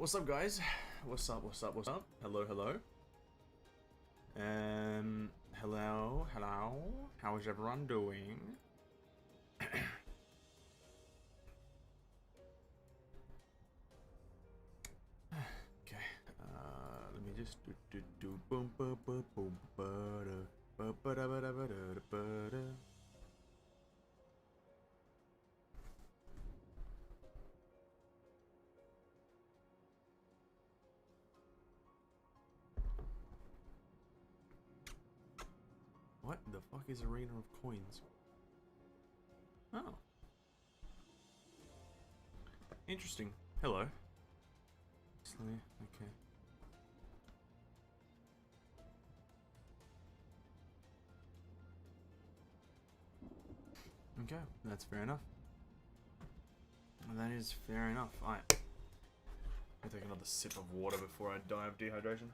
What's up, guys? What's up? What's up? What's up? Hello, hello. Hello, hello. How is everyone doing? Okay. Let me just do boom boom boom boom ba da ba da ba da ba da ba da. What the fuck is Arena of Coins? Oh. Interesting. Hello. Okay. Okay, that's fair enough. That is fair enough. Alright. I'll take another sip of water before I die of dehydration.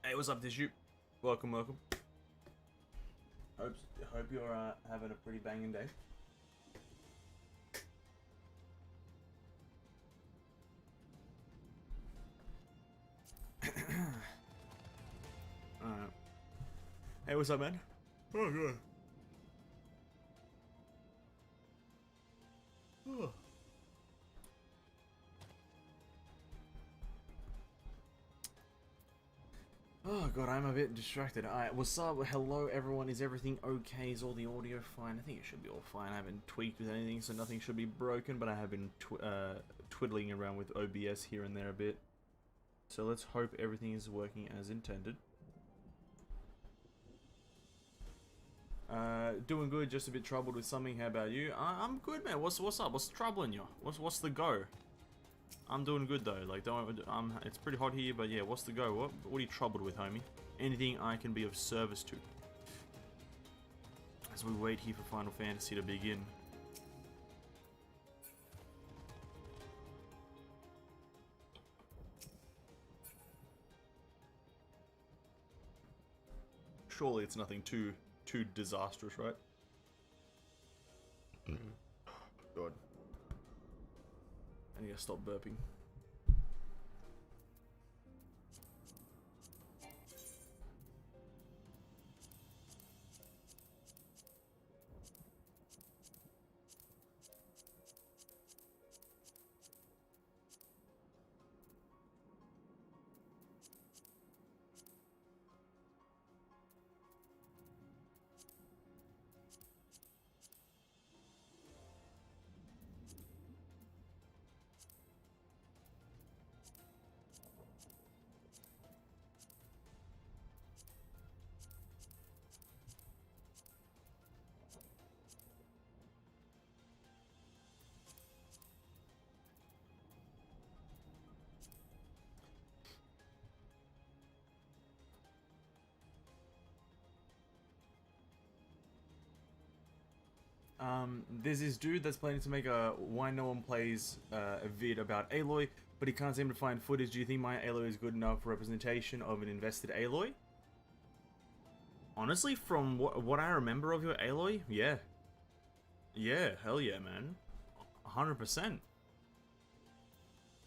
Hey, what's up, Dishu? Welcome, welcome. Hope you're having a pretty banging day. Alright. Hey, what's up, man? Oh, good. Oh. Oh god, I'm a bit distracted. Alright, what's up? Hello everyone, is everything okay? Is all the audio fine? I think it should be all fine. I haven't tweaked with anything, so nothing should be broken, but I have been twiddling around with OBS here and there a bit. So let's hope everything is working as intended. Doing good, just a bit troubled with something. How about you? I'm good, man. What's up? What's troubling you? What's the go? I'm doing good though. Like, it's pretty hot here, but yeah, what's the go? What are you troubled with, homie? Anything I can be of service to? As we wait here for Final Fantasy to begin. Surely it's nothing too disastrous, right? God. I need to stop burping. There's this dude that's planning to make a Why No One Plays a vid about Aloy, but he can't seem to find footage. Do you think my Aloy is good enough representation of an invested Aloy? Honestly, from what I remember of your Aloy, yeah. Yeah, hell yeah, man. 100%.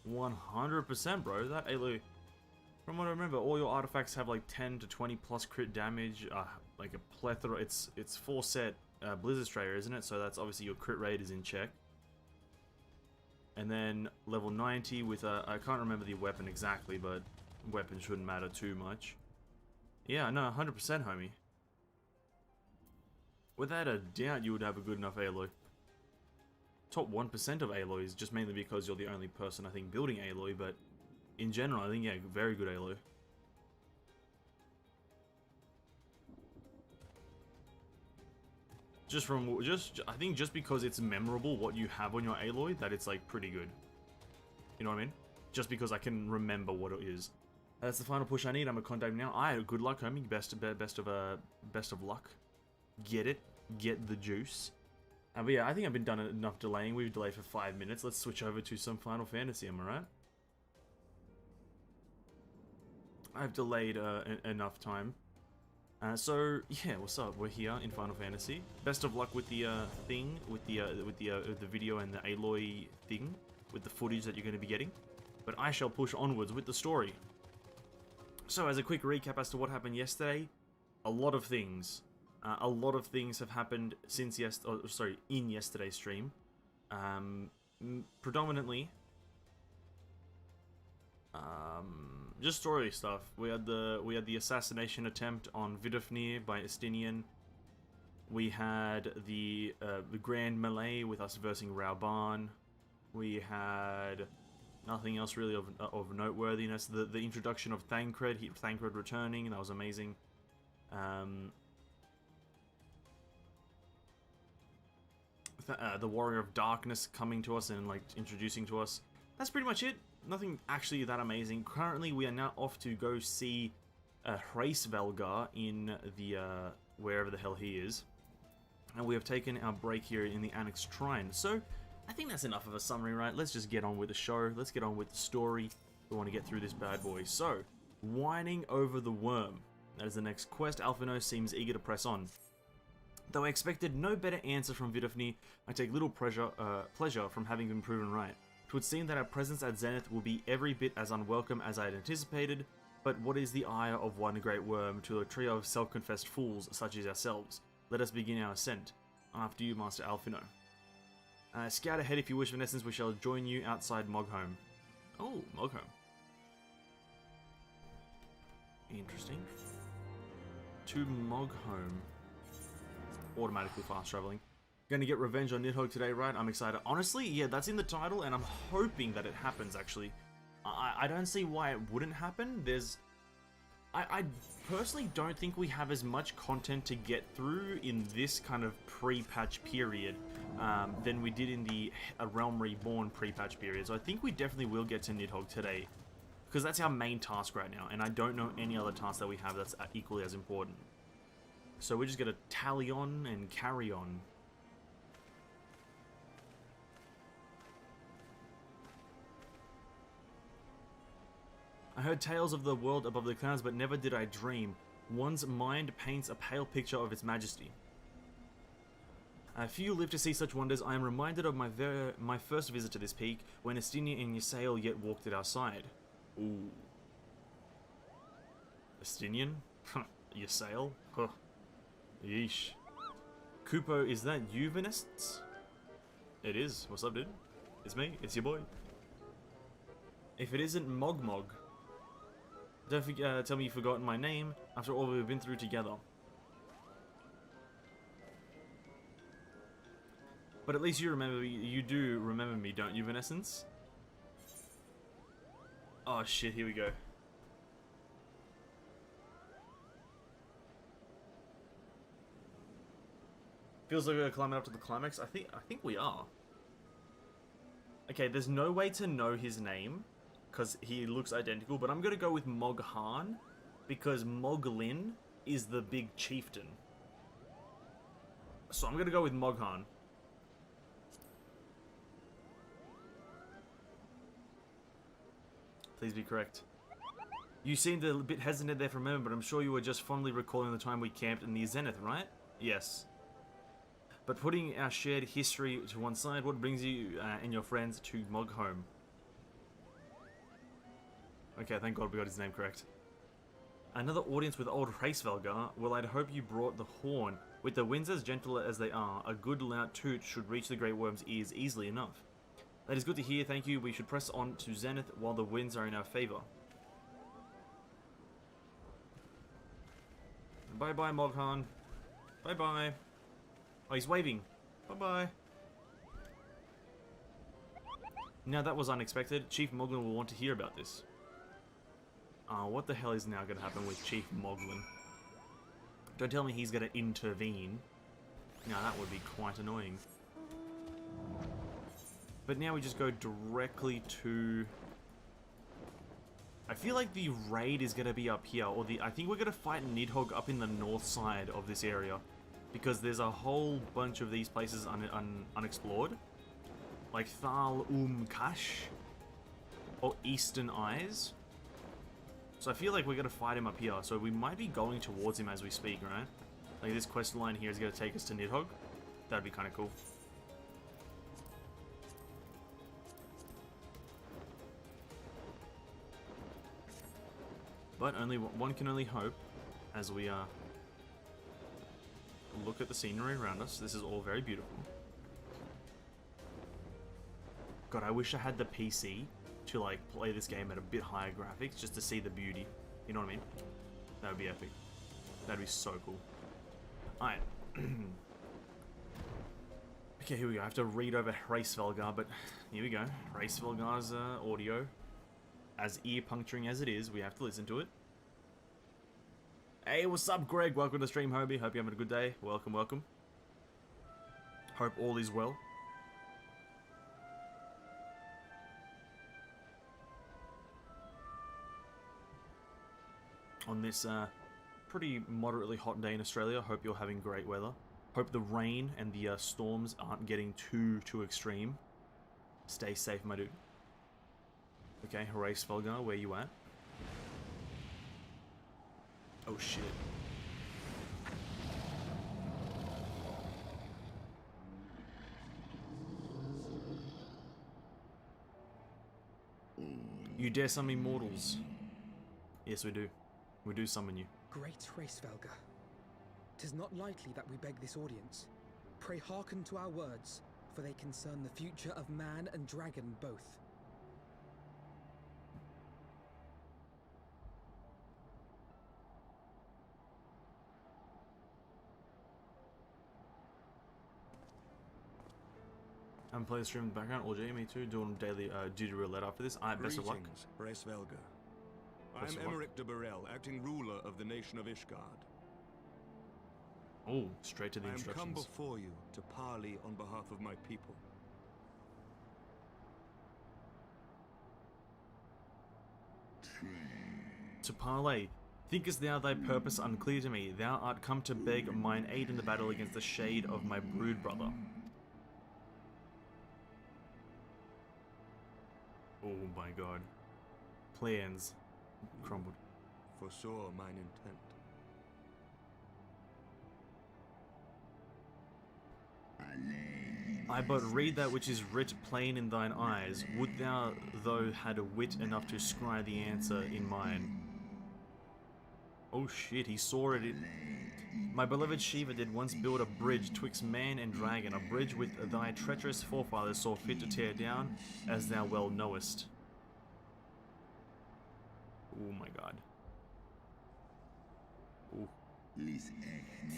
100%, bro. That Aloy, from what I remember, all your artifacts have like 10 to 20 plus crit damage, like a plethora. It's 4 set Blizzard Strayer, isn't it? So that's obviously your crit rate is in check. And then level 90 with I can't remember the weapon exactly, but weapon shouldn't matter too much. Yeah, no, 100%, homie. Without a doubt, you would have a good enough Aloy. Top 1% of Aloys, just mainly because you're the only person I think building Aloy, but in general, I think, yeah, very good Aloy. I think just because it's memorable what you have on your Aloy, that it's like pretty good. You know what I mean? Just because I can remember what it is. That's the final push I need. I'm a contact now. Good luck, homie. Best of luck. Get it. Get the juice. But yeah, I think I've been done enough delaying. We've delayed for 5 minutes. Let's switch over to some Final Fantasy. Am I right? I've delayed enough time. So yeah, what's up? We're here in Final Fantasy. Best of luck with the thing, with the video and the Aloy thing, with the footage that you're going to be getting. But I shall push onwards with the story. So as a quick recap as to what happened yesterday, a lot of things have happened since in yesterday's stream. Predominantly, just story stuff. We had the assassination attempt on Vidofnir by Estinian. We had the grand melee with us versing Rauban. We had nothing else really of noteworthiness. The introduction of Thancred, Thancred returning, that was amazing. The Warrior of Darkness coming to us and like introducing to us. That's pretty much it. Nothing actually that amazing. Currently, we are now off to go see Hraesvelgar in the wherever the hell he is, and we have taken our break here in the Annex Shrine. So, I think that's enough of a summary, right? Let's just get on with the show. Let's get on with the story. We want to get through this bad boy. So, whining over the worm. That is the next quest. Alphino seems eager to press on. Though I expected no better answer from Vidofnir, I take little pleasure from having been proven right. It would seem that our presence at Zenith will be every bit as unwelcome as I had anticipated, but what is the ire of one great worm to a trio of self-confessed fools such as ourselves? Let us begin our ascent. After you, Master Alphino. Scout ahead if you wish, in essence, we shall join you outside Moghome. Oh, Moghome. Interesting. To Moghome. Automatically fast traveling. Gonna get revenge on Nidhogg today, right? I'm excited. Honestly, yeah, that's in the title, and I'm hoping that it happens, actually. I don't see why it wouldn't happen. I personally don't think we have as much content to get through in this kind of pre-patch period than we did in the Realm Reborn pre-patch period. So I think we definitely will get to Nidhogg today, because that's our main task right now, and I don't know any other task that we have that's equally as important. So we're just gonna tally on and carry on. I heard tales of the world above the clouds, but never did I dream. One's mind paints a pale picture of its majesty. Few live to see such wonders. I am reminded of my first visit to this peak, when Estinian and Ysael yet walked at our side. Ooh. Estinian? Ysael? Huh. Yeesh. Kupo, is that you, Venists? It is. What's up, dude? It's me. It's your boy. If it isn't Mogmog, don't tell me you've forgotten my name after all we've been through together. But at least you remember me. You do remember me, don't you, Venescence? Oh shit! Here we go. Feels like we're climbing up to the climax. I think we are. Okay, there's no way to know his name, because he looks identical, but I'm going to go with Moghan, because Moglin is the big chieftain. So I'm going to go with Moghan. Please be correct. You seemed a bit hesitant there for a moment, but I'm sure you were just fondly recalling the time we camped in the Zenith, right? Yes. But putting our shared history to one side, what brings you and your friends to Moghome? Okay, thank God we got his name correct. Another audience with old Hraesvelgar? Well, I'd hope you brought the horn. With the winds as gentle as they are, a good loud toot should reach the Great Worm's ears easily enough. That is good to hear, thank you. We should press on to Zenith while the winds are in our favor. Bye-bye, Moghan. Bye-bye. Oh, he's waving. Bye-bye. Now that was unexpected. Chief Moglin will want to hear about this. What the hell is now going to happen with Chief Moglin? Don't tell me he's going to intervene. Now that would be quite annoying. But now we just go directly to... I feel like the raid is going to be up here, or I think we're going to fight Nidhogg up in the north side of this area. Because there's a whole bunch of these places unexplored. Like Thal Kash, or Eastern Eyes. So I feel like we're gonna fight him up here, so we might be going towards him as we speak, right? Like this quest line here is gonna take us to Nidhogg. That'd be kind of cool. But one can only hope as we look at the scenery around us. This is all very beautiful. God, I wish I had the PC to like play this game at a bit higher graphics just to see the beauty. You know what I mean? That would be epic. That'd be so cool. Alright. Okay, here we go. I have to read over Hraesvelgar, but here we go. Hraesvelgar's audio. As ear-puncturing as it is, we have to listen to it. Hey, what's up, Greg? Welcome to the stream, Hobie. Hope you're having a good day. Welcome, welcome. Hope all is well. On this pretty moderately hot day in Australia, hope you're having great weather. Hope the rain and the storms aren't getting too extreme. Stay safe, my dude. Okay, Hraesvelgar, where you at? Oh shit. You dare summon mortals? Yes, we do. We do summon you. Great Hraesvelgar. 'Tis not lightly that we beg this audience. Pray hearken to our words, for they concern the future of man and dragon both. I'm playing the stream in the background. Or me too. Doing daily duty roulette after this. Alright, best of luck. Hraesvelgar. I'm Emmerich de Burrell, acting ruler of the nation of Ishgard. Oh, straight to the I am instructions. come before you to parley on behalf of my people. To parley. Thinkest thou thy purpose unclear to me? Thou art come to beg mine aid in the battle against the shade of my brood brother. Oh my god. Plans crumbled. Foresaw mine intent. I but read that which is writ plain in thine eyes. Would thou, though, had a wit enough to scry the answer in mine? Oh shit, he saw it. My beloved Shiva did once build a bridge twixt man and dragon, a bridge which thy treacherous forefathers saw fit to tear down, as thou well knowest. Oh my god. Ooh.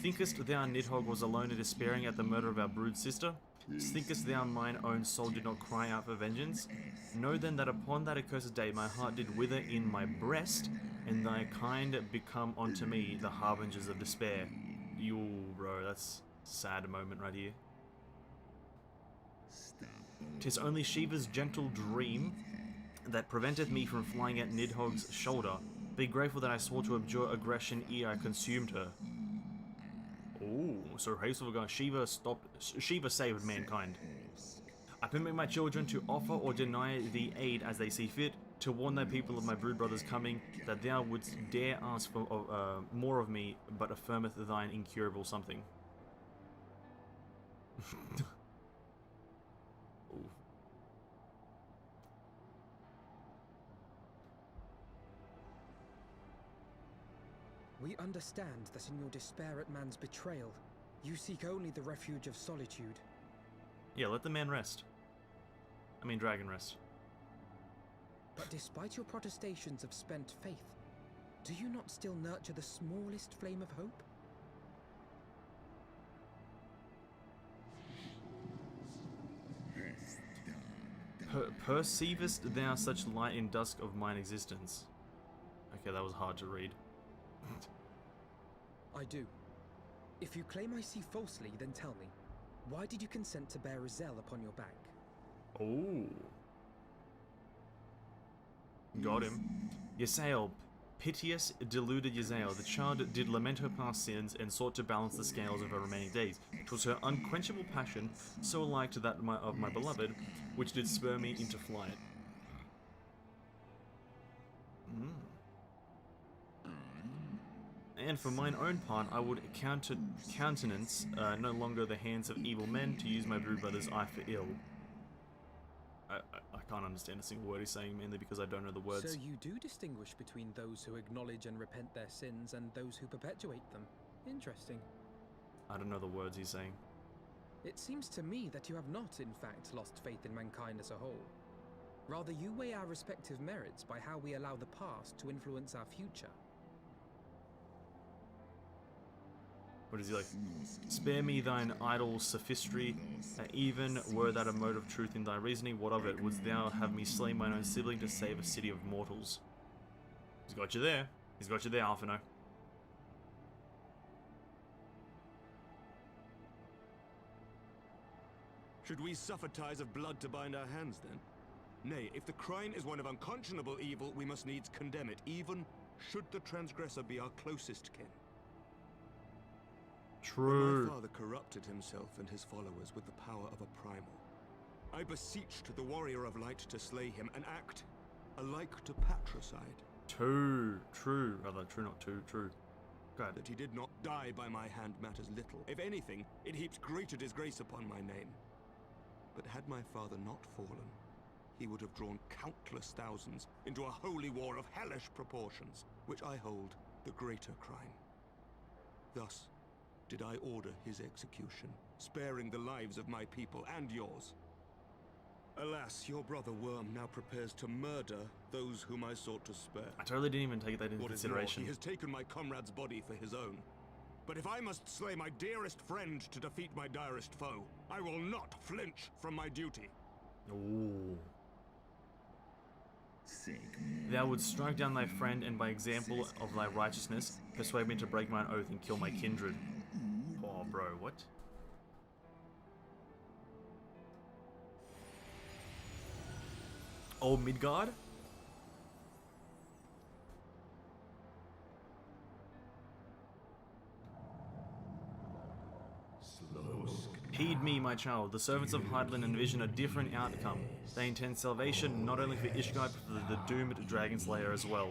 Thinkest thou Nidhogg was alone and despairing at the murder of our brood sister? Thinkest thou mine own soul did not cry out for vengeance? Know then that upon that accursed day my heart did wither in my breast, and thy kind become unto me the harbingers of despair. Yo, bro, that's a sad moment right here. 'Tis only Shiva's gentle dream that preventeth me from flying at Nidhogg's shoulder. Be grateful that I swore to abjure aggression ere I consumed her. Oh, so Hraesvelgar, Shiva saved mankind. I permit my children to offer or deny thee aid as they see fit, to warn thy people of my brood brother's coming, that thou wouldst dare ask for more of me, but affirmeth thine incurable something. Ooh. We understand that in your despair at man's betrayal, you seek only the refuge of solitude. Yeah, let the man rest. I mean, dragon rest. But despite your protestations of spent faith, do you not still nurture the smallest flame of hope? Perceivest thou such light in dusk of mine existence? Okay, that was hard to read. I do. If you claim I see falsely, then tell me, why did you consent to bear Rizel upon your back? Oh. Got him. Yesael, piteous, deluded Yesael, the child did lament her past sins and sought to balance the scales of her remaining days. 'Twas her unquenchable passion, so alike to that of my beloved, which did spur me into flight. And for mine own part, I would countenance no longer the hands of evil men to use my brood brother's eye for ill. I can't understand a single word he's saying, mainly because I don't know the words. So you do distinguish between those who acknowledge and repent their sins and those who perpetuate them. Interesting. I don't know the words he's saying. It seems to me that you have not, in fact, lost faith in mankind as a whole. Rather, you weigh our respective merits by how we allow the past to influence our future. What is he like? Spare me thine idle sophistry, even were that a mode of truth in thy reasoning, what of it? Wouldst thou have me slay mine own sibling to save a city of mortals? He's got you there. He's got you there, Alphino. Should we suffer ties of blood to bind our hands, then? Nay, if the crime is one of unconscionable evil, we must needs condemn it, even should the transgressor be our closest kin. True. My father corrupted himself and his followers with the power of a primal. I beseeched the warrior of light to slay him, an act alike to patricide. True, rather, true, not too, true. Go ahead. That he did not die by my hand matters little. If anything, it heaps greater disgrace upon my name. But had my father not fallen, he would have drawn countless thousands into a holy war of hellish proportions, which I hold the greater crime. Thus did I order his execution, sparing the lives of my people and yours. Alas, your brother Worm now prepares to murder those whom I sought to spare. I totally didn't even take that into What is more, consideration. he has taken my comrade's body for his own. But if I must slay my dearest friend to defeat my direst foe, I will not flinch from my duty. Ooh. Thou wouldst strike down thy friend, and by example of thy righteousness, persuade me to break mine oath and kill my kindred. Oh, bro, what? Old Midgard? Heed me, my child. The servants of Hydaelyn envision a different outcome. They intend salvation not only for Ishgard, but for the doomed Dragon Slayer as well.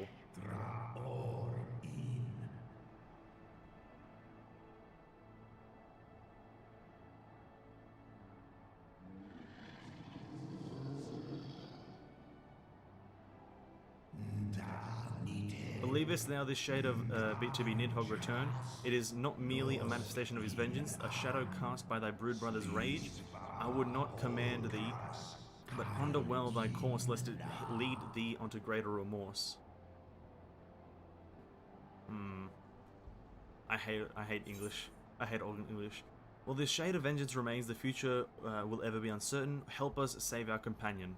Believest thou this shade of to be Nidhogg return? It is not merely a manifestation of his vengeance, a shadow cast by thy brood brother's rage. I would not command thee, but ponder well thy course, lest it lead thee onto greater remorse. I hate English. I hate all English. Well, this shade of vengeance remains, the future will ever be uncertain. Help us save our companion.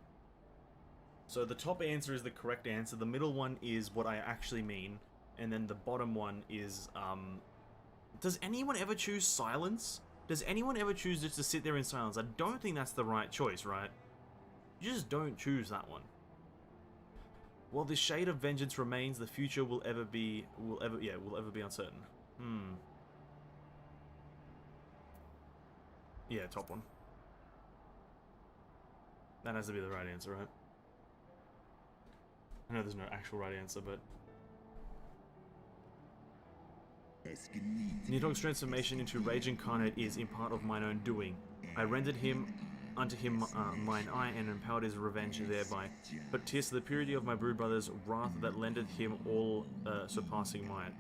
So the top answer is the correct answer, the middle one is what I actually mean, and then the bottom one is, does anyone ever choose silence? Does anyone ever choose just to sit there in silence? I don't think that's the right choice, right? You just don't choose that one. While this shade of vengeance remains, the future will ever be uncertain. Yeah, top one. That has to be the right answer, right? I know there's no actual right answer, but... Nidhogg's transformation into Rage Incarnate is in part of mine own doing. I rendered unto him mine eye and empowered his revenge thereby. But 'tis the purity of my brood brother's wrath that lendeth him all surpassing might.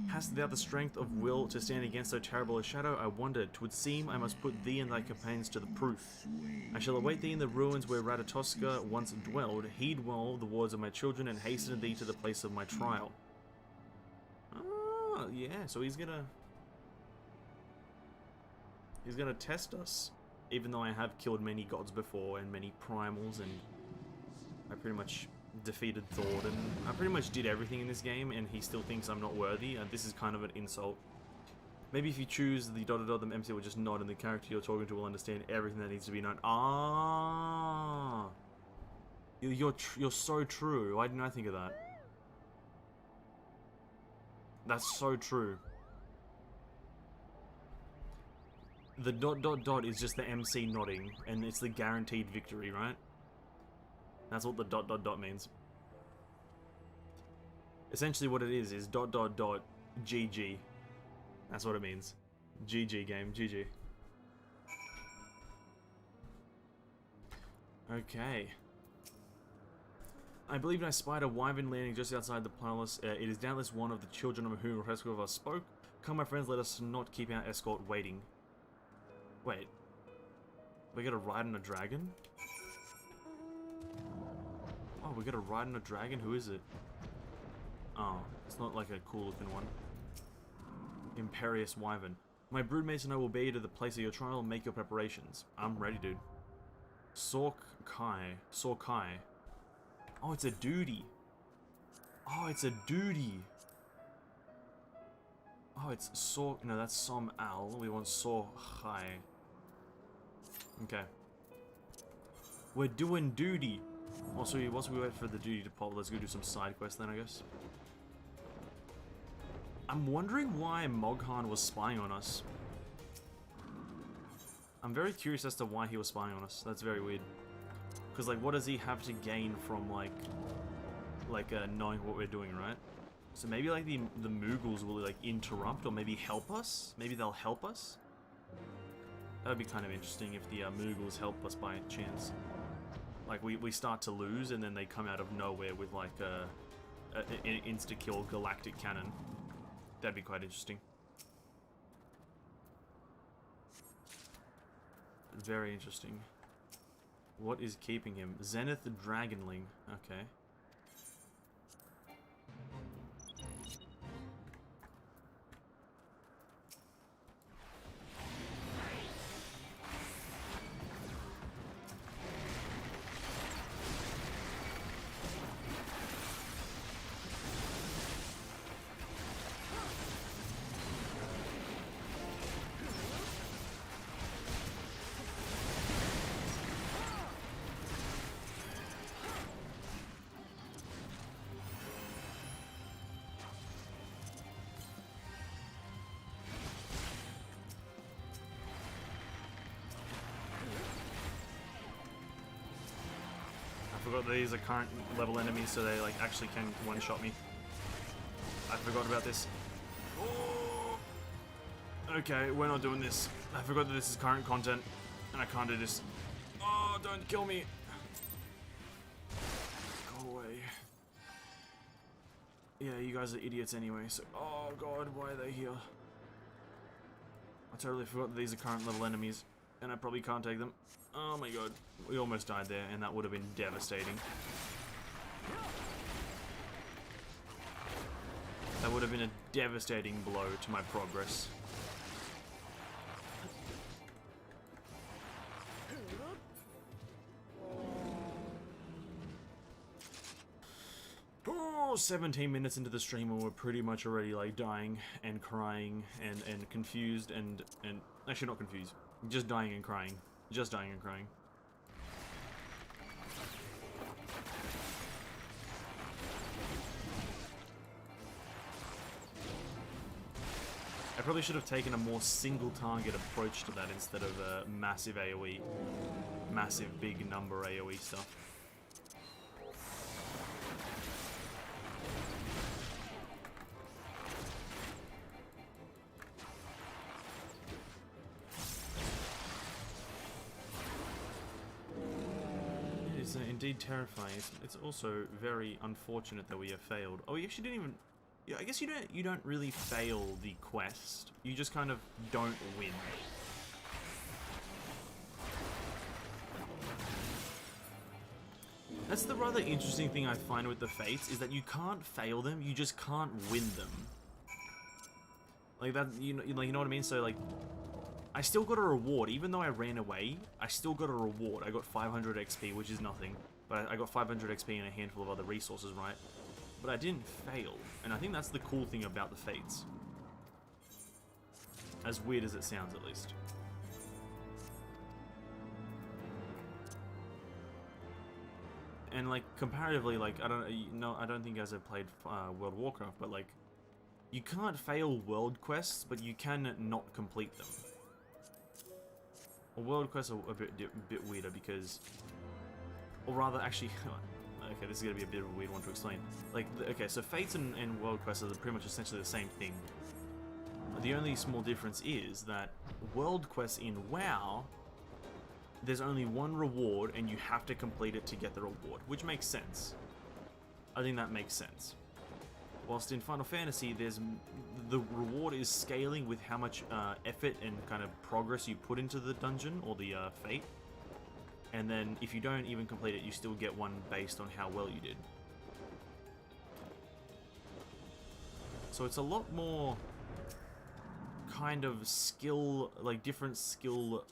Hast thou the strength of will to stand against so terrible a shadow? I wondered. 'Twould seem I must put thee and thy companions to the proof. I shall await thee in the ruins where Ratatoska once dwelled. Heed well the words of my children, and hasten thee to the place of my trial. Ah, yeah, so he's gonna test us. Even though I have killed many gods before, and many primals, and I pretty much defeated Thord, and I pretty much did everything in this game, and he still thinks I'm not worthy, and this is kind of an insult. Maybe if you choose the ... the MC will just nod, and the character you're talking to will understand everything that needs to be known. Ah, you're so true. Why didn't I think of that? That's so true. The ... is just the MC nodding, and it's the guaranteed victory, right? That's what the ... means. Essentially what it is dot dot dot GG. That's what it means. GG game, GG. Okay. I believe I spied a wyvern landing just outside the palace. It is doubtless one of the children of whom Hrescova spoke. Come, my friends, let us not keep our escort waiting. Wait. We gotta ride on a dragon? Oh, we gotta ride on a dragon? Who is it? Oh, it's not like a cool looking one. Imperious Wyvern. My broodmates and I will bear you to the place of your trial and make your preparations. I'm ready, dude. Sorkai. Oh, it's a duty. Oh, it's a duty. Oh, it's Sork. No, that's Som Al. We want Sorkai. Okay. We're doing duty. Also, whilst we wait for the duty to pop, let's go do some side quests then, I guess. I'm wondering why Moghan was spying on us. I'm very curious as to why he was spying on us. That's very weird. Because, like, what does he have to gain from, like knowing what we're doing, right? So maybe, like, the Mughals will, like, interrupt or maybe help us? Maybe they'll help us? That would be kind of interesting if the Mughals help us by chance. Like, we start to lose and then they come out of nowhere with, like, an insta-kill galactic cannon. That'd be quite interesting. Very interesting. What is keeping him? Zenith the Dragonling. Okay. I forgot that these are current level enemies, so they like actually can one-shot me. I forgot about this. Oh! Okay, we're not doing this. I forgot that this is current content, and I can't do this. Oh, don't kill me! Go away. Yeah, you guys are idiots anyway, so... Oh god, why are they here? I totally forgot that these are current level enemies, and I probably can't take them. Oh my god, we almost died there, and that would have been devastating. That would have been a devastating blow to my progress. Oh, 17 minutes into the stream and we're pretty much already like dying and crying and confused and actually not confused, just dying and crying. Just dying and crying. I probably should have taken a more single target approach to that instead of a massive AoE. Massive big number AoE stuff. Indeed terrifying. It's also very unfortunate that we have failed. Oh, we actually didn't even... Yeah, I guess you don't really fail the quest. You just kind of don't win. That's the rather interesting thing I find with the Fates, is that you can't fail them, you just can't win them. Like that, you know what I mean? So like, I still got a reward, even though I ran away, I still got a reward. I got 500 XP, which is nothing. But I got 500 XP and a handful of other resources, right? But I didn't fail, and I think that's the cool thing about the Fates. As weird as it sounds, at least. And like, comparatively, like, I don't think you guys have played World of Warcraft, but like, you can't fail world quests, but you can not complete them. Well, world quests are a bit weirder because, or rather, actually, okay, this is gonna be a bit of a weird one to explain. Like, okay, so Fates and World Quests are pretty much essentially the same thing. The only small difference is that World Quests in WoW, there's only one reward and you have to complete it to get the reward, which makes sense. I think that makes sense. Whilst in Final Fantasy, the reward is scaling with how much effort and kind of progress you put into the dungeon or the fate. And then if you don't even complete it, you still get one based on how well you did. So it's a lot more kind of skill, like different skill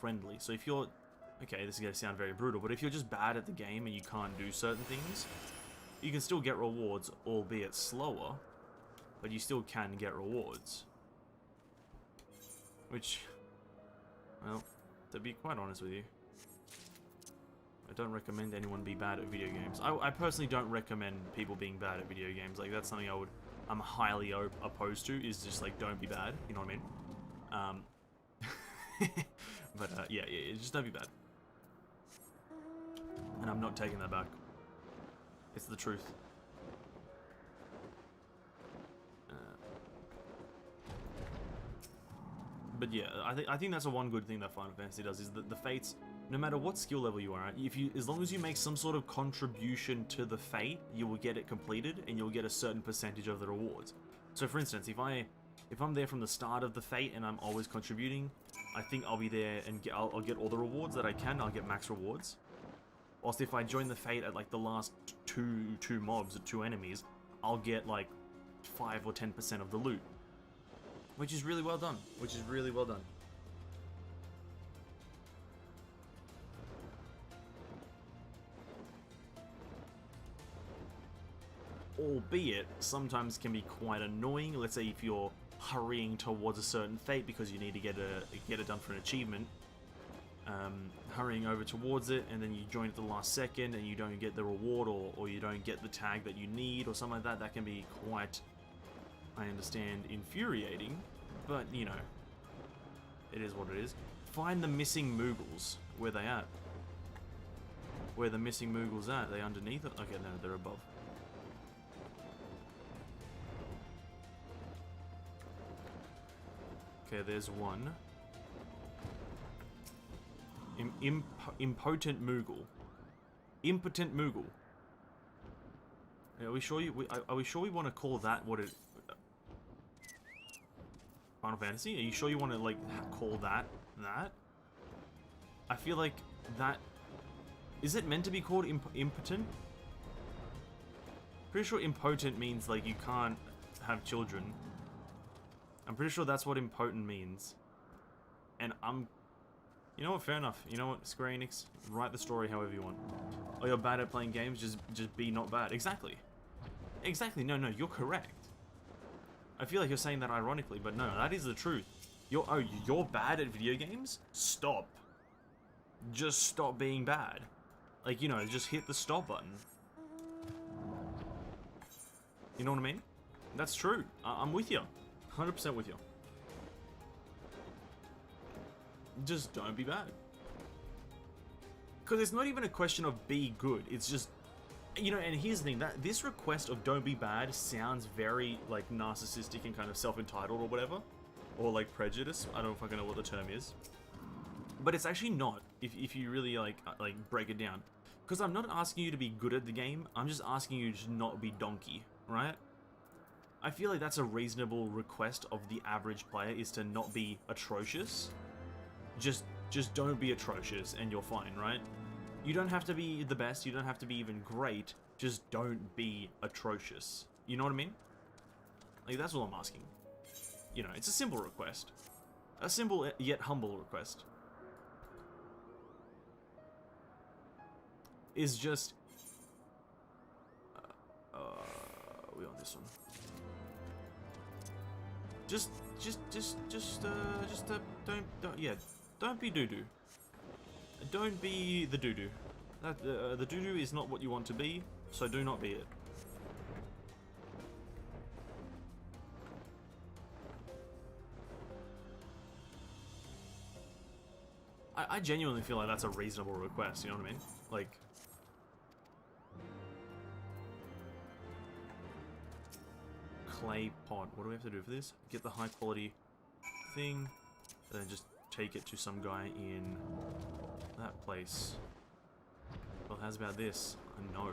friendly. So if you're, okay, this is going to sound very brutal, but if you're just bad at the game and you can't do certain things, you can still get rewards, albeit slower, but you still can get rewards. Which, well, to be quite honest with you, I don't recommend anyone be bad at video games. I personally don't recommend people being bad at video games. Like, that's something I'm highly opposed to, is just like, don't be bad, you know what I mean? But yeah, just don't be bad. And I'm not taking that back. It's the truth. But yeah, I think that's the one good thing that Final Fantasy does, is that the fates, no matter what skill level you are at, as long as you make some sort of contribution to the fate, you will get it completed and you'll get a certain percentage of the rewards. So for instance, if I'm there from the start of the fate and I'm always contributing, I think I'll be there and I'll get all the rewards that I can. I'll get max rewards. Whilst if I join the fate at like the last two mobs or 2 enemies, I'll get like 5 or 10% of the loot, which is really well done. Albeit, sometimes can be quite annoying. Let's say if you're hurrying towards a certain fate because you need to get it done for an achievement, hurrying over towards it, and then you join at the last second and you don't get the reward, or you don't get the tag that you need or something like that. That can be quite, I understand, infuriating, but you know, it is what it is. Find the missing Moogles. Where they at? Where the missing Moogles at? Are they underneath it? Okay, no, they're above. Okay, there's one. Impotent Moogle. Impotent Moogle. Are we sure we want to call that what it... Final Fantasy? Are you sure you want to, like, call that? I feel like that... Is it meant to be called impotent? Pretty sure impotent means, like, you can't have children. I'm pretty sure that's what impotent means. And you know what, fair enough. You know what, Square Enix, write the story however you want. Oh, you're bad at playing games, just be not bad. Exactly. No, you're correct. I feel like you're saying that ironically, but no, that is the truth. You're bad at video games? Stop. Just stop being bad. Like, you know, just hit the stop button. You know what I mean? That's true. I'm with you. 100% with you. Just don't be bad. Because it's not even a question of be good. It's just, you know, and here's the thing, that this request of don't be bad sounds very, like, narcissistic and kind of self-entitled or whatever. Or, like, prejudice. I don't fucking know what the term is. But it's actually not, if you really, like break it down. Because I'm not asking you to be good at the game. I'm just asking you to not be donkey, right? I feel like that's a reasonable request of the average player, is to not be atrocious. Just don't be atrocious and you're fine, right? You don't have to be the best, you don't have to be even great, just don't be atrocious. You know what I mean? Like, that's all I'm asking. You know, it's a simple request. A simple yet humble request. Is just... we on this one. Don't be doo-doo. Don't be the doo-doo. The doo-doo is not what you want to be, so do not be it. I genuinely feel like that's a reasonable request, you know what I mean? Like, clay pot. What do we have to do for this? Get the high quality thing, and then just take it to some guy in that place. Well, how's about this? No.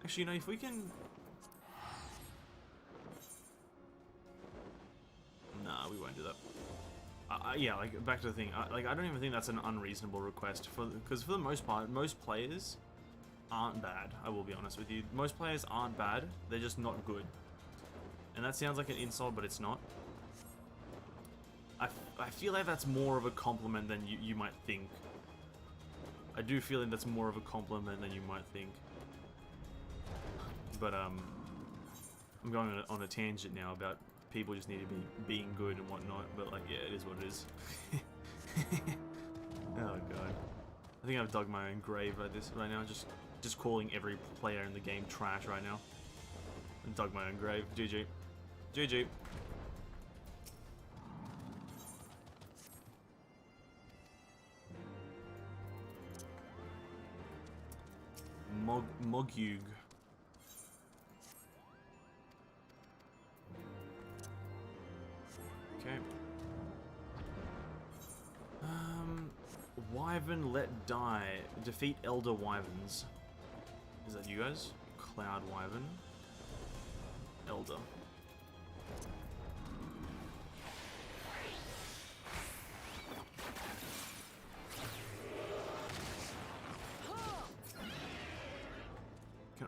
Actually, you know, if we can... Nah, we won't do that. Yeah, like, back to the thing. Like, I don't even think that's an unreasonable request, because for the most part, most players aren't bad, I will be honest with you. Most players aren't bad, they're just not good. And that sounds like an insult, but it's not. I feel like that's more of a compliment than you might think. I do feel like that's more of a compliment than you might think. But, I'm going on a tangent now about people just need to be being good and whatnot, but, like, yeah, it is what it is. Oh, God. I think I've dug my own grave like this right now, just calling every player in the game trash right now. And dug my own grave. GG. GG. Mogyug. Okay. Wyvern let die. Defeat Elder Wyverns. Is that you guys? Cloud Wyvern. Elder.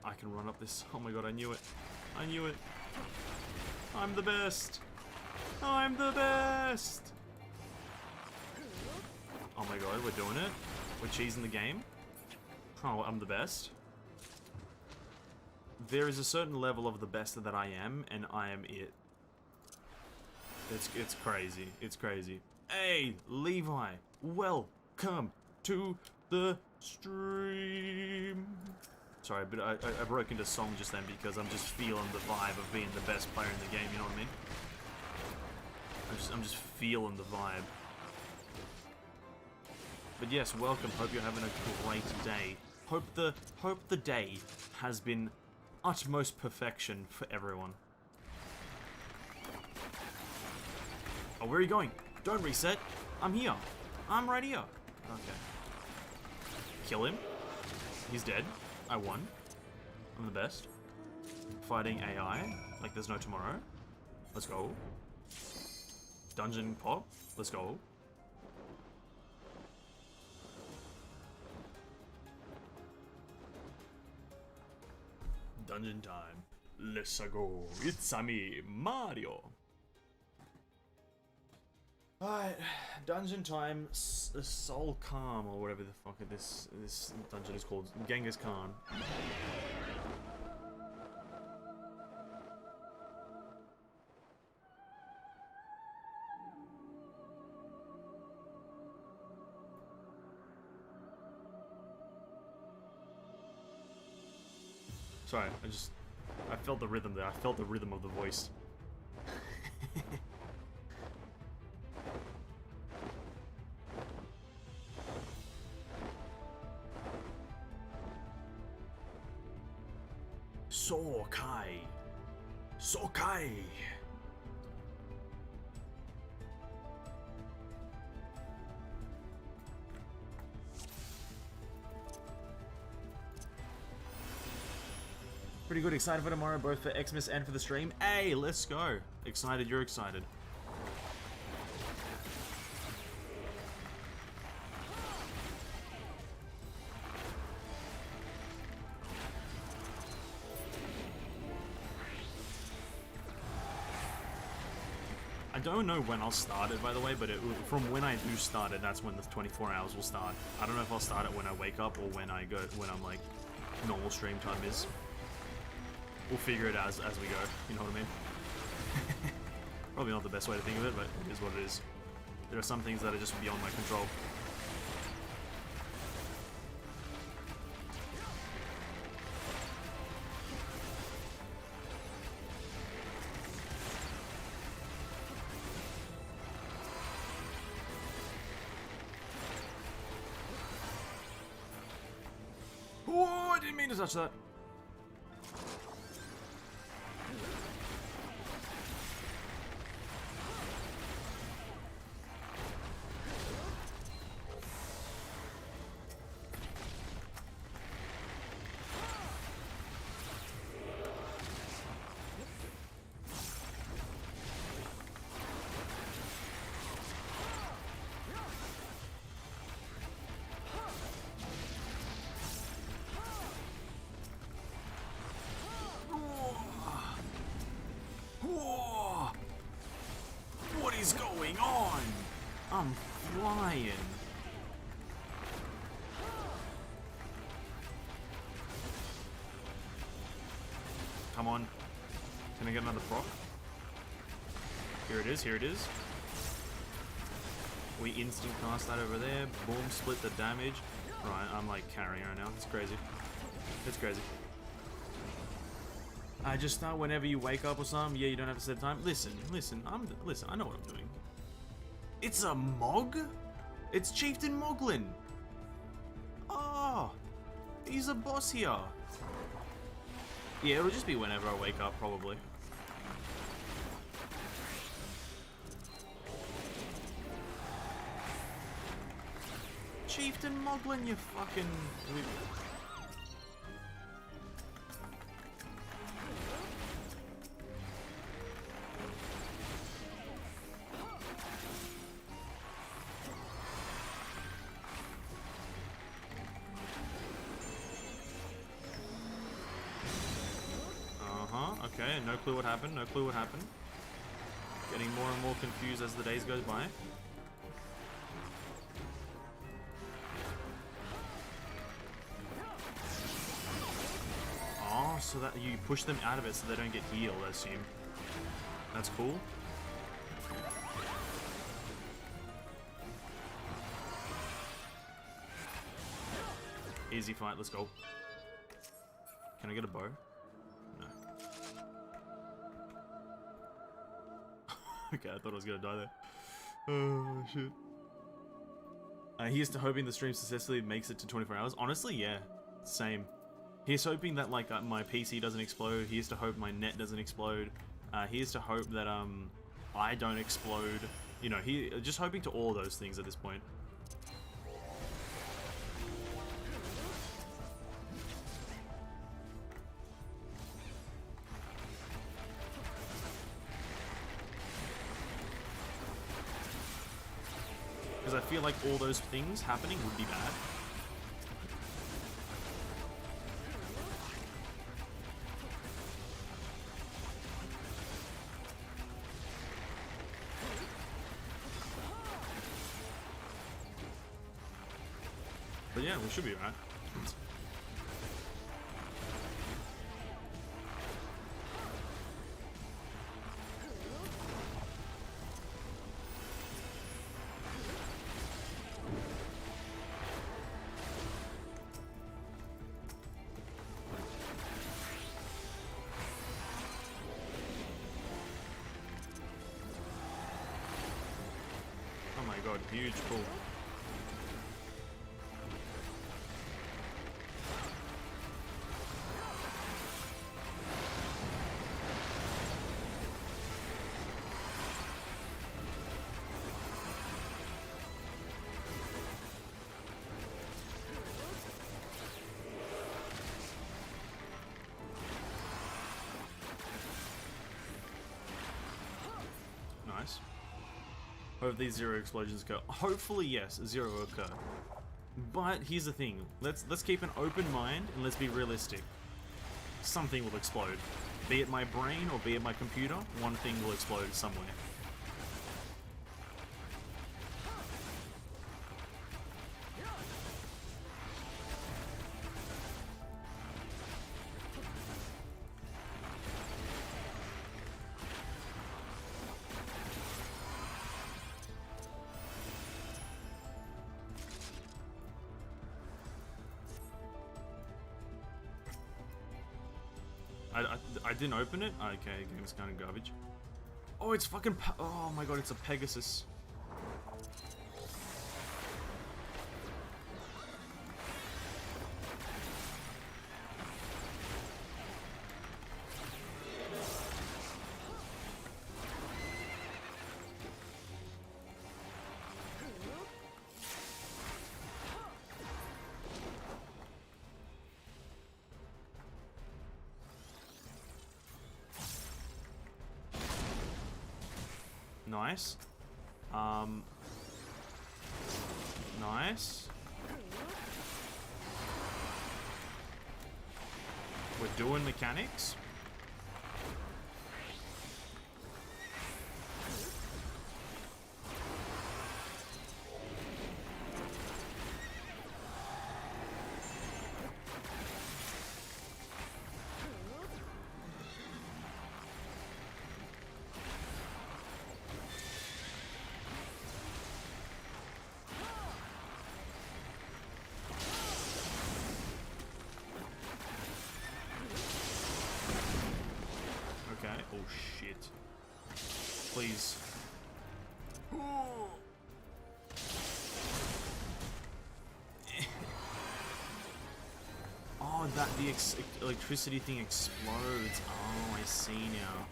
I can run up this. Oh my god, I knew it. I knew it. I'm the best. I'm the best. Oh my god, we're doing it. We're cheesing the game. Oh, I'm the best. There is a certain level of the best that I am, and I am it. It's crazy. It's crazy. Hey, Levi, welcome to the stream. Sorry, but I broke into song just then because I'm just feeling the vibe of being the best player in the game, you know what I mean? I'm just feeling the vibe. But yes, welcome. Hope you're having a great day. Hope the day has been utmost perfection for everyone. Oh, where are you going? Don't reset. I'm here. I'm right here. Okay. Kill him. He's dead. I won. I'm the best. Fighting AI like there's no tomorrow. Let's go. Dungeon pop. Let's go. Dungeon time. Let's go. It's me, Mario. Alright, dungeon time. Soul Calm, or whatever the fuck this dungeon is called. Genghis Khan. Sorry, I felt the rhythm there. I felt the rhythm of the voice. Sokai. Sokai. Pretty good. Excited for tomorrow, both for Xmas and for the stream. Hey, let's go. Excited, you're excited. I don't know when I'll start it, by the way, but from when I do start it, that's when the 24 hours will start. I don't know if I'll start it when I wake up or when I'm like normal stream time is. We'll figure it out as we go, you know what I mean? Probably not the best way to think of it, but it is what it is. There are some things that are just beyond my control. Oh, I didn't mean to touch that. I'm flying. Come on. Can I get another proc? Here it is, here it is. We instant cast that over there. Boom, split the damage. Right, I'm like carrying her now. It's crazy. It's crazy. I just start whenever you wake up or something. Yeah, you don't have to set time. Listen, I know what I'm doing. It's a Mog? It's Chieftain Moglin. Oh, he's a boss here. Yeah, it'll just be whenever I wake up, probably. Chieftain Moglin, you fucking... Okay, no clue what happened, no clue what happened. Getting more and more confused as the days goes by. Oh, so that you push them out of it so they don't get healed, I assume. That's cool. Easy fight, let's go. Can I get a bow? No. Okay, I thought I was gonna die there. Oh, shit. Here's to hoping the stream successfully makes it to 24 hours. Honestly, yeah. Same. Here's hoping that, like, my PC doesn't explode. Here's to hope my net doesn't explode. Here's to hope that, I don't explode. You know, just hoping to all those things at this point. Because I feel like all those things happening would be bad. But yeah, we should be alright. Oh my god, huge pull. Nice. Hope these zero explosions go. Hopefully, yes, zero occur. But here's the thing: let's keep an open mind and let's be realistic. Something will explode. Be it my brain or be it my computer, one thing will explode somewhere. I didn't open it? Okay, game's kind of garbage. Oh, it's fucking... Oh my god, it's a Pegasus. Nice. Nice. We're doing mechanics. that the electricity thing explodes. Oh, I see now.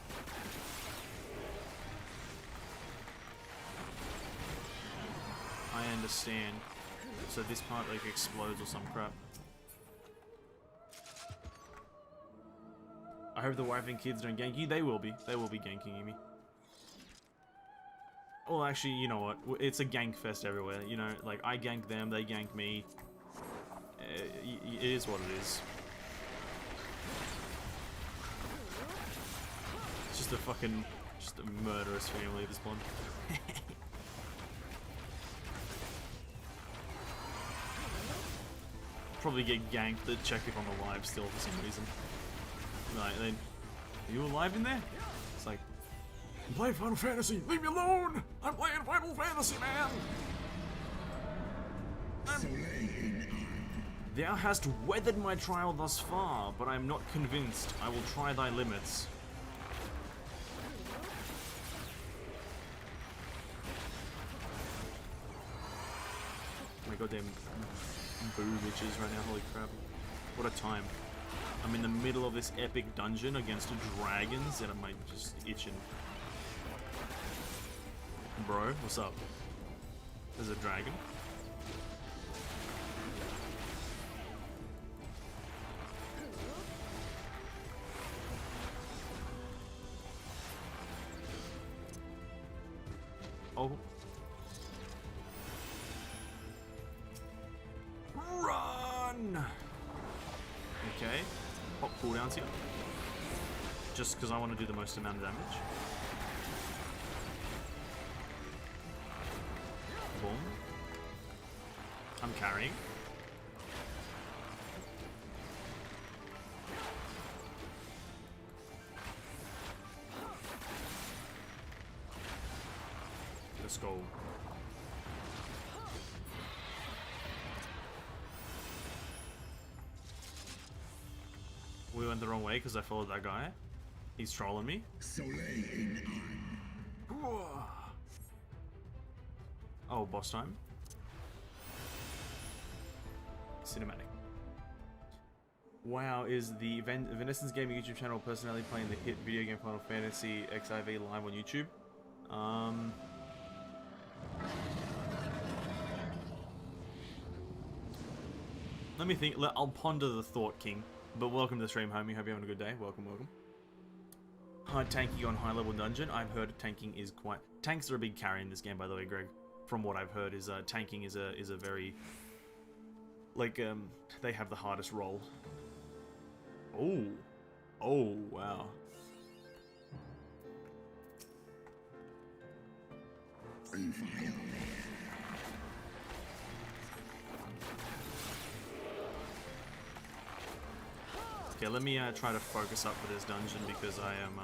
I understand. So this part like explodes or some crap. I hope the wife and kids don't gank you. They will be. They will be ganking me. Well, actually, you know what? It's a gank fest everywhere. You know, like, I gank them, they gank me. It is what it is. It's just a fucking... just a murderous family at this point. Probably get ganked to check if I'm alive still for some reason. Like, then... Are you alive in there? It's like... I'm playing Final Fantasy! Leave me alone! I'm playing Final Fantasy, man! Thou hast weathered my trial thus far, but I am not convinced. I will try thy limits. My goddamn boo bitches right now, holy crap. What a time. I'm in the middle of this epic dungeon against dragons and I'm like just itching. Bro, what's up? There's a dragon. Oh. Run! Okay. Pop cooldowns here. Just because I want to do the most amount of damage. Boom. I'm carrying. Let's go. We went the wrong way because I followed that guy. He's trolling me. Oh, boss time. Cinematic. Wow, is the Evanescence Gaming YouTube channel personality playing the hit video game Final Fantasy XIV live on YouTube? Let me think. I'll ponder the thought, King. But welcome to the stream, homie. Hope you're having a good day. Welcome, welcome. Hard tanking on high level dungeon. I've heard tanking is quite... Tanks are a big carry in this game, by the way, Greg. From what I've heard, is tanking is a very... Like, they have the hardest role. Oh. Oh, wow. Okay, let me try to focus up for this dungeon because I am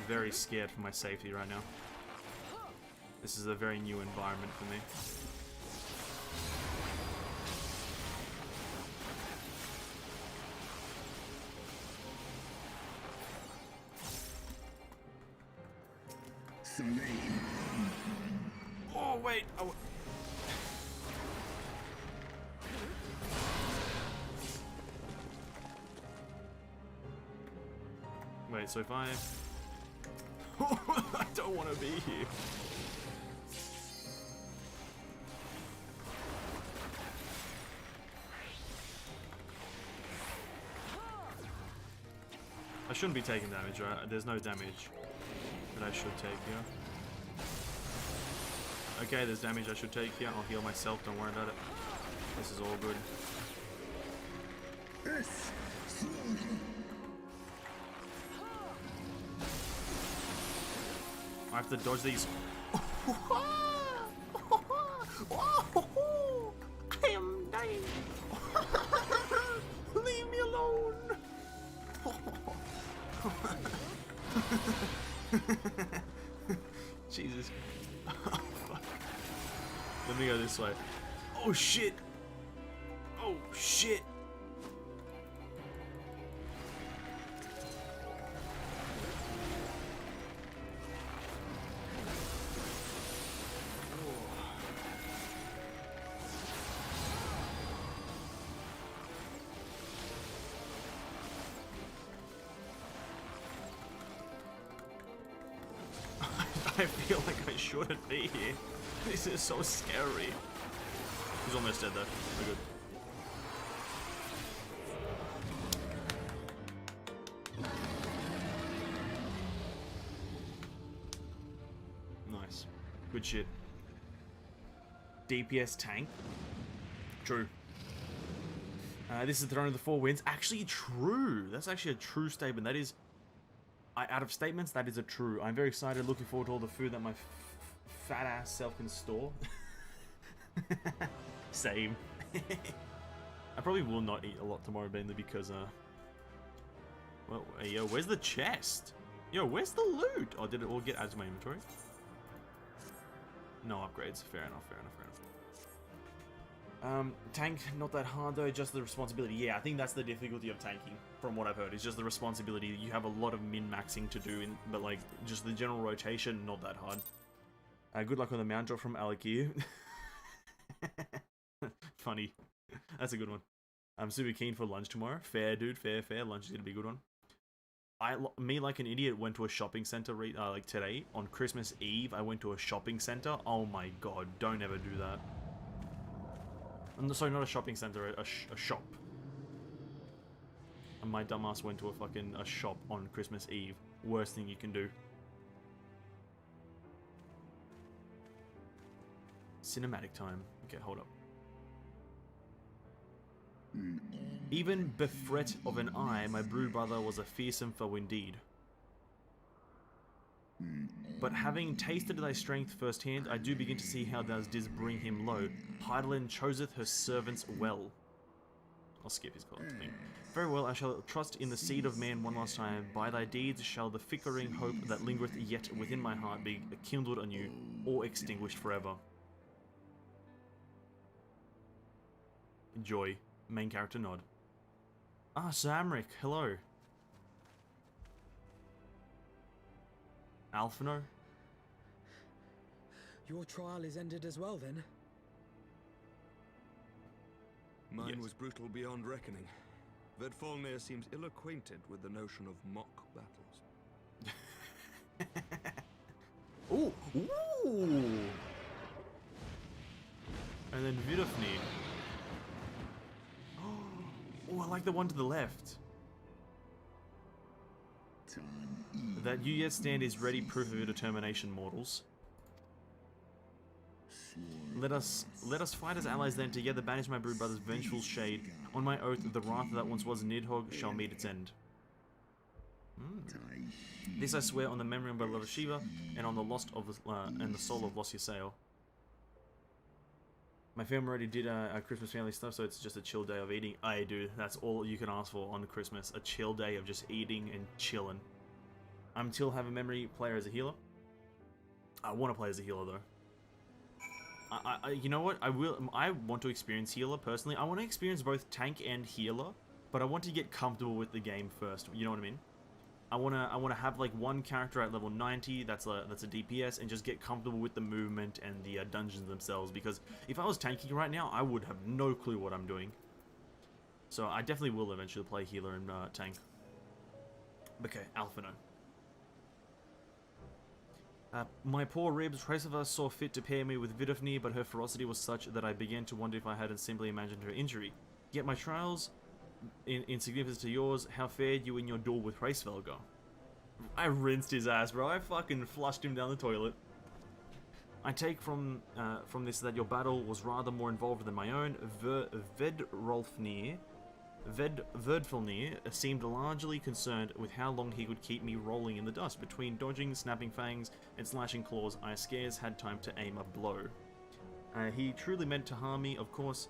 very scared for my safety right now. This is a very new environment for me. Oh, wait! Oh. Wait, so if I... I don't want to be here. I shouldn't be taking damage, right? There's no damage that I should take here. Okay, there's damage I should take here. I'll heal myself, don't worry about it. This is all good. I have to dodge these. I am dying. Leave me alone. Jesus. Oh, fuck. Let me go this way. Oh shit. Oh shit. I feel like I shouldn't be here. This is so scary. He's almost dead though. We're good. Nice. Good shit. DPS tank. True. This is the Throne of the Four Winds. Actually true. That's actually a true statement. That is... out of statements, that is a true. I'm very excited. Looking forward to all the food that my fat ass self can store. Same. I probably will not eat a lot tomorrow, mainly because, well, yo, where's the chest? Yo, where's the loot? Oh, did it all get added to my inventory? No upgrades. Fair enough, fair enough, fair enough. Tank, not that hard though, just the responsibility. Yeah, I think that's the difficulty of tanking, from what I've heard. It's just the responsibility. You have a lot of min-maxing to do, but like, just the general rotation, not that hard. Good luck on the mount drop from Alakir. Funny. That's a good one. I'm super keen for lunch tomorrow. Fair, dude. Fair, fair. Lunch is gonna be a good one. Me, like an idiot, went to a shopping center like today. On Christmas Eve, I went to a shopping center. Oh my god, don't ever do that. Sorry, not a shopping center, a shop. And my dumbass went to a shop on Christmas Eve. Worst thing you can do. Cinematic time. Okay, hold up. Even befret of an eye, my brood brother was a fearsome foe indeed. But having tasted thy strength firsthand, I do begin to see how thou didst bring him low. Heidelin choseth her servants well. I'll skip his thing. Very well, I shall trust in the seed of man one last time. By thy deeds shall the flickering hope that lingereth yet within my heart be kindled anew, or extinguished forever. Joy. Main character nod. Ah, Sir Amric, hello. Alphino? Your trial is ended as well, then? Mine Yes. was brutal beyond reckoning. Vedfalnir seems ill-acquainted with the notion of mock battles. Ooh! Ooh! And then Vidofni. Oh, I like the one to the left. That you yet stand is ready proof of your determination, mortals. Let us fight as allies then, together banish my brood brother's vengeful shade. On my oath, the wrath that once was Nidhogg shall meet its end. This I swear on the memory of beloved Shiva, and on the lost of and the soul of Lost Ysael. My family already did Christmas family stuff, so it's just a chill day of eating. I do. That's all you can ask for on Christmas. A chill day of just eating and chilling. I'm still have a memory player as a healer. I want to play as a healer though. You know what? I want to experience healer personally. I want to experience both tank and healer, but I want to get comfortable with the game first. You know what I mean? I want to have like one character at level 90. That's a DPS, and just get comfortable with the movement and the dungeons themselves. Because if I was tanking right now, I would have no clue what I'm doing. So I definitely will eventually play healer and tank. Okay, Alphino. My poor ribs, Hraesova saw fit to pair me with Vidofni, but her ferocity was such that I began to wonder if I hadn't simply imagined her injury. Yet my trials, in significance to yours, how fared you in your duel with Hraesvelga? I rinsed his ass, bro. I fucking flushed him down the toilet. I take from this that your battle was rather more involved than my own. Vedfalnir seemed largely concerned with how long he could keep me rolling in the dust. Between dodging, snapping fangs, and slashing claws, I scarce had time to aim a blow. He truly meant to harm me, of course.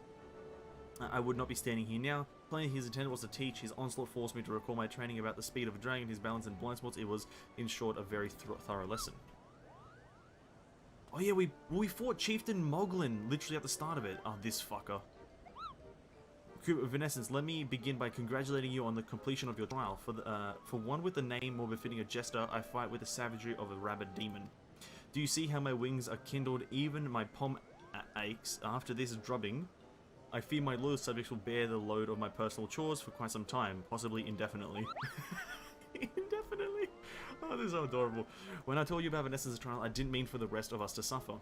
I would not be standing here now. Plainly his intent was to teach. His onslaught forced me to recall my training about the speed of a dragon, his balance and blind spots. It was, in short, a very thorough lesson. Oh yeah, we fought Chieftain Moglin literally at the start of it. Oh, this fucker. Vanessence, let me begin by congratulating you on the completion of your trial. For one with a name more befitting a jester, I fight with the savagery of a rabid demon. Do you see how my wings are kindled? Even my palm aches. After this drubbing, I fear my loyal subjects will bear the load of my personal chores for quite some time, possibly indefinitely. Indefinitely? Oh, this is so adorable. When I told you about Vanessa's trial, I didn't mean for the rest of us to suffer.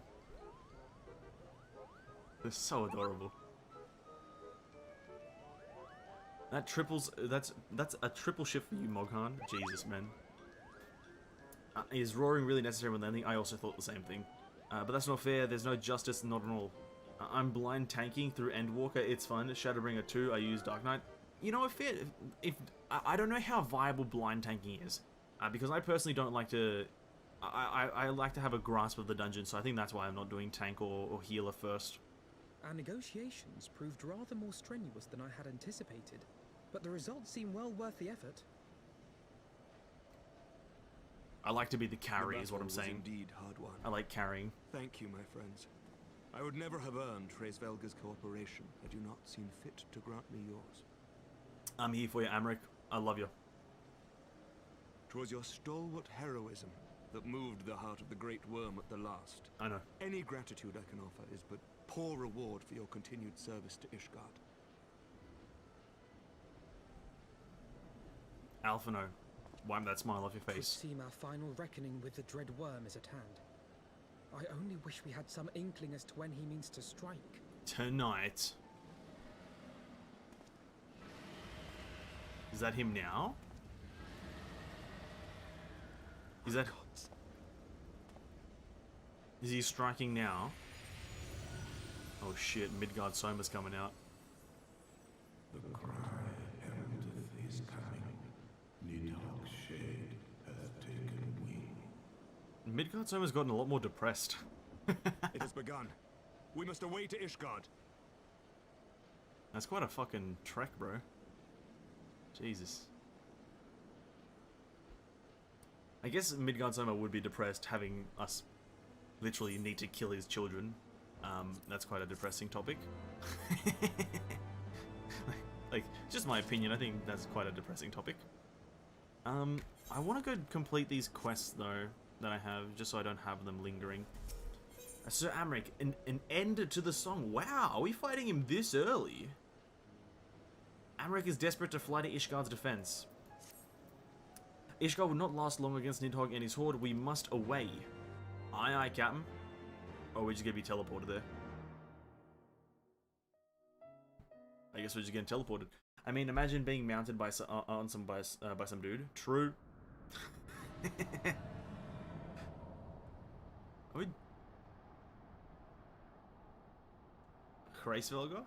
They're so adorable. That triples. That's a triple shift for you, Moghan. Jesus, man. Is roaring really necessary when landing? I also thought the same thing. But that's not fair. There's no justice, not at all. I'm blind tanking through Endwalker. It's fun. Shadowbringer 2. I use Dark Knight. You know, if I don't know how viable blind tanking is, because I personally don't like to. I like to have a grasp of the dungeon, so I think that's why I'm not doing tank or healer first. Our negotiations proved rather more strenuous than I had anticipated, but the results seem well worth the effort. I like to be the carry, is what I'm saying. Indeed hard won. I like carrying. Thank you, my friends. I would never have earned Hraesvelga's cooperation had you not seen fit to grant me yours. I'm here for you, Amric. I love you. 'Twas your stalwart heroism that moved the heart of the Great Worm at the last. I know. Any gratitude I can offer is but poor reward for your continued service to Ishgard. Alphino, wipe that smile off your It would face. seem our final reckoning with the dread worm is at hand. I only wish we had some inkling as to when he means to strike. Tonight. Is that him now? Is that... Is he striking now? Oh shit, Midgard Soma's coming out. The cry Elmdith is coming. Nidhogg's shade hath taken wing. Midgard Soma's gotten a lot more depressed. It has begun. We must away to Ishgard. That's quite a fucking trek, bro. Jesus. I guess Midgard Soma would be depressed having us literally need to kill his children. That's quite a depressing topic. like, just my opinion, I think that's quite a depressing topic. I want to go complete these quests, though, that I have, just so I don't have them lingering. Sir Amric, an end to the song. Wow, are we fighting him this early? Amric is desperate to fly to Ishgard's defense. Ishgard will not last long against Nidhogg and his horde. We must away. Aye, aye, Captain. Oh, we're just gonna be teleported there. I guess we're just getting teleported. I mean, imagine being mounted by some dude. True. Are we... Hraesvelga?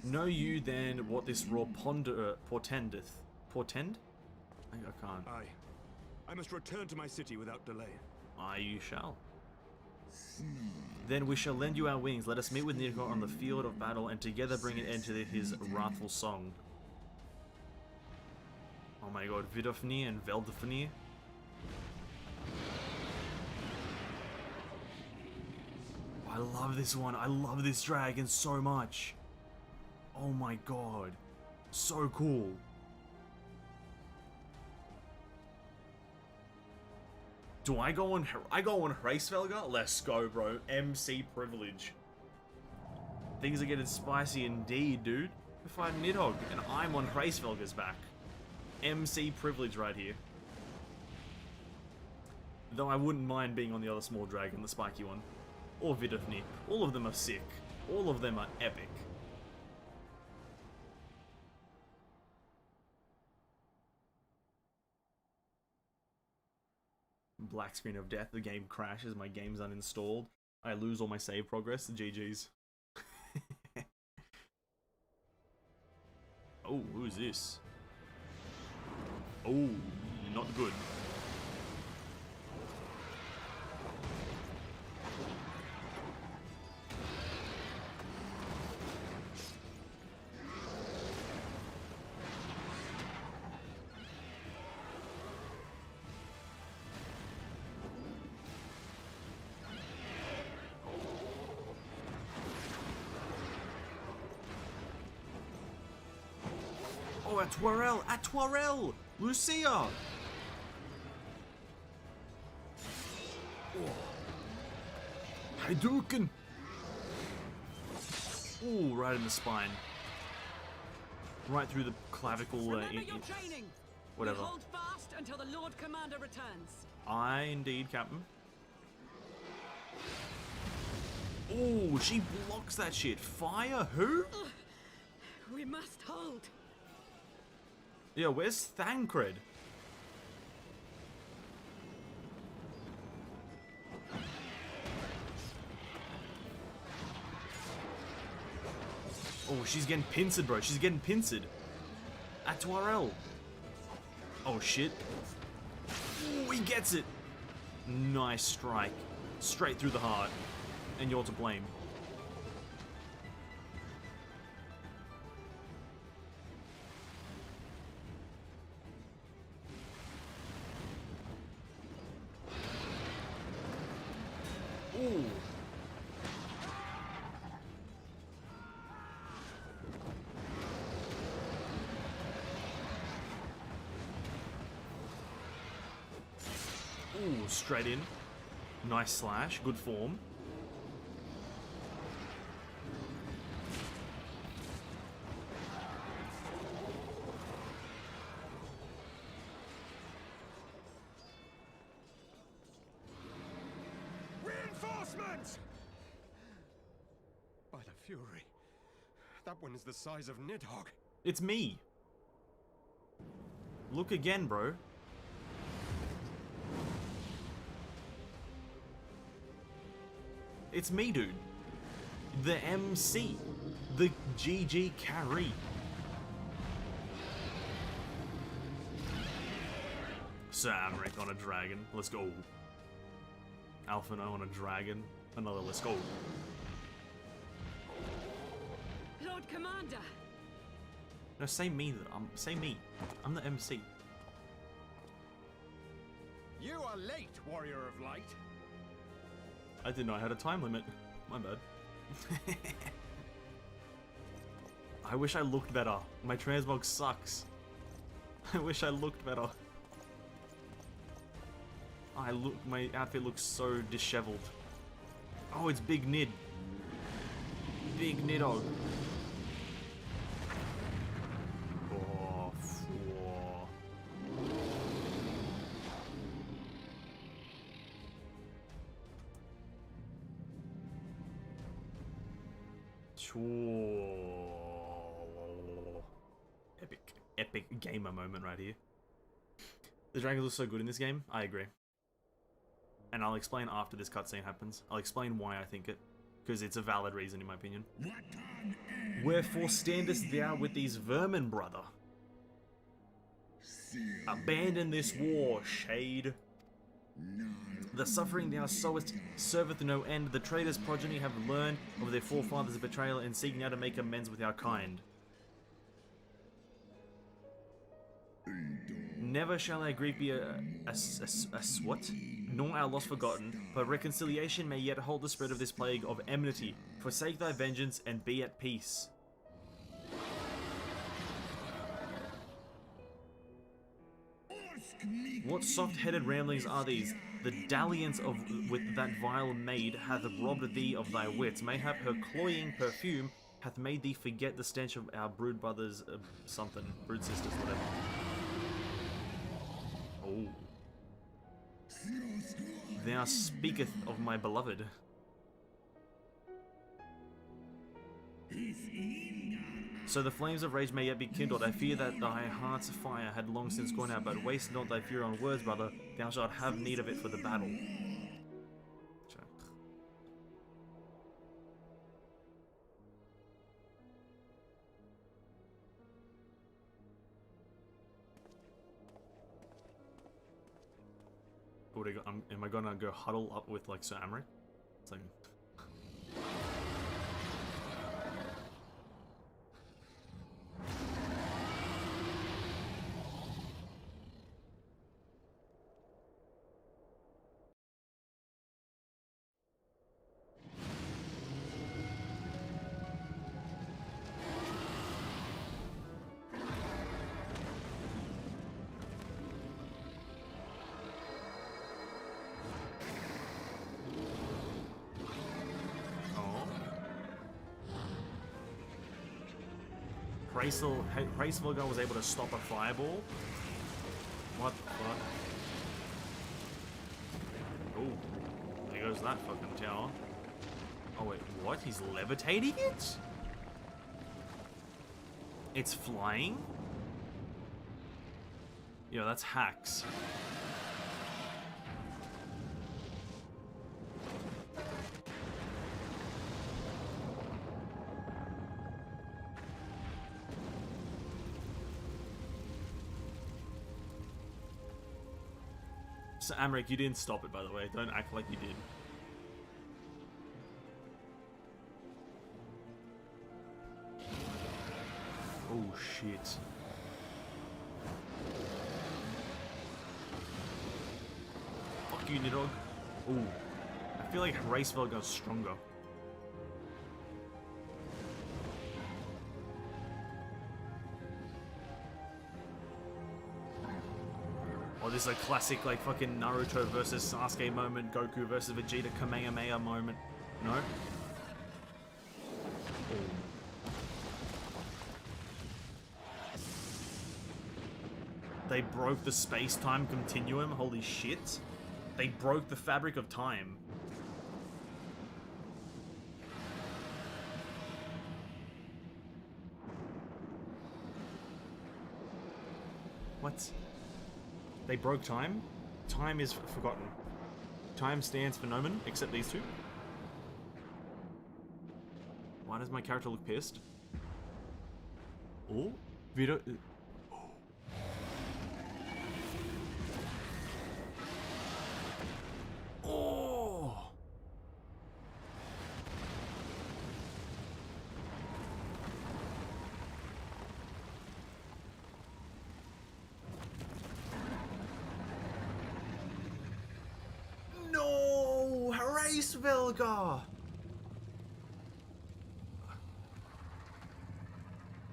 Know you then what this roar portendeth? Portend? I can't. Aye. I must return to my city without delay. Aye, you shall. Then we shall lend you our wings. Let us meet with Nidhogg on the field of battle, and together bring an end to his wrathful song. Oh my god, Vidofnir and Veldofnir. I love this one. I love this dragon so much. Oh my god. So cool. Do I go on Hraesvelga? Let's go, bro. MC privilege. Things are getting spicy indeed, dude. We're fighting Nidhogg, and I'm on Hraesvelga's back. MC privilege right here. Though I wouldn't mind being on the other small dragon, the spiky one. Or Vidofnir. All of them are sick. All of them are epic. Black screen of death. The game crashes. My game's uninstalled. I lose all my save progress. GG's. Oh, who's this? Oh, not good. Atwarel! Atwarel! Lucia! Hadouken! Ooh, right in the spine. Right through the clavicle. Remember your training. Whatever. We hold fast until the Lord Commander returns. Aye, indeed, Captain. Ooh, she blocks that shit. Fire who? We must hold. Yeah, where's Thancred? Oh, she's getting pincered, bro. She's getting pincered. Atwarel. Oh, shit. Ooh, he gets it. Nice strike. Straight through the heart. And you're to blame. Ooh. Ooh, straight in. Nice slash, good form. Reinforcements! By the Fury. That one is the size of Nidhogg. It's me. Look again, bro. It's me, dude. The MC. The GG carry. Sir Amric on a dragon. Let's go. Alphino on a dragon. Another let's go. Lord Commander. No, say me. Say me. I'm the MC. You are late, Warrior of Light. I didn't know I had a time limit. My bad. I wish I looked better. My transmog sucks. I wish I looked better. My outfit looks so disheveled. Oh, it's Big Nid. Big Nidhogg. Oh, whoa. Epic gamer moment right here. The dragons look so good in this game. I agree. And I'll explain after this cutscene happens. I'll explain why I think it. Because it's a valid reason in my opinion. Wherefore standest thou with these vermin, brother? Abandon this war, shade. The suffering thou sowest serveth no end. The traitor's progeny have learned of their forefathers' betrayal and seek now to make amends with our kind. Never shall our grief be a what? Nor our loss forgotten, but reconciliation may yet hold the spread of this plague of enmity. Forsake thy vengeance and be at peace. What soft-headed ramblings are these? The dalliance with that vile maid hath robbed thee of thy wits. Mayhap her cloying perfume hath made thee forget the stench of our brood brothers, something, brood sisters, whatever. Oh. Thou speaketh of my beloved. So the flames of rage may yet be kindled. I fear that thy heart's fire had long since gone out, but waste not thy fury on words, brother. Thou shalt have need of it for the battle. Am I gonna go huddle up with like Sir Amric? It's like. Hraesvelgar was able to stop a fireball? What the fuck? Oh, there goes that fucking tower. Oh wait, what? He's levitating it? It's flying? Yo, that's hacks. So Amrik, you didn't stop it, by the way. Don't act like you did. Oh shit. Fuck you, Nidhogg. Ooh. I feel like Hraesvelgar's stronger. Oh, this is a classic, like, fucking Naruto versus Sasuke moment, Goku versus Vegeta Kamehameha moment. No? They broke the space-time continuum, holy shit. They broke the fabric of time. What? They broke time? Time is forgotten. Time stands for no one, except these two. Why does my character look pissed? Oh? Vito... Oh! No! Hraesvelgar!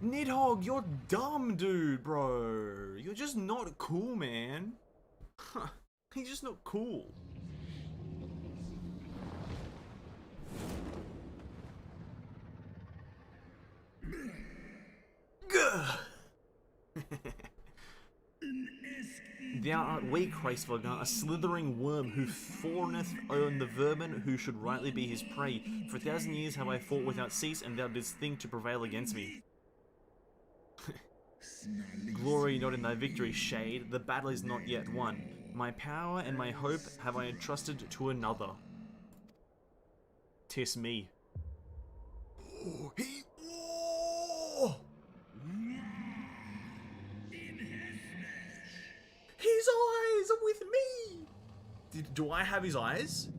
Nidhogg, you're dumb, dude, bro. You're just not cool, man. He's just not cool. Thou art weak, Hraesvelgar, a slithering worm who fawneth on the vermin who should rightly be his prey. For 1,000 years have I fought without cease, and thou didst think to prevail against me. Glory not in thy victory, Shade. The battle is not yet won. My power and my hope have I entrusted to another. 'Tis me. Oh, his eyes are with me! Do I have his eyes?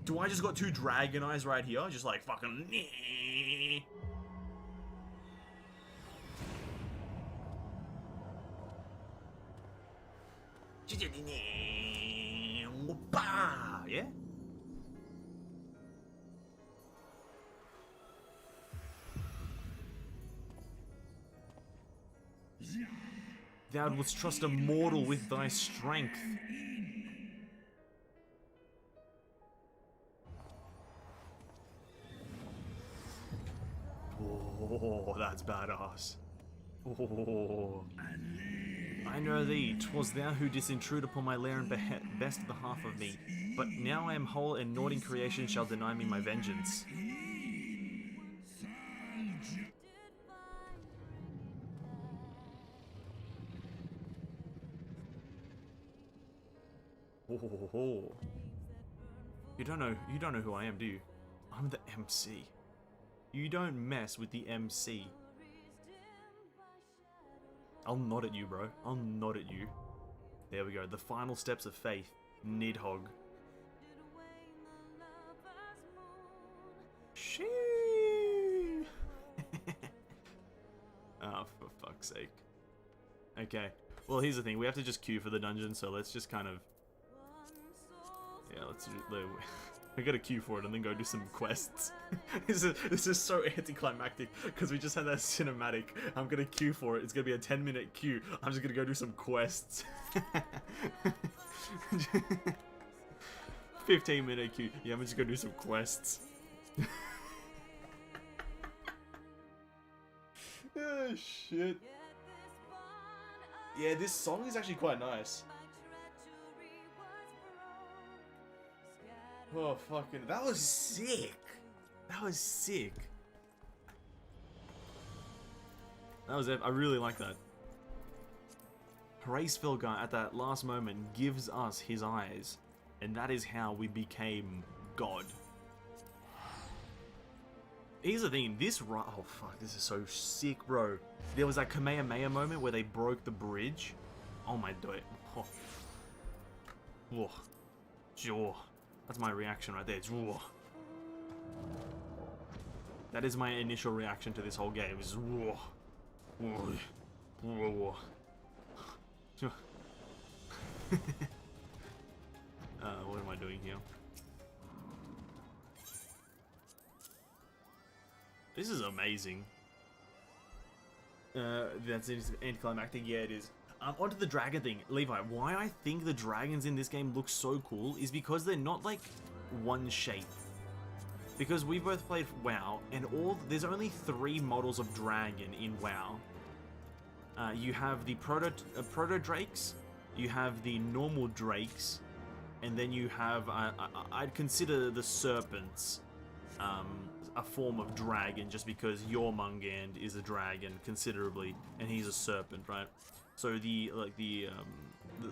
Do I just got two dragon eyes right here? Just like fucking... Yeah? Thou wouldst trust a mortal with thy strength. Oh, that's badass. Oh. I know thee, 'twas thou who didst intrude upon my lair and best behalf of me. But now I am whole, and naught in creation shall deny me my vengeance. Oh. You don't know who I am, do you? I'm the MC. You don't mess with the MC. I'll nod at you, bro. I'll nod at you. There we go. The final steps of faith. Nidhogg. Shee. Oh, for fuck's sake. Okay. Well, here's the thing. We have to just queue for the dungeon, so let's just kind of... Yeah, let's... We gotta queue for it and then go do some quests. This is so anticlimactic because we just had that cinematic. I'm gonna queue for it. It's gonna be a 10-minute queue. I'm just gonna go do some quests. 15-minute queue. Yeah, I'm just gonna do some quests. Oh, shit. Yeah, this song is actually quite nice. Oh, fucking... That was sick. That was sick. That was it. I really like that. Hraesvelgar at that last moment gives us his eyes. And that is how we became God. Here's the thing, oh fuck, this is so sick, bro. There was that Kamehameha moment where they broke the bridge. Oh my god. Oh. Oh. Jaw. That's my reaction right there. Jaw. That is my initial reaction to this whole game. Is raw. What am I doing here? This is amazing. That's anticlimactic. Yeah, it is. Onto the dragon thing. Levi, why I think the dragons in this game look so cool is because they're not like one shape. Because we both played WoW, and there's only 3 models of dragon in WoW. You have the proto drakes, you have the normal drakes, and then you have I'd consider the serpents a form of dragon, just because Jormungand is a dragon considerably, and he's a serpent, right? So the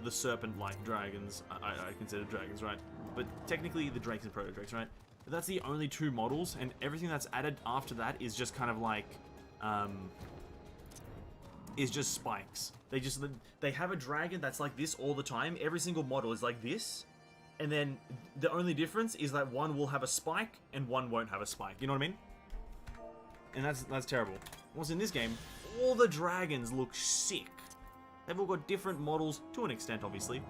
serpent-like dragons I consider dragons, right? But technically the drakes and proto drakes, right? But that's the only 2 models, and everything that's added after that is just kind of like is just spikes. They have a dragon that's like this all the time. Every single model is like this. And then the only difference is that one will have a spike and one won't have a spike. You know what I mean? And that's terrible. What's in this game, all the dragons look sick. They've all got different models, to an extent, obviously.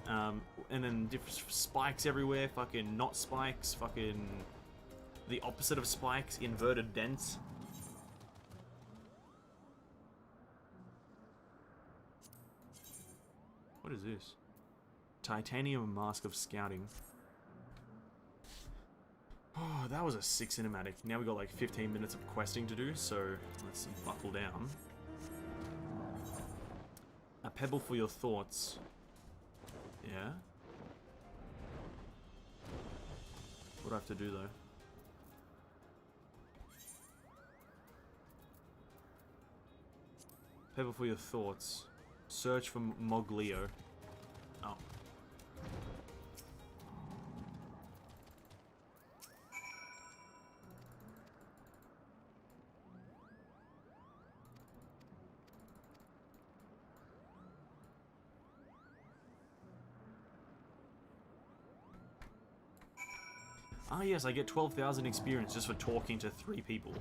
And then different spikes everywhere. Fucking not spikes. Fucking the opposite of spikes. Inverted dents. What is this? Titanium Mask of Scouting. Oh, that was a sick cinematic. Now we got like 15 minutes of questing to do, so let's buckle down. A pebble for your thoughts. Yeah? What do I have to do though? Pebble for your thoughts. Search for Moglio. Oh. Ah yes, I get 12,000 experience just for talking to 3 people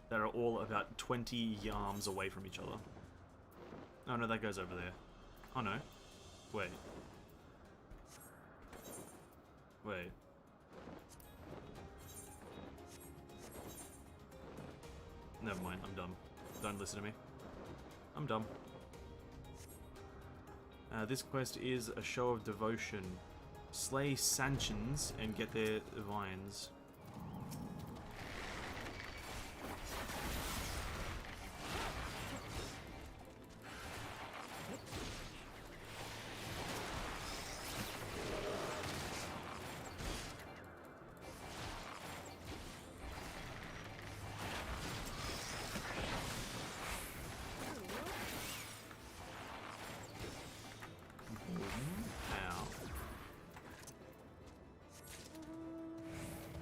that are all about 20 yards away from each other. Oh no, that goes over there. Oh no. Wait. Wait. Never mind, I'm dumb. Don't listen to me. I'm dumb. This quest is a show of devotion. Slay Sanchins and get their vines.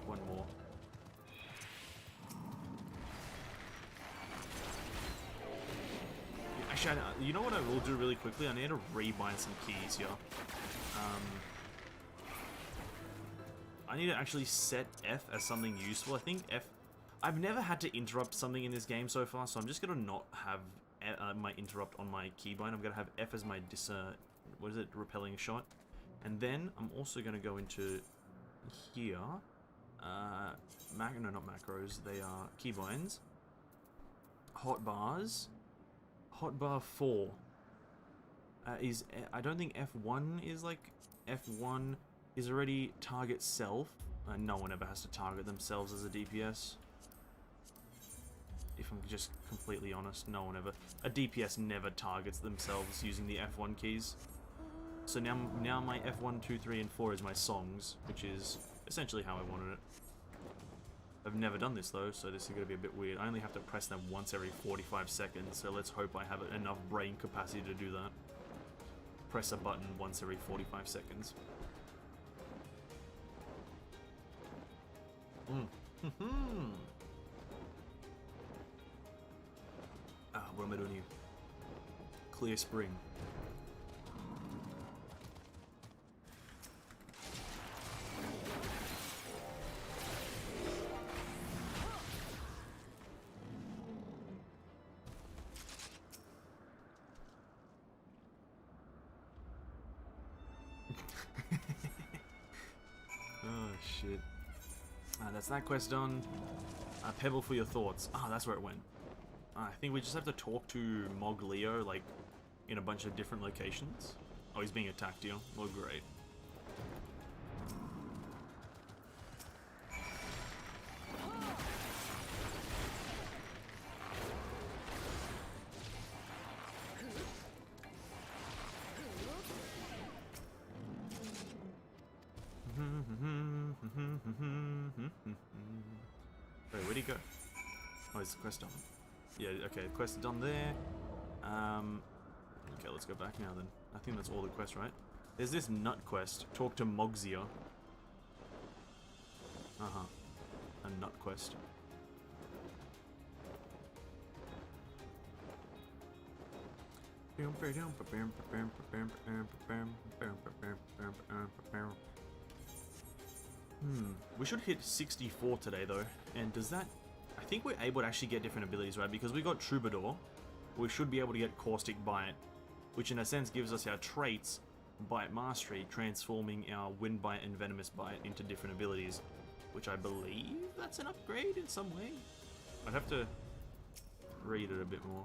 One more. Actually, you know what I will do really quickly? I need to rebind some keys here. I need to actually set F as something useful. I think F... I've never had to interrupt something in this game so far, so I'm just going to not have my interrupt on my keybind. I'm going to have F as my what is it? Repelling shot. And then I'm also going to go into here. No, not macros. They are keybinds. Hotbars. Hotbar 4 is... I don't think F1 is like... F1 is already target self. No one ever has to target themselves as a DPS. if I'm just completely honest. No one ever... A DPS never targets themselves using the F1 keys. So now my F1, 2, 3, and 4 is my songs, which is essentially how I wanted it. I've never done this though, so this is going to be a bit weird. I only have to press them once every 45 seconds, so let's hope I have enough brain capacity to do that. Press a button once every 45 seconds. What am I doing here? Clear spring. Oh shit. That's that quest done. Pebble for your thoughts. That's where it went. I think we just have to talk to Mog Leo, like, in a bunch of different locations. Oh, he's being attacked here. Well, great. Wait, where'd he go? Oh, is the quest done? Yeah, okay, quest done there. Okay, let's go back now then. I think that's all the quest, right? There's this nut quest. Talk to Mogzia. A nut quest. We should hit 64 today though. And does that... I think we're able to actually get different abilities, right? Because we got Troubadour. We should be able to get Caustic Bite, which in a sense gives us our traits, Bite Mastery, transforming our Wind Bite and Venomous Bite into different abilities, which I believe that's an upgrade in some way. I'd have to read it a bit more.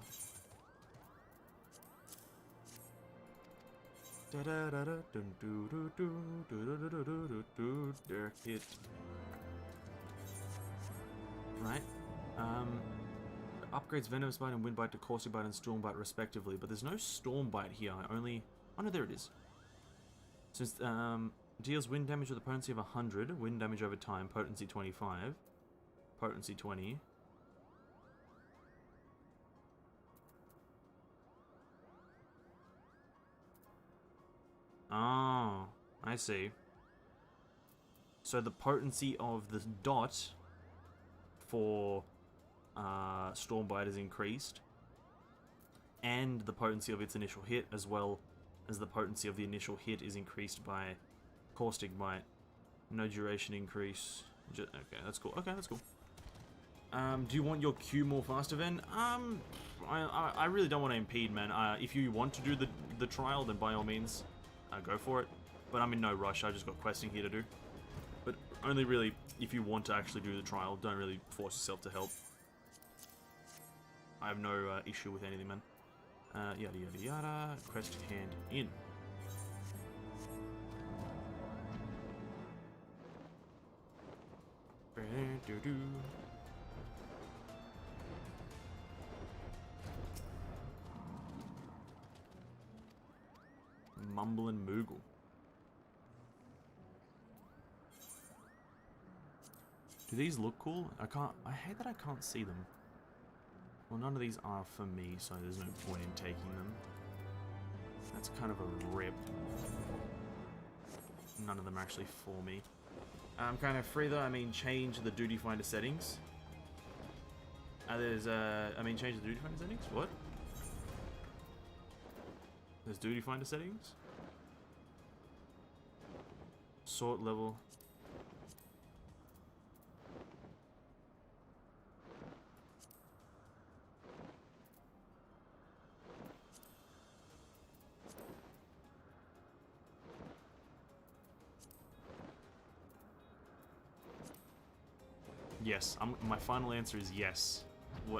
Dirk hit. Right. Upgrades Venomous Bite and Wind Bite to Caustic Bite and Storm Bite respectively, but there's no Storm Bite here. Only... Oh no, there it is. Since deals wind damage with a potency of 100, wind damage over time, potency 25, potency 20. Oh, I see. So the potency of the dot for Stormbite is increased, and the potency of its initial hit, as well as the potency of the initial hit, is increased by Caustic Bite. No duration increase. Okay, that's cool. Okay, that's cool. Do you want your Q more faster, Ven? I really don't want to impede, man. If you want to do the trial, then by all means, go for it. But I'm in no rush. I just got questing here to do. But only really if you want to actually do the trial. Don't really force yourself to help. I have no issue with anything, man. Yada yada yada. Quest hand in. Mumble and Moogle. Do these look cool? I hate that I can't see them. Well, none of these are for me, so there's no point in taking them. That's kind of a rip. None of them are actually for me. I'm kind of free though. I mean, change the duty finder settings. Change the duty finder settings? What? There's duty finder settings? Sort level. Yes, my final answer is yes.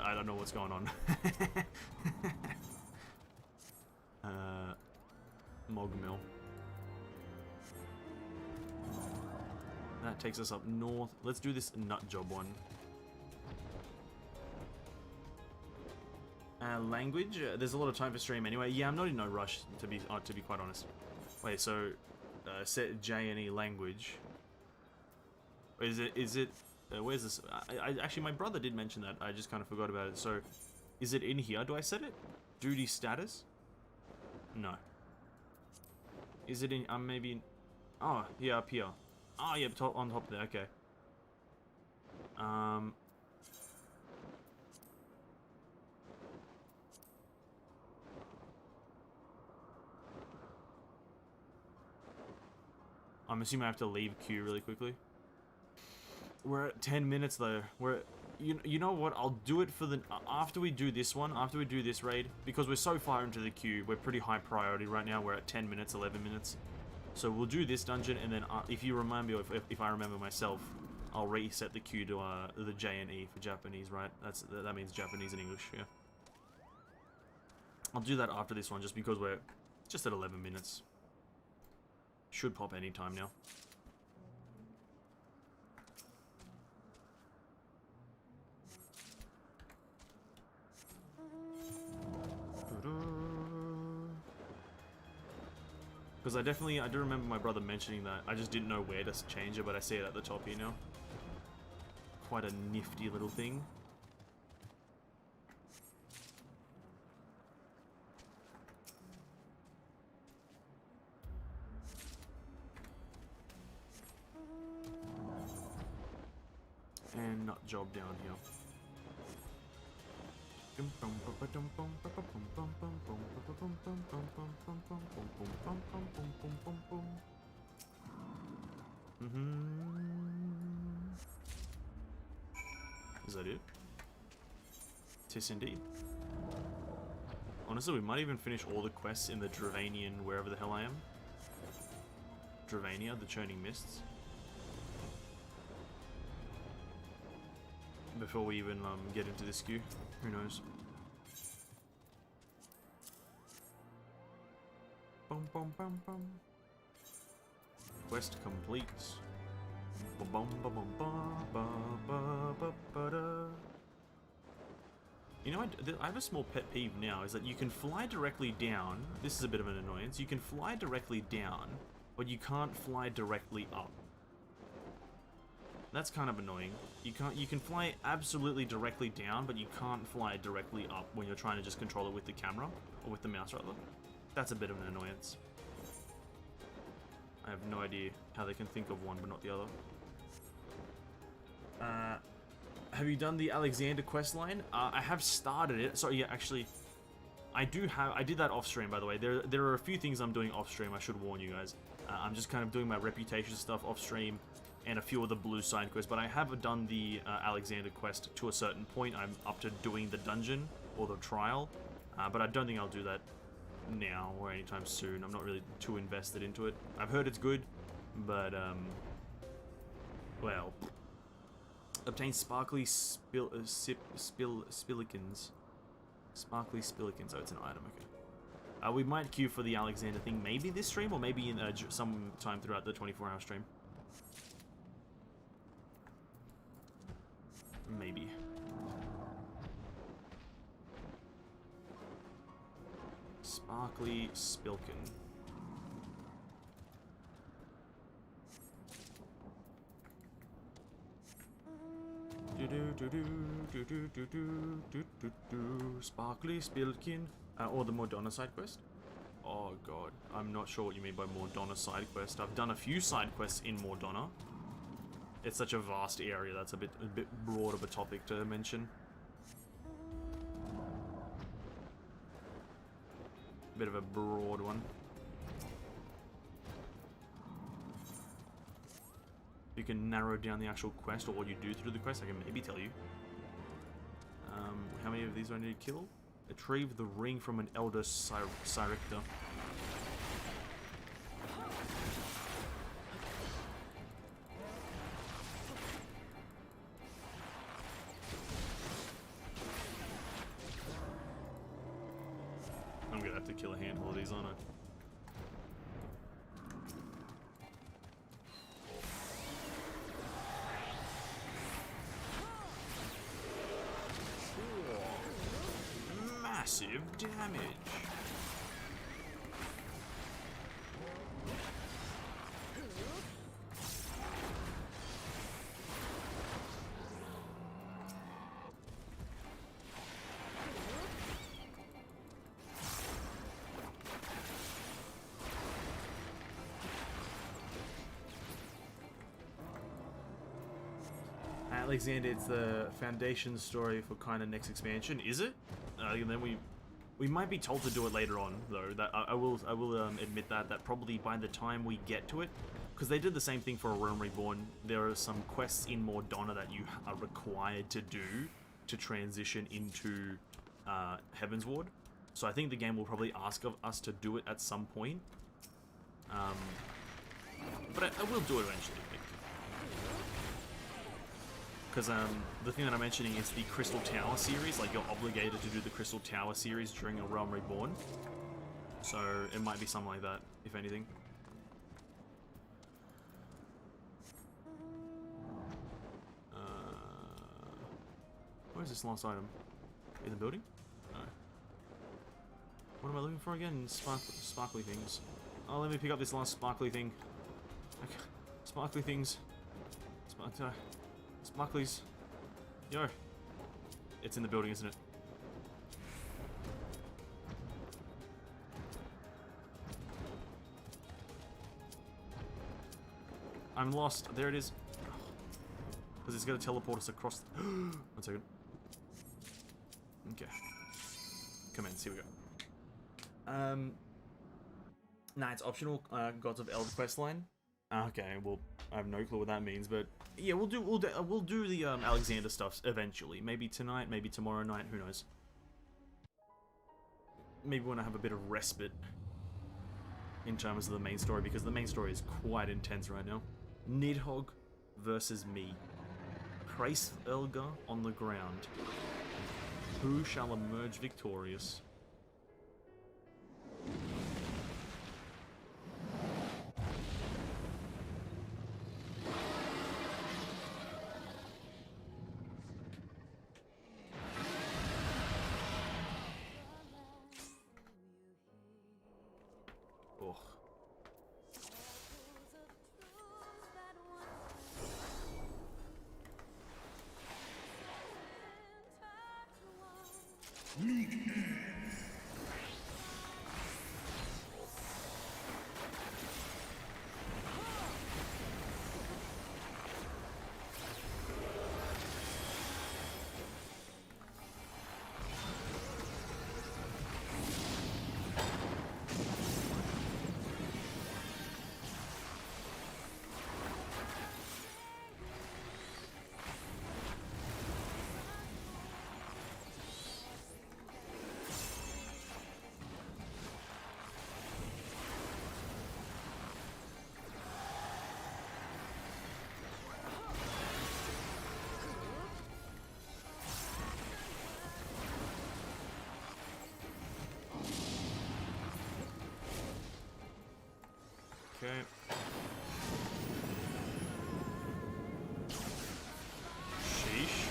I don't know what's going on. Mogmill. That takes us up north. Let's do this nut job one. Language. There's a lot of time for stream anyway. Yeah, I'm not in no rush to be quite honest. Wait, so set J&E language. Is it? Where's this? Actually, my brother did mention that. I just kind of forgot about it. So, is it in here? Do I set it? Duty status? No. Is it in? Maybe. Oh, yeah, up here. Oh, yeah, on top there. Okay. I'm assuming I have to leave queue really quickly. We're at 10 minutes though. You know what? I'll do it for the after we do this one, after we do this raid, because we're so far into the queue. We're pretty high priority right now. We're at 10 minutes, 11 minutes. So we'll do this dungeon, and then if you remind me, or if I remember myself, I'll reset the queue to the J&E for Japanese, right? That means Japanese and English. Yeah. I'll do that after this one, just because we're just at 11 minutes. Should pop any time now. Because I do remember my brother mentioning that. I just didn't know where to change it, but I see it at the top here now. Quite a nifty little thing. And nut job down here. Is that it? Tis indeed. Honestly, we might even finish all the quests in the Dravanian, wherever the hell I am. Dravania, the Churning Mists. Before we even get into this queue. Who knows? Bum bum bum bum. Quest complete. Bum bum bum bum ba ba da. You know, I have a small pet peeve now, is that you can fly directly down. This is a bit of an annoyance. You can fly directly down, but you can't fly directly up. That's kind of annoying. You can fly absolutely directly down, but you can't fly directly up when you're trying to just control it with the camera, or with the mouse rather. That's a bit of an annoyance. I have no idea how they can think of one but not the other. Have you done the Alexander quest line? I have started it. So yeah, actually, I did that off stream, by the way. There are a few things I'm doing off stream. I should warn you guys. I'm just kind of doing my reputation stuff off stream, and a few of the blue side quests, but I have done the Alexander quest to a certain point. I'm up to doing the dungeon or the trial, but I don't think I'll do that now or anytime soon. I'm not really too invested into it. I've heard it's good, but well, obtain sparkly spillikins. Sparkly spillikins. Oh, it's an item. Okay. We might queue for the Alexander thing, maybe this stream, or maybe in some time throughout the 24-hour stream. Maybe. Sparkly Spilkin. Sparkly Spilkin. Or the Mordonna side quest. Oh god, I'm not sure what you mean by Mordonna side quest. I've done a few side quests in Mordonna. It's such a vast area, that's a bit broad of a topic to mention. Bit of a broad one. You can narrow down the actual quest, or what you do through the quest. I can maybe tell you. How many of these do I need to kill? Retrieve the ring from an elder Cyricta. I'm gonna have to kill a handful of these, aren't I? massive damage. Alexander, it's the foundation story for kind of next expansion, is it? And then we might be told to do it later on, though. That I will admit that probably by the time we get to it, because they did the same thing for A Realm Reborn. There are some quests in Mordonna that you are required to do to transition into Heaven's Ward. So I think the game will probably ask of us to do it at some point. But I will do it eventually. Because the thing that I'm mentioning is the Crystal Tower series. Like, you're obligated to do the Crystal Tower series during A Realm Reborn. So it might be something like that, if anything. Where's this last item? In the building? No. What am I looking for again? Sparkly things. Oh, let me pick up this last sparkly thing. Okay. Sparkly things. Sparklies. Yo. It's in the building, isn't it? I'm lost. There it is. Because it's going to teleport us across. 1 second. Okay. Commence. Here we go. Nah, it's optional. Gods of Eld questline. Okay, well, I have no clue what that means, but yeah, we'll do the Alexander stuff eventually. Maybe tonight, maybe tomorrow night. Who knows? Maybe when I have a bit of respite in terms of the main story, because the main story is quite intense right now. Nidhogg versus me. Praise Elgar on the ground. Who shall emerge victorious? Ugh. Okay. Sheesh.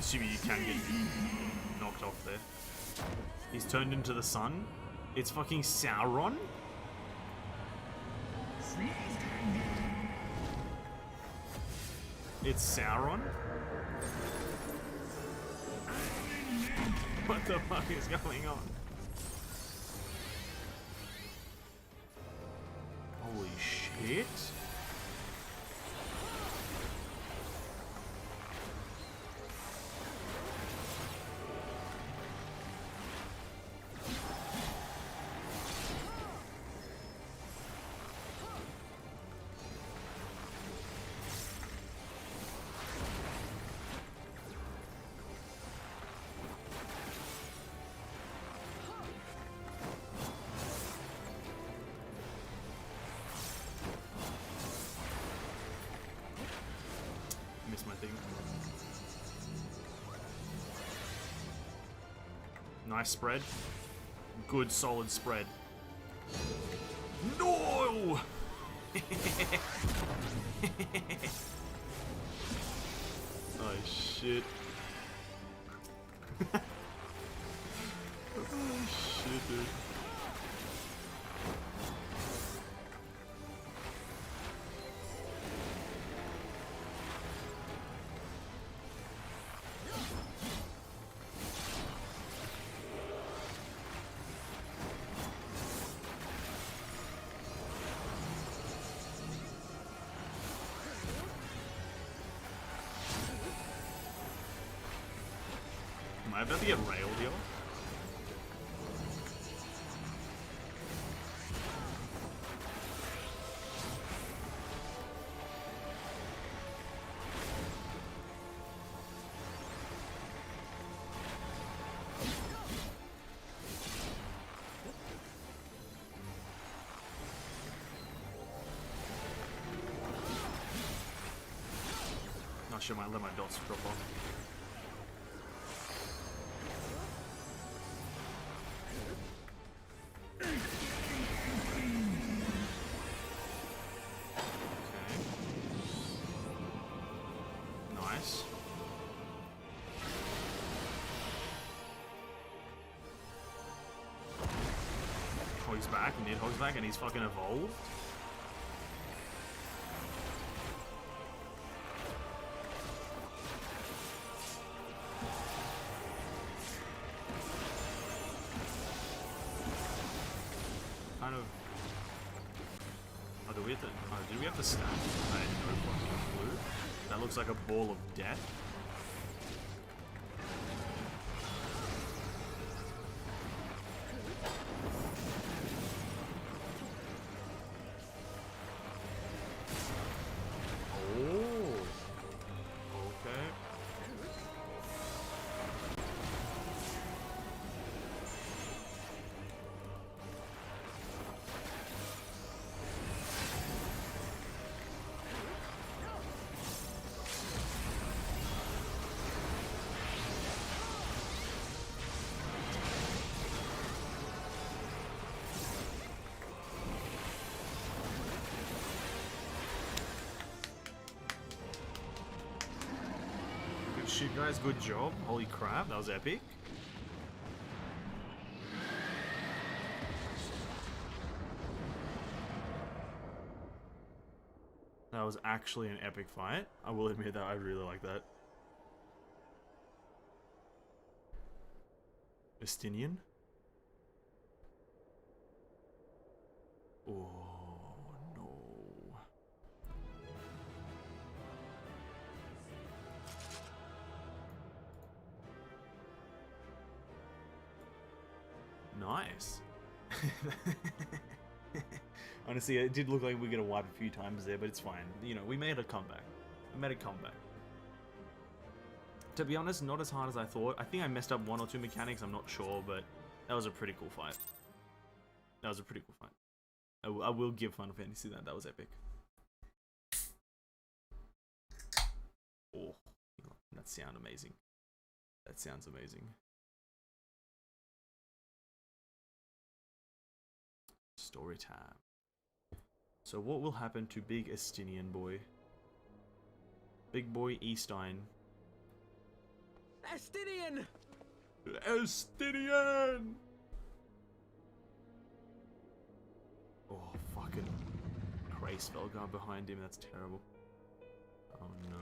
assuming you can get knocked off there. He's turned into the sun. It's fucking Sauron? It's Sauron? What the fuck is going on? Holy shit. Missed my thing. Nice spread. Good solid spread. No! Oh shit. Oh shit, dude. Am I about to get railed here? Not sure, might let my dots drop off. Nice. Oh, he's back. Nidhogg's back, and he's fucking evolved. Kind of. Oh, do we have to? Oh, do we have to stack? I had no fucking clue. That looks like a ball of death. Oh. Okay. Good shit, guys. Good job. Holy crap, that was epic. That was actually an epic fight. I will admit that I really like that. Estinian? Oh no. Nice. Honestly, it did look like we were gonna wipe a few times there, but it's fine. You know, we made a comeback. We made a comeback. To be honest, not as hard as I thought. I think I messed up one or two mechanics, I'm not sure, but that was a pretty cool fight. That was a pretty cool fight. I will give Final Fantasy that. That was epic. Oh, that sounds amazing. That sounds amazing. Story time. So what will happen to Big Estinian boy? Big boy Eastine. Estinian! Estinian! Oh, fucking Cray spell guard behind him. That's terrible. Oh no.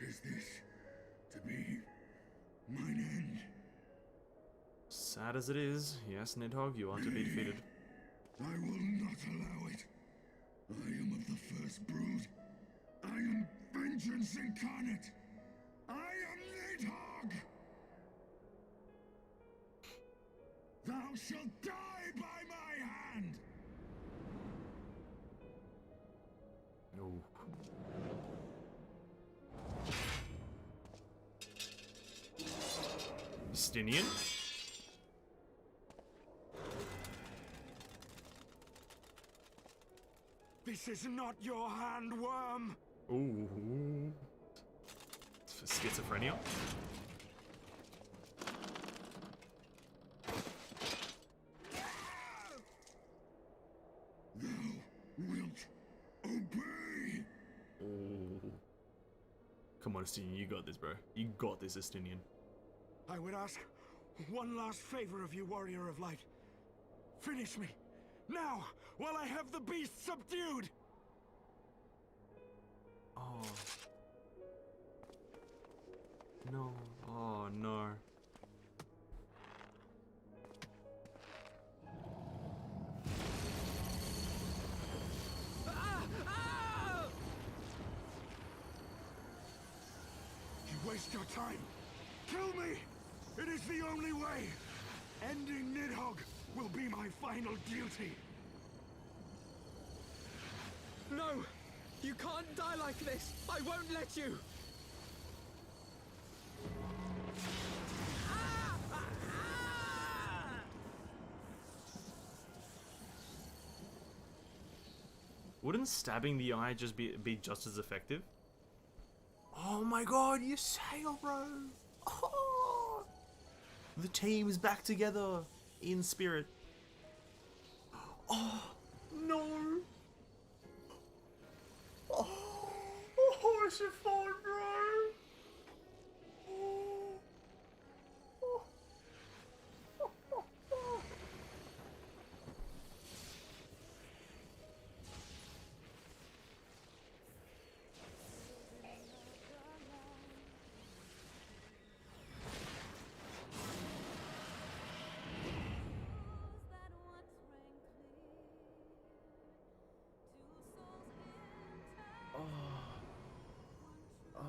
Is this to be mine end? Sad as it is, yes, Nidhogg, you are to be defeated. I will not allow it. I am of the first brood. I am vengeance incarnate. I am Nidhogg. Thou shalt die by my hand. Ooh. Estinian? This is not your hand, worm! Ooh. Schizophrenia? Thou wilt obey. Ooh. Come on, Estinian, you got this, bro. You got this, Estinian. I would ask one last favor of you, warrior of light. Finish me, now, while I have the beast subdued! Oh. No. Oh, no. You waste your time. Kill me! It is the only way! Ending Nidhogg will be my final duty! No! You can't die like this! I won't let you! Wouldn't stabbing the eye just be just as effective? Oh my god, you sail, bro! Oh! The team is back together in spirit. Oh no! Oh, it's your fault, bro!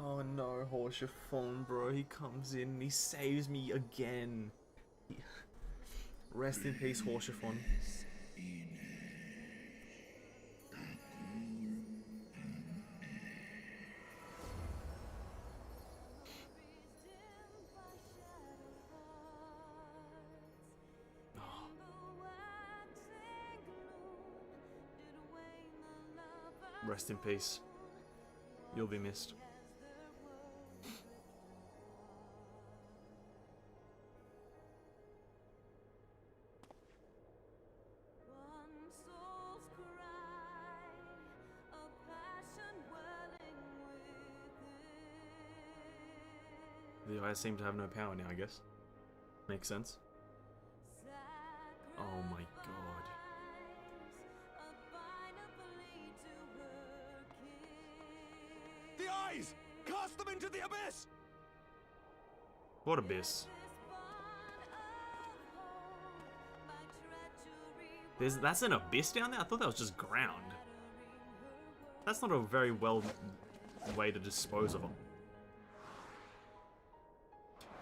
Oh no, Horsefon, bro. He comes in and he saves me again. Rest in peace, Horsefon. Rest in peace. You'll be missed. The eyes seem to have no power now, I guess. Makes sense. Oh my god. The eyes! Cast them into the abyss! What abyss? That's an abyss down there? I thought that was just ground. That's not a very well way to dispose of them.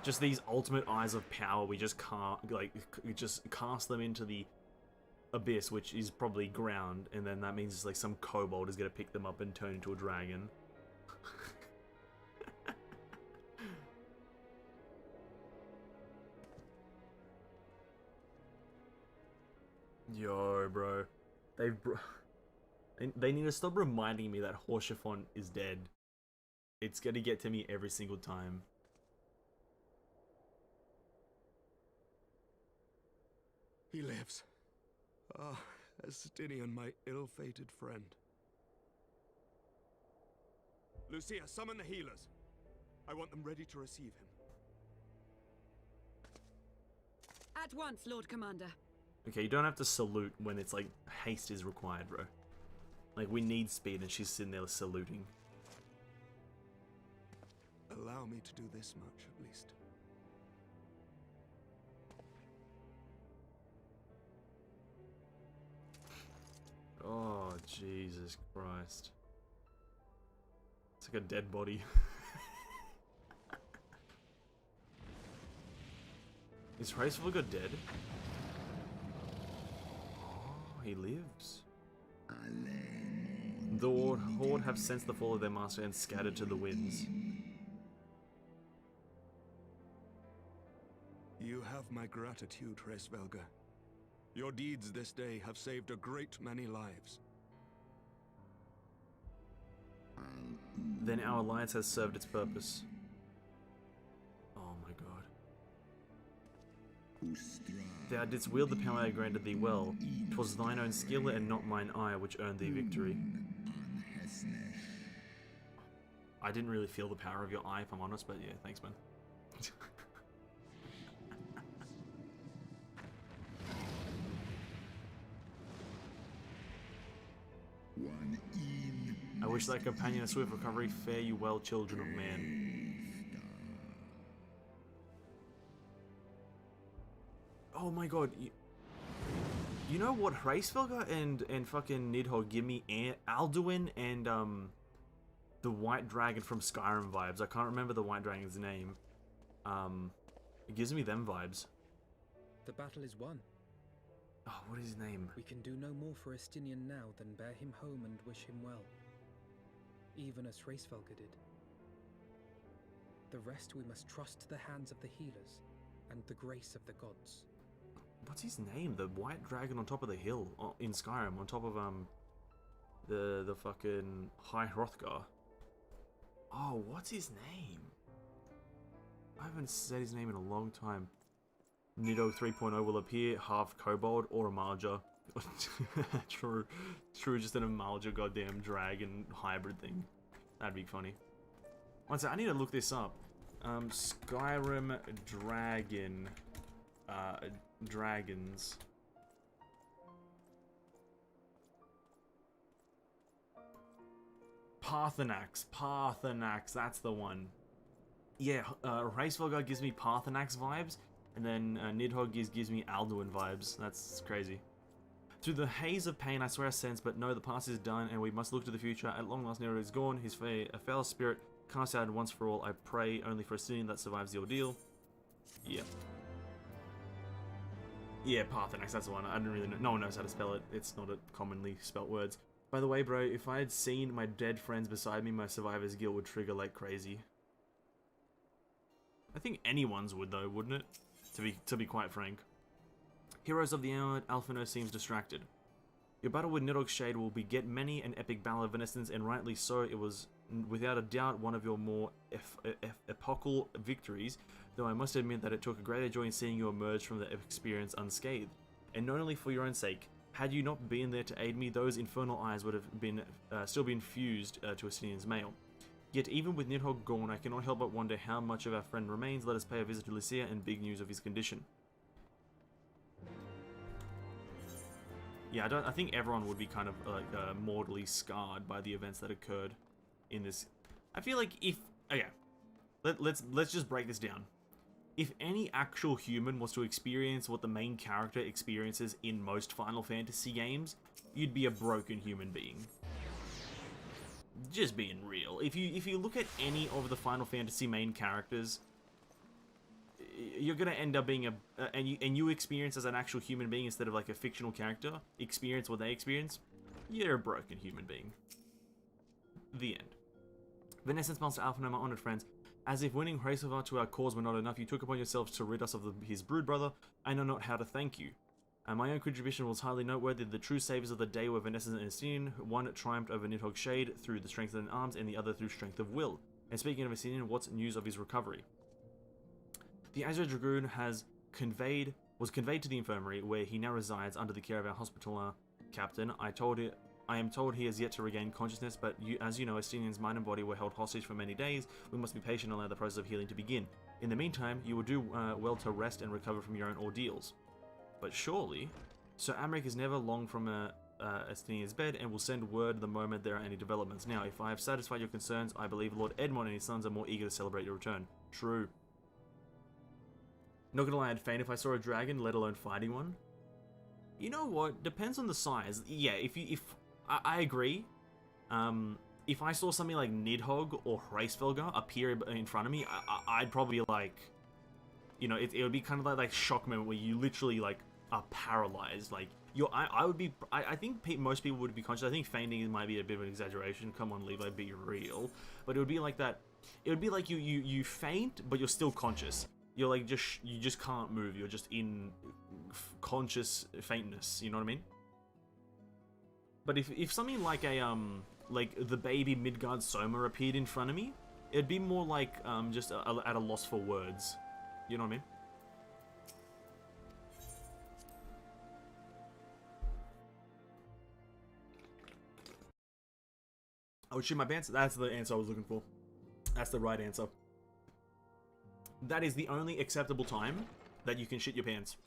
Just these ultimate eyes of power, we just can't, like, just cast them into the abyss, which is probably ground, and then that means like some kobold is gonna pick them up and turn into a dragon. Yo, bro. They need to stop reminding me that Horsefon is dead. It's gonna get to me every single time. He lives. Ah, Estinian, my ill-fated friend. Lucia, summon the healers. I want them ready to receive him. At once, Lord Commander. Okay, you don't have to salute when it's like haste is required, bro. Like, we need speed and she's sitting there saluting. Allow me to do this much, at least. Oh, Jesus Christ. It's like a dead body. Is Hraesvelgr dead? Oh, he lives. The Horde have sensed the fall of their master and scattered to the winds. You have my gratitude, Hraesvelgr. Your deeds this day have saved a great many lives. Then our alliance has served its purpose. Oh my god. Thou didst wield the power I granted thee well. 'Twas thine own skill and not mine eye which earned thee victory. I didn't really feel the power of your eye, if I'm honest, but yeah, thanks, man. I wish thy companion a swift recovery. Fare you well, children of man. Oh my god. You know what? Hraesvelgr and fucking Nidhogg give me Alduin and the White Dragon from Skyrim vibes. I can't remember the White Dragon's name. It gives me them vibes. The battle is won. Oh, what is his name? We can do no more for Estinian now than bear him home and wish him well. Even as Hraesvelgr did. The rest we must trust to the hands of the healers and the grace of the gods. What's his name? The White Dragon on top of the hill in Skyrim, on top of the fucking High Hrothgar. Oh, what's his name? I haven't said his name in a long time. Nidhogg 3.0 will appear, half kobold or a Marja. True, just an Amalja goddamn dragon hybrid thing. That'd be funny. One sec, I need to look this up. Skyrim dragon, dragons. Parthenax, that's the one. Yeah, Hraesvelgr gives me Parthenax vibes, and then Nidhogg gives me Alduin vibes. That's crazy. Through the haze of pain I swear I sense, but no, the past is done, and we must look to the future. At long last Nidhogg is gone, his foul spirit cast out once for all. I pray only for a Estinian that survives the ordeal. Yep. Yeah, Parthenax, that's the one. I didn't really know. No one knows how to spell it. It's not a commonly spelt words. By the way, bro, if I had seen my dead friends beside me, my survivor's guilt would trigger like crazy. I think anyone's would though, wouldn't it? To be quite frank. Heroes of the hour, Alphino seems distracted. Your battle with Nidhogg's Shade will beget many an epic battle of innocence, and rightly so. It was without a doubt one of your more epochal victories, though I must admit that it took a greater joy in seeing you emerge from the experience unscathed. And not only for your own sake, had you not been there to aid me, those infernal eyes would have been still been fused to Estinian's mail. Yet even with Nidhogg gone, I cannot help but wonder how much of our friend remains. Let us pay a visit to Lucia and big news of his condition. Yeah, I think everyone would be kind of like mortally scarred by the events that occurred in this. I feel like if let's just break this down. If any actual human was to experience what the main character experiences in most Final Fantasy games, you'd be a broken human being. Just being real. If you look at any of the Final Fantasy main characters, you're gonna end up being and you experience as an actual human being instead of like a fictional character, experience what they experience, you're a broken human being. The end. Venessence Master Alphino, my honored friends, as if winning Hraesvelgr to our cause were not enough, you took upon yourselves to rid us of his brood brother. I know not how to thank you. And my own contribution was highly noteworthy. The true saviors of the day were Venessence and Estinian. One triumphed over Nidhogg's Shade through the strength of arms, and the other through strength of will. And speaking of Estinian, what's news of his recovery? The Azure Dragoon was conveyed to the infirmary, where he now resides under the care of our hospitaller captain. I told I am told he has yet to regain consciousness, but as you know, Estinian's mind and body were held hostage for many days. We must be patient and allow the process of healing to begin. In the meantime, you will do well to rest and recover from your own ordeals. But surely, Sir Amric is never long from Estinian's bed and will send word the moment there are any developments. Now, if I have satisfied your concerns, I believe Lord Edmond and his sons are more eager to celebrate your return. True. Not gonna lie, I'd faint if I saw a dragon, let alone fighting one. You know what? Depends on the size. Yeah, if I agree. If I saw something like Nidhogg or Hraesvelgr appear in front of me, I'd probably be like, you know, it would be kind of like shock moment where you literally like are paralyzed. Like I would be. I think most people would be conscious. I think fainting might be a bit of an exaggeration. Come on, Levi, be real. But it would be like that. It would be like you faint, but you're still conscious. You're like you just can't move. You're just in conscious faintness. You know what I mean? But if something like a like the baby Midgard Soma appeared in front of me, it'd be more like just at a loss for words. You know what I mean? I would shit my pants. That's the answer I was looking for. That's the right answer. That is the only acceptable time that you can shit your pants.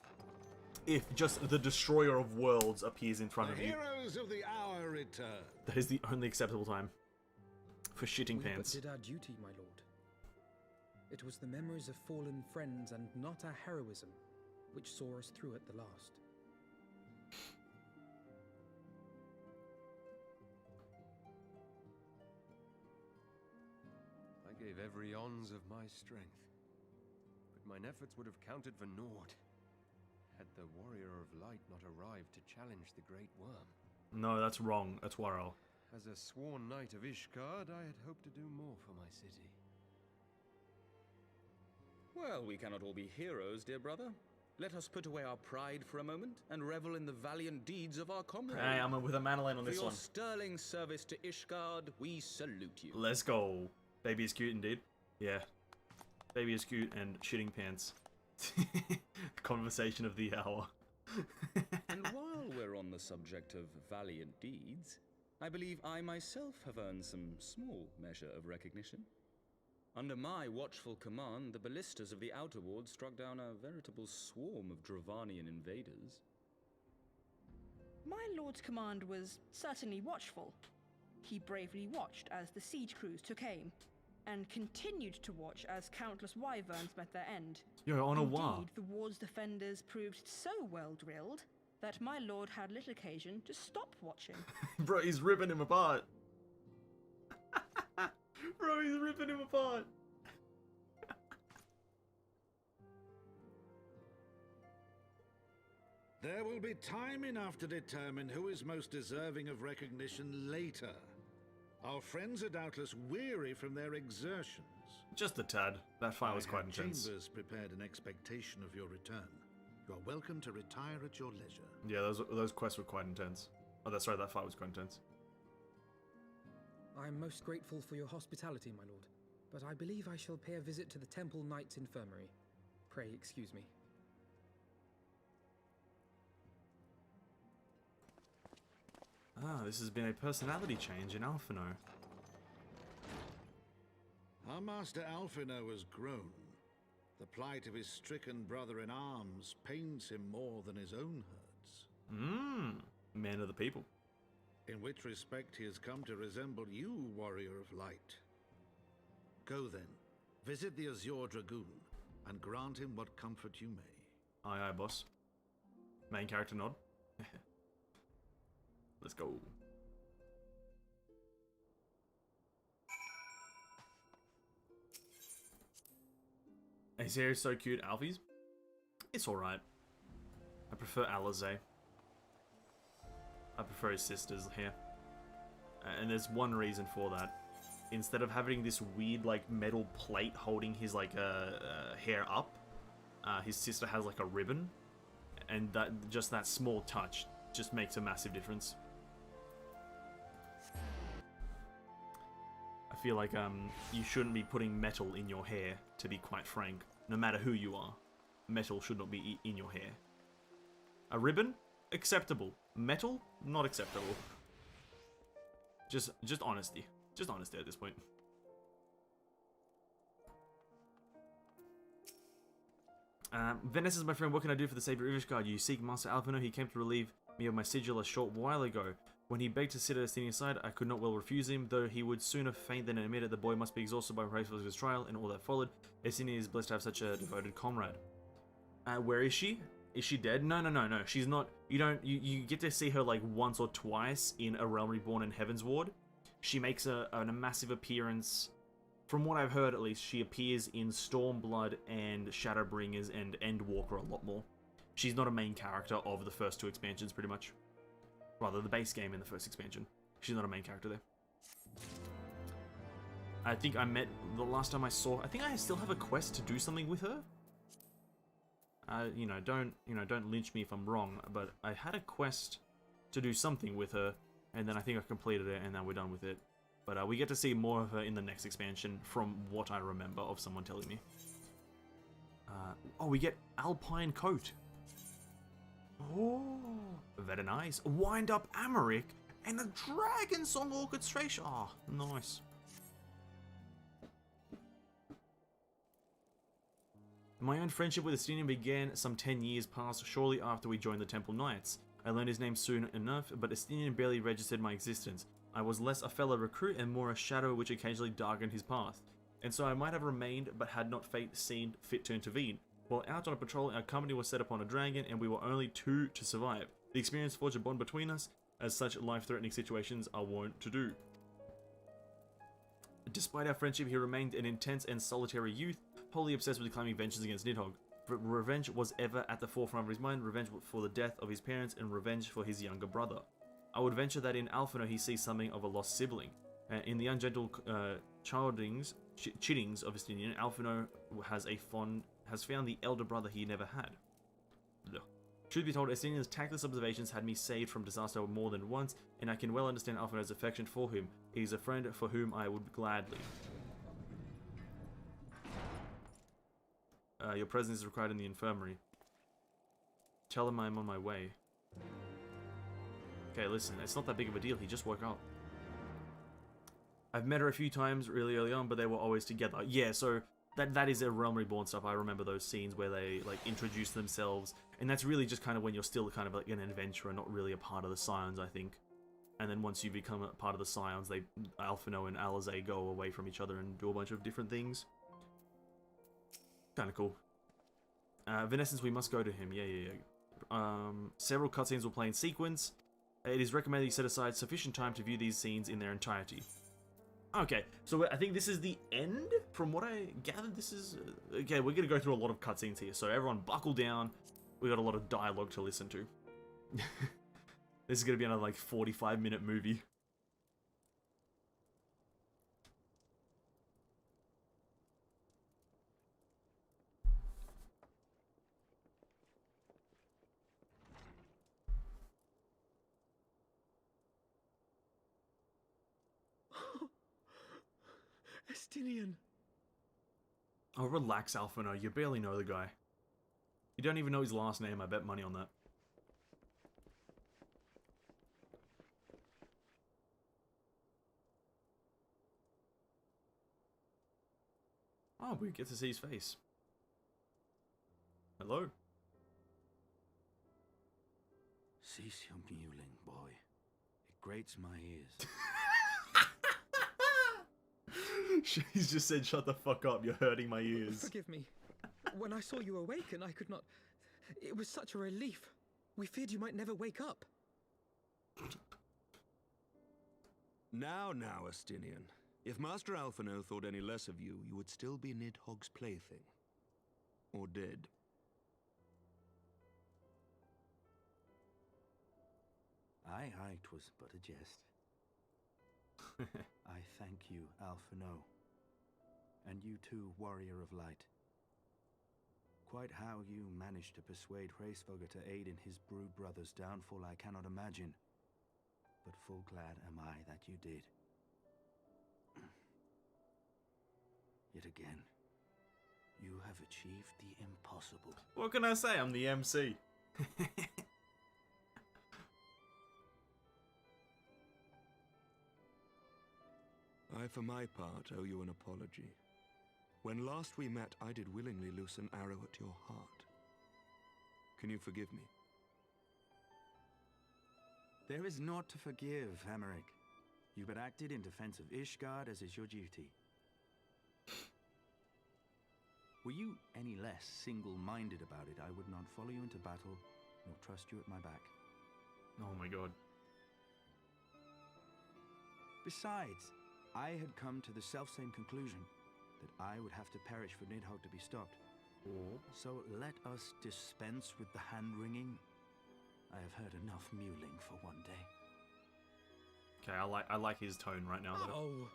If just the destroyer of worlds appears in front of you. Heroes of the hour return. That is the only acceptable time for shitting pants. We but did our duty, my lord. It was the memories of fallen friends and not our heroism which saw us through at the last. I gave every ounce of my strength, but mine efforts would have counted for naught had the Warrior of Light not arrived to challenge the Great Worm. No, that's wrong. That's Warrel. As a sworn knight of Ishgard, I had hoped to do more for my city. Well, we cannot all be heroes, dear brother. Let us put away our pride for a moment and revel in the valiant deeds of our comrades. Hey, I'm with a Manolane on this one. For your sterling service to Ishgard, we salute you. Let's go. Baby is cute indeed. Yeah. Baby is cute and shitting pants. Conversation of the hour. And while we're on the subject of valiant deeds, I believe I myself have earned some small measure of recognition. Under my watchful command, the ballistas of the Outer Ward struck down a veritable swarm of Dravanian invaders. My lord's command was certainly watchful. He bravely watched as the siege crews took aim, and continued to watch as countless wyverns met their end. Yo, on a Indeed, war. the ward's defenders proved so well drilled that my lord had little occasion to stop watching. Bro, he's ripping him apart. Bro, he's ripping him apart. There will be time enough to determine who is most deserving of recognition later. Our friends are doubtless weary from their exertions. Just a tad. That fight was quite intense. Chambers prepared in expectation of your return. You are welcome to retire at your leisure. Yeah, those quests were quite intense. Oh, that's right, that fight was quite intense. I am most grateful for your hospitality, my lord, but I believe I shall pay a visit to the Temple Knight's Infirmary. Pray excuse me. Ah, this has been a personality change in Alphino. Our master Alphino has grown. The plight of his stricken brother-in-arms pains him more than his own hurts. Man of the people. In which respect he has come to resemble you, Warrior of Light. Go then, visit the Azure Dragoon, and grant him what comfort you may. Aye, aye, boss. Main character nod. Let's go. His hair is so cute. Alfie's? It's alright. I prefer Alizé. I prefer his sister's hair. And there's one reason for that. Instead of having this weird, like, metal plate holding his, like, hair up, his sister has, like, a ribbon. And just that small touch just makes a massive difference. I feel like you shouldn't be putting metal in your hair, to be quite frank. No matter who you are, metal should not be in your hair. A ribbon? Acceptable. Metal? Not acceptable. Just honesty. Just honesty at this point. Vanessa is my friend. What can I do for the Savior Ivishgard? You seek Master Alphino. He came to relieve me of my sigil a short while ago. When he begged to sit at Estinian's side, I could not well refuse him, though he would sooner faint than admit it. The boy must be exhausted by Hraesvelg's trial and all that followed. Estinian is blessed to have such a devoted comrade. Where is she? Is she dead? No. She's not. You get to see her like once or twice in A Realm Reborn and Heaven's Ward. She makes a massive appearance. From what I've heard, at least, she appears in Stormblood and Shadowbringers and Endwalker a lot more. She's not a main character of the first 2 expansions, pretty much. Rather, the base game in the first expansion. She's not a main character there. I think I met the last time I saw. I think I still have a quest to do something with her. Don't lynch me if I'm wrong, but I had a quest to do something with her, and then I think I completed it, and now we're done with it. But we get to see more of her in the next expansion, from what I remember of someone telling me. Oh, we get Alpine Coat. Oh, very nice. Wind Up Amaric and a Dragon Song Orchestration. Oh, nice. My own friendship with Estinian began some 10 years past, shortly after we joined the Temple Knights. I learned his name soon enough, but Estinian barely registered my existence. I was less a fellow recruit and more a shadow which occasionally darkened his path. And so I might have remained, but had not fate seen fit to intervene. While out on a patrol, our company was set upon a dragon, and we were only 2 to survive. The experience forged a bond between us, as such life-threatening situations are wont to do. Despite our friendship, he remained an intense and solitary youth, wholly obsessed with claiming vengeance against Nidhogg. Revenge was ever at the forefront of his mind, revenge for the death of his parents, and revenge for his younger brother. I would venture that in Alphino he sees something of a lost sibling. In the ungentle chittings of Estinian, Alphino has found the elder brother he never had. Ugh. Truth be told, Estinian's tactless observations had me saved from disaster more than once, and I can well understand Alphino's affection for him. He is a friend for whom I would gladly. Your presence is required in the infirmary. Tell him I'm on my way. Okay, listen, it's not that big of a deal, he just woke up. I've met her a few times really early on, but they were always together. Yeah, so that is a Realm Reborn stuff. I remember those scenes where they like introduce themselves, and that's really just kind of when you're still kind of like an adventurer, not really a part of the Scions, I think. And then once you become a part of the Scions, Alphino and Alizé go away from each other and do a bunch of different things. Kind of cool. Vanessence, we must go to him. Yeah. Several cutscenes will play in sequence. It is recommended you set aside sufficient time to view these scenes in their entirety. Okay, so I think this is the end. From what I gathered, this is... okay, we're going to go through a lot of cutscenes here, so everyone buckle down. We got a lot of dialogue to listen to. This is going to be another, like, 45-minute movie. Estinian. Oh, relax, Alphino. You barely know the guy. You don't even know his last name. I bet money on that. Oh, we get to see his face. Hello. Cease your mewling, boy. It grates my ears. He's just said, shut the fuck up, you're hurting my ears. Forgive me. When I saw you awaken, I could not... It was such a relief. We feared you might never wake up. Now, Estinian. If Master Alphino thought any less of you, you would still be Nidhogg's plaything. Or dead. Aye, 'twas but a jest. I thank you, Alphino. And you too, Warrior of Light. Quite how you managed to persuade Hraesvelgr to aid in his brood brother's downfall I cannot imagine. But full glad am I that you did. Yet again, you have achieved the impossible. What can I say? I'm the MC. I, for my part, owe you an apology. When last we met, I did willingly loose an arrow at your heart. Can you forgive me? There is naught to forgive, Hameric. You but acted in defense of Ishgard, as is your duty. Were you any less single-minded about it, I would not follow you into battle, nor trust you at my back. Oh my god. Besides, I had come to the selfsame conclusion, that I would have to perish for Nidhogg to be stopped. Oh. So let us dispense with the hand-wringing. I have heard enough mewling for one day. Okay, I like his tone right now, though. Oh!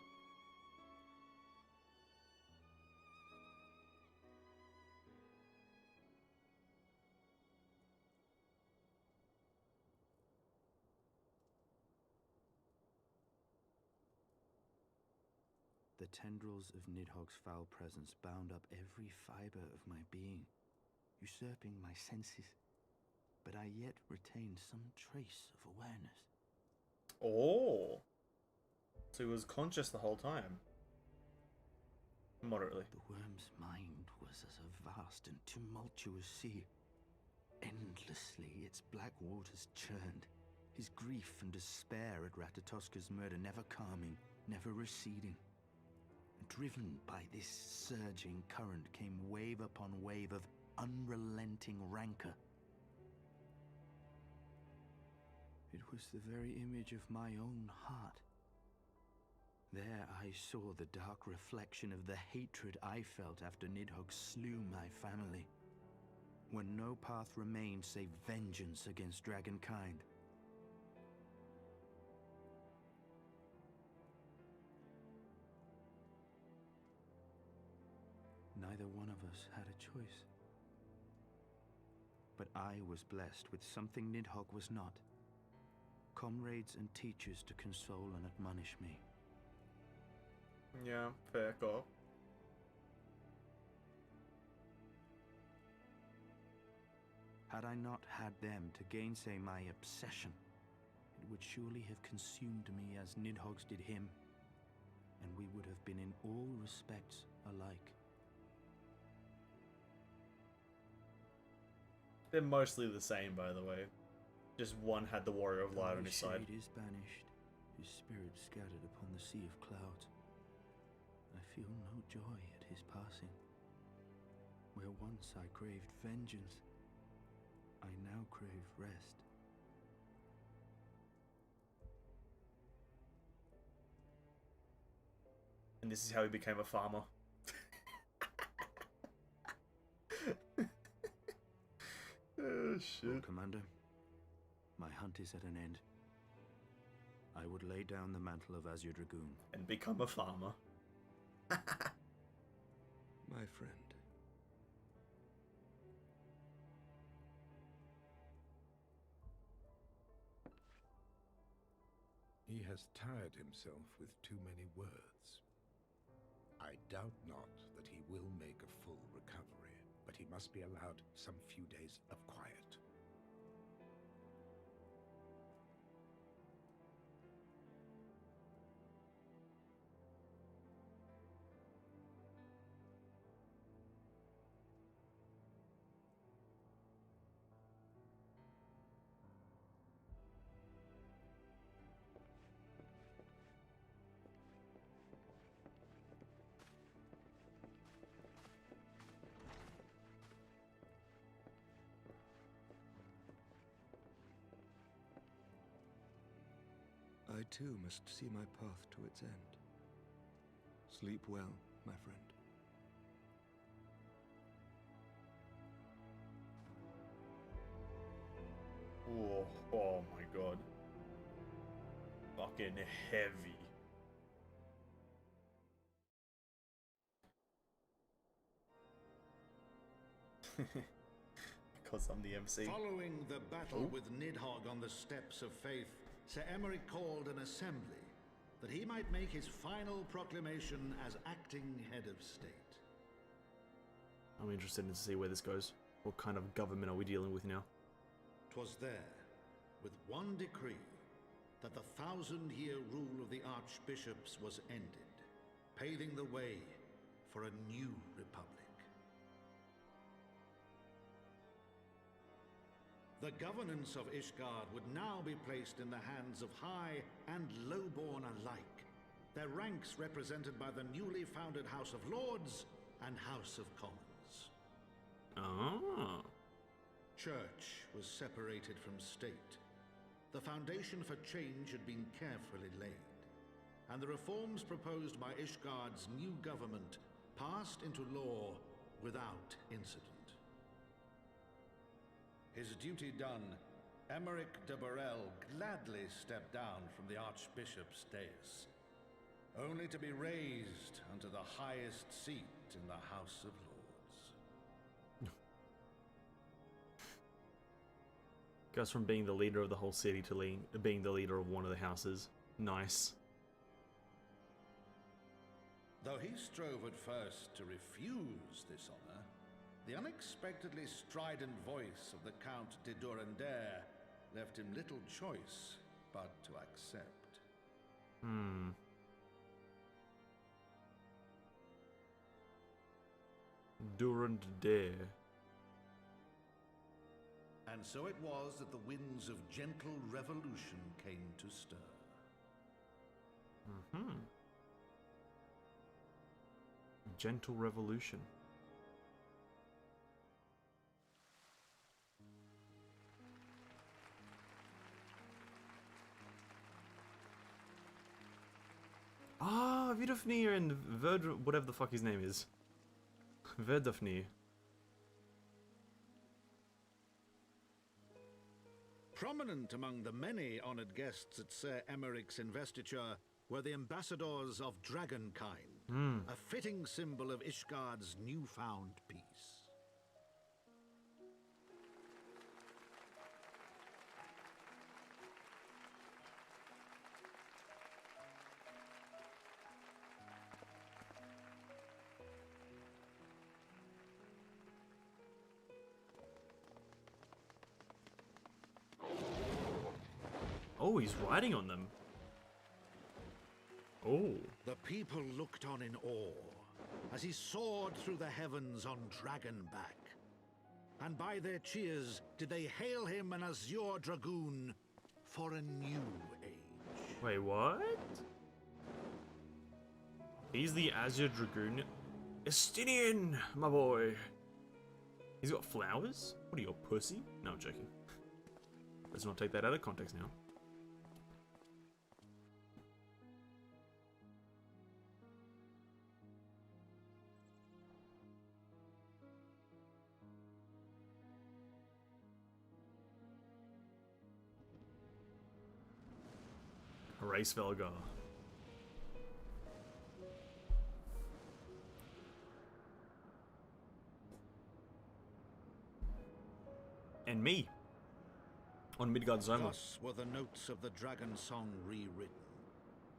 The tendrils of Nidhogg's foul presence bound up every fiber of my being, usurping my senses, but I yet retained some trace of awareness. Oh! So he was conscious the whole time? Moderately. The worm's mind was as a vast and tumultuous sea. Endlessly its black waters churned, his grief and despair at Ratatoska's murder never calming, never receding. Driven by this surging current came wave upon wave of unrelenting rancor. It was the very image of my own heart. There I saw the dark reflection of the hatred I felt after Nidhogg slew my family, when no path remained save vengeance against dragonkind. Neither one of us had a choice. But I was blessed with something Nidhogg was not. Comrades and teachers to console and admonish me. Yeah, fair call. Had I not had them to gainsay my obsession, it would surely have consumed me as Nidhogg's did him, and we would have been in all respects alike. They're mostly the same, by the way. Just one had the Warrior of Light on his side. Shade is banished, his spirit scattered upon the sea of clouds. I feel no joy at his passing. Where once I craved vengeance, I now crave rest. And this is how he became a farmer. Oh, shit. Lord Commander, my hunt is at an end. I would lay down the mantle of Azure Dragoon. And become a farmer. My friend. He has tired himself with too many words. I doubt not that he will make a full recovery, but he must be allowed some few days of quiet. I too must see my path to its end. Sleep well, my friend. Oh, oh my god. Fucking heavy. Because I'm the MC. Following the battle with Nidhogg on the steps of faith, Sir Emeric called an assembly that he might make his final proclamation as acting head of state. I'm interested to see where this goes. What kind of government are we dealing with now? 'Twas there, with one decree, that the 1,000-year rule of the archbishops was ended. paving the way for a new republic. The governance of Ishgard would now be placed in the hands of high and lowborn alike, their ranks represented by the newly founded House of Lords and House of Commons. Oh. Church was separated from state. The foundation for change had been carefully laid, and the reforms proposed by Ishgard's new government passed into law without incident. His duty done, Emeric de Burrell gladly stepped down from the Archbishop's dais, only to be raised unto the highest seat in the House of Lords. Goes from being the leader of the whole city to being the leader of one of the houses. Nice. Though he strove at first to refuse this honor, the unexpectedly strident voice of the Count de Durandare left him little choice but to accept. Durandare. And so it was that the winds of gentle revolution came to stir. Gentle revolution. Ah, Vidofnir and whatever the fuck his name is. Verdofnir. Prominent among the many honored guests at Sir Emeric's investiture were the ambassadors of Dragonkind, a fitting symbol of Ishgard's newfound peace. Oh, he's riding on them. Oh. The people looked on in awe as he soared through the heavens on Dragonback. And by their cheers did they hail him an Azure Dragoon for a new age. Wait, what? He's the Azure Dragoon. Estinian, my boy. He's got flowers? What are you, a pussy? No, I'm joking. Let's not take that out of context now. Racevelgar. And me. On Midgard Zoma. Thus were the notes of the dragon song rewritten.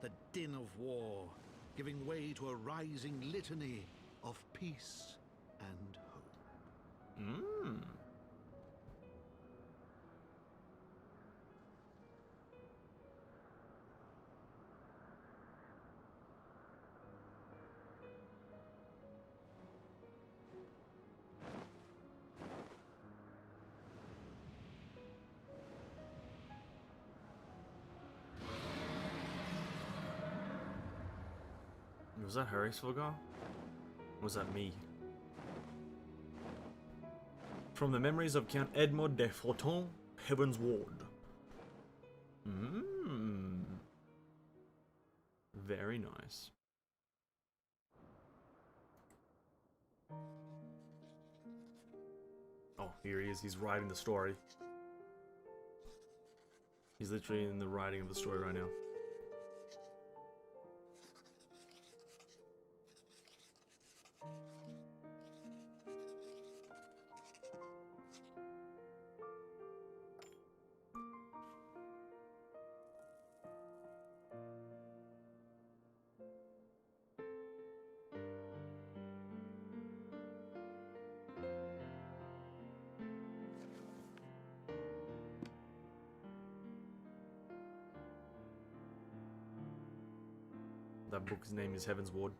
The din of war, giving way to a rising litany of peace and hope. Was that Racevelgar? Was that me? From the memories of Count Edmond de Forton, Heaven's Ward. Very nice. Oh, here he is. He's writing the story. He's literally in the writing of the story right now. That book's name is Heaven's Ward.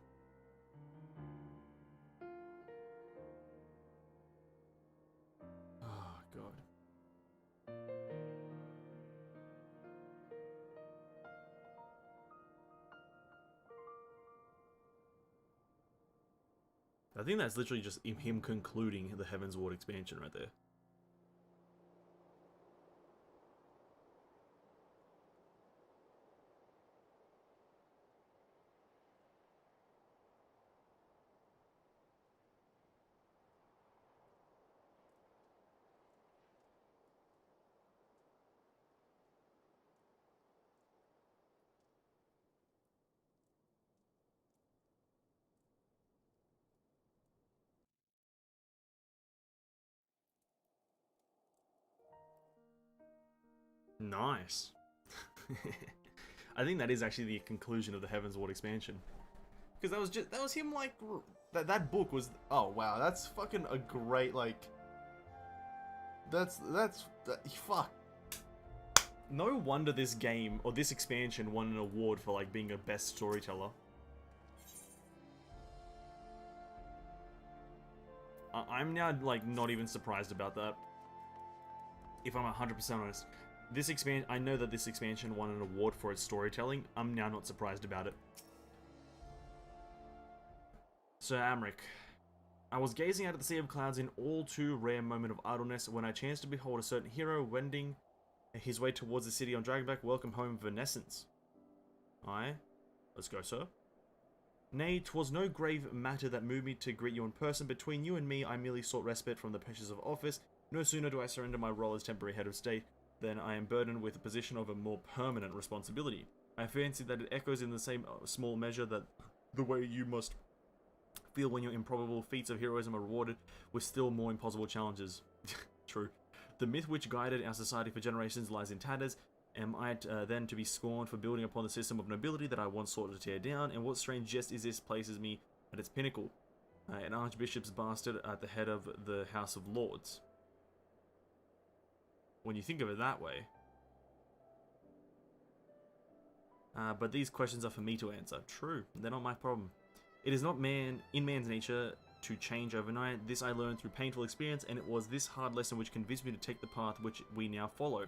I think that's literally just him concluding the Heaven's Ward expansion right there. Nice. I think that is actually the conclusion of the Heaven's Ward expansion. Because that was him like that book was, oh wow, that's fucking a great like fuck. No wonder this game or this expansion won an award for like being a best storyteller. I'm now like not even surprised about that. If I'm 100% honest. I know that this expansion won an award for its storytelling. I'm now not surprised about it. Sir Amric. I was gazing out at the sea of clouds in all too rare moment of idleness when I chanced to behold a certain hero wending his way towards the city on Dragonback. Welcome home, Venescence. Aye. Let's go, sir. Nay, 'twas no grave matter that moved me to greet you in person. Between you and me, I merely sought respite from the pressures of office. No sooner do I surrender my role as temporary head of state than I am burdened with a position of a more permanent responsibility. I fancy that it echoes in the same small measure that the way you must feel when your improbable feats of heroism are rewarded with still more impossible challenges. True. The myth which guided our society for generations lies in tatters. Am I then to be scorned for building upon the system of nobility that I once sought to tear down? And what strange jest is this places me at its pinnacle? An archbishop's bastard at the head of the House of Lords. When you think of it that way. But these questions are for me to answer. True, they're not my problem. It is not in man's nature to change overnight. This I learned through painful experience, and it was this hard lesson which convinced me to take the path which we now follow.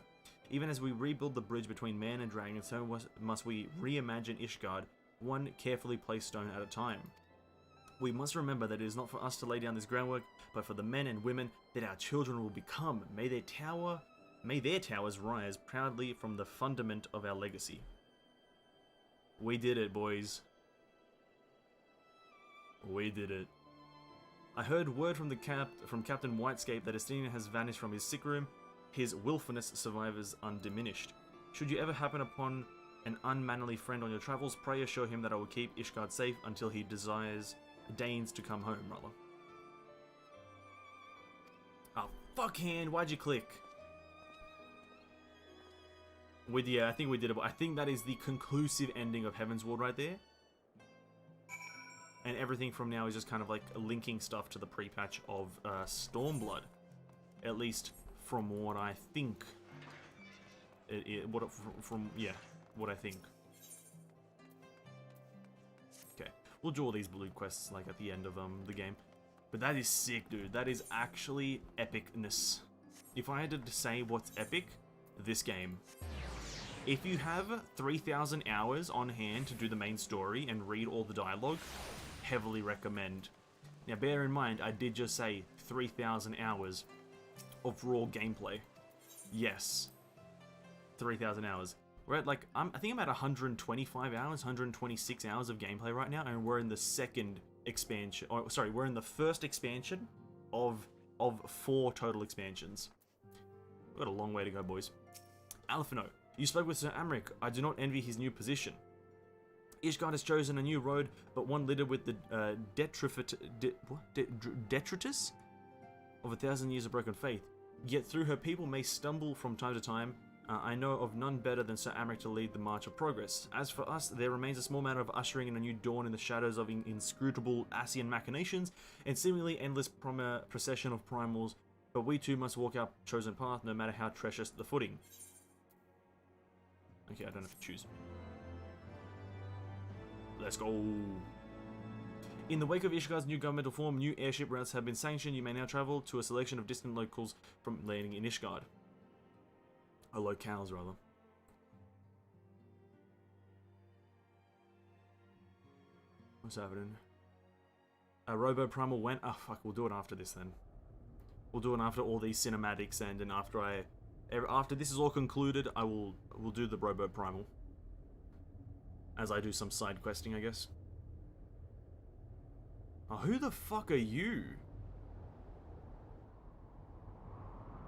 Even as we rebuild the bridge between man and dragon, so must we reimagine Ishgard, one carefully placed stone at a time. We must remember that it is not for us to lay down this groundwork, but for the men and women that our children will become. May their towers rise proudly from the fundament of our legacy. We did it, boys. We did it. I heard word from Captain Whitescape that Estinian has vanished from his sick room. His willfulness survives undiminished. Should you ever happen upon an unmannerly friend on your travels, pray assure him that I will keep Ishgard safe until he deigns to come home, rather. Oh, fuck hand, why'd you click? Yeah, I think we did it. I think that is the conclusive ending of Heaven's Ward right there. And everything from now is just kind of like linking stuff to the pre-patch of Stormblood. At least from what I think. What I think. Okay, we'll do all these blue quests like at the end of the game. But that is sick, dude. That is actually epicness. If I had to say what's epic, this game. If you have 3,000 hours on hand to do the main story and read all the dialogue, heavily recommend. Now bear in mind, I did just say 3,000 hours of raw gameplay. Yes. 3,000 hours. We're at like, I think I'm at 125 hours, 126 hours of gameplay right now, and we're in the second expansion, or sorry, we're in the first expansion of 4 total expansions. We've got a long way to go, boys. Alphino, you spoke with Sir Amric. I do not envy his new position. Ishgard has chosen a new road, but one littered with the detritus of 1,000 years of broken faith. Yet through her people may stumble from time to time. I know of none better than Sir Amric to lead the march of progress. As for us, there remains a small matter of ushering in a new dawn in the shadows of inscrutable Asian machinations and seemingly endless procession of primals, but we too must walk our chosen path, no matter how treacherous the footing. Okay, I don't have to choose. Let's go. In the wake of Ishgard's new governmental form, new airship routes have been sanctioned. You may now travel to a selection of distant locals from landing in Ishgard. Or locales, rather. What's happening? Robo Primal went. Oh fuck, we'll do it after this then. We'll do it after all these cinematics and after this is all concluded, we'll do the Robo Primal. As I do some side questing, I guess. Oh, who the fuck are you?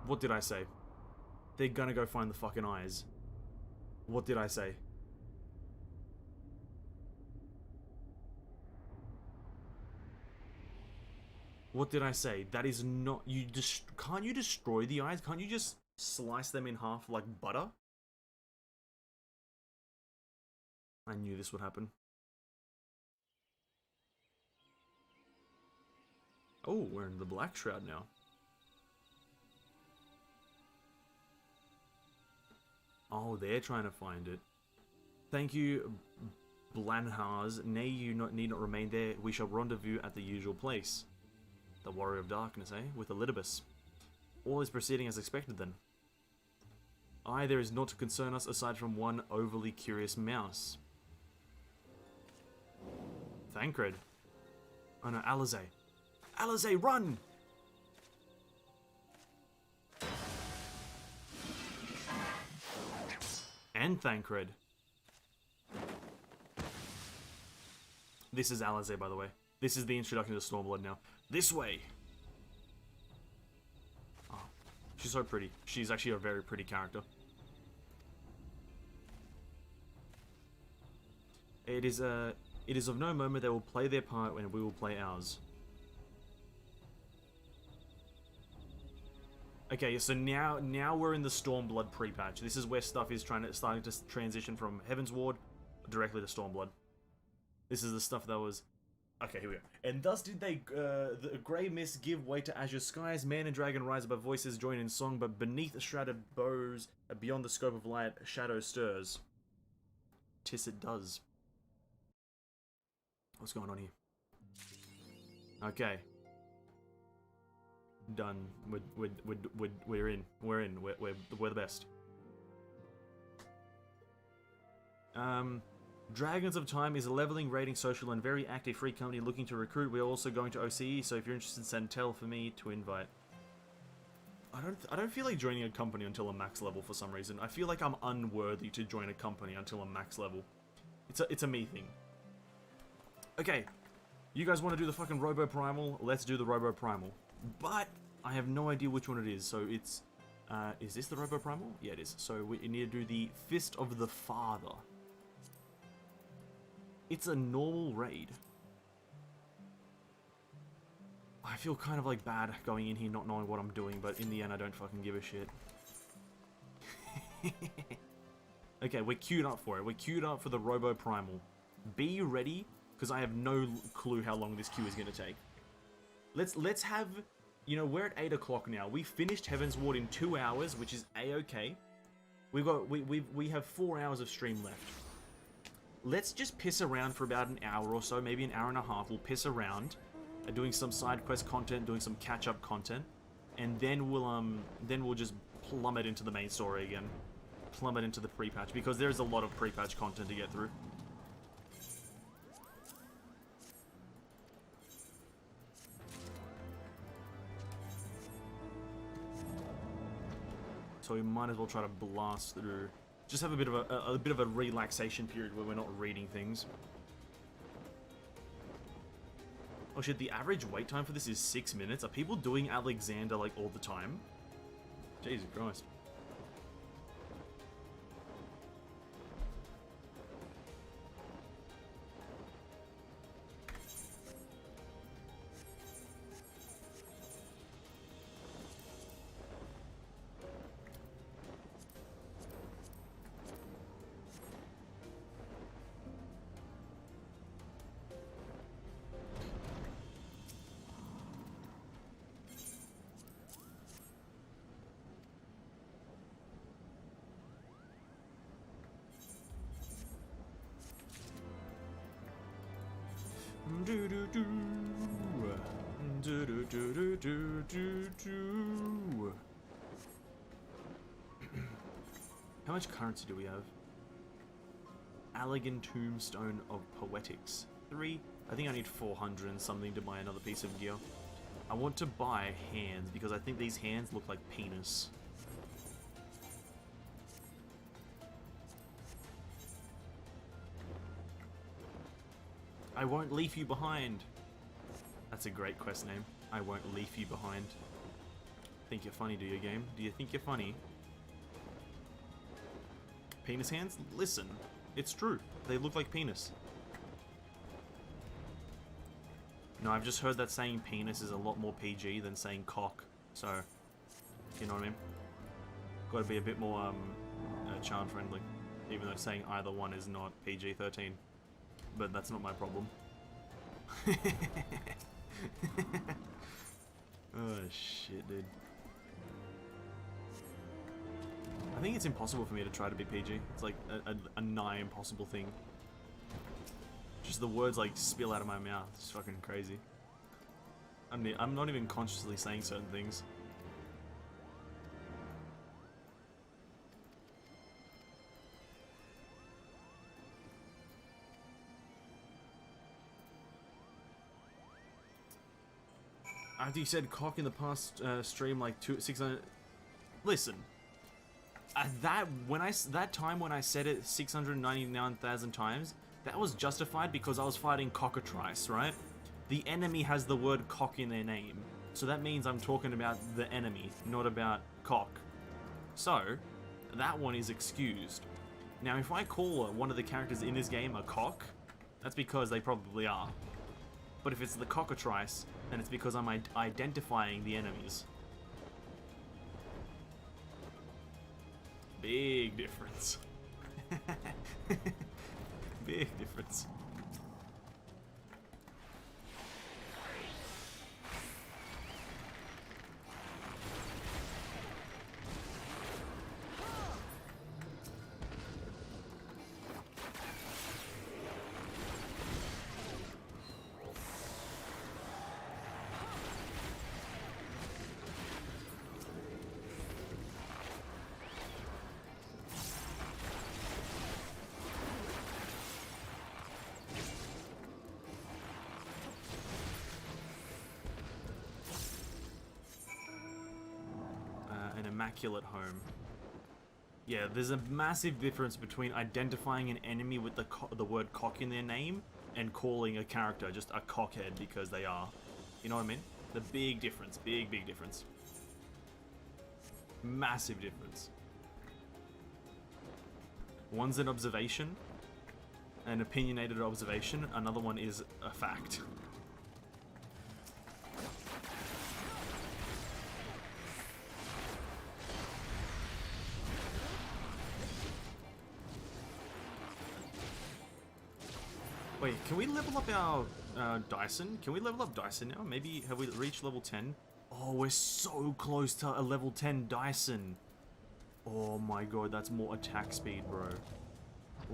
What did I say? They're gonna go find the fucking eyes. What did I say? What did I say? That is not... Can't you destroy the eyes? Can't you just slice them in half like butter? I knew this would happen. Oh, we're in the Black Shroud now. Oh, they're trying to find it. Thank you, Blanhars. Nay, you need not remain there. We shall rendezvous at the usual place. The Warrior of Darkness, eh? With Elidibus. All is proceeding as expected, then. Aye, there is naught to concern us aside from one overly curious mouse. Thancred. Oh no, Alizé. Alizé, run! And Thancred. This is Alizé, by the way. This is the introduction to Stormblood now. This way! Oh, she's so pretty. She's actually a very pretty character. It is of no moment they will play their part when we will play ours. Okay, so now we're in the Stormblood pre-patch. This is where stuff is starting to transition from Heaven's Ward directly to Stormblood. This is the stuff that was... Okay, here we go. And thus did they, the grey mist give way to azure skies. Man and dragon rise above voices, join in song, but beneath the shrouded bows, beyond the scope of light, shadow stirs. 'Tis it does. What's going on here? Okay. Done. We're in. We're the best. Dragons of Time is a leveling, rating, social, and very active free company looking to recruit. We're also going to OCE, so if you're interested, send tell for me to invite. I don't feel like joining a company until a max level for some reason. I feel like I'm unworthy to join a company until a max level. It's a me thing. Okay, you guys want to do the fucking Robo Primal? Let's do the Robo Primal. But I have no idea which one it is, so it's... is this the Robo Primal? Yeah, it is. So we need to do the Fist of the Father. It's a normal raid. I feel kind of like bad going in here not knowing what I'm doing, but in the end I don't fucking give a shit. Okay, we're queued up for it. We're queued up for the Robo Primal. Be ready, because I have no clue how long this queue is going to take. Let's have... You know, we're at 8 o'clock now. We finished Heaven's Ward in 2 hours, which is A-okay. We have 4 hours of stream left. Let's just piss around for about an hour or so, maybe an hour and a half. We'll piss around, doing some side quest content, doing some catch-up content, and then we'll just plummet into the main story again. Plummet into the pre-patch, because there's a lot of pre-patch content to get through. So we might as well try to blast through. Just have a bit of a relaxation period where we're not reading things. Oh shit, the average wait time for this is 6 minutes. Are people doing Alexander like all the time? Jesus Christ. How much currency do we have? Allegan Tombstone of Poetics. 3. I think I need 400 and something to buy another piece of gear. I want to buy hands because I think these hands look like penis. I won't leave you behind. That's a great quest name. I won't leave you behind. Think you're funny, do you, game? Do you think you're funny? Penis hands? Listen, it's true. They look like penis. No, I've just heard that saying penis is a lot more PG than saying cock. So, you know what I mean? Gotta be a bit more child friendly. Even though saying either one is not PG-13. But that's not my problem. Oh shit, dude. I think it's impossible for me to try to be PG. It's like a nigh impossible thing. Just the words like spill out of my mouth. It's fucking crazy. I mean, I'm not even consciously saying certain things. After you said cock in the past stream like 600. Listen, that time when I said it 699,000 times, that was justified because I was fighting cockatrice, right? The enemy has the word cock in their name, so that means I'm talking about the enemy, not about cock. So that one is excused. Now, if I call one of the characters in this game a cock, that's because they probably are. But if it's the cockatrice, then it's because I'm identifying the enemies. Big difference. Big difference. Immaculate home. Yeah, there's a massive difference between identifying an enemy with the word cock in their name and calling a character just a cockhead because they are. You know what I mean? The big difference. Big difference. Massive difference. One's an observation, an opinionated observation. Another one is a fact. Wait, can we level up our Dyson? Can we level up Dyson now? Maybe, have we reached level 10? Oh, we're so close to a level 10 Dyson. Oh my god, that's more attack speed, bro.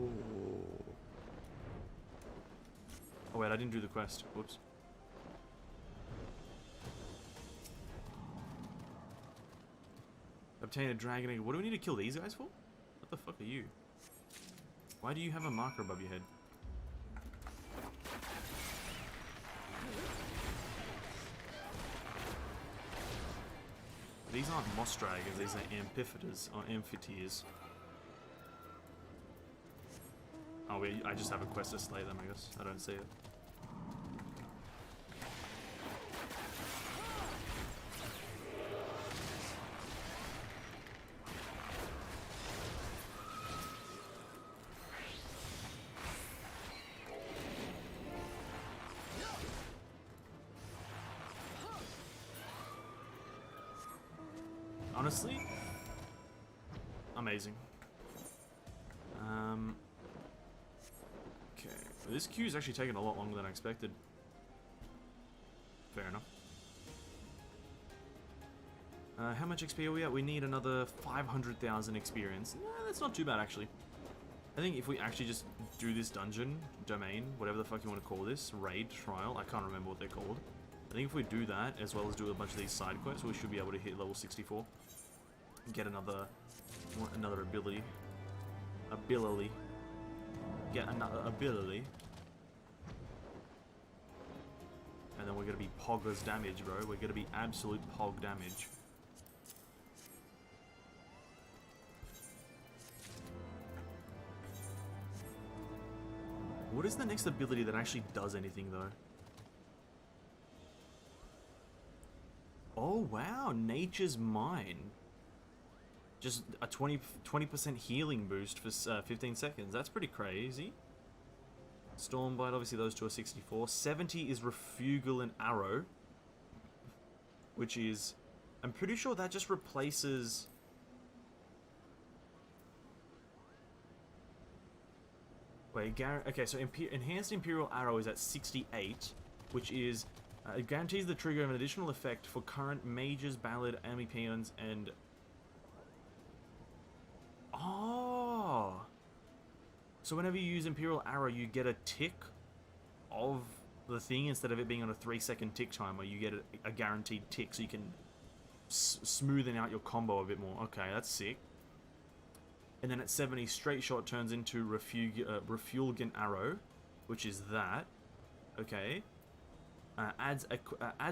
Oh. Oh wait, I didn't do the quest. Whoops. Obtain a dragon egg. What do we need to kill these guys for? What the fuck are you? Why do you have a marker above your head? These aren't moss dragons, these are amphitheaters, or amphitheaters. Oh wait, I just have a quest to slay them, I guess. I don't see it. Honestly, amazing. Okay, this queue is actually taking a lot longer than I expected. Fair enough. How much XP are we at? We need another 500,000 experience. Nah, that's not too bad actually. I think if we actually just do this dungeon, domain, whatever the fuck you want to call this, raid, trial, I can't remember what they're called. I think if we do that, as well as do a bunch of these side quests, we should be able to hit level 64. Get another ability. Get another ability. And then we're going to be Pogger's damage, bro. We're going to be absolute Pog damage. What is the next ability that actually does anything, though? Oh, wow. Nature's Mine. Just a 20% healing boost for 15 seconds. That's pretty crazy. Stormbite, obviously those two are 64. 70 is Refugil and Arrow. Which is... I'm pretty sure that just replaces... Wait, okay, so Enhanced Imperial Arrow is at 68, which is... it guarantees the trigger of an additional effect for current mages, ballad, enemy peons, and... Oh! So whenever you use Imperial Arrow, you get a tick of the thing instead of it being on a 3-second tick timer. You get a guaranteed tick, so you can smoothen out your combo a bit more. Okay, that's sick. And then at 70, Straight Shot turns into Refulgent Arrow, which is that. Okay. Adds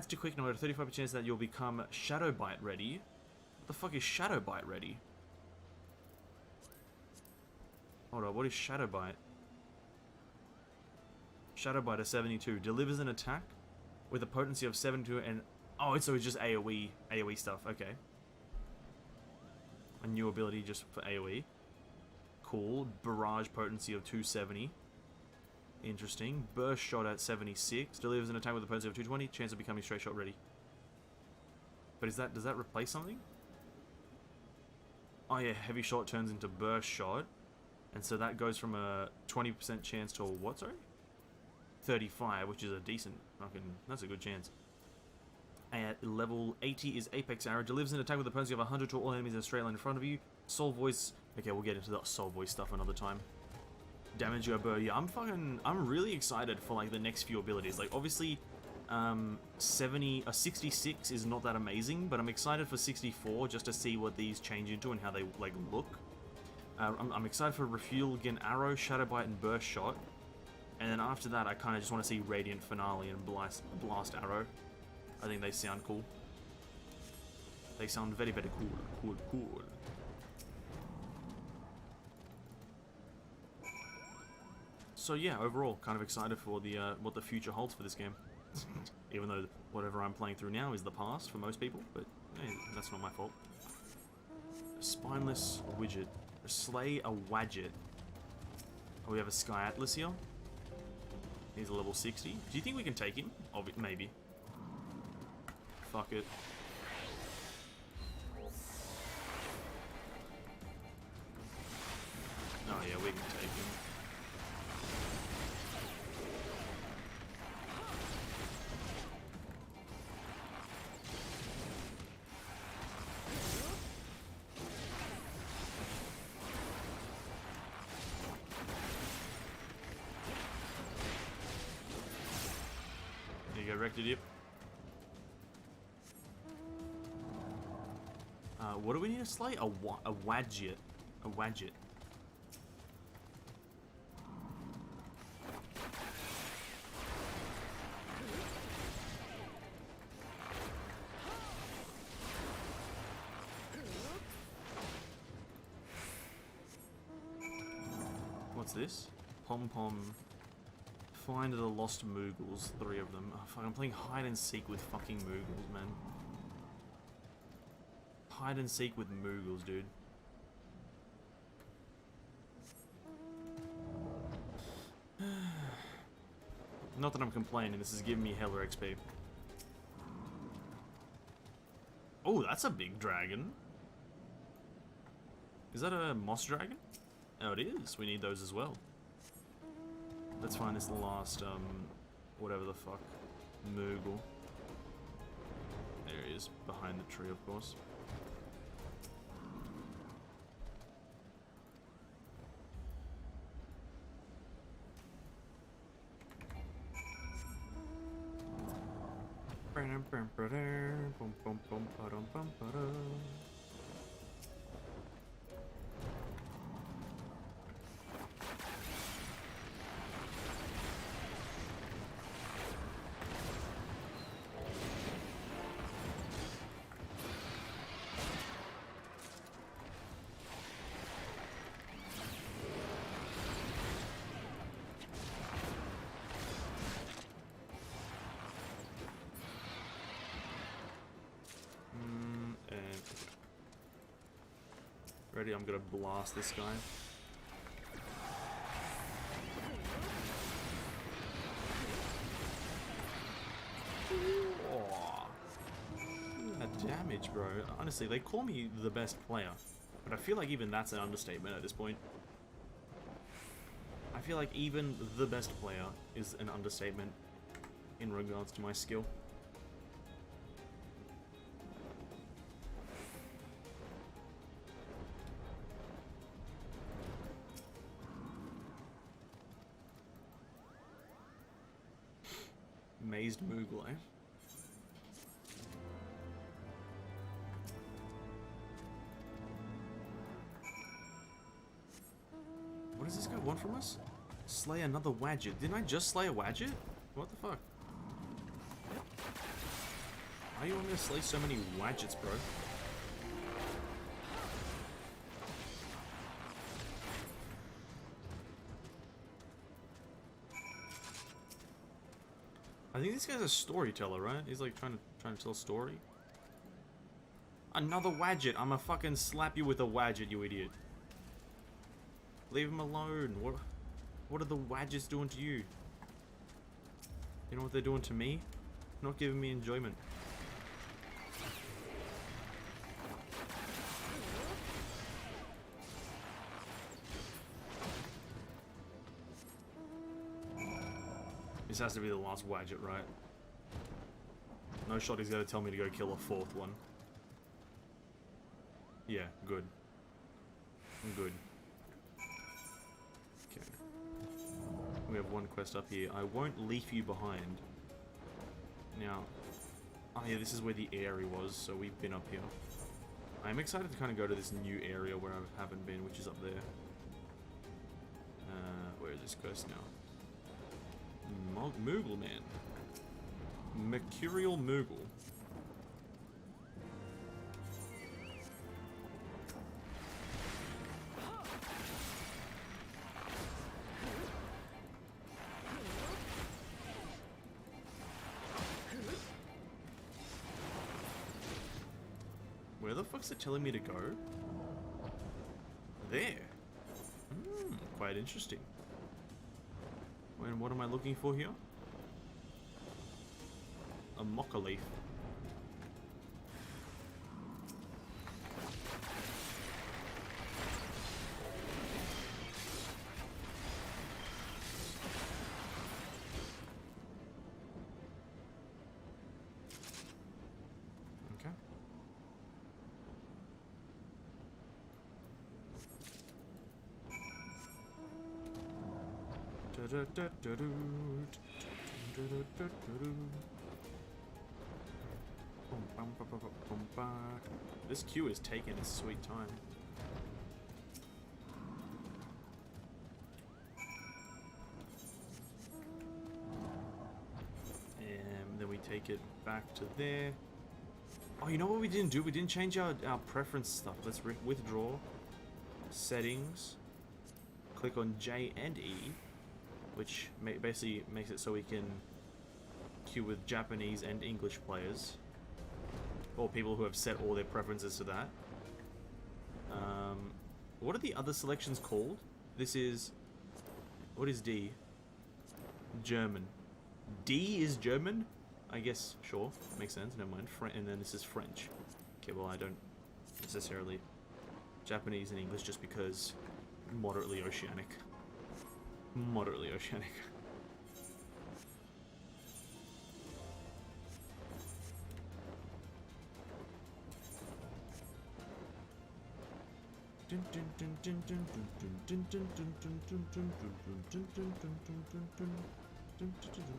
to Quick Note a 35% chance that you'll become Shadow Bite ready. What the fuck is Shadow Bite ready? Hold on, what is Shadow Bite? Shadow Bite at 72. Delivers an attack with a potency of 72 and... Oh, so it's just AoE stuff. Okay. A new ability just for AoE. Cool. Barrage potency of 270. Interesting. Burst Shot at 76. Delivers an attack with a potency of 220. Chance of becoming Straight Shot ready. But is that... Does that replace something? Oh yeah, Heavy Shot turns into Burst Shot. And so that goes from a 20% chance to a what, sorry? 35, which is a decent fucking... That's a good chance. At level 80 is Apex Arrow. Delivers an attack with a potency of 100 to all enemies in a straight line in front of you. Soul Voice... Okay, we'll get into the Soul Voice stuff another time. Damage your bow. Yeah, I'm really excited for, like, the next few abilities. Like, obviously, 66 is not that amazing, but I'm excited for 64 just to see what these change into and how they, like, look. I'm excited for Refulgent Arrow, Shadow Bite, and Burst Shot. And then after that, I kind of just want to see Radiant Finale and Blast Arrow. I think they sound cool. They sound very, very cool. Cool. So yeah, overall, kind of excited for the what the future holds for this game. Even though whatever I'm playing through now is the past for most people, but hey, that's not my fault. Spineless Widget. Slay a Wadget. Oh, we have a Sky Atlas here. He's a level 60. Do you think we can take him? Maybe. Fuck it. Oh yeah, we can take him. Wrecked it. What do we need to slay? A Wadget. A Wadget. What's this? Pom-pom. Find the lost Moogles, 3 of them. Oh, fuck, I'm playing hide and seek with fucking Moogles, man. Hide and seek with Moogles, dude. Not that I'm complaining, this is giving me hella XP. Oh, that's a big dragon. Is that a moss dragon? Oh, it is. We need those as well. Let's find this last, whatever the fuck, Moogle. There he is, behind the tree, of course. Ready? I'm gonna blast this guy. Oh, that damage, bro. Honestly, they call me the best player, but I feel like even that's an understatement at this point. I feel like even the best player is an understatement in regards to my skill. Mazed Moogle, eh? What does this guy want from us? Slay another Wadget. Didn't I just slay a Wadget? What the fuck? Why do you want me to slay so many Wadgets, bro? I think this guy's a storyteller, right? He's like trying to tell a story. Another Wadget. I'ma fucking slap you with a Wadget, you idiot. Leave him alone. What are the Wadgets doing to you? You know what they're doing to me? Not giving me enjoyment. This has to be the last Wadget, right? No shot he's gonna tell me to go kill a fourth one. Yeah, good. I'm good. Okay. We have one quest up here. I won't leave you behind. Now, oh yeah, this is where the area was, so we've been up here. I'm excited to kind of go to this new area where I haven't been, which is up there. Where is this quest now? Moogle Man. Mercurial Moogle. Where the fuck's it telling me to go? There. Quite interesting. And what am I looking for here? A mocha leaf. Okay. This queue is taking its sweet time. And then we take it back to there. Oh, you know what we didn't do? We didn't change our preference stuff. Let's withdraw. Settings. Click on J and E, which basically makes it so we can queue with Japanese and English players, or people who have set all their preferences to that. What are the other selections called? This is... What is D? German. D is German? I guess, sure. Makes sense, never mind. And then this is French. Okay, well I don't necessarily... Japanese and English just because... Moderately oceanic. Moderately oceanic.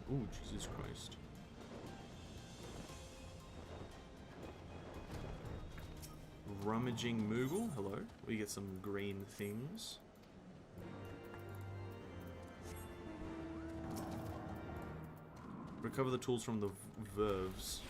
Oh, Jesus Christ. Rummaging Moogle, hello. We get some green things. Recover the tools from the verves.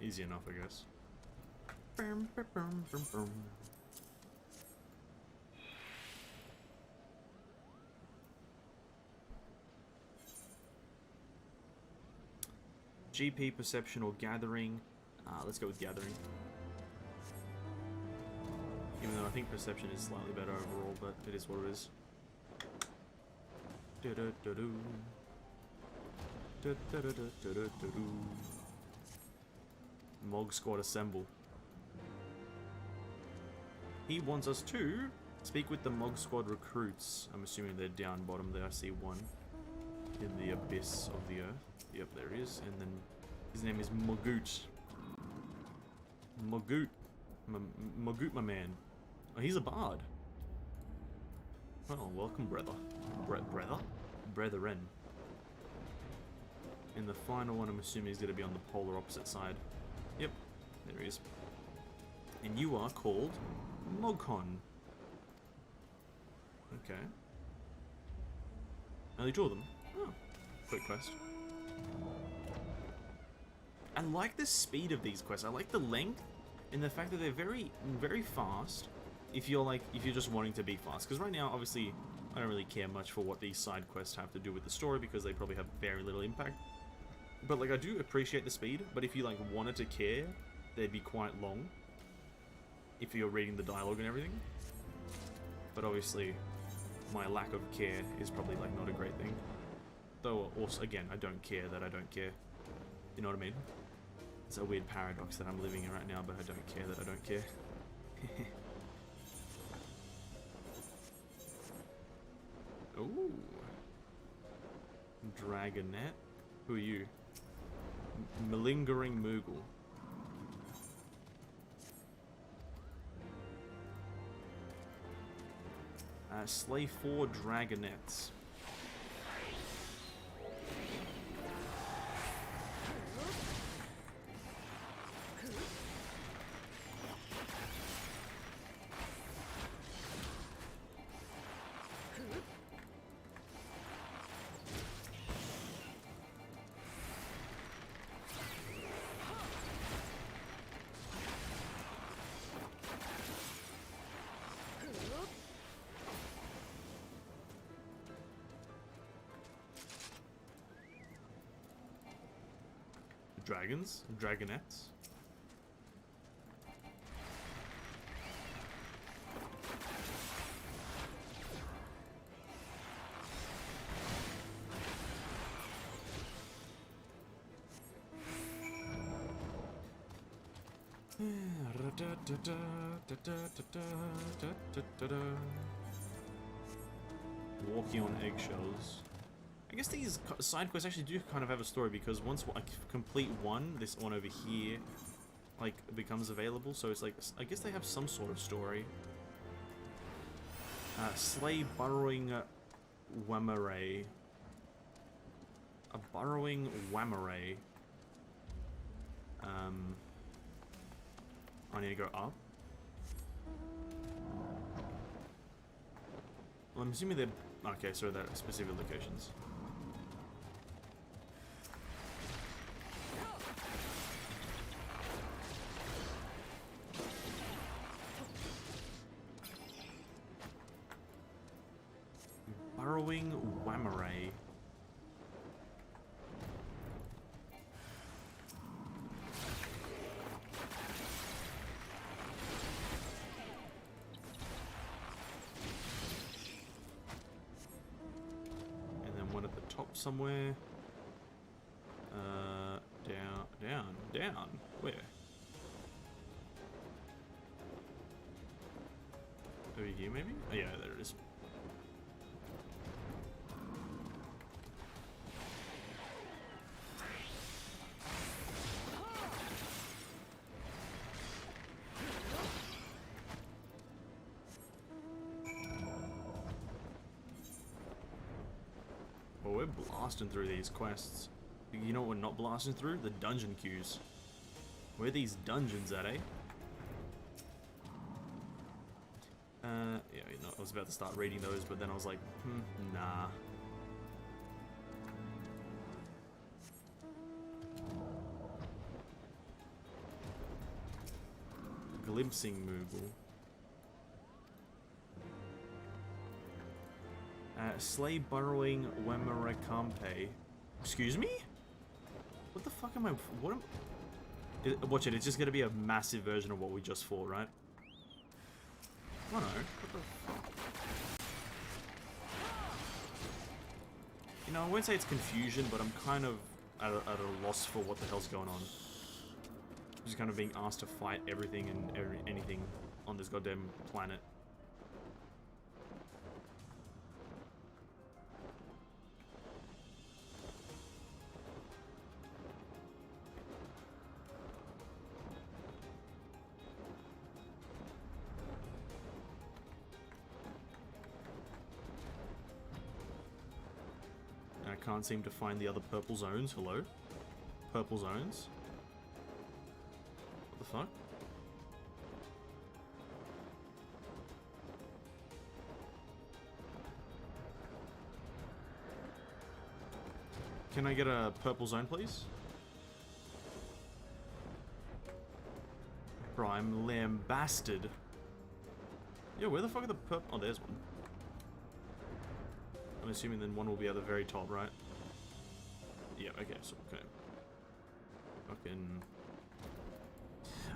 Easy enough, I guess. GP, perception, or gathering. Let's go with gathering. Even though I think perception is slightly better overall, but it is what it is. Mog squad assemble. He wants us to speak with the Mog squad recruits. I'm assuming they're down bottom there. I see one in the abyss of the earth. Yep, there he is. And then his name is Mogoot. Mogoot. Mogoot, my man. Oh, he's a bard. Well, welcome, brother. Brethren. And the final one, I'm assuming, is going to be on the polar opposite side. Yep, there he is. And you are called Mogcon. Okay. Only two of them. Oh, quick quest. I like the speed of these quests. I like the length and the fact that they're very, very fast. If you're just wanting to be fast, because right now, obviously, I don't really care much for what these side quests have to do with the story because they probably have very little impact. But like, I do appreciate the speed. But if you like wanted to care, they'd be quite long. If you're reading the dialogue and everything. But obviously, my lack of care is probably like not a great thing. Though also, again, I don't care that I don't care. You know what I mean? It's a weird paradox that I'm living in right now, but I don't care that I don't care. Ooh. Dragonet? Who are you? Malingering Moogle. Slay 4 Dragonets. Dragons? Dragonettes? Walking on eggshells. I guess these side quests actually do kind of have a story, because once I complete one, this one over here, like, becomes available. So it's like, I guess they have some sort of story. Slay burrowing Wamaray. A burrowing Wamaray. I need to go up. Well, I'm assuming they're... Okay, so they're specific locations. Burrowing Wamaray. And then one at the top somewhere. Down. Where? Over here, maybe? Oh, yeah, there it is. Well, we're blasting through these quests. You know what we're not blasting through? The dungeon queues. Where are these dungeons at, eh? Yeah, you know, I was about to start reading those, but then I was like, nah. glimpsing Moogle. Slay burrowing Wemarekampe. Excuse me? What the fuck am I... What am... Watch it, it's just gonna be a massive version of what we just fought, right? Oh no, what the fuck? You know, I won't say it's confusion, but I'm kind of at a loss for what the hell's going on. I'm just kind of being asked to fight everything and anything on this goddamn planet. Can't seem to find the other purple zones. Hello? Purple zones? What the fuck? Can I get a purple zone, please? Bro, I'm lambasted. Yo, where the fuck are the purple... Oh, there's one. I'm assuming then one will be at the very top, right? Yeah, okay, so, okay. Fucking...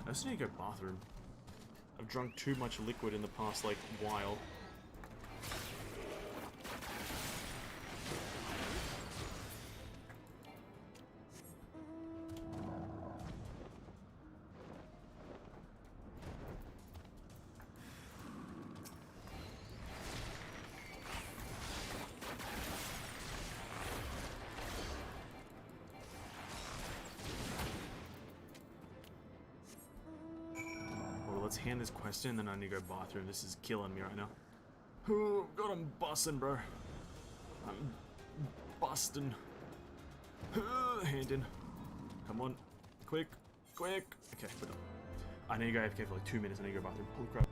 I just need to go bathroom. I've drunk too much liquid in the past, like, while. Let's hand this quest in, then I need to go bathroom. This is killing me right now. Oh, God, I'm busting, bro. I'm busting. Hand in. Come on. Quick. Quick. Okay, we're done. I need to go AFK for like 2 minutes. I need to go bathroom. Holy crap.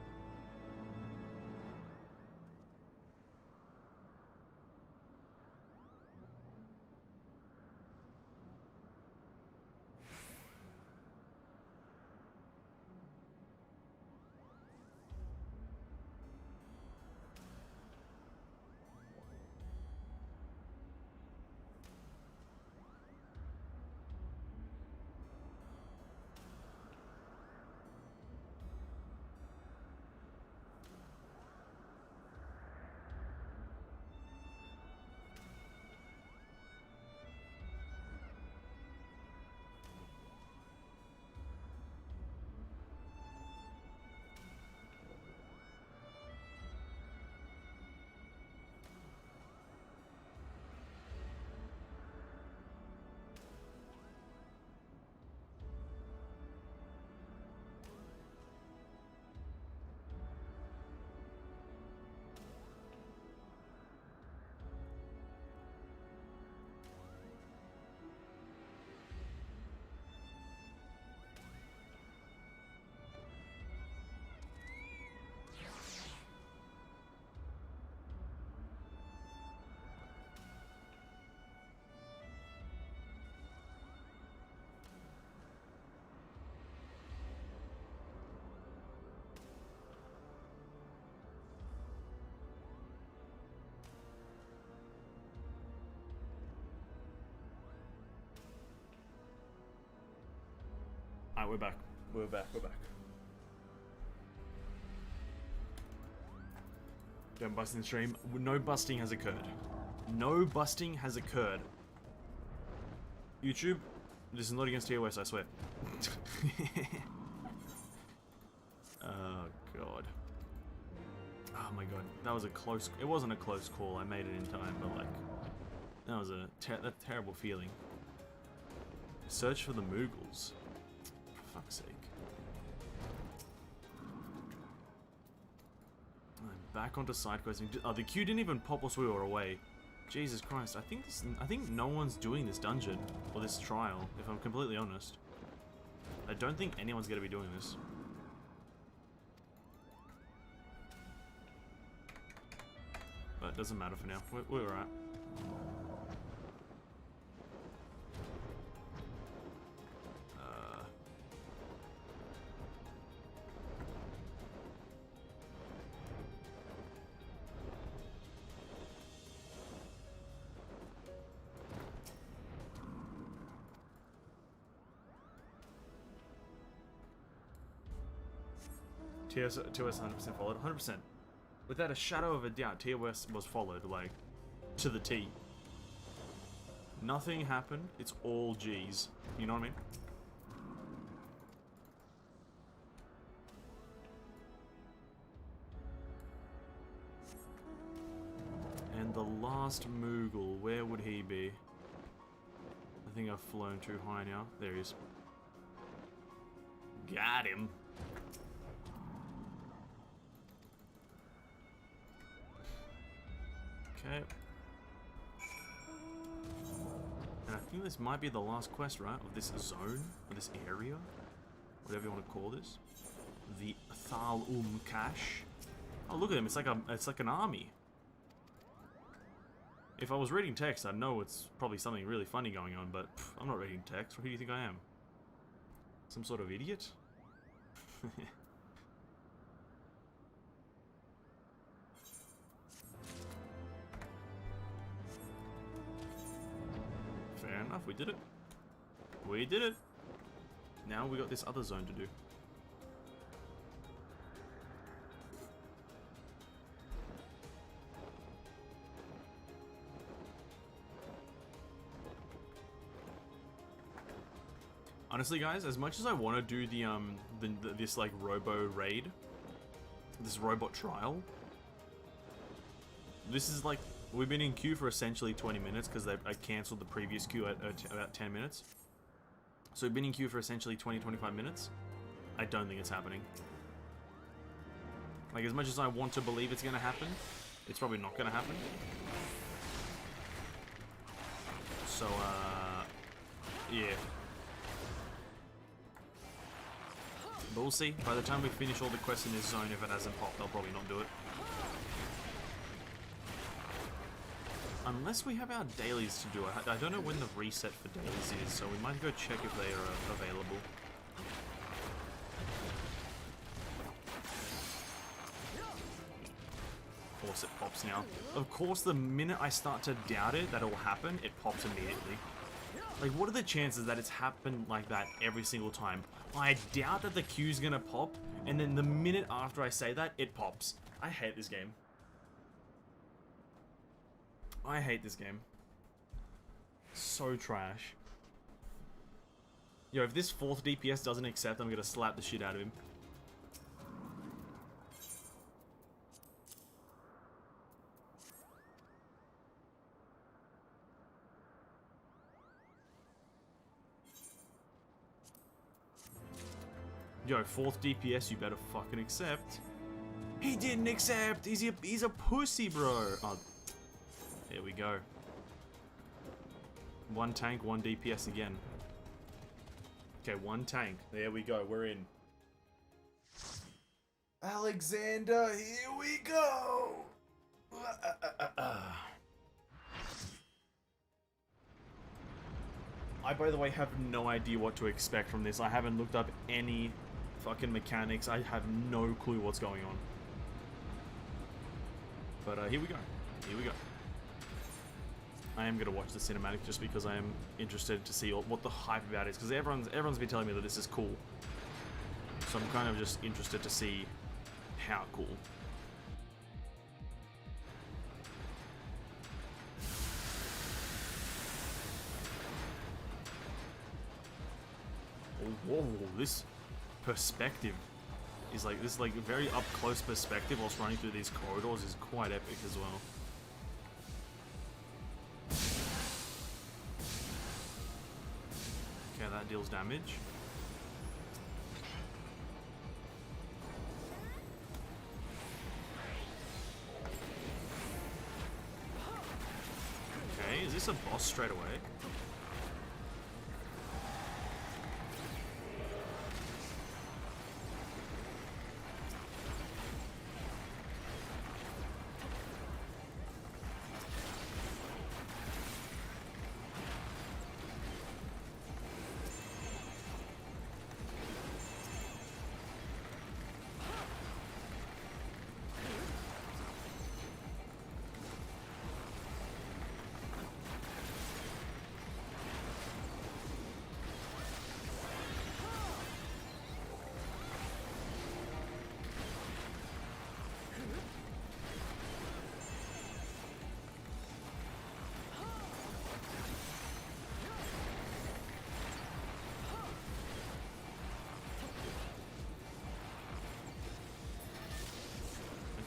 Alright, we're back. We're back. We're back. Don't bust in the stream. No busting has occurred. No busting has occurred. YouTube, this is not against TOS, I swear. Oh, God. Oh, my God. That was a close... It wasn't a close call. I made it in time, but, like... That was a terrible feeling. Search for the Moogles. For fuck's sake. I'm back onto side questing. Oh, the queue didn't even pop us we were away. Jesus Christ, I think no one's doing this dungeon or this trial, if I'm completely honest. I don't think anyone's gonna be doing this. But it doesn't matter for now. We're alright. TOS 100% followed. 100%. Without a shadow of a doubt, TOS was followed, like, to the T. Nothing happened. It's all G's. You know what I mean? And the last Moogle, where would he be? I think I've flown too high now. There he is. Got him. Okay. And I think this might be the last quest, right? Of this zone? Or this area? Whatever you want to call this. The Thal Cache. Oh, look at him. It's like an army. If I was reading text, I'd know it's probably something really funny going on, but pff, I'm not reading text. Who do you think I am? Some sort of idiot? Fair enough, we did it. We did it! Now we got this other zone to do. Honestly, guys, as much as I want to do this like robo raid, this robot trial, this is like, we've been in queue for essentially 20 minutes because I cancelled the previous queue at about 10 minutes. So we've been in queue for essentially 20-25 minutes. I don't think it's happening. Like, as much as I want to believe it's going to happen, it's probably not going to happen. So, yeah. But we'll see. By the time we finish all the quests in this zone, if it hasn't popped, I'll probably not do it. Unless we have our dailies to do it. I don't know when the reset for dailies is, so we might go check if they are available. Of course it pops now. Of course, the minute I start to doubt it, that it will happen, it pops immediately. Like, what are the chances that it's happened like that every single time? I doubt that the queue's gonna pop, and then the minute after I say that, it pops. I hate this game. I hate this game. So trash. Yo, if this 4th DPS doesn't accept, I'm gonna slap the shit out of him. Yo, 4th DPS, you better fucking accept. He didn't accept! He's a pussy, bro! Oh, there we go. 1 tank, 1 DPS again. Okay, 1 tank. There we go, we're in. Alexander, here we go! I, by the way, have no idea what to expect from this. I haven't looked up any fucking mechanics. I have no clue what's going on. But here we go. Here we go. I am going to watch the cinematic just because I am interested to see what the hype about is. Because everyone's been telling me that this is cool. So I'm kind of just interested to see how cool. Whoa, this perspective is like, this like very up close perspective whilst running through these corridors is quite epic as well. Okay, that deals damage. Okay, is this a boss straight away?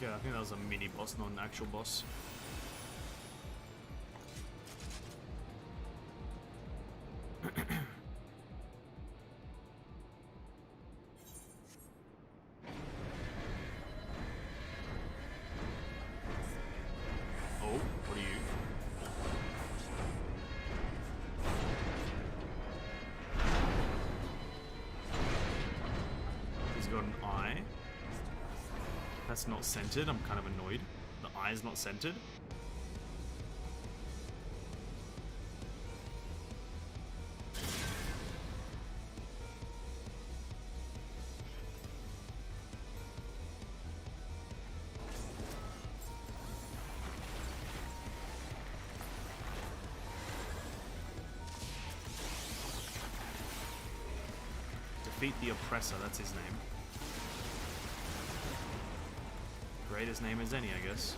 Okay, I think that was a mini boss, not an actual boss. Oh, what are you? He's got an eye. That's not centered. I'm kind of annoyed. The eye's not centered. Defeat the Oppressor, that's his name. Great as name as any, I guess.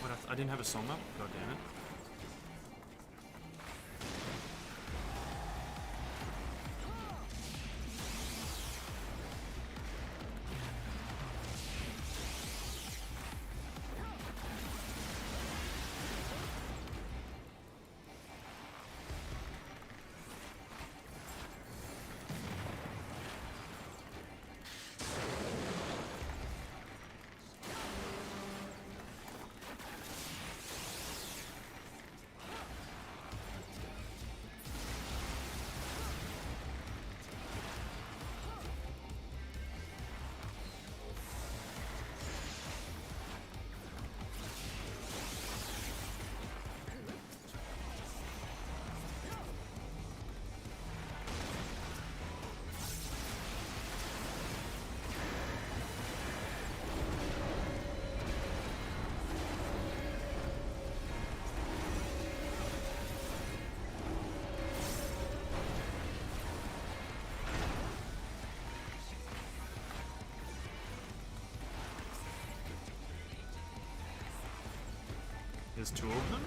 What, I didn't have a song up? God damn it. There's two of them?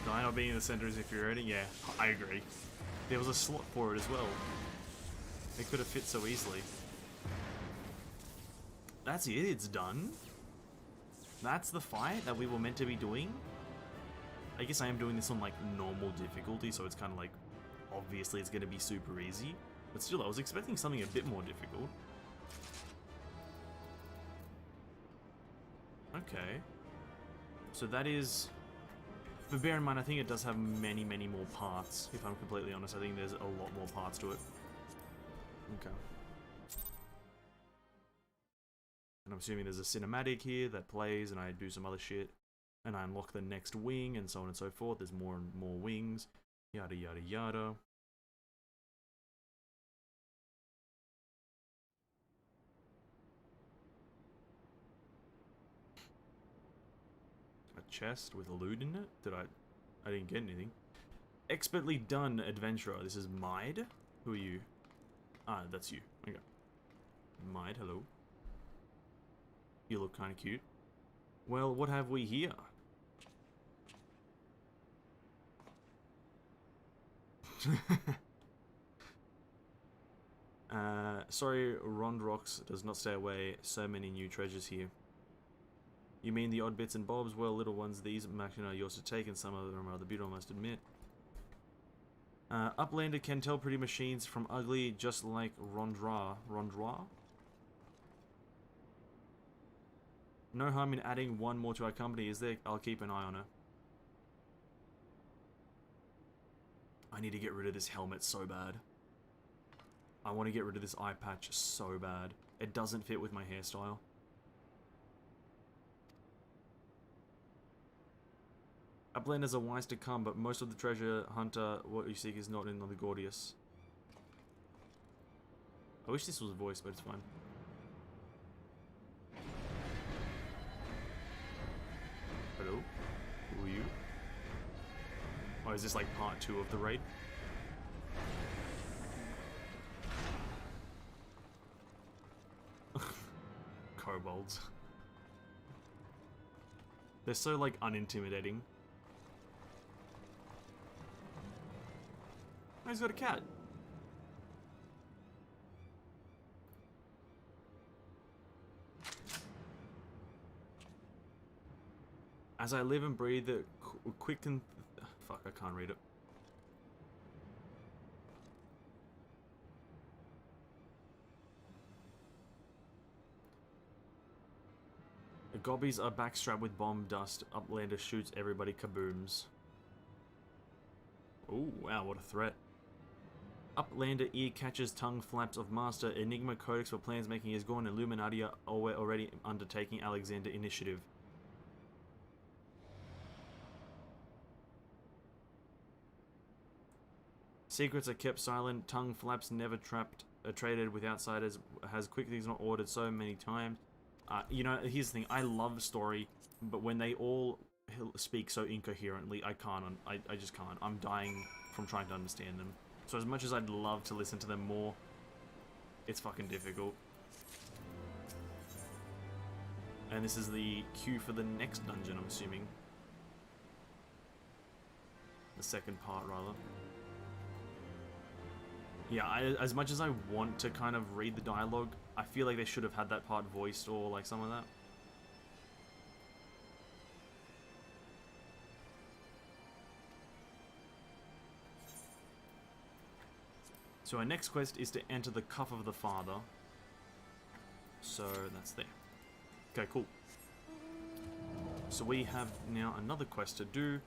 Die not being in the center is infuriating? Yeah, I agree. There was a slot for it as well. It could have fit so easily. That's it, it's done. That's the fight that we were meant to be doing. I guess I am doing this on like normal difficulty, so it's kind of like, obviously it's going to be super easy. But still, I was expecting something a bit more difficult. Okay. So that is... But bear in mind, I think it does have many, many more parts. If I'm completely honest, I think there's a lot more parts to it. Okay. And I'm assuming there's a cinematic here that plays, and I do some other shit. And I unlock the next wing, and so on and so forth. There's more and more wings. Yada, yada, yada. A chest with loot in it? I didn't get anything. Expertly done, adventurer. This is Mide. Who are you? Ah, that's you. Okay. Mide, hello. You look kind of cute. Well, what have we here? Sorry, Rondrox does not stay away. So many new treasures here. You mean the odd bits and bobs? Well, little ones, these machina are yours to take, and some of them are rather beautiful, I must admit. Uplander can tell pretty machines from ugly, just like Rondra. Rondra? No harm in adding one more to our company, is there? I'll keep an eye on her. I need to get rid of this helmet so bad. I want to get rid of this eye patch so bad. It doesn't fit with my hairstyle. Uplanders are wise to come, but most of the treasure hunter, what you seek is not in the Gordius. I wish this was voiced, but it's fine. Or is this like part 2 of the raid? Kobolds. They're so like unintimidating. Oh, he's got a cat. As I live and breathe, the quick and fuck, I can't read it. The gobbies are backstrapped with bomb dust. Uplander shoots everybody kabooms. Oh wow, what a threat. Uplander ear catches tongue flaps of master. Enigma codex for plans making his gone. Illuminati are already undertaking Alexander initiative. Secrets are kept silent. Tongue flaps never trapped. Traded with outsiders. Has quick things not ordered so many times. You know, here's the thing. I love story, but when they all speak so incoherently, I can't. I just can't. I'm dying from trying to understand them. So as much as I'd love to listen to them more, it's fucking difficult. And this is the queue for the next dungeon, I'm assuming. The second part, rather. Yeah, as much as I want to kind of read the dialogue, I feel like they should have had that part voiced or like some of that. So our next quest is to enter the Cuff of the Father. So that's there. Okay, cool. So we have now another quest to do.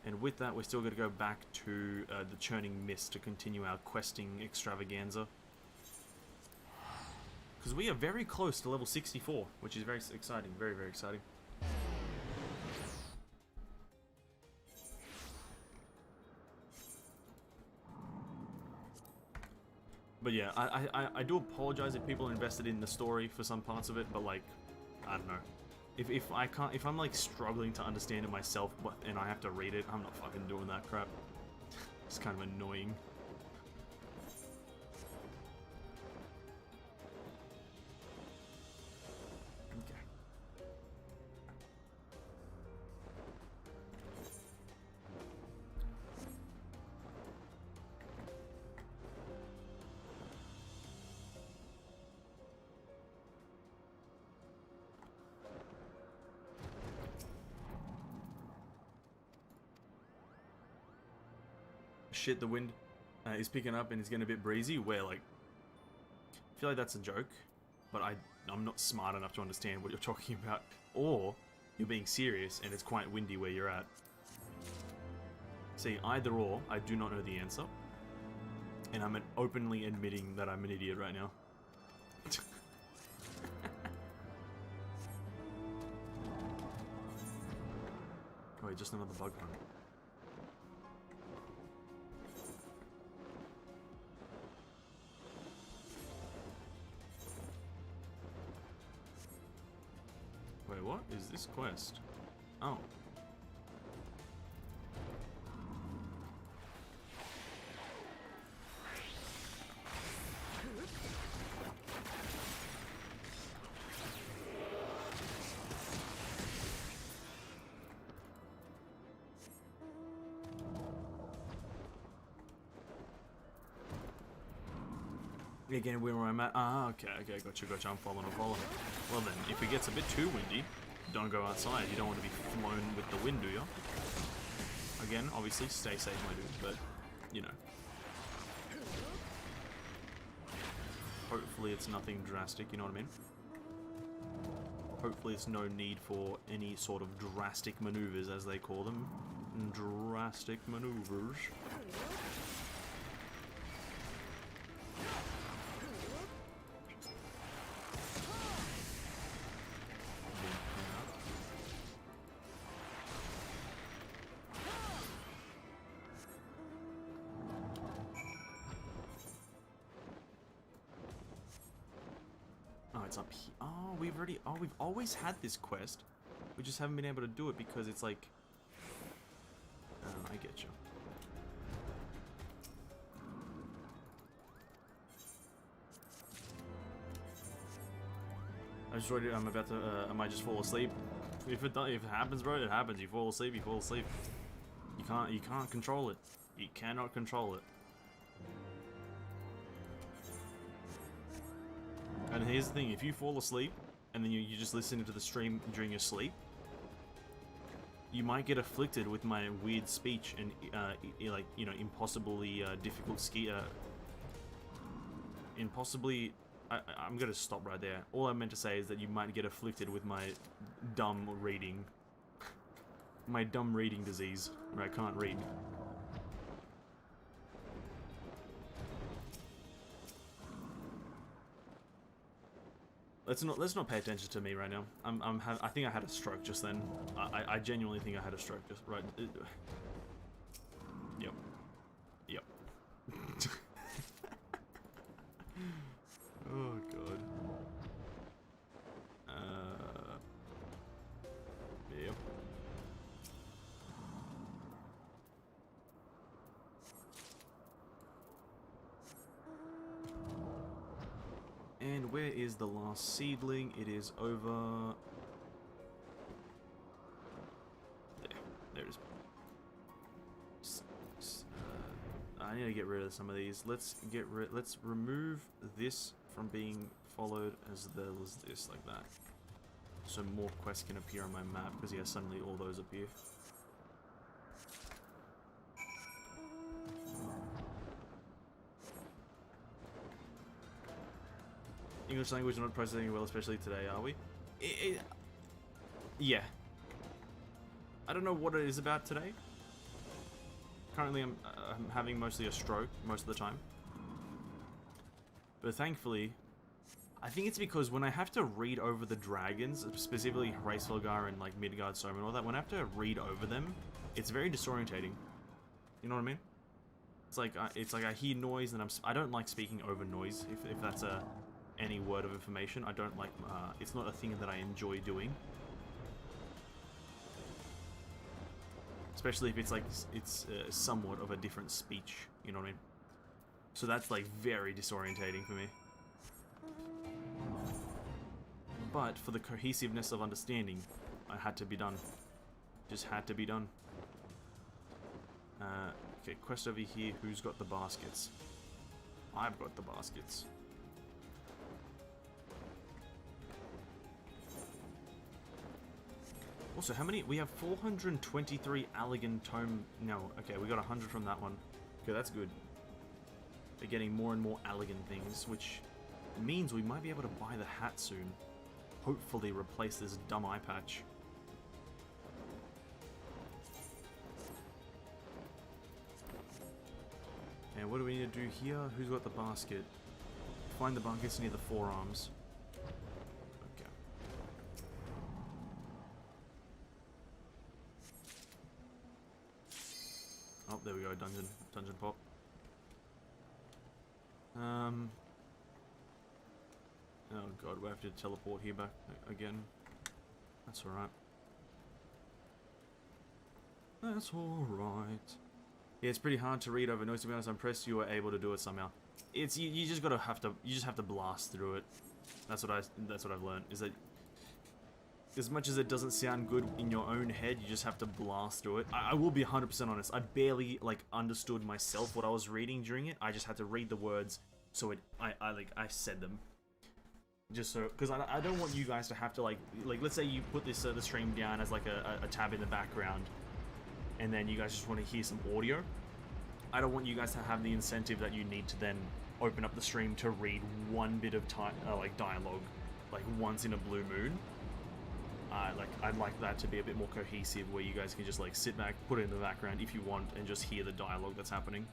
And with that, we're still going to go back to the Churning Mist to continue our questing extravaganza. Because we are very close to level 64, which is very exciting. Very, very exciting. But yeah, I do apologize if people are invested in the story for some parts of it, but like, I don't know. If I'm like struggling to understand it myself, and I have to read it, I'm not fucking doing that crap. It's kind of annoying. Okay. Shit, the wind is picking up and it's getting a bit breezy, where like, I feel like that's a joke, but I'm not smart enough to understand what you're talking about, or you're being serious and it's quite windy where you're at. See, either or, I do not know the answer, and I'm openly admitting that I'm an idiot right now. Oh wait, just another bug run. Wait, what is this quest? Oh. Again, where I'm at. Ah, okay, gotcha. I'm following. Well then, if it gets a bit too windy, don't go outside. You don't want to be flown with the wind, do you? Again, obviously, stay safe, my dude, but, you know. Hopefully it's nothing drastic, you know what I mean? Hopefully it's no need for any sort of drastic maneuvers, as they call them. Drastic maneuvers. Up here. Oh, we've always had this quest. We just haven't been able to do it because it's like, I get you. I'm about to, I might just fall asleep. If it happens, bro, it happens. You fall asleep, you fall asleep. You can't control it. You cannot control it. And here's the thing, if you fall asleep, and then you just listen to the stream during your sleep, you might get afflicted with my weird speech and, like, you know, impossibly difficult I'm gonna stop right there. All I meant to say is that you might get afflicted with my dumb reading. My dumb reading disease, where I can't read. Let's not pay attention to me right now. I think I had a stroke just then. I genuinely think I had a stroke just right. Yep. Yep. Oh god. Yep. And where is the last seedling? It is over there. There it is. I need to get rid of some of these. Let's remove this from being followed as well as this, like that. So more quests can appear on my map, because yeah, suddenly all those appear. English language not processing well, especially today, are we? Yeah. I don't know what it is about today. Currently I'm having mostly a stroke most of the time. But thankfully, I think it's because when I have to read over the dragons, specifically Hraesvelgar and like Midgard Storm and all that, when I have to read over them, it's very disorientating. You know what I mean? It's like I hear noise and I don't like speaking over noise. If that's any word of information, I don't like. It's not a thing that I enjoy doing. Especially if it's like it's somewhat of a different speech. You know what I mean? So that's like very disorientating for me. But for the cohesiveness of understanding, I had to be done. Just had to be done. Okay, quest over here. Who's got the baskets? I've got the baskets. Also, how many? We have 423 Allegan Tome. No, okay, we got 100 from that one. Okay, that's good. They're getting more and more Allegan things, which means we might be able to buy the hat soon. Hopefully replace this dumb eye patch. And what do we need to do here? Who's got the basket? Find the baskets near the forearms. Okay. Oh, there we go, dungeon pop. Oh god, we have to teleport here back again. That's alright. That's alright. Yeah, it's pretty hard to read over noise, to be honest. I'm impressed you were able to do it somehow. It's you just have to blast through it. That's what I've learned, is that as much as it doesn't sound good in your own head, you just have to blast through it. I will be 100% honest. I barely like understood myself what I was reading during it. I just had to read the words, so I said them. Just so, because I don't want you guys to have to like let's say you put this the stream down as like a tab in the background, and then you guys just want to hear some audio. I don't want you guys to have the incentive that you need to then open up the stream to read one bit of like dialogue, like once in a blue moon. I'd like that to be a bit more cohesive, where you guys can just like sit back, put it in the background if you want, and just hear the dialogue that's happening.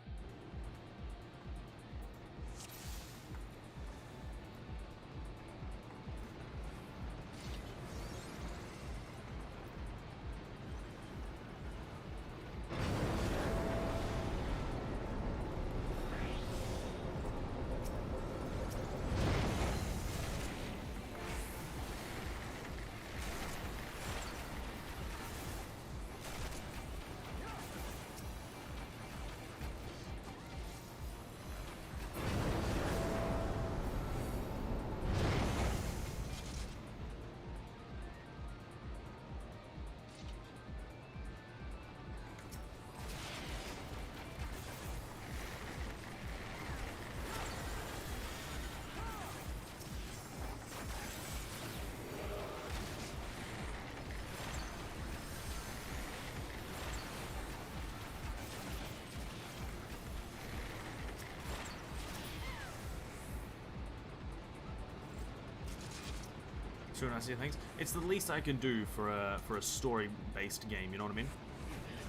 Sure, I see things. It's the least I can do for a story-based game. You know what I mean?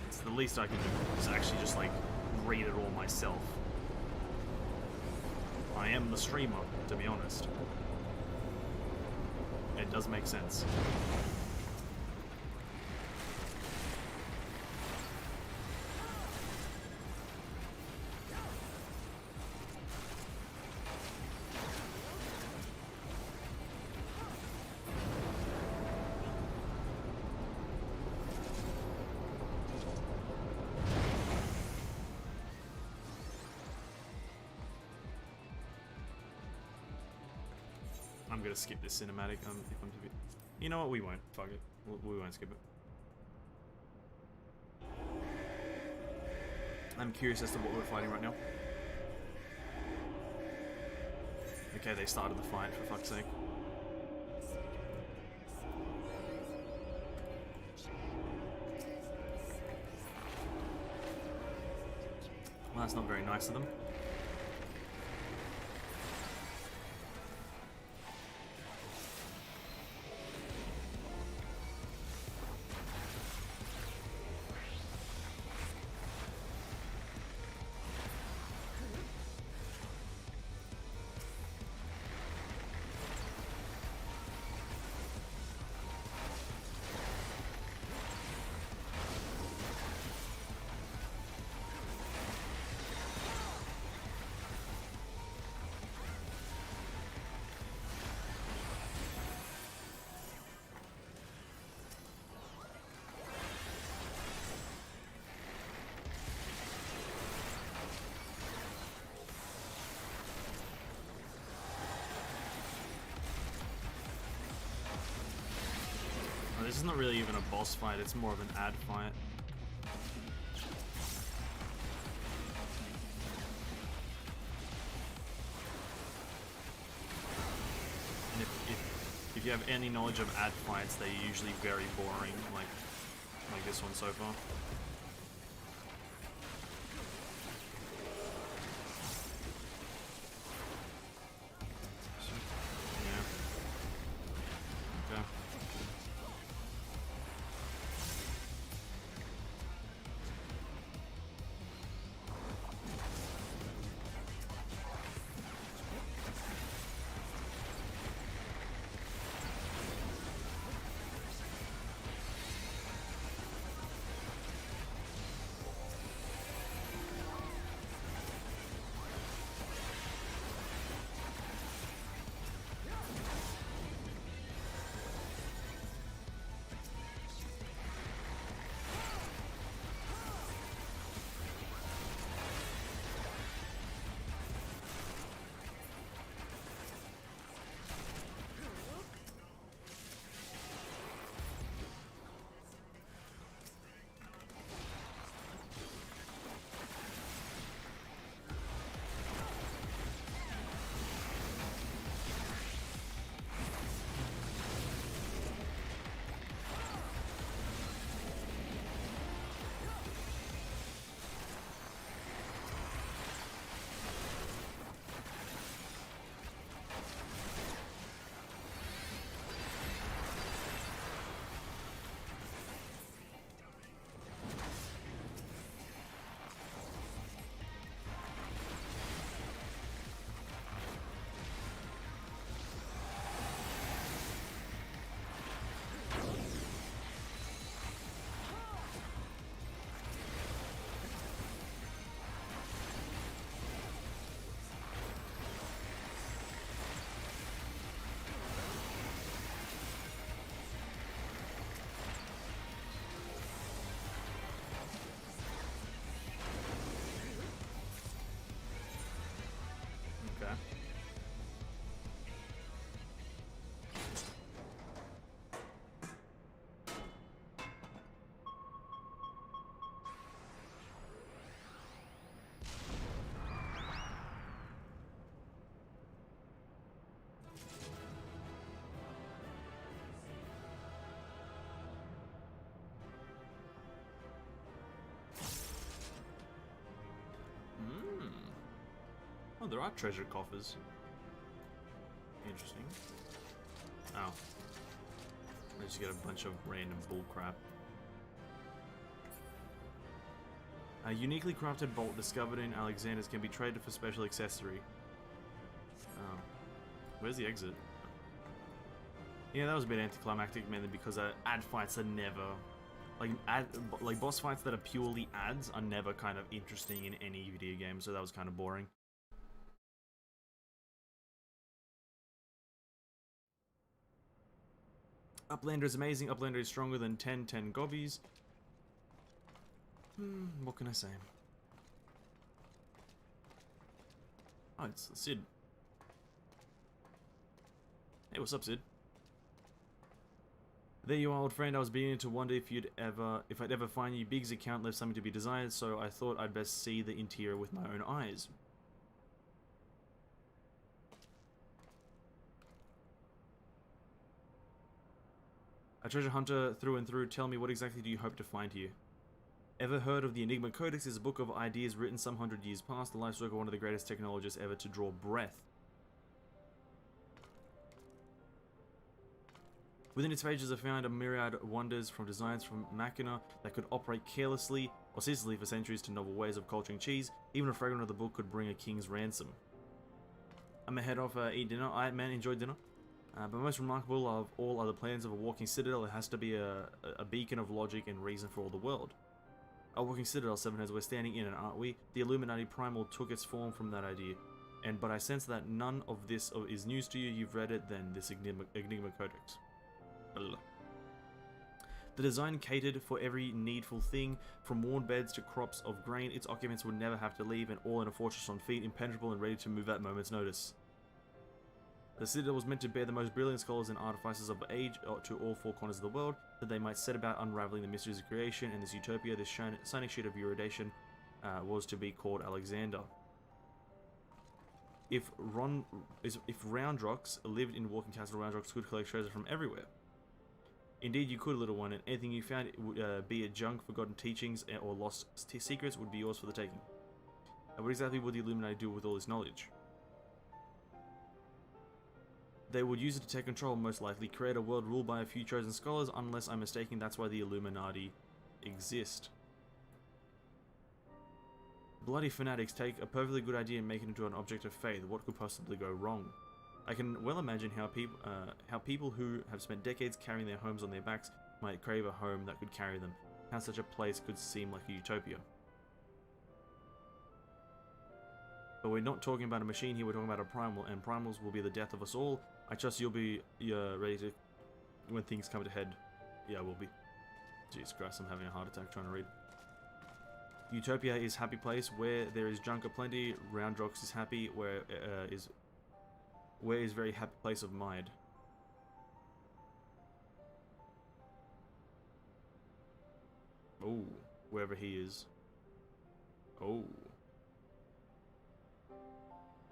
It's the least I can do. Is actually just like read it all myself. I am the streamer, to be honest. It does make sense. I'm gonna skip this cinematic if I'm to be... You know what? We won't. Fuck it. We won't skip it. I'm curious as to what we're fighting right now. Okay, they started the fight, for fuck's sake. Well, that's not very nice of them. This is not really even a boss fight, it's more of an ad fight. And if you have any knowledge of ad fights, they're usually very boring, like this one so far. Oh, there are treasure coffers. Interesting. Oh. just get a bunch of random bullcrap. A uniquely crafted bolt discovered in Alexander's can be traded for special accessory. Oh. Where's the exit? Yeah, that was a bit anticlimactic, mainly because ad fights are never... Like boss fights that are purely ads are never kind of interesting in any video game, so that was kind of boring. Uplander is amazing. Uplander is stronger than 10 gobbies. What can I say? Oh, it's Sid. Hey, what's up, Sid? There you are, old friend. I was beginning to wonder if I'd ever find you. Big's account left something to be desired, so I thought I'd best see the interior with my own eyes. A treasure hunter through and through. Tell me, what exactly do you hope to find here? Ever heard of the Enigma Codex? Is a book of ideas written some 100 years past, the life work of one of the greatest technologists ever to draw breath. Within its pages are found a myriad wonders, from designs from machina that could operate carelessly or ceaselessly for centuries to novel ways of culturing cheese. Even a fragment of the book could bring a king's ransom. I'm gonna head off eat dinner. I, man, enjoyed dinner. But most remarkable of all other plans of a walking citadel, it has to be a beacon of logic and reason for all the world. A walking citadel, Sevenheads, we're standing in it, aren't we? The Illuminati Primal took its form from that idea. But I sense that none of this is news to you. You've read it, then, this Enigma Codex. The design catered for every needful thing, from worn beds to crops of grain. Its occupants would never have to leave, and all in a fortress on feet, impenetrable and ready to move at moment's notice. The citadel was meant to bear the most brilliant scholars and artificers of age to all four corners of the world, that they might set about unraveling the mysteries of creation and this utopia. This shining sheet of erudition was to be called Alexander. If Roundrocks lived in Walking Castle, Roundrocks could collect treasure from everywhere. Indeed, you could, little one, and anything you found, be it junk, forgotten teachings, or lost secrets, would be yours for the taking. What exactly would the Illuminati do with all this knowledge? They would use it to take control, most likely create a world ruled by a few chosen scholars. Unless I'm mistaken, that's why the Illuminati exist. Bloody fanatics take a perfectly good idea and make it into an object of faith. What could possibly go wrong? I can well imagine how people who have spent decades carrying their homes on their backs might crave a home that could carry them. How such a place could seem like a utopia. But we're not talking about a machine here, we're talking about a primal, and primals will be the death of us all. I trust you'll be ready to, when things come to head. Yeah, we'll be. Jesus Christ, I'm having a heart attack trying to read. Utopia is happy place, where there is junk aplenty. Roundrocks is happy, where is very happy place of mind. Oh, wherever he is. Oh.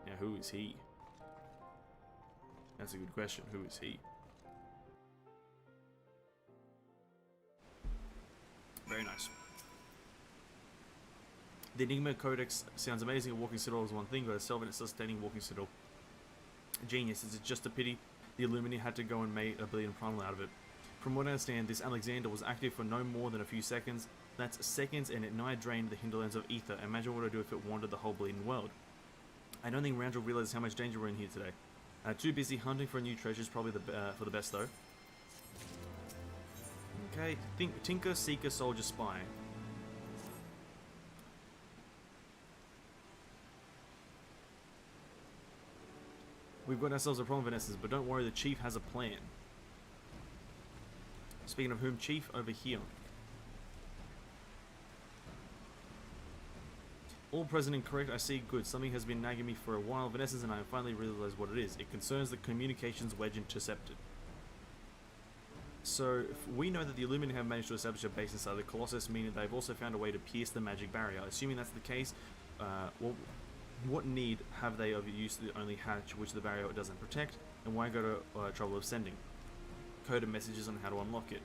Now, who is he? That's a good question. Who is he? Very nice. The Enigma Codex sounds amazing. A walking citadel is one thing, but a self-sustaining walking citadel. Genius. It's just a pity the Illuminati had to go and make a billion primal out of it. From what I understand, this Alexander was active for no more than a few seconds. That's seconds, and it nigh drained the hinterlands of ether. Imagine what it would do if it wandered the whole bleeding world. I don't think Randall realizes how much danger we're in here today. Too busy hunting for new treasures, probably for the best though. Okay, Tinker, Seeker, Soldier, Spy. We've got ourselves a problem, Vanessas, but don't worry, the Chief has a plan. Speaking of whom, Chief over here. All present and correct, I see. Good. Something has been nagging me for a while. Vanessa and I have finally realized what it is. It concerns the communications wedge intercepted. So, we know that the Illuminati have managed to establish a base inside the Colossus, meaning they've also found a way to pierce the magic barrier. Assuming that's the case, what need have they of use the only hatch which the barrier doesn't protect, and why go to trouble of sending coded messages on how to unlock it?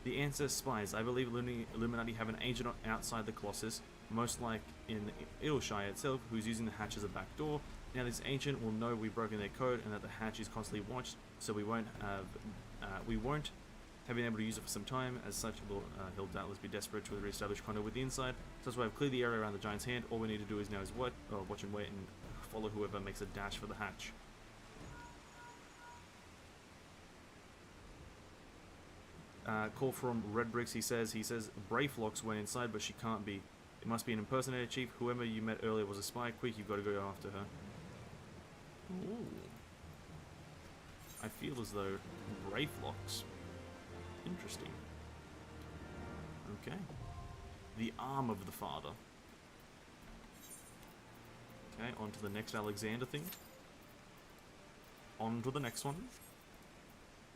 The answer: spies. I believe Illuminati have an agent outside the Colossus, most like in Ilshire itself, who's using the hatch as a back door. Now this agent will know we've broken their code and that the hatch is constantly watched, so we won't have been able to use it for some time. As such, he'll doubtless be desperate to re-establish contact with the inside. So that's why I've cleared the area around the giant's hand. All we need to do is now is watch and wait and follow whoever makes a dash for the hatch. Call from Red Bricks. He says Brayflox went inside, but she can't be. It must be an impersonator, Chief. Whoever you met earlier was a spy. Quick, you've got to go after her. Ooh. I feel as though Brayflox. Interesting. Okay. The arm of the father. Okay, on to the next Alexander thing. On to the next one.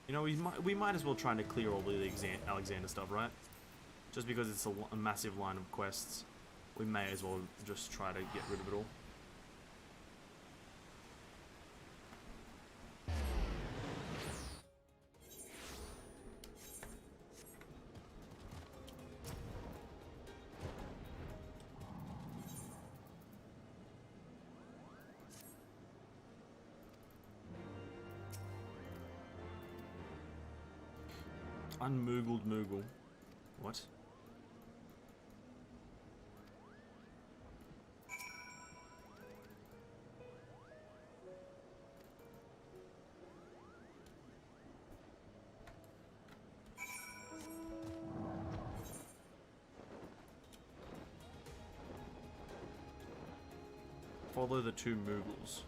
You know, we might as well try to clear all the Alexander stuff, right? Just because it's a massive line of quests. We may as well just try to get rid of it all. Unmoogled Moogle. What? Follow the two Moogles.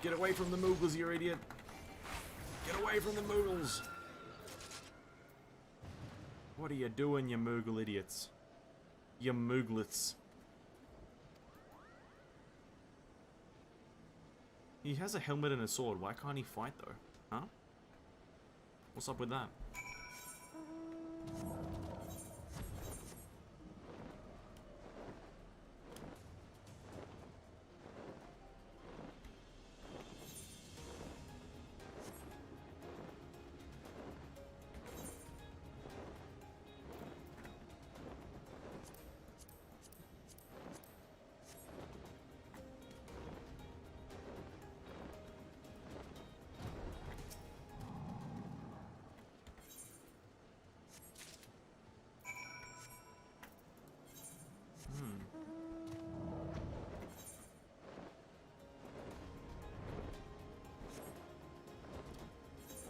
Get away from the Moogles, you idiot! Get away from the Moogles! What are you doing, you Moogle idiots? You Mooglets. He has a helmet and a sword. Why can't he fight, though? Huh? What's up with that?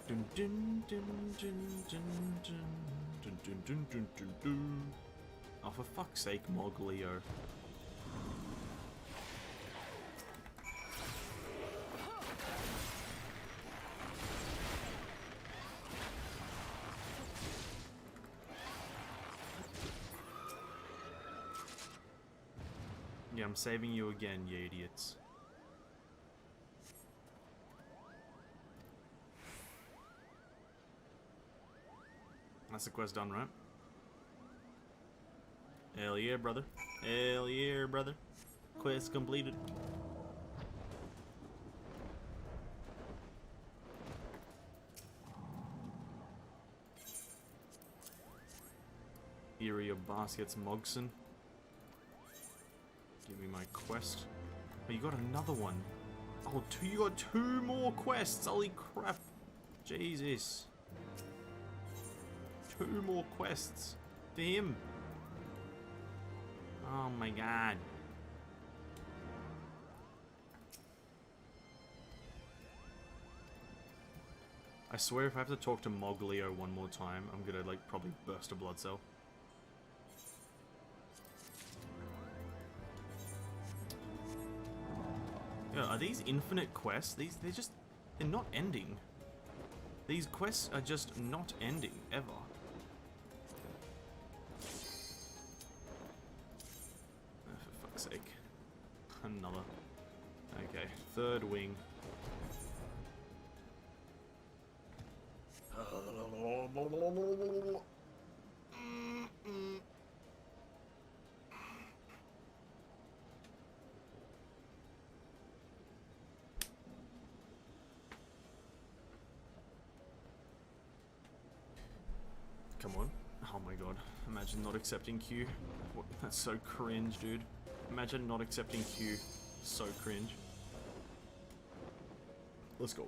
Dun, dun, dun, dun, dun, dun, dun, dun, dun, dun, dun, dun. Oh, for fuck's sake, Moglio. Yeah, I'm saving you again, you idiots. That's the quest done, right? Hell yeah, brother. Hell yeah, brother. Quest completed. Here are your baskets, Mogson. Give me my quest. Oh, you got another one. Oh, you got 2 more quests. Holy crap. Jesus. 2 more quests for him. Oh my god. I swear if I have to talk to Moglio one more time, I'm gonna like probably burst a blood cell. Yeah, are these infinite quests? They're not ending. These quests are just not ending, ever. For fuck's sake. Another. Okay, 3rd wing. Come on. Oh my god. Imagine not accepting Q. What, that's so cringe, dude. Imagine not accepting Q. So cringe. Let's go.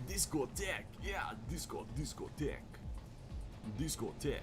Discotheque, yeah, discotheque, discotheque.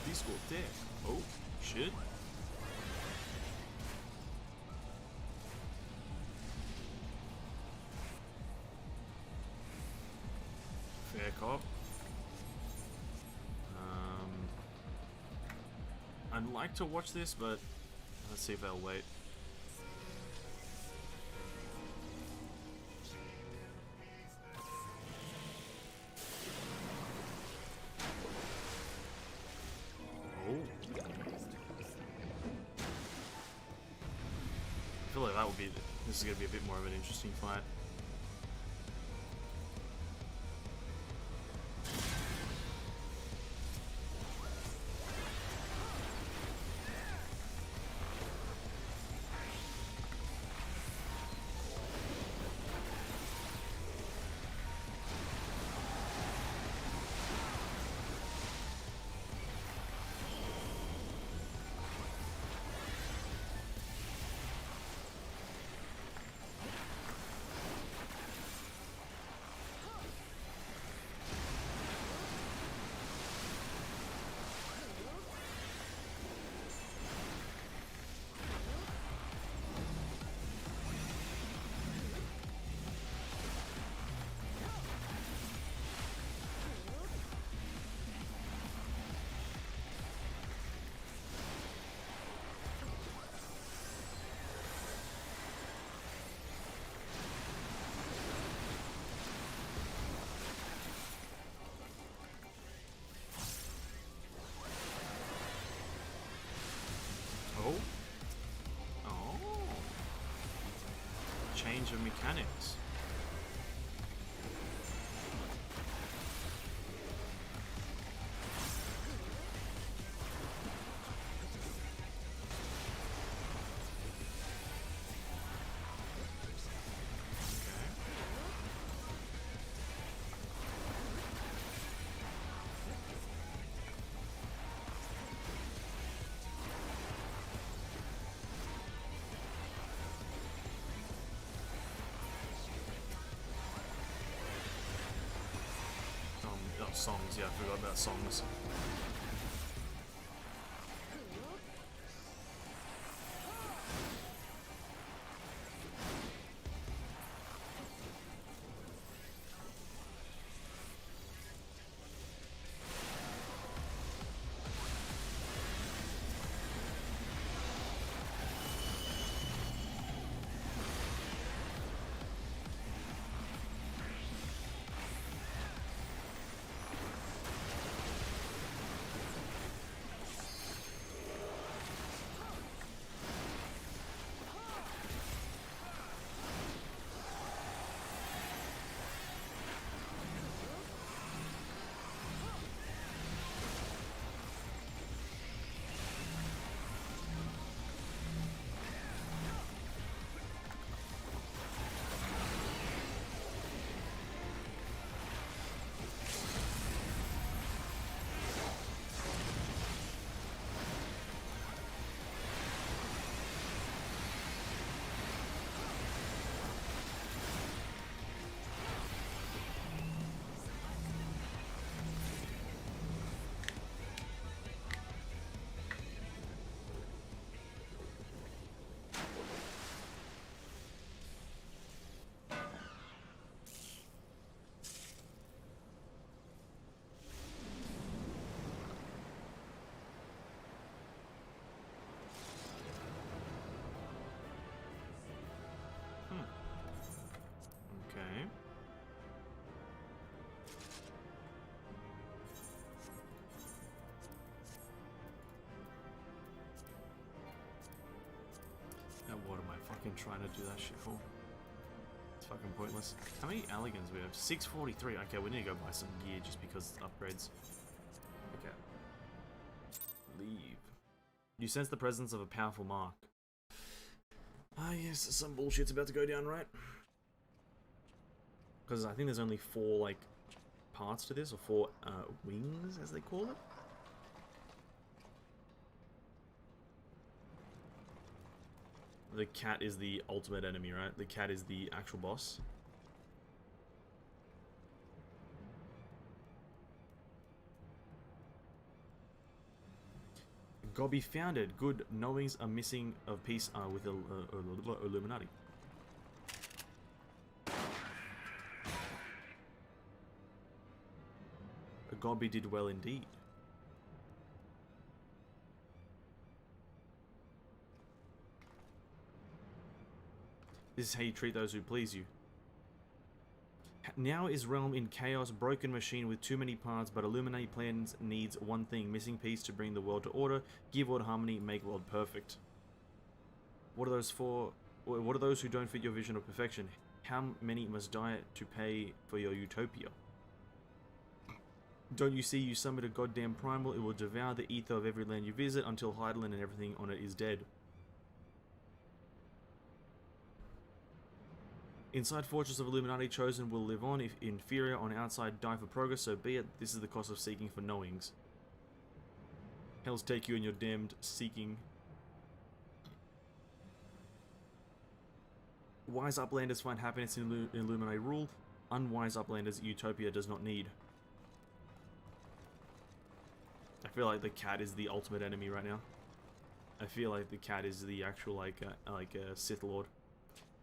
Discotheque. Oh, shit. Fair cop. I'd like to watch this, but let's see if I'll wait. I feel like that would be. This is gonna be a bit more of an interesting fight. Change of mechanics. Songs, yeah, I forgot about songs. fucking trying to do that shit for? It's fucking pointless. How many elegans we have? 643. Okay, we need to go buy some gear just because upgrades. Okay. Leave. You sense the presence of a powerful mark. Ah, yes, some bullshit's about to go down, right? Because I think there's only 4, like, parts to this, or 4 wings, as they call it. The cat is the ultimate enemy, right? The cat is the actual boss. Gobby founded. Good. Knowings are missing of peace with Illuminati. Gobby did well indeed. This is how you treat those who please you. Now is realm in chaos, broken machine with too many parts, but Illuminati plans needs one thing, missing piece to bring the world to order, give world harmony, make world perfect. What are those for? What are those who don't fit your vision of perfection? How many must die to pay for your utopia? Don't you see you summon a goddamn primal? It will devour the ether of every land you visit until Heidelin and everything on it is dead. Inside Fortress of Illuminati, chosen will live on. If inferior on outside, die for progress, so be it. This is the cost of seeking for knowings. Hells take you and your damned seeking. Wise uplanders find happiness in Illuminati rule. Unwise uplanders, utopia does not need. I feel like the cat is the ultimate enemy right now. I feel like the cat is the actual, like Sith Lord.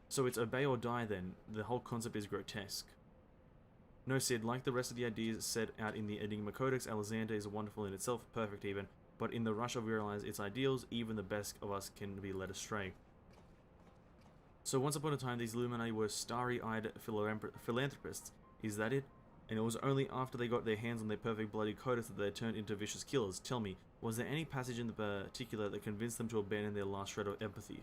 So it's obey or die then. The whole concept is grotesque. No, Sid, like the rest of the ideas set out in the Enigma Codex, Alexander is wonderful in itself, perfect even, but in the rush of realize its ideals, even the best of us can be led astray. So once upon a time, these Illuminati were starry-eyed philanthropists. Is that it? And it was only after they got their hands on their perfect bloody codex that they turned into vicious killers. Tell me, was there any passage in the particular that convinced them to abandon their last shred of empathy?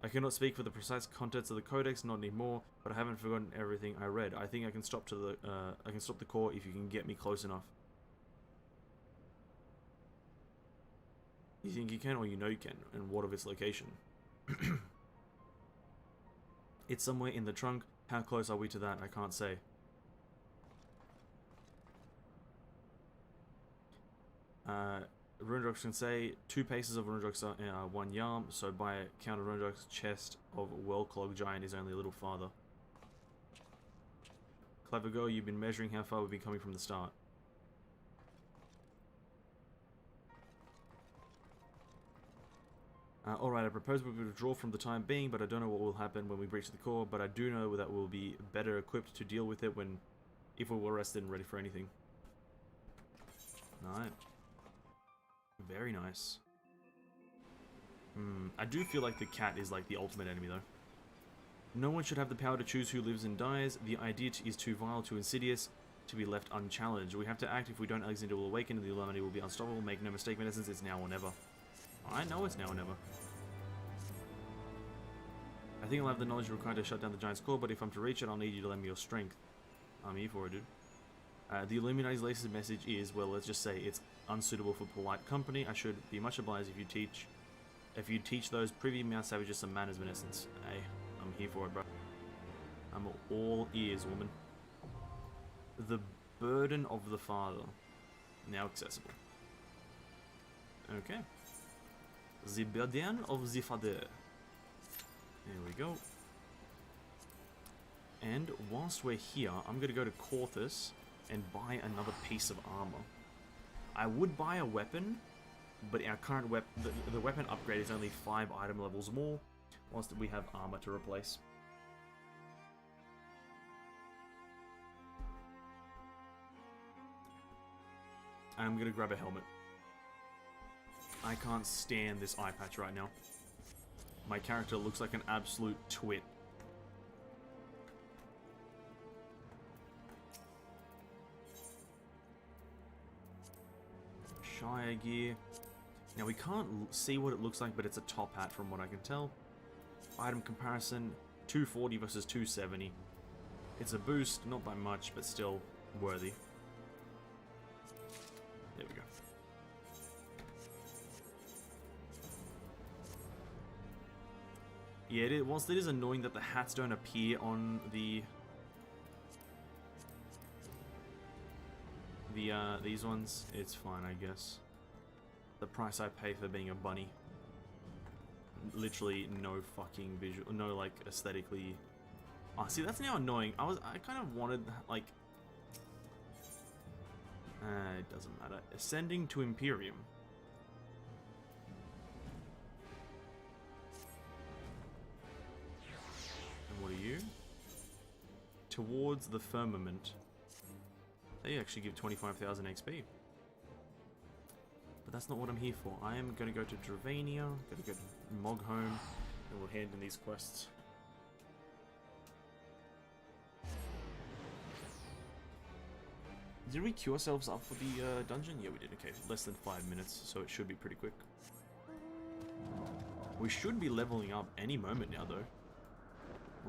I cannot speak for the precise contents of the codex, not anymore, but I haven't forgotten everything I read. I think I can stop the core if you can get me close enough. You think you can, or you know you can, and what of its location? It's somewhere in the trunk. How close are we to that? I can't say. Runedrox can say 2 paces of Runedrox are 1 yarm, so by count of Runedrox's chest of well-clogged giant is only a little farther. Clever girl, you've been measuring how far we've been coming from the start. Alright, I propose we withdraw from the time being, but I don't know what will happen when we breach the core, but I do know that we'll be better equipped to deal with it if we're well rested and ready for anything. Alright. Very nice. I do feel like the cat is like the ultimate enemy though. No one should have the power to choose who lives and dies. The idea is too vile, too insidious to be left unchallenged. We have to act. If we don't, Alexander will awaken and the Illuminati will be unstoppable. Make no mistake, medicines, it's now or never. I know it's now or never. I think I'll have the knowledge required to shut down the giant's core, but if I'm to reach it, I'll need you to lend me your strength. I'm here for it, dude. The Illuminati's latest message is, well, let's just say it's unsuitable for polite company. I should be much obliged if you teach those privy mouth savages some manners, in essence. Hey, I'm here for it, bro. I'm all ears, woman. The burden of the father. Now accessible. Okay. The burden of the father. There we go. And whilst we're here, I'm going to go to Corthus and buy another piece of armor. I would buy a weapon, but our current weapon, the weapon upgrade is only 5 item levels more, whilst we have armor to replace. I'm going to grab a helmet. I can't stand this eye patch right now. My character looks like an absolute twit. Shire gear. Now we can't see what it looks like, but it's a top hat from what I can tell. Item comparison, 240 versus 270. It's a boost, not by much, but still worthy. There we go. Yeah, whilst it is annoying that the hats don't appear on these ones, it's fine, I guess. The price I pay for being a bunny. Literally no fucking visual, no like aesthetically. Oh, see, that's now annoying. I kind of wanted like. It doesn't matter. Ascending to Imperium. And what are you? Towards the Firmament. They actually give 25,000 XP. But that's not what I'm here for. I am going to go to Dravania, going to go to Moghome, and we'll hand in these quests. Did we queue ourselves up for the dungeon? Yeah, we did. Okay, less than 5 minutes, so it should be pretty quick. We should be leveling up any moment now, though.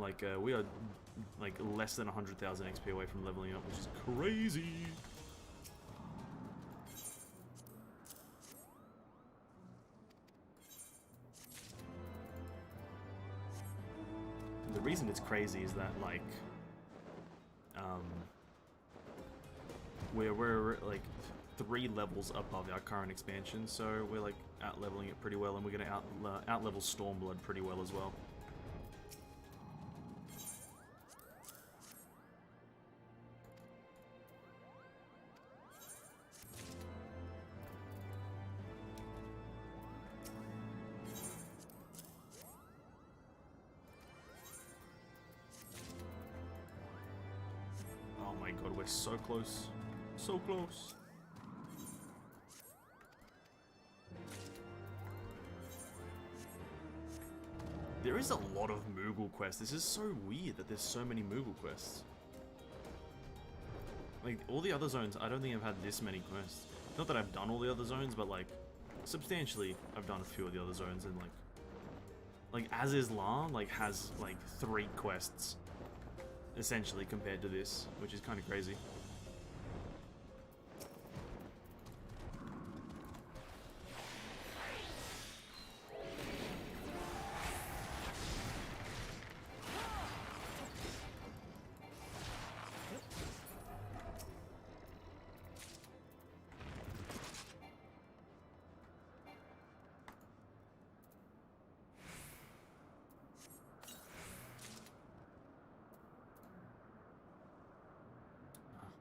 Like, we are like less than 100,000 XP away from leveling up, which is crazy. The reason it's crazy is that, like, we're like 3 levels above our current expansion, so we're like out leveling it pretty well, and we're gonna out level Stormblood pretty well as well. Oh my god, we're so close. So close. There is a lot of Moogle quests. This is so weird that there's so many Moogle quests. Like, all the other zones, I don't think I've had this many quests. Not that I've done all the other zones, but like, substantially, I've done a few of the other zones, and like Azizla, like, has like 3 quests, essentially, compared to this, which is kind of crazy.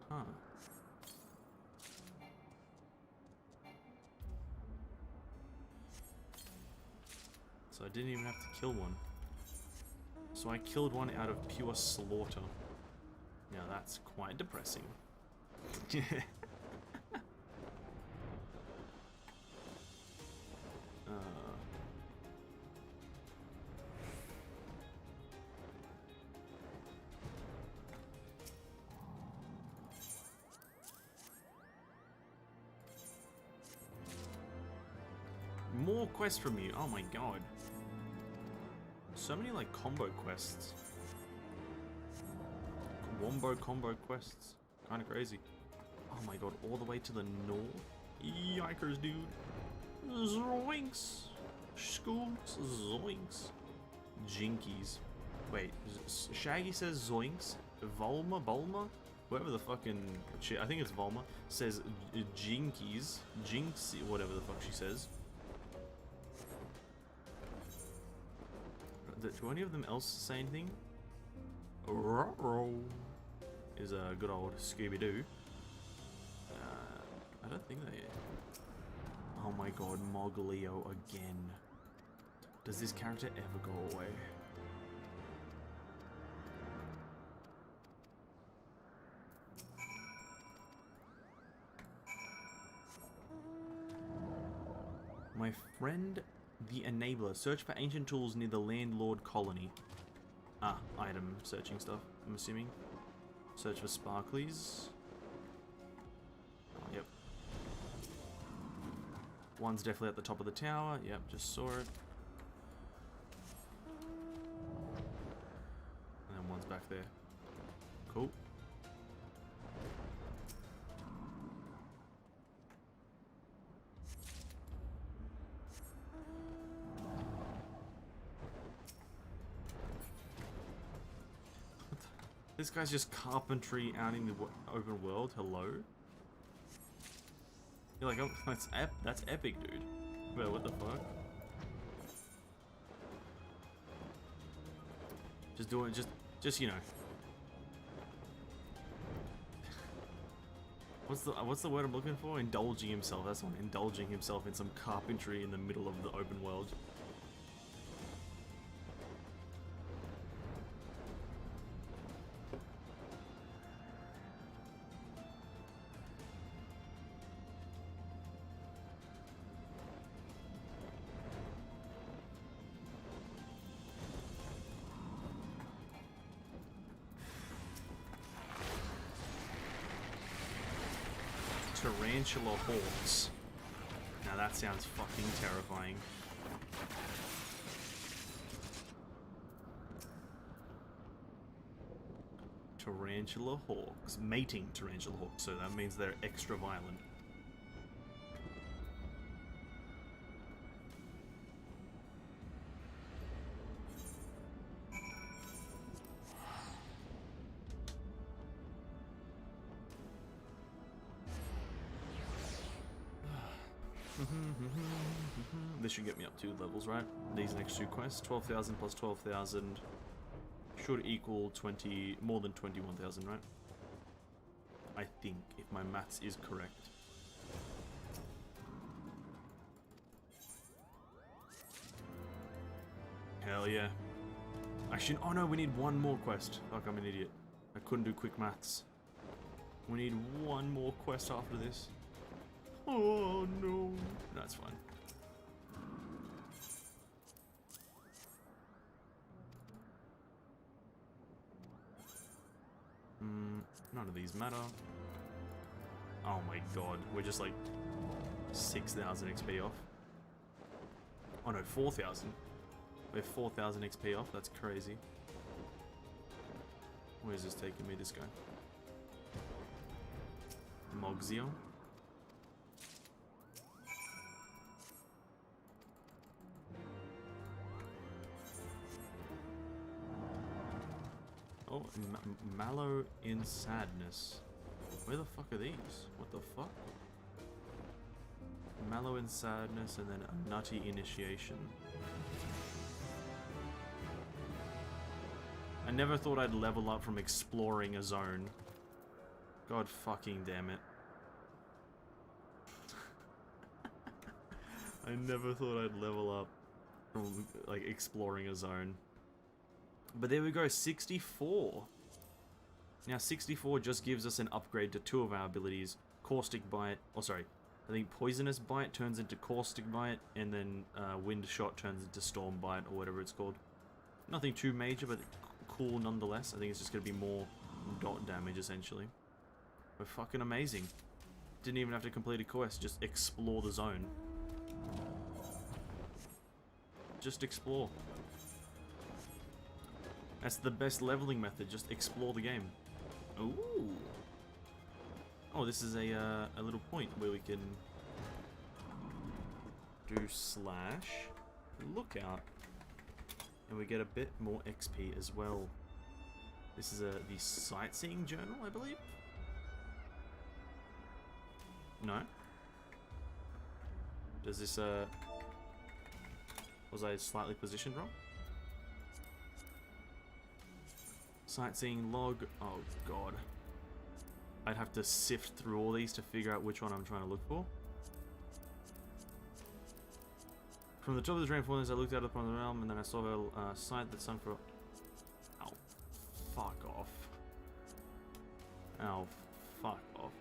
Huh. So I didn't even have to kill one. So I killed one out of pure slaughter. Now that's quite depressing. More quests from you. Oh my god. So many like combo quests. Wombo combo quests. Kind of crazy. Oh my god, all the way to the north? Yikers, dude. Zoinks. Skunks. Zoinks. Jinkies. Wait, Shaggy says zoinks. Bulma? Whoever the fucking shit, I think it's Volma, says jinkies. Jinxie, whatever the fuck she says. Do any of them else say anything? Ruh-roh is a good old Scooby-Doo. I don't think they... Oh my god, Moglio again. Does this character ever go away? My friend the Enabler. Search for ancient tools near the Landlord colony. Ah, item searching stuff, I'm assuming. Search for sparklies. Oh, yep. One's definitely at the top of the tower. Yep, just saw it. And then one's back there. Cool. This guy's just carpentry out in the open world. Hello? You're like, oh, that's epic, dude. Wait, what the fuck? Just doing, just you know. What's the word I'm looking for? Indulging himself. That's one. Indulging himself in some carpentry in the middle of the open world. Tarantula hawks. Now that sounds fucking terrifying. Tarantula hawks. Mating tarantula hawks, so that means they're extra violent. This should get me up 2 levels, right? These next 2 quests, 12,000 plus 12,000 should equal more than 21,000, right? I think, if my maths is correct. Hell yeah. Actually, oh no, we need 1 more quest. Fuck, I'm an idiot. I couldn't do quick maths. We need 1 more quest after this. Oh no. That's fine. None of these matter. Oh my god, we're just like 6,000 XP off. Oh no, 4,000. We're 4,000 XP off, that's crazy. Where's this taking me, this guy? Mogzio. Oh, Mallow in Sadness. Where the fuck are these? What the fuck? Mallow in Sadness and then a Nutty Initiation. I never thought I'd level up from exploring a zone. God fucking damn it. I never thought I'd level up from like exploring a zone. But there we go, 64. Now 64 just gives us an upgrade to 2 of our abilities. Caustic Bite, oh sorry, I think Poisonous Bite turns into Caustic Bite, and then Wind Shot turns into Storm Bite, or whatever it's called. Nothing too major, but cool nonetheless. I think it's just going to be more dot damage, essentially. But fucking amazing. Didn't even have to complete a quest, just explore the zone. Just explore. That's the best leveling method, just explore the game. Ooh. Oh, this is a little point where we can do / lookout, and we get a bit more XP as well. This is the sightseeing journal, I believe? No? Does this, was I slightly positioned wrong? Sightseeing log, oh god. I'd have to sift through all these to figure out which one I'm trying to look for. From the top of the drain forest, I looked out upon the realm, and then I saw a sight that sung for... Oh, fuck off. Oh, fuck off.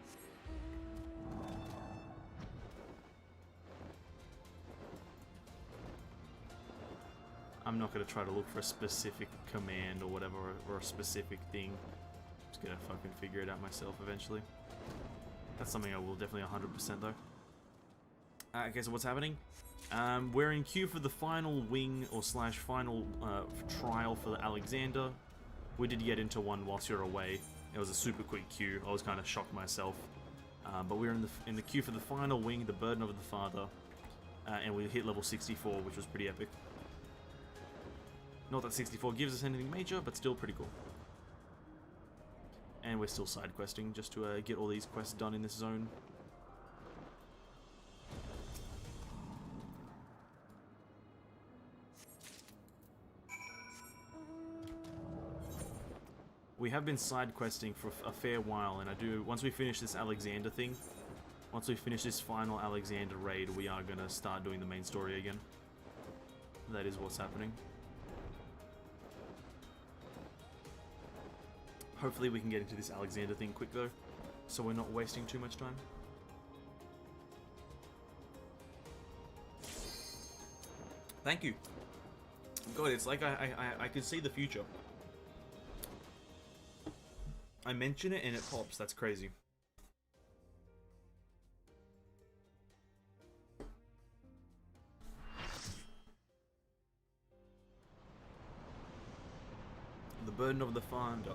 I'm not going to try to look for a specific command or whatever, or a specific thing. I'm just going to fucking figure it out myself eventually. That's something I will definitely 100% though. Okay, so what's happening? We're in queue for the final wing or slash final trial for the Alexander. We did get into one whilst you're away. It was a super quick queue. I was kind of shocked myself. But we're in the queue for the final wing, the Burden of the Father, and we hit level 64, which was pretty epic. Not that 64 gives us anything major, but still pretty cool. And we're still side questing just to get all these quests done in this zone. We have been side questing for a fair while, and once we finish this Alexander thing, once we finish this final Alexander raid, we are gonna start doing the main story again. That is what's happening. Hopefully we can get into this Alexander thing quick though, so we're not wasting too much time. Thank you. God, it's like I can see the future. I mention it and it pops. That's crazy. The burden of the father.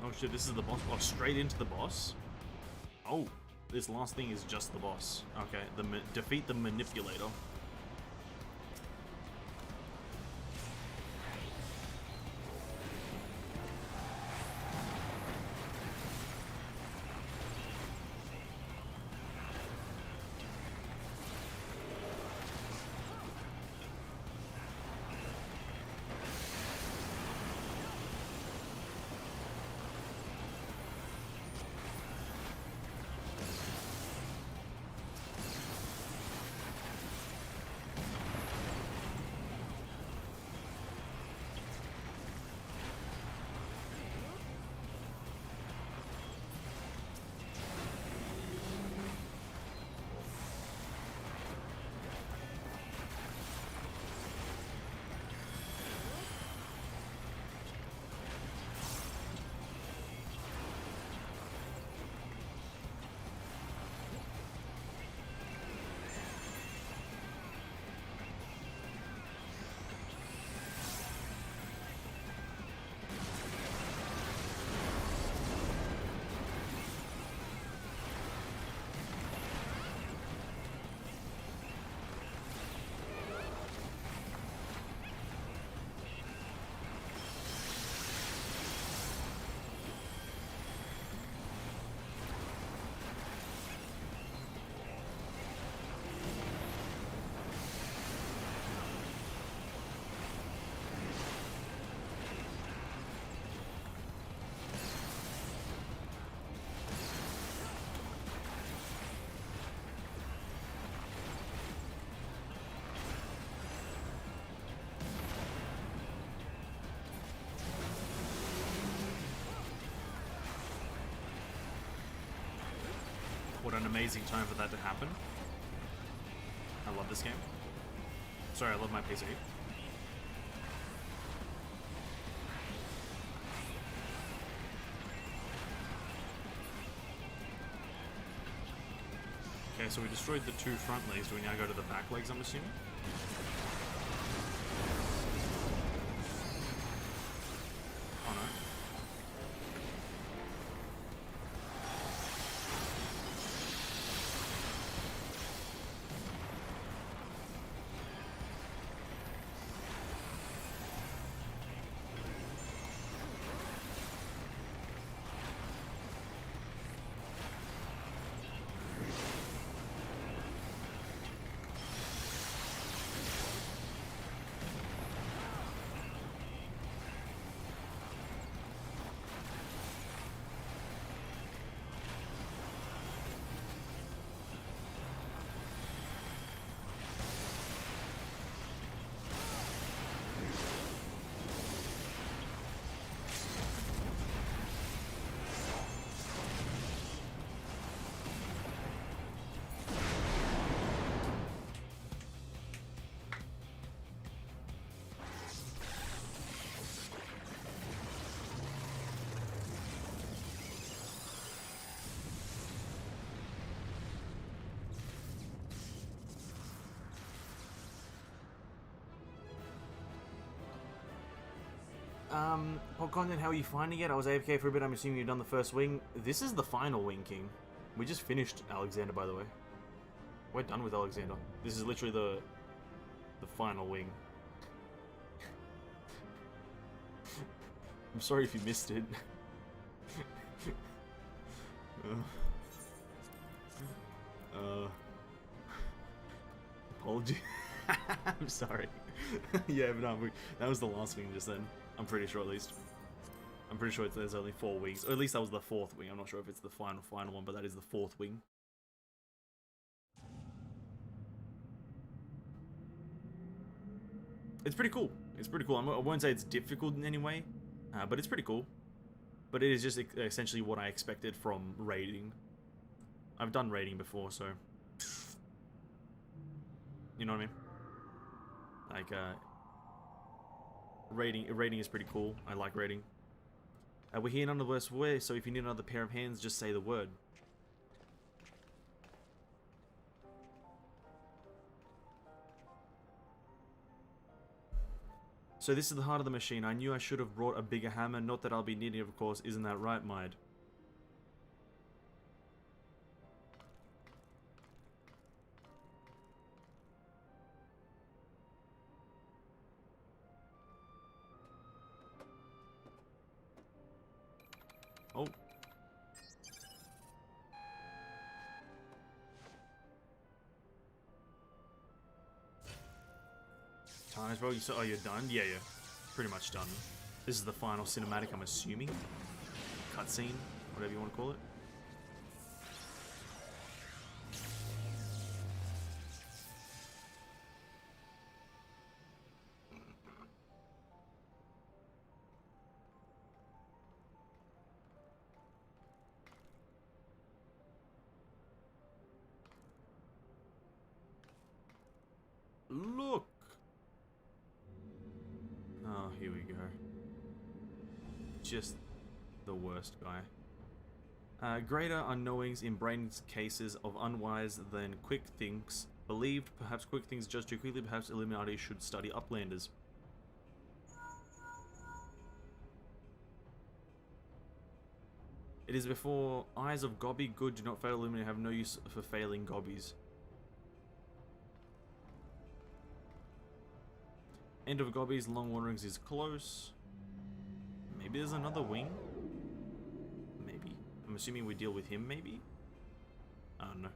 Oh shit, this is the boss. Oh, straight into the boss? Oh, this last thing is just the boss. Okay, defeat the manipulator. What an amazing time for that to happen. I love this game. Sorry, I love my PC. Okay, so we destroyed the two front legs. Do we now go to the back legs, I'm assuming? Oh no. Pod content, how are you finding it? I was AFK for a bit, I'm assuming you've done the first wing. This is the final wing, King. We just finished Alexander, by the way. We're done with Alexander. This is literally the final wing. I'm sorry if you missed it. Apology. I'm sorry. Yeah, but no, that was the last wing just then. I'm pretty sure, at least. I'm pretty sure there's only 4 wings. Or at least that was the 4th wing. I'm not sure if it's the final one, but that is the 4th wing. It's pretty cool. It's pretty cool. I won't say it's difficult in any way, but it's pretty cool. But it is just essentially what I expected from raiding. I've done raiding before, so... You know what I mean? Like, raiding is pretty cool. I like raiding. We're here none the worst way, so if you need another pair of hands, just say the word. So this is the heart of the machine. I knew I should have brought a bigger hammer. Not that I'll be needing it, of course. Isn't that right, Mide? Oh. Times, bro. Oh, you're done? Yeah, yeah. Pretty much done. This is the final cinematic, I'm assuming. Cutscene, whatever you want to call it. Look! Oh, here we go. Just the worst guy. Greater unknowings in Brain's cases of unwise than quick thinks. Believed, perhaps quick things judged too quickly, perhaps Illuminati should study Uplanders. It is before eyes of Gobby, good, do not fail Illuminati, have no use for failing Gobbies. End of Gobby's long wanderings is close. Maybe there's another wing? Maybe. I'm assuming we deal with him, maybe? I don't know.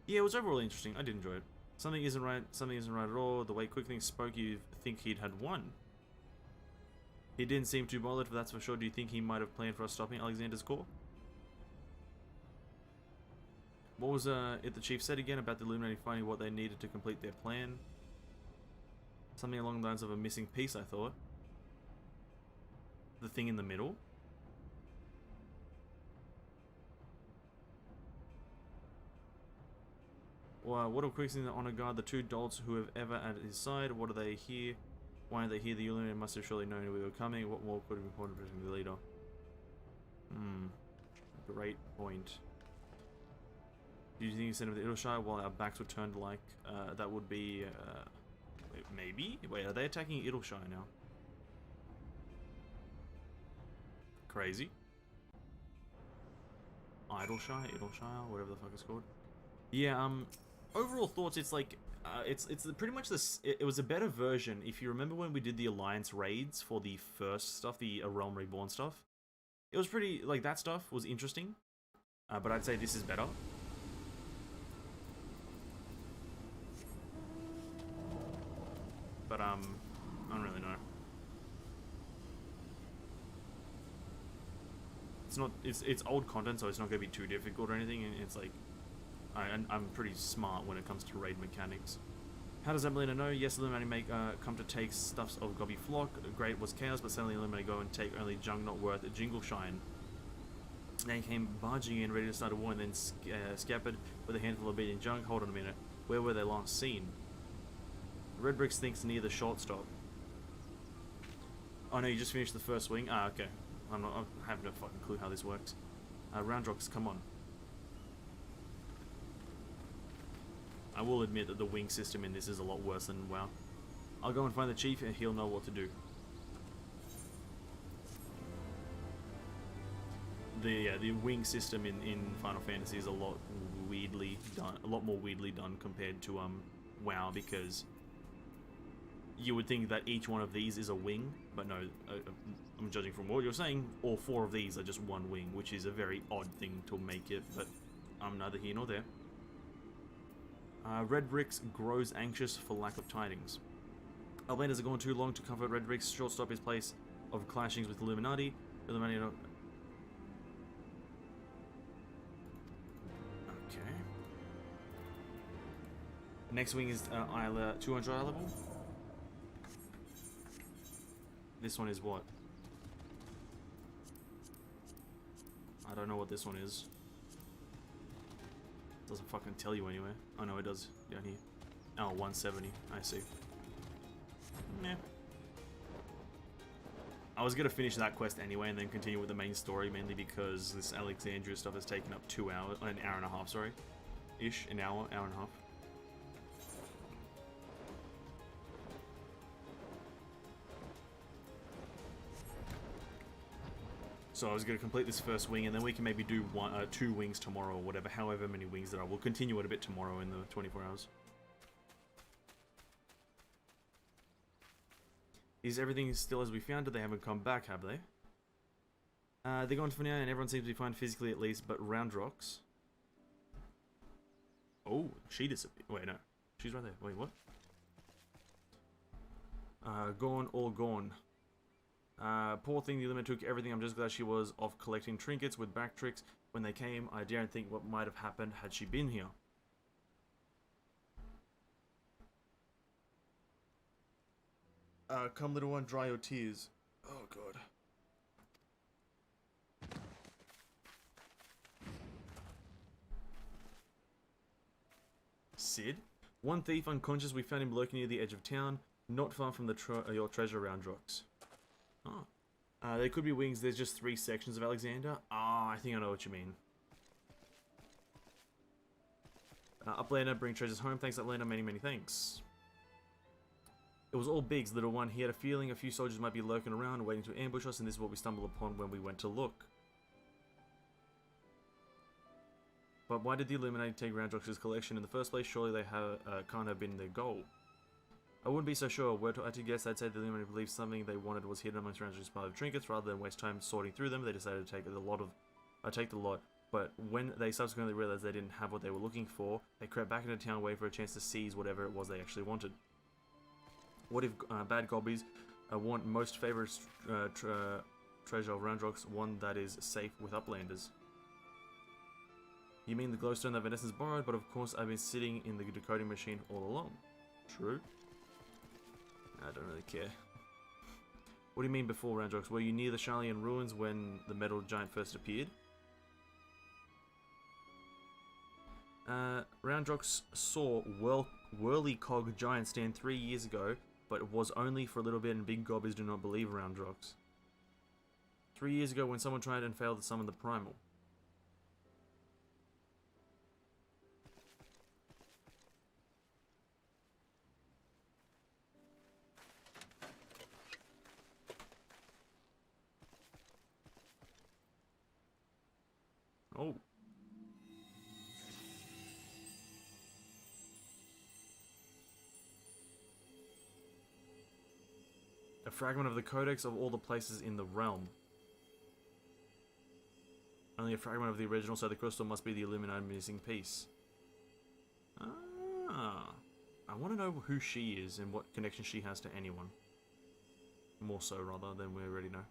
Yeah, it was overall interesting. I did enjoy it. Something isn't right at all. The way Quick Things spoke, you'd think he'd had won. He didn't seem too bothered, that's for sure. Do you think he might have planned for us stopping Alexander's core? What was it the chief said again about the Illuminati finding what they needed to complete their plan? Something along the lines of a missing piece, I thought. The thing in the middle. Well, what are Quick's in the honor guard? The 2 dolts who have ever at his side. What are they here? Why are they here? The Illuminati must have surely known we were coming. What more could have been important for the leader? Great point. Do you think he sent him to Idleshire while our backs were turned like that would be wait, maybe? Wait, are they attacking Idleshire now? Crazy. Idleshire, whatever the fuck it's called. Yeah, overall thoughts, it's like, it's pretty much this, it was a better version. If you remember when we did the Alliance raids for the first stuff, the A Realm Reborn stuff, it was pretty, like, that stuff was interesting, but I'd say this is better. But, I don't really know. It's not, it's old content, so it's not going to be too difficult or anything, and it's like, I'm pretty smart when it comes to raid mechanics. How does Emelina know? Yes, Illuminati come to take stuffs of Gobby Flock. Great was chaos, but suddenly Illuminati go and take only junk not worth a jingle shine. They came barging in, ready to start a war, and then scampered with a handful of beating junk. Hold on a minute. Where were they last seen? Red Bricks thinks near the shortstop. Oh no, you just finished the first wing? Ah, okay. I have no fucking clue how this works. Round rocks, come on. I will admit that the wing system in this is a lot worse than WoW. I'll go and find the chief and he'll know what to do. the wing system in Final Fantasy is a lot weirdly done, a lot more weirdly done compared to WoW, because you would think that each one of these is a wing, but no, I'm judging from what you're saying, all 4 of these are just one wing, which is a very odd thing to make it, but I'm neither here nor there. Red Rix grows anxious for lack of tidings. Outlanders are gone too long to comfort Red Rix, short-stop his place of clashings with Illuminati. Okay. Next wing is Isla 200 eye level. This one is what? I don't know what this one is. Doesn't fucking tell you anywhere. Oh no, it does down here. Oh, 170. I see. Meh. I was gonna finish that quest anyway and then continue with the main story, mainly because this Alexandria stuff has taken up 2 hours, an hour and a half, sorry. Ish, an hour and a half. So I was going to complete this first wing, and then we can maybe do 2 wings tomorrow, or whatever, however many wings there are. We'll continue it a bit tomorrow in the 24 hours. Is everything still as we found it? They haven't come back, have they? They're gone for now, and everyone seems to be fine physically at least, but Roundrox... Oh, she disappeared. Wait, no. She's right there. Wait, what? Gone, all gone. Poor thing, the Illuminati took everything. I'm just glad she was off collecting trinkets with back tricks when they came. I daren't think what might have happened had she been here. Come little one, dry your tears. Oh god. Sid? One thief unconscious, we found him lurking near the edge of town, not far from the your treasure Roundrox. Oh. There could be wings, there's just 3 sections of Alexander. Ah, I think I know what you mean. Uplander, bring treasures home. Thanks, Uplander, many, many thanks. It was all Biggs, little one. He had a feeling a few soldiers might be lurking around, waiting to ambush us, and this is what we stumbled upon when we went to look. But why did the Illuminati take Roundrox's collection in the first place? Surely they can't have been their goal. I wouldn't be so sure. Were I to guess, I'd say the Illuminati believed something they wanted was hidden amongst Roundrox's pile of trinkets. Rather than waste time sorting through them, they decided to take the lot. But when they subsequently realized they didn't have what they were looking for, they crept back into town, waiting for a chance to seize whatever it was they actually wanted. What if bad gobbies want most favorite treasure of Roundrox, one that is safe with Uplanders? You mean the glowstone that Vanessa's borrowed, but of course I've been sitting in the decoding machine all along. True. I don't really care. What do you mean before, Roundrox? Were you near the Charlian ruins when the metal giant first appeared? Roundrox saw Whirlycog giant stand 3 years ago, but it was only for a little bit, and big gobbies do not believe Roundrox. 3 years ago when someone tried and failed to summon the primal. Oh. A fragment of the codex of all the places in the realm. Only a fragment of the original, so the crystal must be the Illuminati missing piece. Ah. I want to know who she is and what connection she has to anyone. More so, rather, than we already know.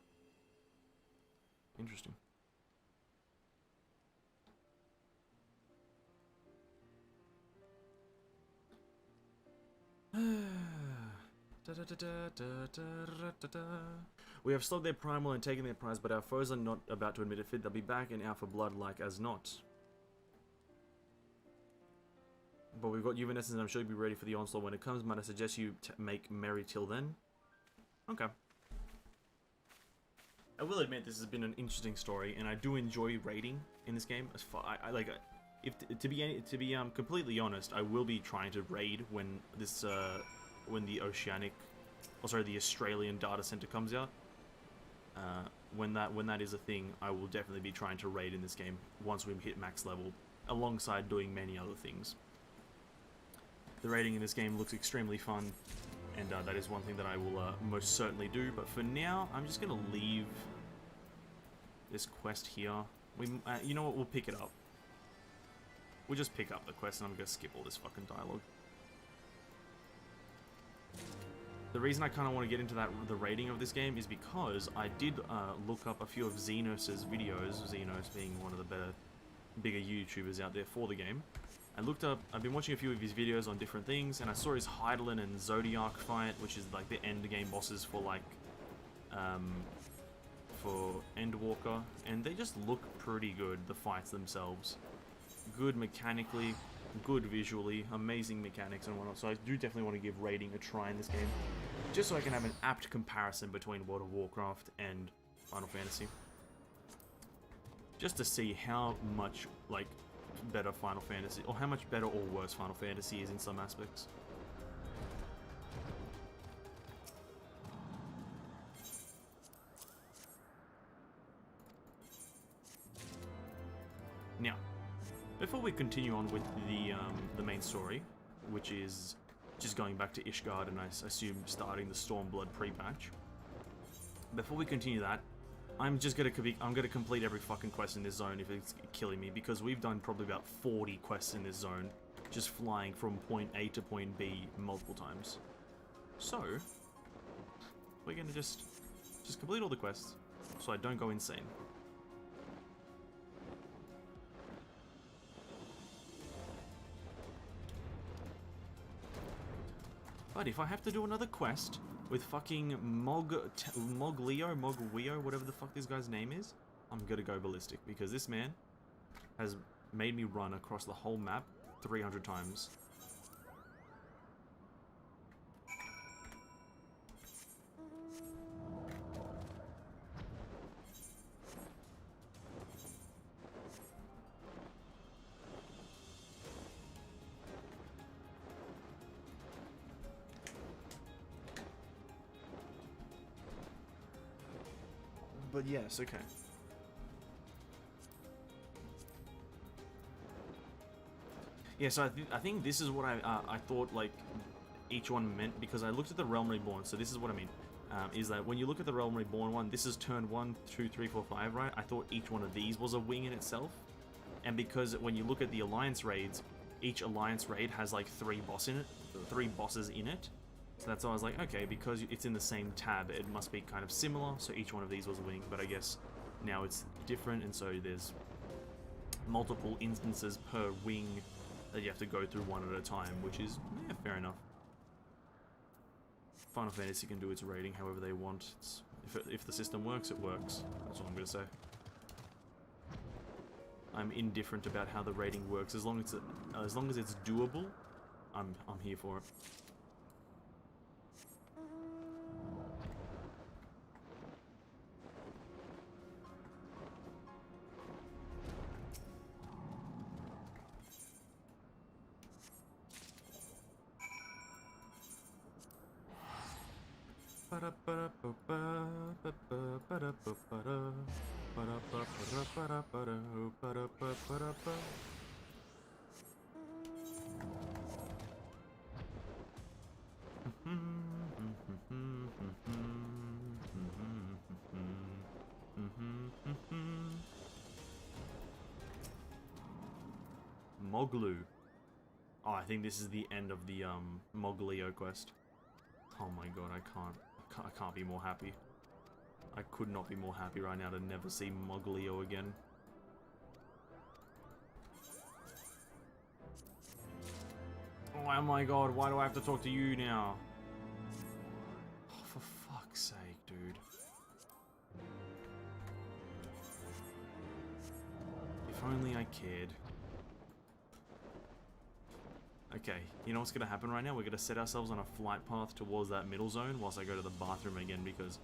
Interesting. We have slugged their primal and taken their prize, but our foes are not about to admit it. They'll be back and out for blood like as not. But we've got Evanescence, and I'm sure you'll be ready for the onslaught when it comes. Might I suggest you make merry till then? Okay. I will admit this has been an interesting story, and I do enjoy raiding in this game. As far I like, if to be completely honest, I will be trying to raid when this when the the Australian data center comes out. when that is a thing, I will definitely be trying to raid in this game once we hit max level, alongside doing many other things. The raiding in this game looks extremely fun, and that is one thing that I will most certainly do. But for now, I'm just gonna leave this quest here. You know what? We'll pick it up. We'll just pick up the quest, and I'm gonna skip all this fucking dialogue. The reason I kind of want to get into the rating of this game is because I did look up a few of Xenos' videos, Xenos being one of the bigger YouTubers out there for the game. I've been watching a few of his videos on different things, and I saw his Hydaelyn and Zodiac fight, which is like the end game bosses for like, for Endwalker, and they just look pretty good, the fights themselves. Good mechanically, good visually, amazing mechanics and whatnot, so I do definitely want to give raiding a try in this game, just so I can have an apt comparison between World of Warcraft and Final Fantasy. Just to see how much, like, better Final Fantasy, or how much better or worse Final Fantasy is in some aspects. Now, before we continue on with the main story, which is just going back to Ishgard and I assume starting the Stormblood pre-patch, before we continue that, I'm gonna complete every fucking quest in this zone if it's killing me, because we've done probably about 40 quests in this zone, just flying from point A to point B multiple times. So, we're gonna just complete all the quests, so I don't go insane. But if I have to do another quest with fucking Moglio, whatever the fuck this guy's name is, I'm gonna go ballistic, because this man has made me run across the whole map 300 times. But yes, okay. Yeah, so I think this is what I thought, like, each one meant, because I looked at the Realm Reborn, so this is what I mean. Is that when you look at the Realm Reborn one, this is turn 1, 2, 3, 4, 5, right? I thought each one of these was a wing in itself. And because when you look at the Alliance raids, each Alliance raid has like 3 bosses in it. So that's why I was like, okay, because it's in the same tab, it must be kind of similar, so each one of these was a wing, but I guess now it's different, and so there's multiple instances per wing that you have to go through one at a time, which is, yeah, fair enough. Final Fantasy can do its rating however they want. If the system works, it works. That's all I'm going to say. I'm indifferent about how the rating works. As long as it's doable, I'm here for it. Moglu. Oh, I think this is the end of the Moglio quest. Oh my god, I can't be more happy. I could not be more happy right now to never see Moglio again. Oh my god, why do I have to talk to you now? Oh, for fuck's sake, dude. If only I cared. Okay, you know what's gonna happen right now? We're gonna set ourselves on a flight path towards that middle zone whilst I go to the bathroom again, because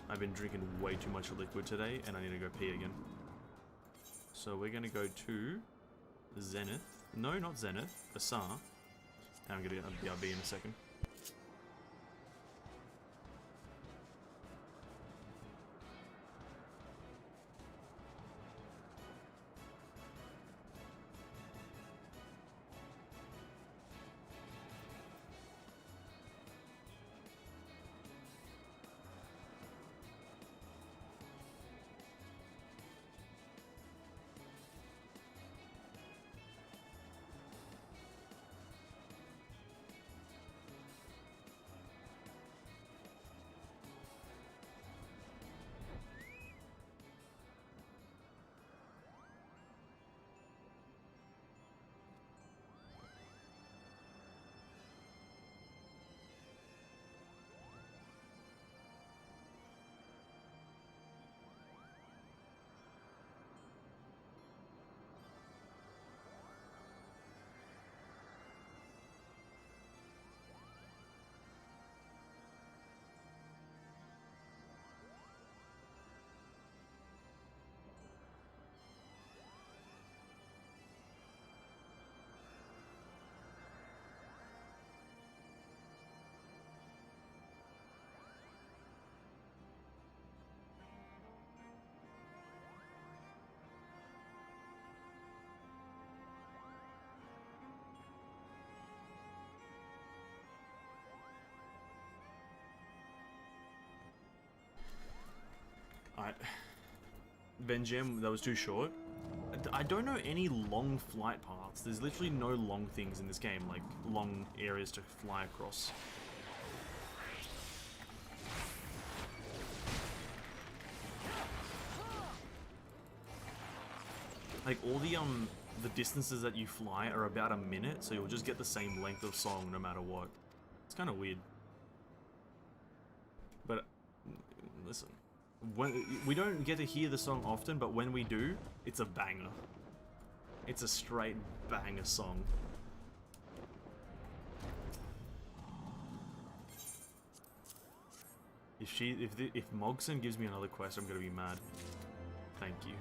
I've been drinking way too much liquid today and I need to go pee again. So we're gonna go to Zenith. No, not Zenith. Asar. And I'm gonna get a BRB in a second. Benjem, that was too short. I don't know any long flight paths. There's literally no long things in this game, like long areas to fly across. Like all the distances that you fly are about a minute, so you'll just get the same length of song no matter what. It's kind of weird. But listen, we don't get to hear the song often, but when we do, it's a banger. It's a straight banger song. If Mogson gives me another quest, I'm gonna be mad. Thank you.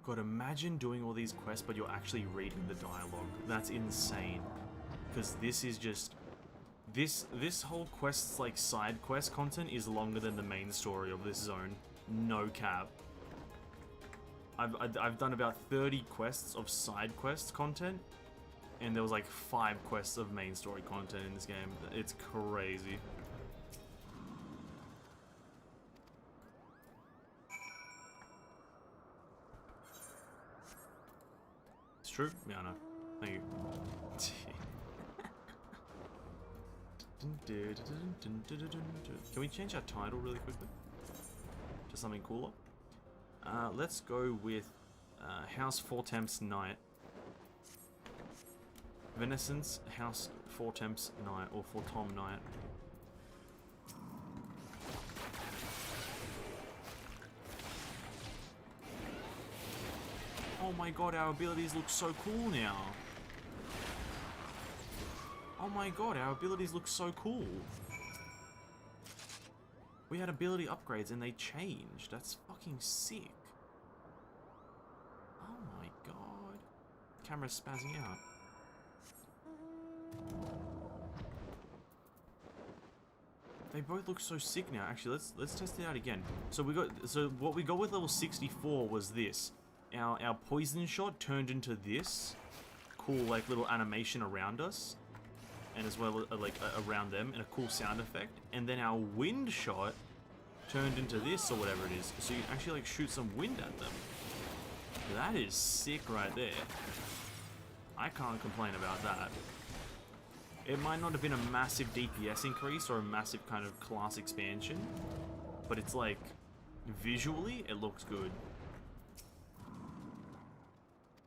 God, imagine doing all these quests, but you're actually reading the dialogue. That's insane. Because this is just... This whole quest's, like, side quest content is longer than the main story of this zone. No cap. I've done about 30 quests of side quest content, and there was, like, 5 quests of main story content in this game. It's crazy. True? Yeah, I know. Thank you. Can we change our title really quickly? To something cooler? Let's go with House Four Temps Knight. Venessence House Four Temps Knight, or For Tom Knight. Oh my god, our abilities look so cool now. Oh my god, our abilities look so cool. We had ability upgrades and they changed. That's fucking sick. Oh my god. Camera's spazzing out. They both look so sick now. Actually, let's test it out again. So what we got with level 64 was this. Our poison shot turned into this cool, like, little animation around us, and as well like around them, and a cool sound effect. And then our wind shot turned into this, or whatever it is, so you actually, like, shoot some wind at them. That is sick right there. I can't complain about that. It might not have been a massive DPS increase or a massive kind of class expansion, but it's like, visually, it looks good.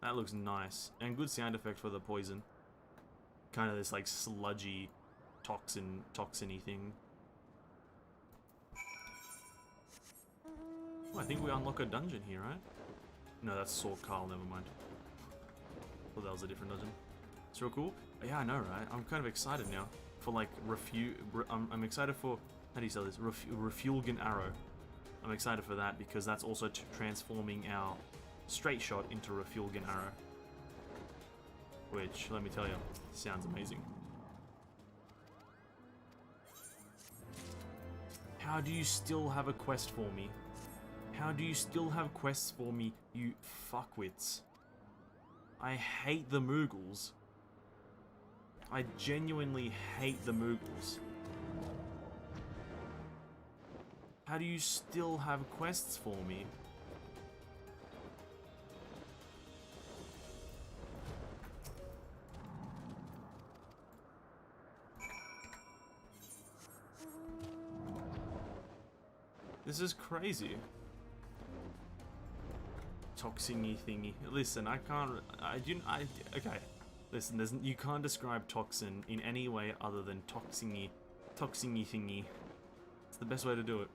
That looks nice. And good sound effect for the poison. Kind of this, like, sludgy, toxin-y thing. Oh, I think we unlock a dungeon here, right? No, that's Sword Carl, never mind. Well, that was a different dungeon. It's real cool. Yeah, I know, right? I'm kind of excited now for, like, I'm excited for, how do you say this? Refulgent Arrow. I'm excited for that because that's also transforming our straight shot into Refulgent Arrow. Which, let me tell you, sounds amazing. How do you still have a quest for me? How do you still have quests for me, you fuckwits? I hate the Moogles. I genuinely hate the Moogles. How do you still have quests for me? This is crazy. Toxin-y thingy. Listen, I can't. Okay. Listen, you can't describe toxin in any way other than toxin-y thingy. It's the best way to do it.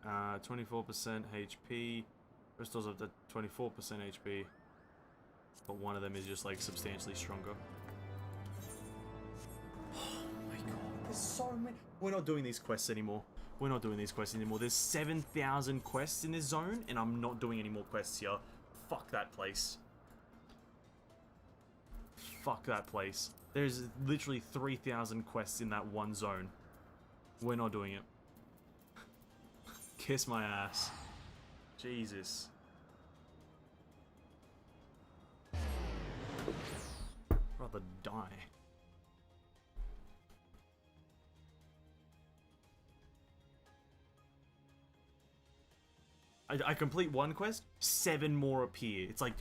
Uh, 24% HP. Restores up to 24% HP. But one of them is just, like, substantially stronger. Oh my god. There's so many. We're not doing these quests anymore. We're not doing these quests anymore. There's 7,000 quests in this zone, and I'm not doing any more quests here. Fuck that place. Fuck that place. There's literally 3,000 quests in that one zone. We're not doing it. Kiss my ass. Jesus. Rather die. I complete one quest, 7 more appear. It's like,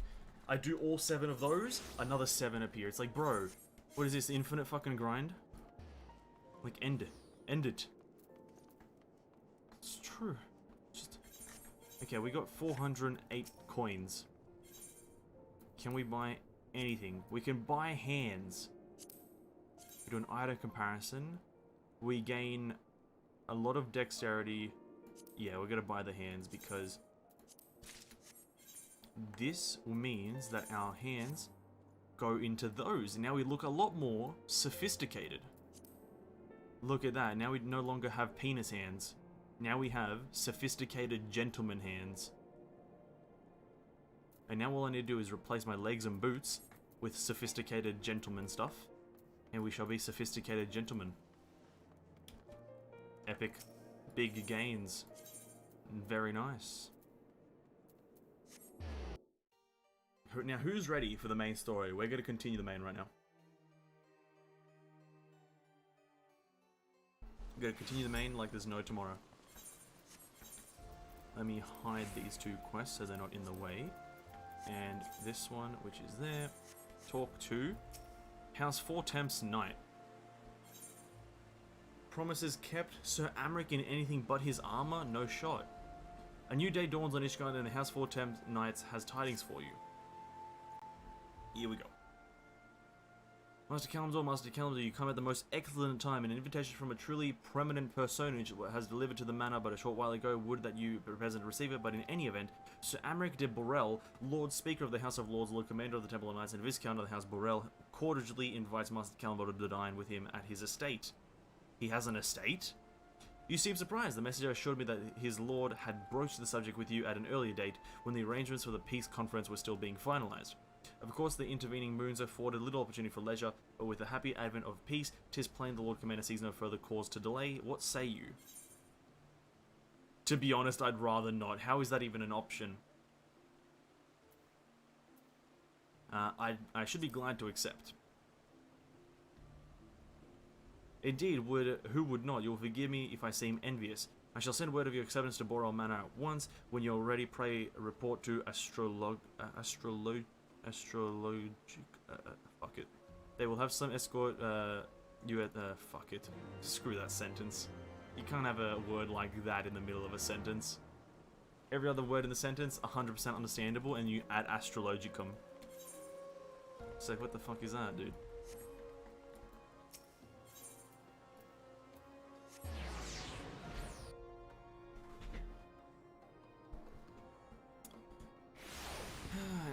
I do all 7 of those, another 7 appear. It's like, bro, what is this, infinite fucking grind? Like, end it. End it. It's true. Just... Okay, we got 408 coins. Can we buy anything? We can buy hands. We do an item comparison. We gain a lot of dexterity. Yeah, we're gonna buy the hands because this means that our hands go into those. And now we look a lot more sophisticated. Look at that. Now we no longer have penis hands. Now we have sophisticated gentleman hands. And now all I need to do is replace my legs and boots with sophisticated gentleman stuff. And we shall be sophisticated gentlemen. Epic. Big gains. Very nice. Now, who's ready for the main story? We're going to continue the main right now. We're going to continue the main like there's no tomorrow. Let me hide these 2 quests so they're not in the way. And this one, which is there. Talk to House 4 Temps Knight. Promises kept. Sir Amric in anything but his armor? No shot. A new day dawns on Ishgard and the House 4 Temps Knights has tidings for you. Here we go. Master Kalimdor, you come at the most excellent time. An invitation from a truly preeminent personage has delivered to the manor but a short while ago. Would that you be present to receive it, but in any event, Sir Amric de Borel, Lord Speaker of the House of Lords, Lord Commander of the Temple of Knights, and Viscount of the House Borel, cordially invites Master Kalimdor to dine with him at his estate. He has an estate? You seem surprised. The messenger assured me that his lord had broached the subject with you at an earlier date, when the arrangements for the peace conference were still being finalized. Of course, the intervening moons afforded little opportunity for leisure, but with the happy advent of peace, 'tis plain the Lord Commander sees no further cause to delay. What say you? To be honest, I'd rather not. How is that even an option? I should be glad to accept. Indeed, who would not? You will forgive me if I seem envious. I shall send word of your acceptance to Borel Manor at once. When you're ready, pray report to fuck it. They will have some escort you at fuck it. Screw that sentence. You can't have a word like that in the middle of a sentence. Every other word in the sentence 100% understandable, and you add astrologicum. It's like, what the fuck is that, dude?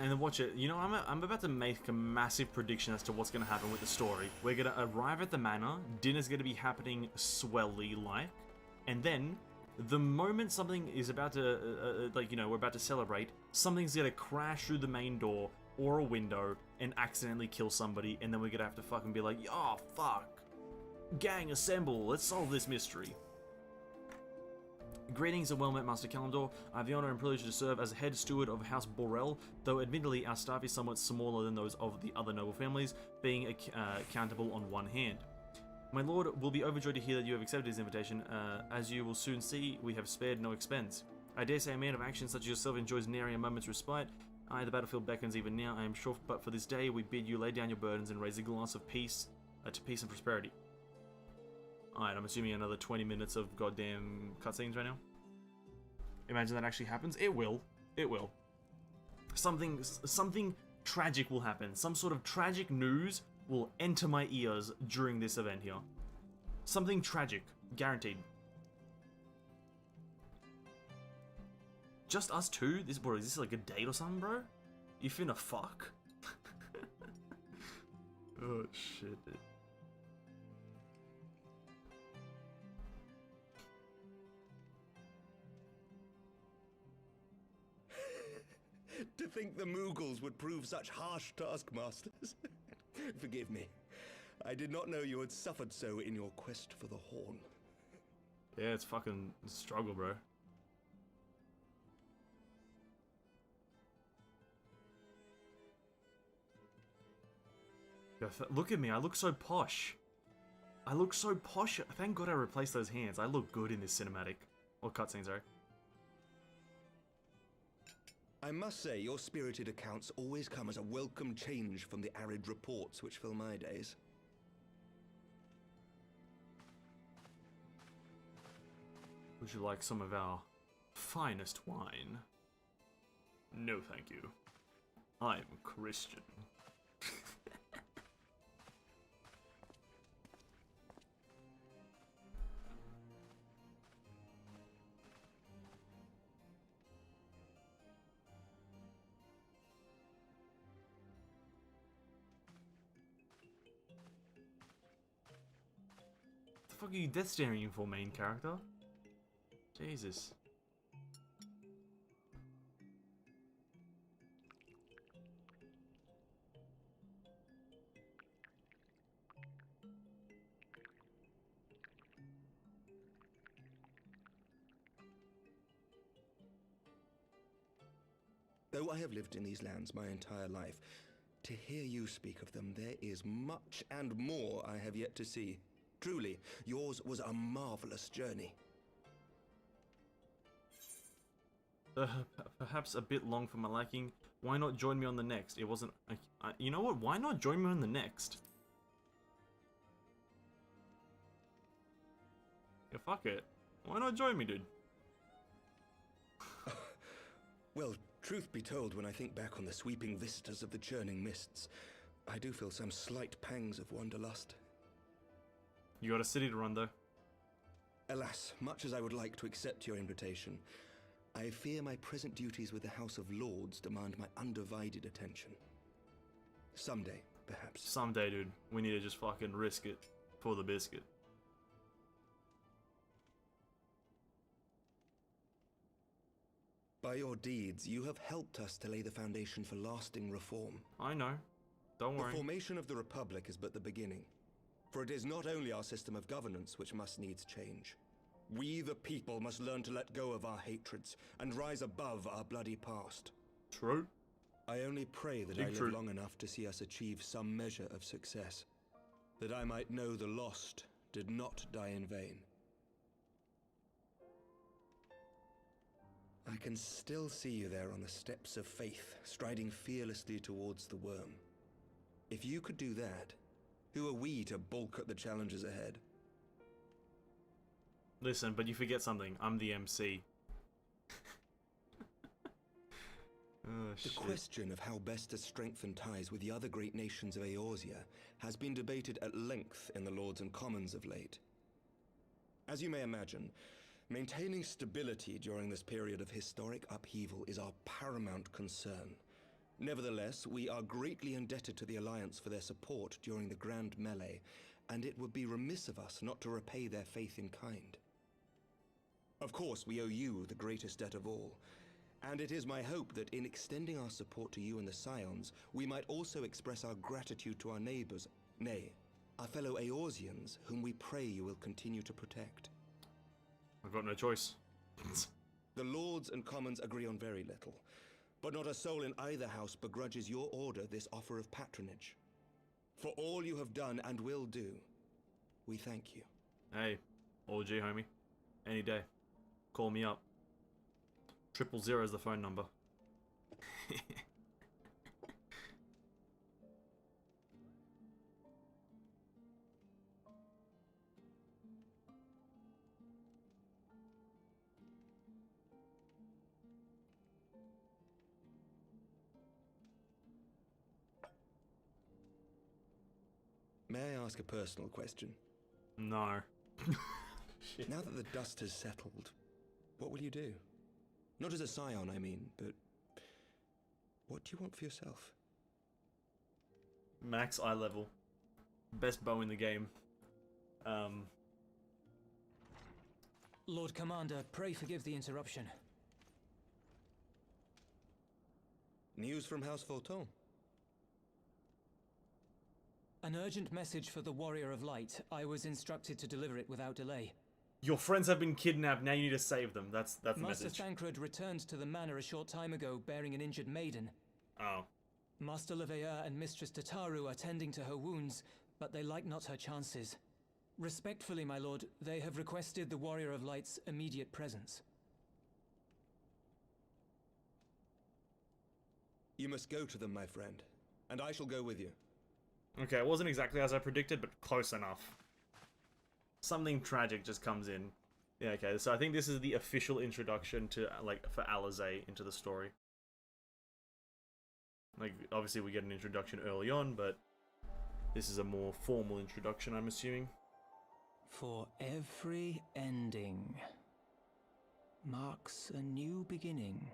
And then watch it. You know, I'm about to make a massive prediction as to what's going to happen with the story. We're going to arrive at the manor. Dinner's going to be happening swelly like. And then, the moment something is about to, like, you know, we're about to celebrate, something's going to crash through the main door or a window and accidentally kill somebody. And then we're going to have to fucking be like, oh, fuck. Gang, assemble. Let's solve this mystery. Greetings and well met, Master Kalimdor. I have the honor and privilege to serve as head steward of House Borel, though admittedly our staff is somewhat smaller than those of the other noble families, being accountable on one hand. My lord will be overjoyed to hear that you have accepted his invitation. As you will soon see, we have spared no expense. I dare say a man of action such as yourself enjoys nary a moment's respite. Aye, the battlefield beckons even now, I am sure, but for this day we bid you lay down your burdens and raise a glass of peace, to peace and prosperity. Alright, I'm assuming another 20 minutes of goddamn cutscenes right now. Imagine that actually happens. It will. It will. Something tragic will happen. Some sort of tragic news will enter my ears during this event here. Something tragic. Guaranteed. Just us two? Bro, is this like a date or something, bro? You finna fuck? Oh, shit, dude. think the Moogles would prove such harsh taskmasters? Forgive me. I did not know you had suffered so in your quest for the horn. Yeah, it's fucking struggle, bro. Yo, look at me, I look so posh. I look so posh. Thank God I replaced those hands. I look good in this cinematic. Or cutscene, sorry. I must say, your spirited accounts always come as a welcome change from the arid reports which fill my days. Would you like some of our finest wine? No, thank you. I'm Christian. The fuck are you death staring for, main character? Jesus. Though I have lived in these lands my entire life, to hear you speak of them, there is much and more I have yet to see. Truly, yours was a marvelous journey. Perhaps a bit long for my liking. Why not join me on the next? It wasn't... you know what? Why not join me on the next? Yeah, fuck it. Why not join me, dude? Well, truth be told, when I think back on the sweeping vistas of the churning mists, I do feel some slight pangs of wanderlust. You got a city to run, though. Alas, much as I would like to accept your invitation, I fear my present duties with the House of Lords demand my undivided attention. Someday, perhaps. Someday, dude. We need to just fucking risk it for the biscuit. By your deeds, you have helped us to lay the foundation for lasting reform. I know. Don't worry. The formation of the Republic is but the beginning. For it is not only our system of governance which must needs change. We, the people, must learn to let go of our hatreds and rise above our bloody past. True. I only pray that I live long enough to see us achieve some measure of success. That I might know the lost did not die in vain. I can still see you there on the steps of faith, striding fearlessly towards the worm. If you could do that, who are we to balk at the challenges ahead? Listen, but you forget something. I'm the MC. Oh, the question of how best to strengthen ties with the other great nations of Eorzea has been debated at length in the Lords and Commons of late. As you may imagine, maintaining stability during this period of historic upheaval is our paramount concern. Nevertheless, we are greatly indebted to the Alliance for their support during the Grand Melee, and it would be remiss of us not to repay their faith in kind. Of course, we owe you the greatest debt of all, and it is my hope that in extending our support to you and the Scions, we might also express our gratitude to our neighbors, nay, our fellow Eorzeans, whom we pray you will continue to protect. I've got no choice. The Lords and Commons agree on very little, but not a soul in either house begrudges your order this offer of patronage. For all you have done and will do, we thank you. Hey, OG homie. Any day. Call me up. 000 is the phone number. May I ask a personal question? No. Now that the dust has settled, what will you do? Not as a scion, I mean, but what do you want for yourself? Max eye level. Best bow in the game. Lord Commander, pray forgive the interruption. News from House Fulton? An urgent message for the Warrior of Light. I was instructed to deliver it without delay. Your friends have been kidnapped, now you need to save them. That's the Master message. Thancred returned to the manor a short time ago, bearing an injured maiden. Oh. Master Leveilleur and Mistress Tataru are tending to her wounds, but they like not her chances. Respectfully, my lord, they have requested the Warrior of Light's immediate presence. You must go to them, my friend, and I shall go with you. Okay, it wasn't exactly as I predicted, but close enough. Something tragic just comes in. Yeah, okay, so I think this is the official introduction to, like, for Alizé into the story. Like, obviously we get an introduction early on, but this is a more formal introduction, I'm assuming. For every ending marks a new beginning.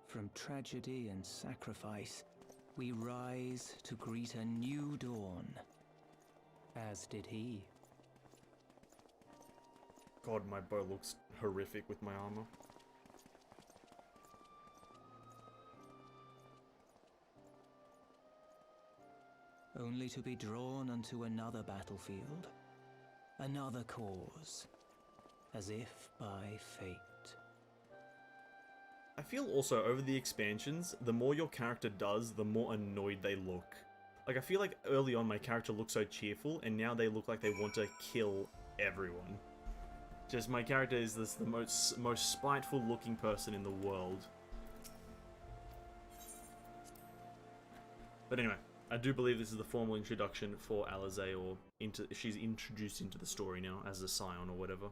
From tragedy and sacrifice, we rise to greet a new dawn, as did he. God, my bow looks horrific with my armor. Only to be drawn unto another battlefield, another cause, as if by fate. I feel also, over the expansions, the more your character does, the more annoyed they look. Like, I feel like early on my character looked so cheerful, and now they look like they want to kill everyone. Just, my character is the most spiteful looking person in the world. But anyway, I do believe this is the formal introduction for Alizé, or she's introduced into the story now as a scion or whatever.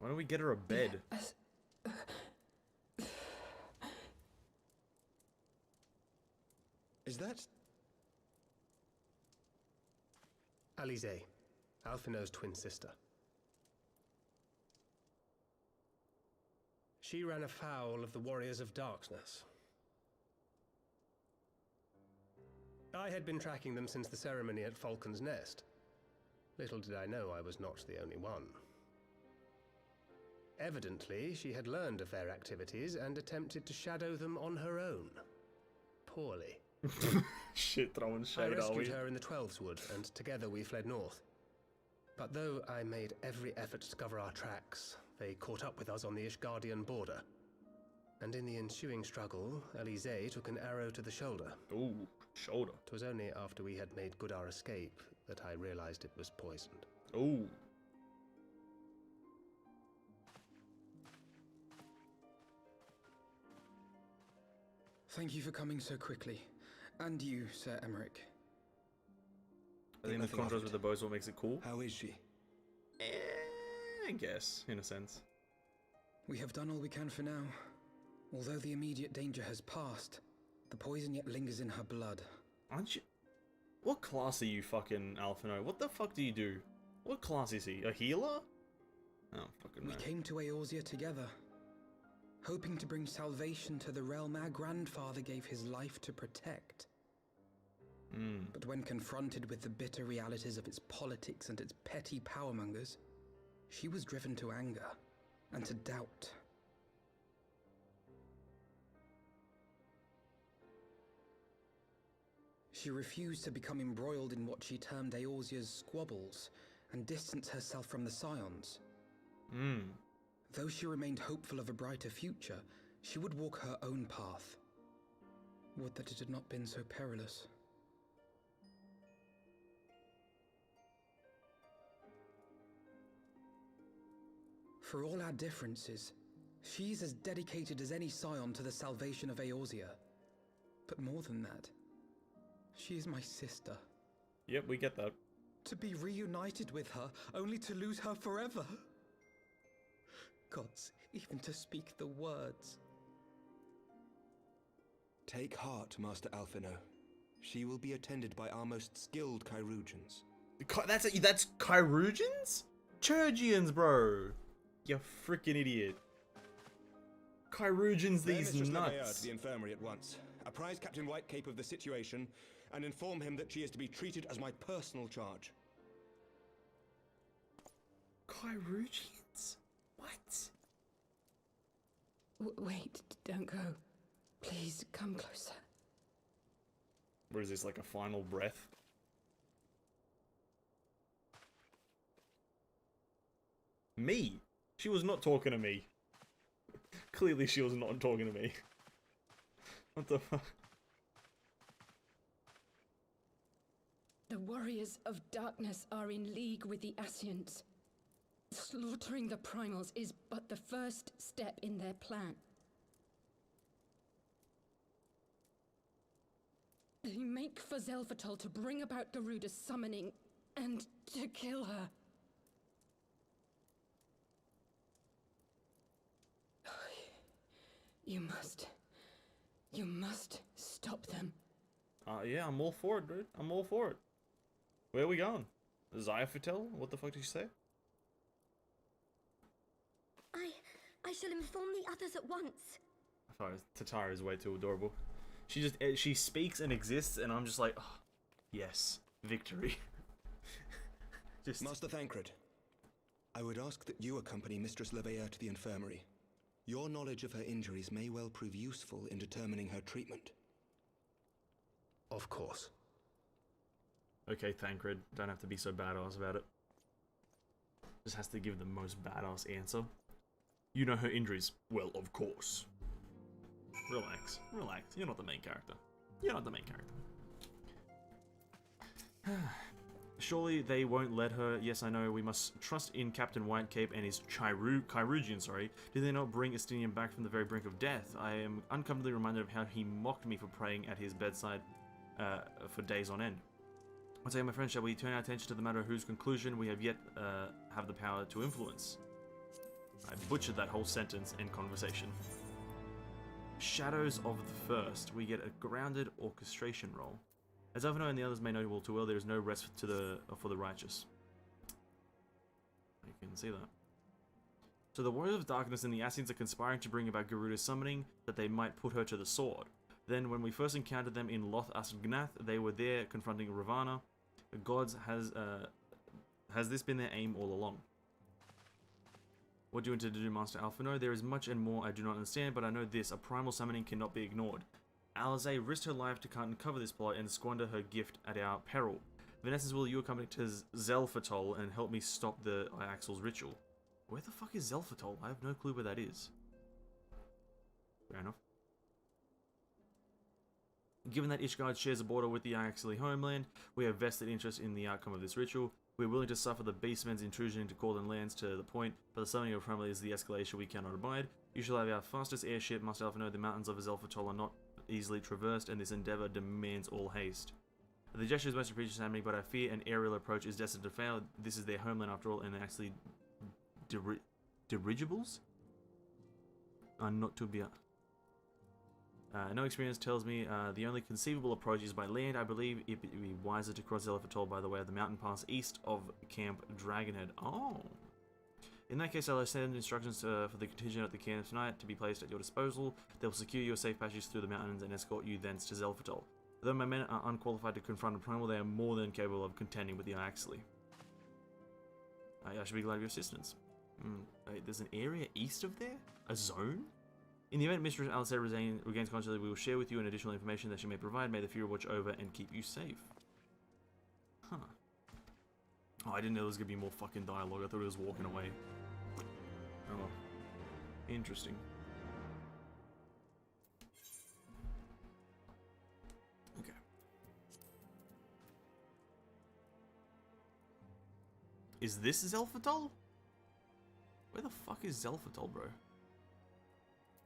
Why don't we get her a bed? Is that... Alizé, Alphinaud's twin sister. She ran afoul of the Warriors of Darkness. I had been tracking them since the ceremony at Falcon's Nest. Little did I know I was not the only one. Evidently, she had learned of their activities and attempted to shadow them on her own. Poorly. Shit, throwing shade, I are we? rescued her in the Twelves Wood, and together we fled north. But though I made every effort to cover our tracks, they caught up with us on the Ishgardian border. And in the ensuing struggle, Alizé took an arrow to the shoulder. Ooh, shoulder. It was only after we had made good our escape that I realized it was poisoned. Ooh. Thank you for coming so quickly. And you, Sir Emmerich. I think the contrast with the bow is what makes it cool. How is she? I guess, in a sense. We have done all we can for now. Although the immediate danger has passed, the poison yet lingers in her blood. Aren't you... What class are you, fucking Alphinaud? What the fuck do you do? What class is he? A healer? Oh, fucking no. We came to Eorzea together, hoping to bring salvation to the realm our grandfather gave his life to protect. But when confronted with the bitter realities of its politics and its petty powermongers, she was driven to anger and to doubt. She refused to become embroiled in what she termed Eorzea's squabbles and distance herself from the Scions. Though she remained hopeful of a brighter future, she would walk her own path. Would that it had not been so perilous. For all our differences, she's as dedicated as any scion to the salvation of Eorzea. But more than that, she is my sister. Yep, we get that. To be reunited with her, only to lose her forever. Gods, even to speak the words. Take heart, Master Alphinaud. She will be attended by our most skilled chirurgeons. That's Chirurgeons? Churgians, bro! You freaking idiot. Kyrugians, these Mistress Leveilleur nuts. to the infirmary at once. Apprise Captain Whitecape of the situation, and inform him that she is to be treated as my personal charge. Kyrugians? What? Wait, don't go. Please, come closer. What is this, like a final breath? Me? She was not talking to me. Clearly she was not talking to me. What the fuck? The warriors of darkness are in league with the Ascians. Slaughtering the primals is but the first step in their plan. They make for Zelfatol to bring about Garuda's summoning and to kill her. You must stop them. Yeah, I'm all for it, dude. I'm all for it. Where are we going? Zyophytel? What the fuck did you say? I shall inform the others at once. Sorry, Tatara is way too adorable. She speaks and exists, and I'm just like, oh, yes, victory. Master Thancred, I would ask that you accompany Mistress Leveilleur to the infirmary. Your knowledge of her injuries may well prove useful in determining her treatment. Of course. Okay, Thancred, don't have to be so badass about it. Just has to give the most badass answer. You know her injuries. Well, of course. Relax, relax. You're not the main character. You're not the main character. Surely they won't let her. Yes, I know. We must trust in Captain Whitecape and his Kyrugian, sorry. Did they not bring Estinian back from the very brink of death? I am uncomfortably reminded of how he mocked me for praying at his bedside for days on end. Once again, my friends, shall we turn our attention to the matter whose conclusion we have yet have the power to influence? I butchered that whole sentence and conversation. Shadows of the First. We get a grounded orchestration role. As Avano and the others may know all too well, there is no rest for the righteous. You can see that. So the Warriors of Darkness and the Ascians are conspiring to bring about Garuda's summoning, that they might put her to the sword. Then, when we first encountered them in Loth Asgnath, they were there confronting Ravana. The gods has this been their aim all along? What do you intend to do, Master Alphino? There is much and more I do not understand, but I know this: a primal summoning cannot be ignored. Alisaie risked her life to uncover this plot and squander her gift at our peril. Vanessa, will you accompany to Zelfatol and help me stop the Iaxel's ritual? Where the fuck is Zelfatol? I have no clue where that is. Fair enough. Given that Ishgard shares a border with the Iaxeli homeland, we have vested interest in the outcome of this ritual. We are willing to suffer the beastmen's intrusion into Cordon lands to the point, but the summoning of Primal is the escalation we cannot abide. You shall have our fastest airship. Must Alphino, the mountains of Zelfatol are not easily traversed, and this endeavor demands all haste. The gesture is most appreciated, Sammy, but I fear an aerial approach is destined to fail. This is their homeland after all, and actually dirigibles are not to be. No experience tells me the only conceivable approach is by land. I believe it would be wiser to cross Zelfatol by the way of the mountain pass east of Camp Dragonhead. Oh. In that case, I'll send instructions for the contingent at the camp tonight to be placed at your disposal. They will secure your safe passage through the mountains and escort you thence to Zelfatol. Though my men are unqualified to confront a primal, they are more than capable of contending with the Iaxeli. I should be glad of your assistance. Wait, there's an area east of there? A zone? In the event Mistress Alisaie regains consciousness, we will share with you an additional information that she may provide. May the Fury watch over and keep you safe. Huh. Oh, I didn't know there was going to be more fucking dialogue. I thought it was walking away. Oh well. Interesting. Okay. Is this Zelfatol? Where the fuck is Zelfatol, bro?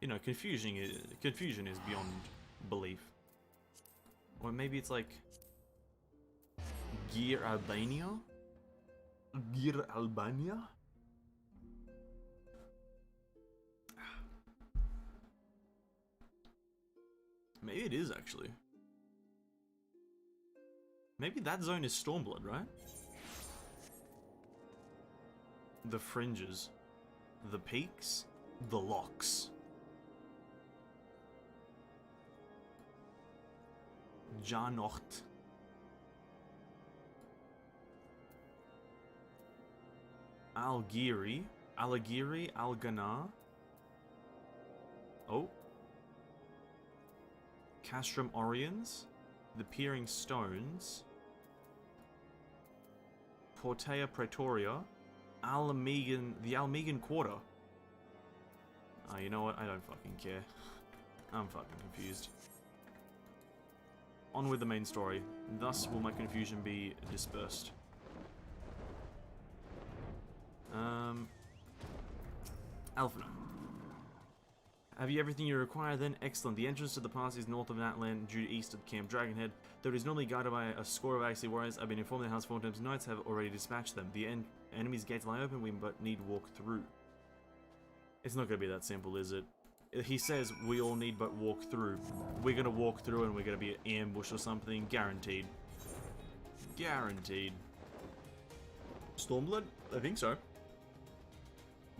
You know, confusion is beyond belief. Or maybe it's like Gear Albania? Gear Albania? Maybe it is actually. Maybe that zone is Stormblood, right? the fringes, the peaks, the locks. Janocht. Algiri, Alganar. Oh. Castrum Oriens, the Peering Stones, Portea Praetoria, the Almegan Quarter. You know what? I don't fucking care. I'm fucking confused. On with the main story. Thus will my confusion be dispersed. Alphina. Have you everything you require then? Excellent. The entrance to the pass is north of Natlan, due east of Camp Dragonhead. Though it is normally guarded by a score of Axii warriors, I've been informed that House Fortem's knights have already dispatched them. The enemy's gates lie open, we but need walk through. It's not going to be that simple, is it? He says we all need but walk through. We're going to walk through and we're going to be ambushed or something. Guaranteed. Guaranteed. Stormblood? I think so.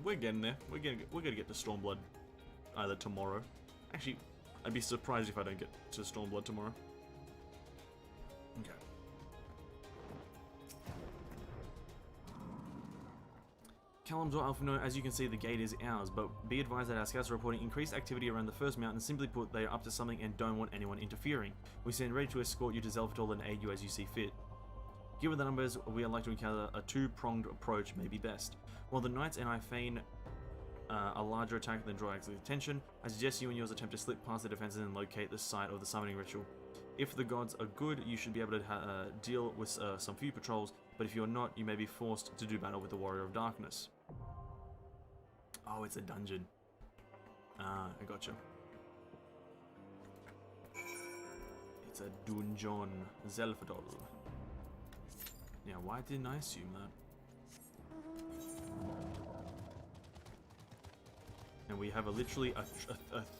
We're getting there. We're gonna get to Stormblood either tomorrow. Actually, I'd be surprised if I don't get to Stormblood tomorrow. Okay. Callum's or Alphino, as you can see, the gate is ours, but be advised that our scouts are reporting increased activity around the first mountain. Simply put, they are up to something and don't want anyone interfering. We stand ready to escort you to Zelfdol and aid you as you see fit. Given the numbers, we are likely to encounter a two-pronged approach may be best. While the knights and I feign a larger attack than draw Axie's attention, I suggest you and yours attempt to slip past the defenses and locate the site of the summoning ritual. If the gods are good, you should be able to deal with some few patrols, but if you're not, you may be forced to do battle with the Warrior of Darkness. Oh, it's a dungeon. Ah, I gotcha. It's a dungeon. Zelfdol. Yeah, why didn't I assume that? And we have literally a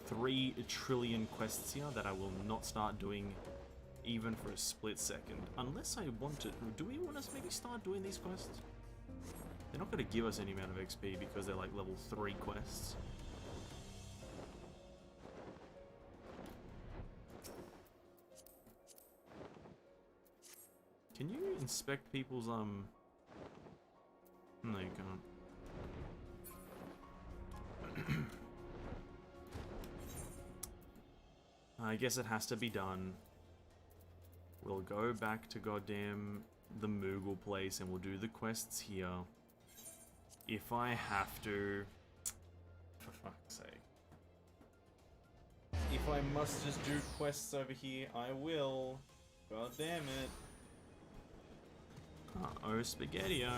3 trillion quests here that I will not start doing even for a split second. Unless I want to. Do we want to maybe start doing these quests? They're not going to give us any amount of XP because they're like level 3 quests. Can you inspect people's, No, you can't. I guess it has to be done. We'll go back to goddamn the Moogle place and we'll do the quests here. If I have to. For fuck's sake. If I must just do quests over here, I will. God damn it. Uh-oh, Spaghetti-O.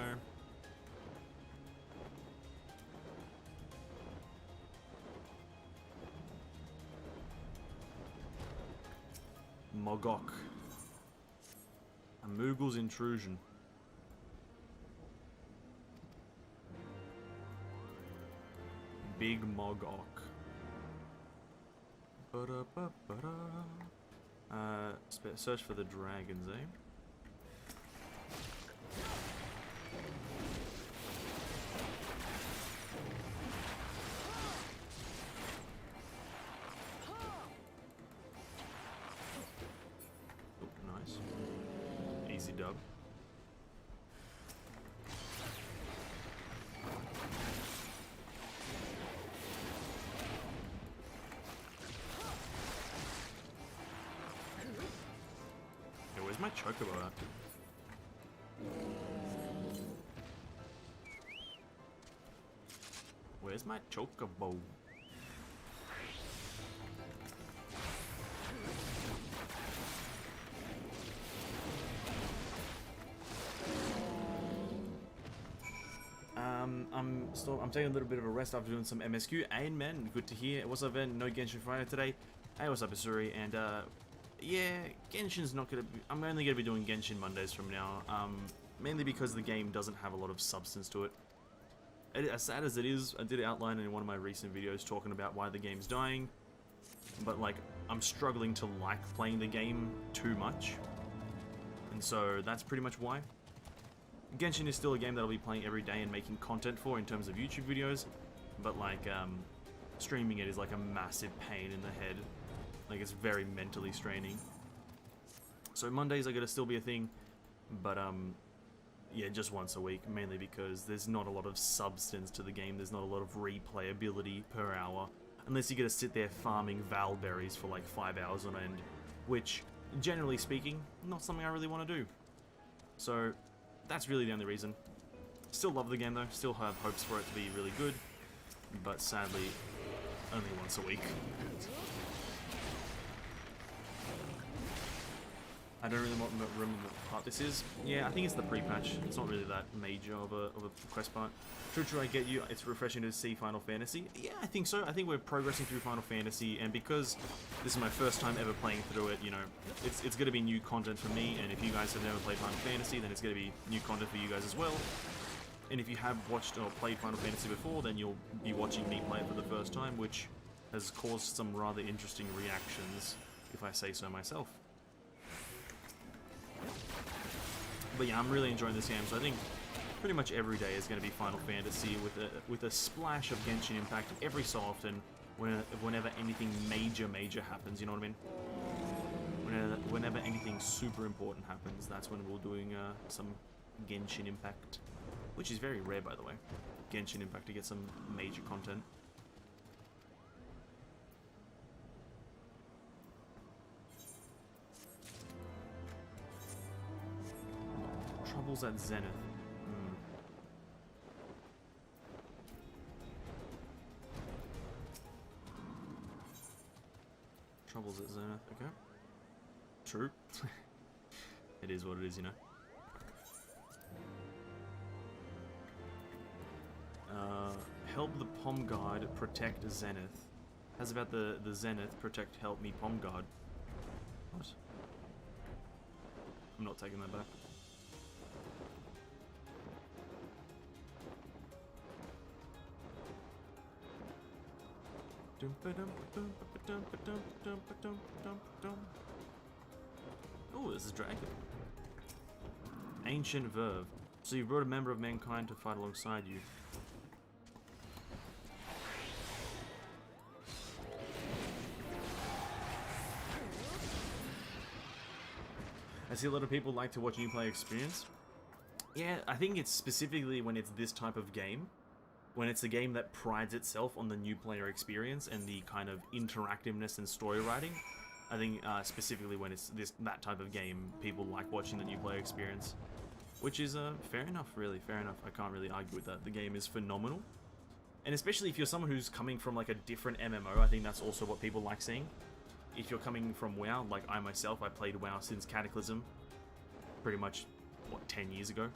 Mogok. A Moogle's intrusion. Big Mogok. Search for the dragons, eh? Easy dub. Hey, where's my chocobo at? Where's my chocobo? I'm taking a little bit of a rest after doing some MSQ. Ain man, good to hear. What's up, Ben? No Genshin Friday today. Hey, what's up, Asuri? And yeah, Genshin's not gonna be. I'm only gonna be doing Genshin Mondays from now. Mainly because the game doesn't have a lot of substance to it. As sad as it is, I did outline in one of my recent videos talking about why the game's dying. But like, I'm struggling to like playing the game too much, and so that's pretty much why. Genshin is still a game that I'll be playing every day and making content for in terms of YouTube videos, but like streaming it is like a massive pain in the head. Like it's very mentally straining. So Mondays are gonna still be a thing, but yeah, just once a week, mainly because there's not a lot of substance to the game. There's not a lot of replayability per hour, unless you get to sit there farming Valberries for like 5 hours on end, which, generally speaking, not something I really want to do. So that's really the only reason. Still love the game though, still have hopes for it to be really good, but sadly, only once a week. I don't really remember what part this is. Yeah, I think it's the pre-patch. It's not really that major of a quest part. True, I get you. It's refreshing to see Final Fantasy. Yeah, I think so. I think we're progressing through Final Fantasy, and because this is my first time ever playing through it, you know, it's going to be new content for me, and if you guys have never played Final Fantasy, then it's going to be new content for you guys as well. And if you have watched or played Final Fantasy before, then you'll be watching me play it for the first time, which has caused some rather interesting reactions, if I say so myself. But yeah, I'm really enjoying this game, so I think pretty much every day is going to be Final Fantasy with a splash of Genshin Impact every so often whenever anything major happens, you know what I mean? Whenever anything super important happens, that's when we're doing some Genshin Impact, which is very rare, by the way. Genshin Impact to get some major content. Troubles at Zenith. Troubles at Zenith, okay. True. It is what it is, you know. Help the Pom Guard protect Zenith. How's about the Zenith protect help me Pom Guard? What? I'm not taking that back. Oh, this is Dragon. Ancient Verve. So you brought a member of mankind to fight alongside you. I see a lot of people like to watch new player experience. Yeah, I think it's specifically when it's this type of game. When it's a game that prides itself on the new player experience and the kind of interactiveness and story writing. I think specifically when it's that type of game, people like watching the new player experience. Which is fair enough, really, fair enough. I can't really argue with that. The game is phenomenal. And especially if you're someone who's coming from like a different MMO, I think that's also what people like seeing. If you're coming from WoW, like I myself, I played WoW since Cataclysm. Pretty much, what, 10 years ago?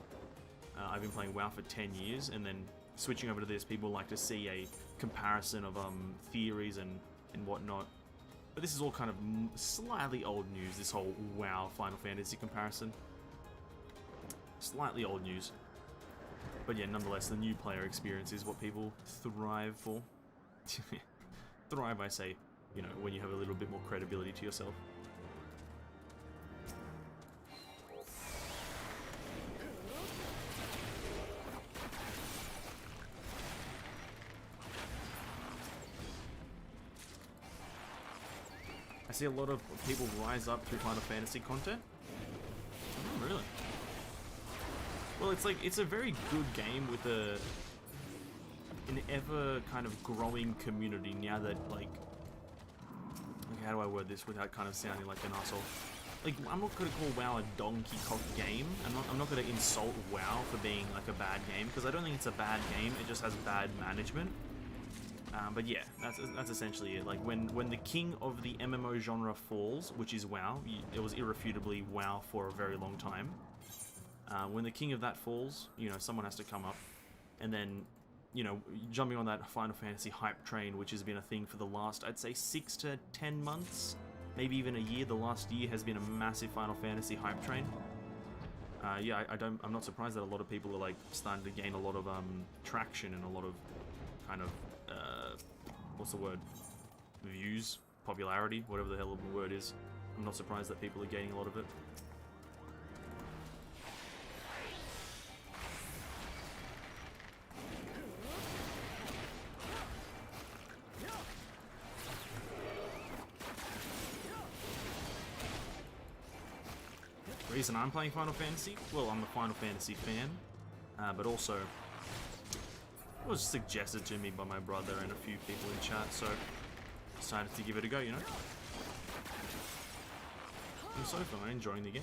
I've been playing WoW for 10 years, and then switching over to this, people like to see a comparison of theories and whatnot. But this is all kind of slightly old news, this whole WoW Final Fantasy comparison. Slightly old news. But yeah, nonetheless, the new player experience is what people thrive for. Thrive, I say, you know, when you have a little bit more credibility to yourself. I see a lot of people rise up through Final Fantasy content. Oh, really? Well, it's like, it's a very good game with an ever kind of growing community now that, like, how do I word this without kind of sounding like an asshole? Like, I'm not going to call WoW a donkey cock game. I'm not going to insult WoW for being like a bad game, because I don't think it's a bad game, it just has bad management. But yeah, that's essentially it. Like, when the king of the MMO genre falls, which is WoW, it was irrefutably WoW for a very long time. When the king of that falls, you know, someone has to come up, and then, you know, jumping on that Final Fantasy hype train, which has been a thing for the last, I'd say, 6 to 10 months, maybe even a year. The last year has been a massive Final Fantasy hype train. Yeah, I'm not surprised that a lot of people are like starting to gain a lot of traction and a lot of kind of what's the word? Views, popularity, whatever the hell the word is. I'm not surprised that people are gaining a lot of it. Reason I'm playing Final Fantasy? Well, I'm a Final Fantasy fan, but also it was suggested to me by my brother and a few people in chat, so decided to give it a go, you know? And so far, I'm enjoying the game.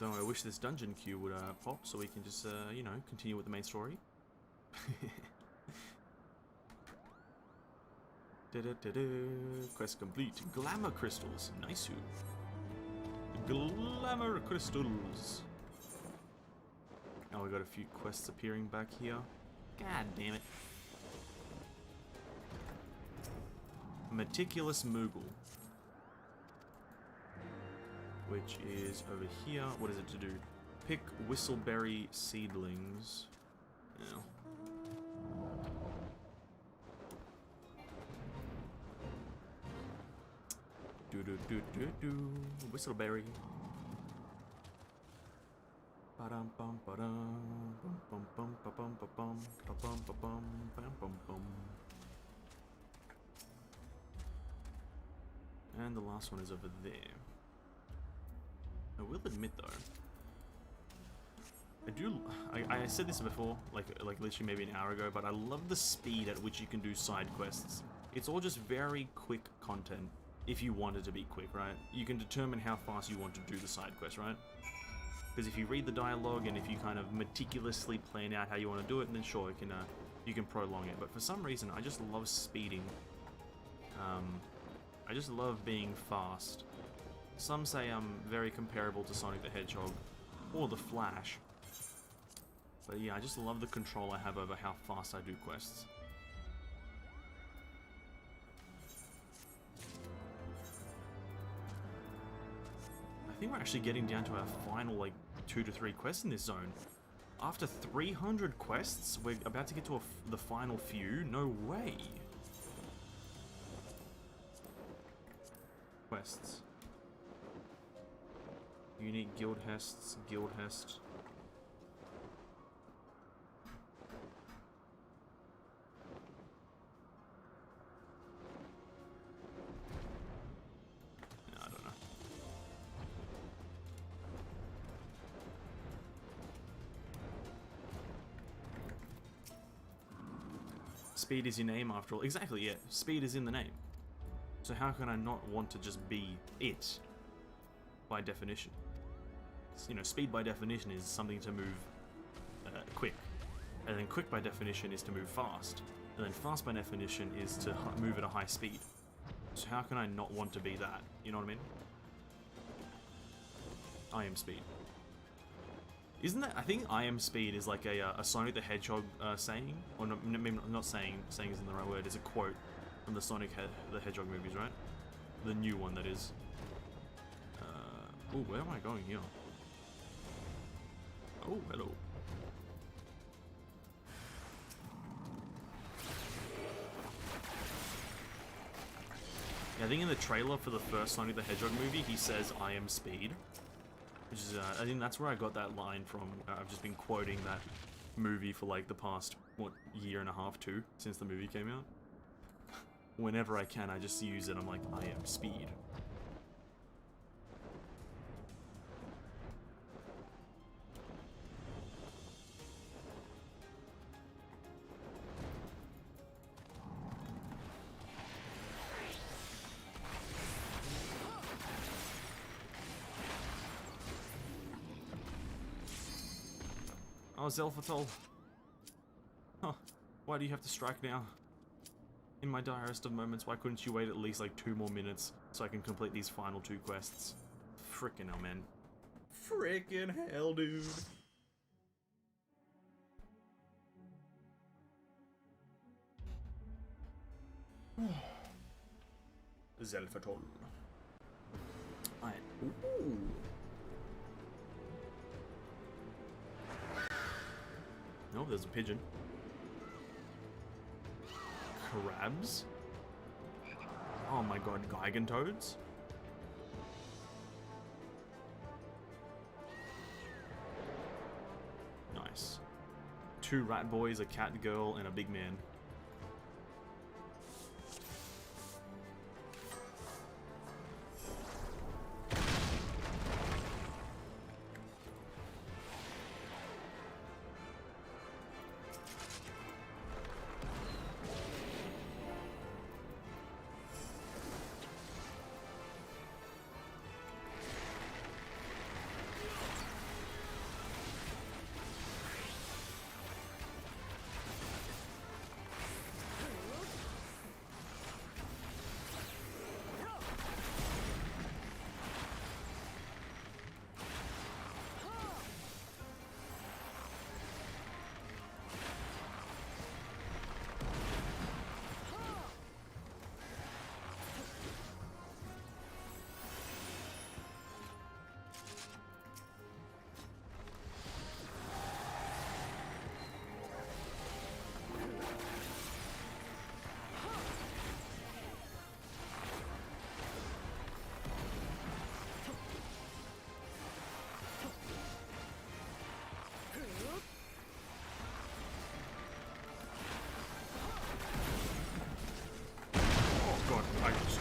Though I wish this dungeon queue would pop so we can just, you know, continue with the main story. Quest complete. Glamour crystals. Nice. Glamour crystals. Now we got a few quests appearing back here. God damn it. Meticulous Moogle. Which is over here. What is it to do? Pick whistleberry seedlings. Now. Do. Whistleberry. Ba-dum bum ba-dum bum bum bum bum bum bum bum bum bum. And the last one is over there. I will admit though, I said this before, like literally maybe an hour ago, but I love the speed at which you can do side quests. It's all just very quick content, if you want it to be quick, right? You can determine how fast you want to do the side quest, right? Because if you read the dialogue and if you kind of meticulously plan out how you want to do it, then sure, you can prolong it. But for some reason, I just love speeding. I just love being fast. Some say I'm very comparable to Sonic the Hedgehog, or the Flash. But yeah, I just love the control I have over how fast I do quests. I think we're actually getting down to our final, like, 2 to 3 quests in this zone. After 300 quests, we're about to get to the final few? No way! Quests. Unique guild hests, guild hest. No, I don't know. Speed is your name after all. Exactly, yeah. Speed is in the name. So how can I not want to just be it? By definition. You know, speed by definition is something to move quick. And then quick by definition is to move fast. And then fast by definition is to move at a high speed. So how can I not want to be that? You know what I mean? I am speed. Isn't that, I think I am speed is like a Sonic the Hedgehog saying? Or no, maybe not saying isn't the right word. It's a quote from the Sonic the Hedgehog movies, right? The new one, that is. Oh, where am I going here? Oh, hello. Yeah, I think in the trailer for the first Sonic the Hedgehog movie, he says, "I am speed." Which is, I think that's where I got that line from. I've just been quoting that movie for like the past, what, year and a half, two, since the movie came out. Whenever I can, I just use it. I'm like, I am speed. Oh, Zelfatol. Huh. Why do you have to strike now? In my direst of moments, why couldn't you wait at least like 2 more minutes so I can complete these final 2 quests? Frickin' hell, man. Frickin' hell, dude. Zelfatol. Alright. Ooh. No, there's a pigeon. Crabs? Oh my god, Gigantoads? Nice. 2 rat boys, a cat girl, and a big man.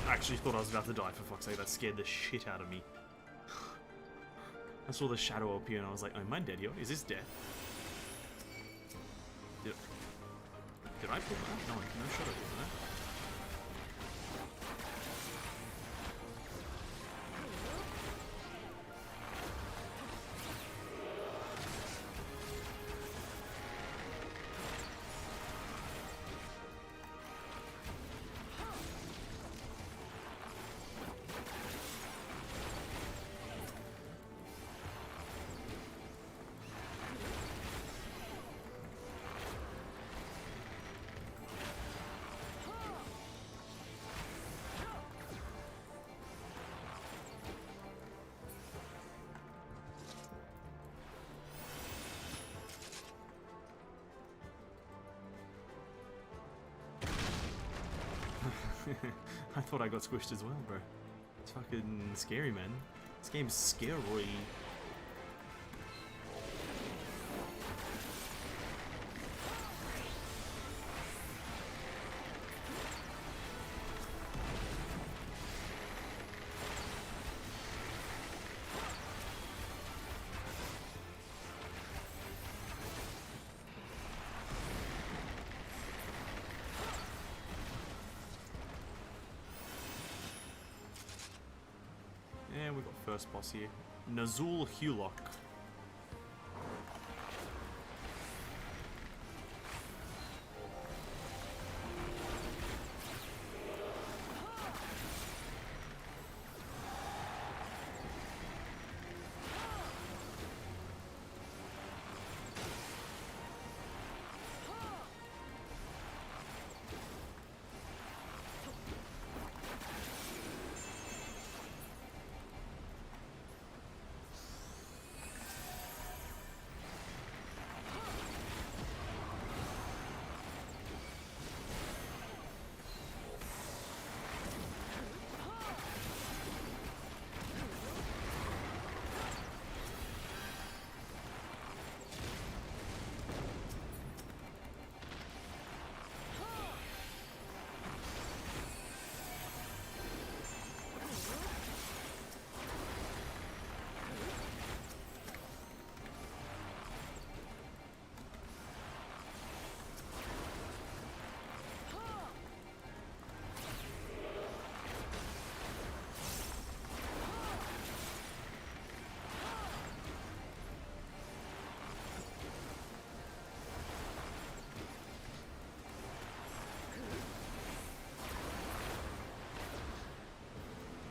I actually thought I was about to die, for fuck's sake. That scared the shit out of me. I saw the shadow appear and I was like, oh, am I dead here? Is this death? Did I pull that? No shot I did that. I thought I got squished as well, bro. It's fucking scary, man. This game's scary. And we got first boss here, Nazul Hulok.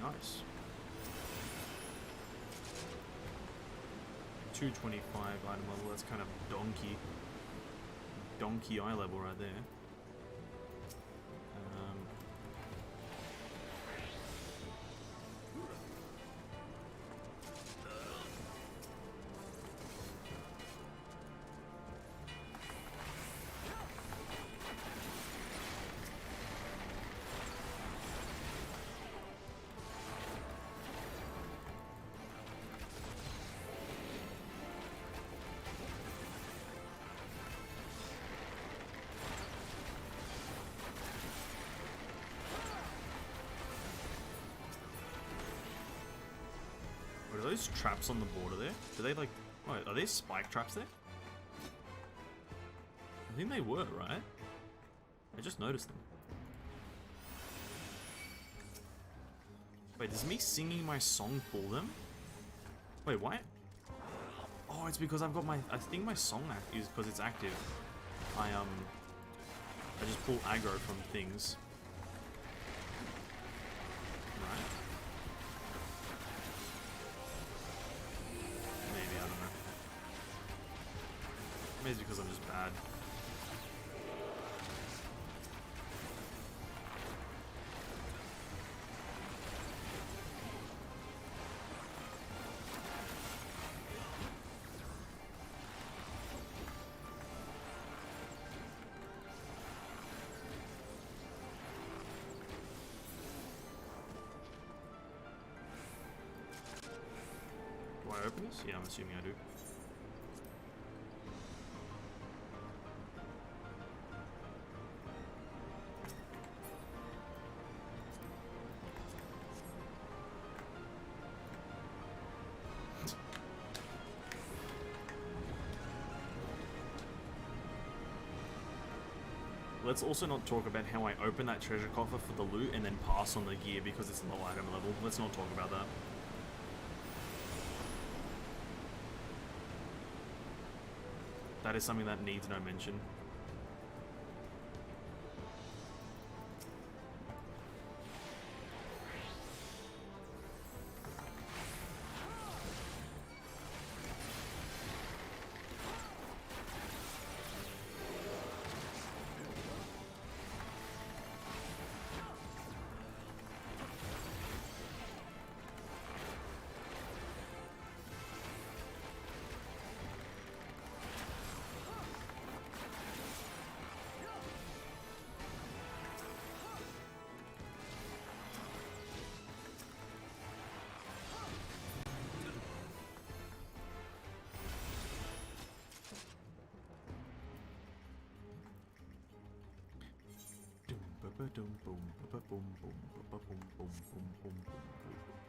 Nice. 225 item level, that's kind of donkey eye level right there. those traps on the border there? Do they like... Wait, are there spike traps there? I think they were, right? I just noticed them. Wait, does me singing my song pull them? Wait, why? Oh, it's because I've got my... I think my song is because it's active. I just pull aggro from things. Right. Maybe, I don't know. Maybe it's because I'm just bad. Do I open this? Yeah, I'm assuming I do. Let's also not talk about how I open that treasure coffer for the loot and then pass on the gear because it's low item level. Let's not talk about that. That is something that needs no mention.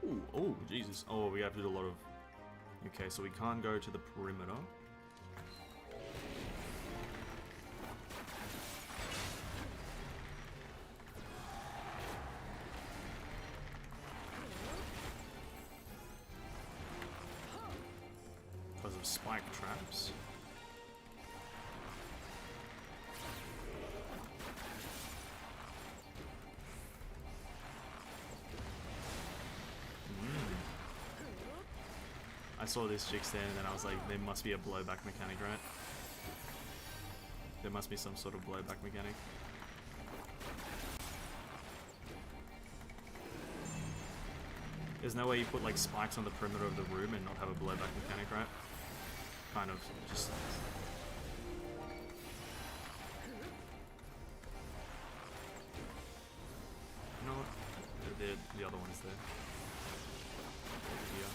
Ooh, oh, Jesus. Oh, we have to do a lot of... Okay, so we can't go to the perimeter. Because of spike traps. I saw this chick stand and then I was like, there must be a blowback mechanic, right? There must be some sort of blowback mechanic. There's no way you put like spikes on the perimeter of the room and not have a blowback mechanic, right? Kind of just... You know what? The other one is there. Over here.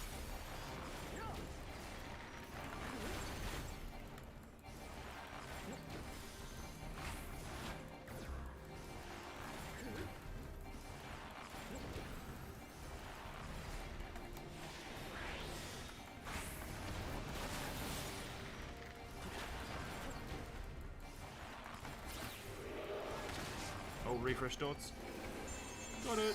Oh, refresh dots. Got it.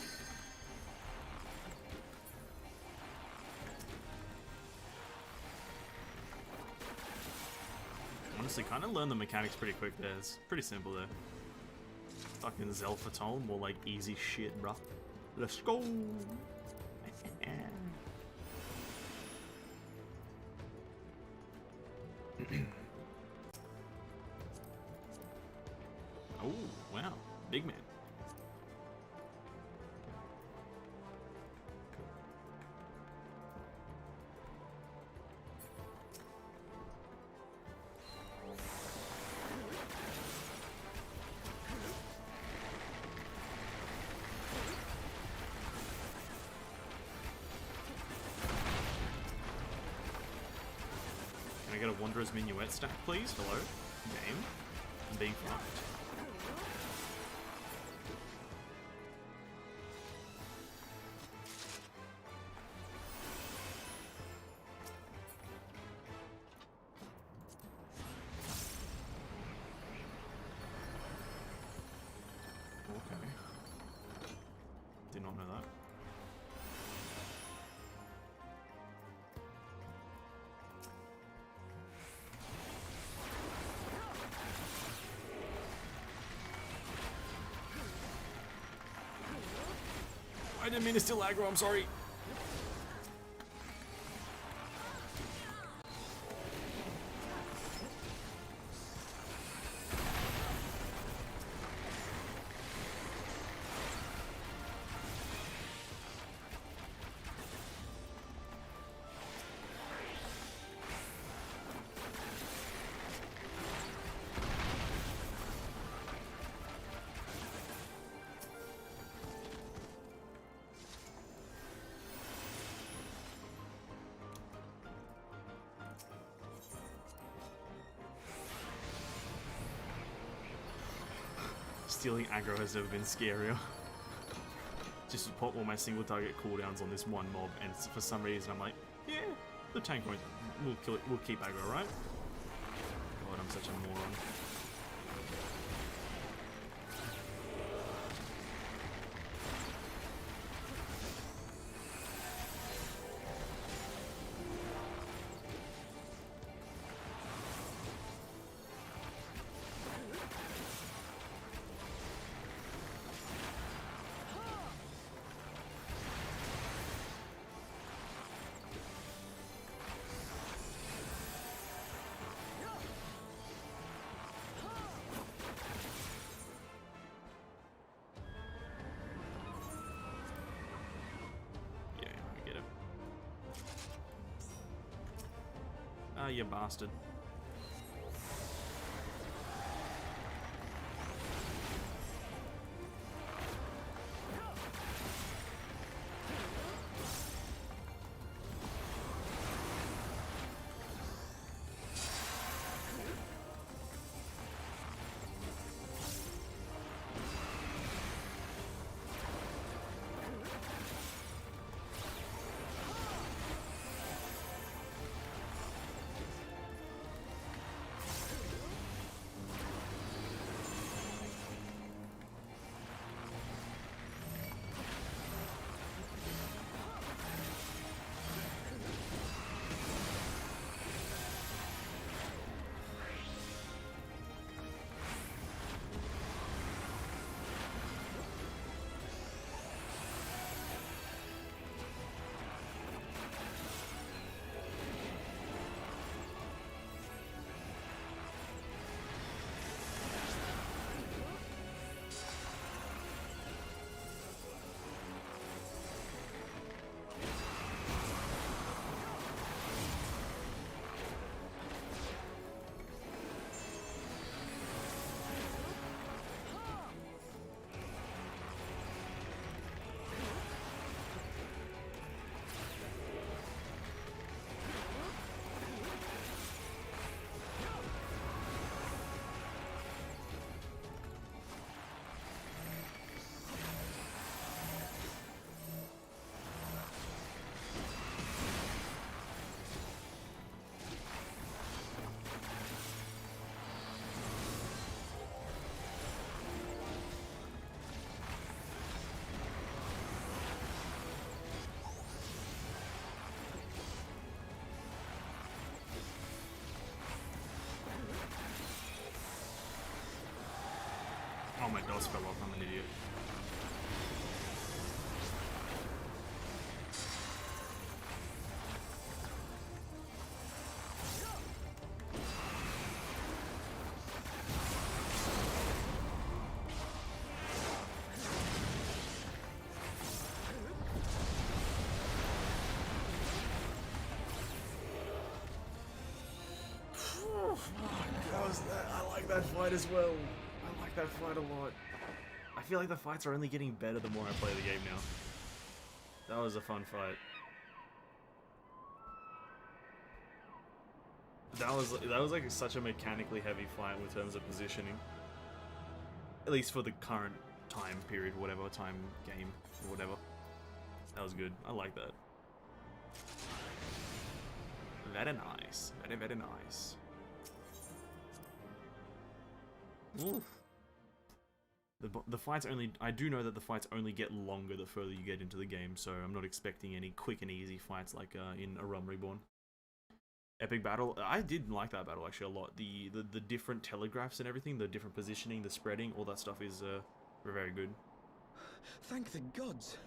Honestly, kind of learned the mechanics pretty quick there. It's pretty simple there. Fucking Zelfatol, more like easy shit, bruh. Let's go! Oh, wow. Big man. Can I get a Wanderer's Minuet stack, please? Hello? Game? I'm being fucked. know that. I didn't mean to steal aggro, I'm sorry. Stealing aggro has never been scarier. Just put all my single target cooldowns on this one mob, and for some reason I'm like, yeah, the tank won't. We'll kill it. We'll keep aggro, right? God, I'm such a moron. Ah, you bastard. Oh, my nose fell off. I'm an idiot. I like that fight as well. I like that fight a lot. I feel like the fights are only getting better the more I play the game now. That was a fun fight. That was like such a mechanically heavy fight in terms of positioning. At least for the current time period, whatever time game or whatever. That was good. I like that. Very nice. Very, very nice. Oof. The fights only... I do know that the fights only get longer the further you get into the game, so I'm not expecting any quick and easy fights like in A Realm Reborn. Epic battle. I did like that battle actually a lot. The different telegraphs and everything, the different positioning, the spreading, all that stuff is very good. Thank the gods!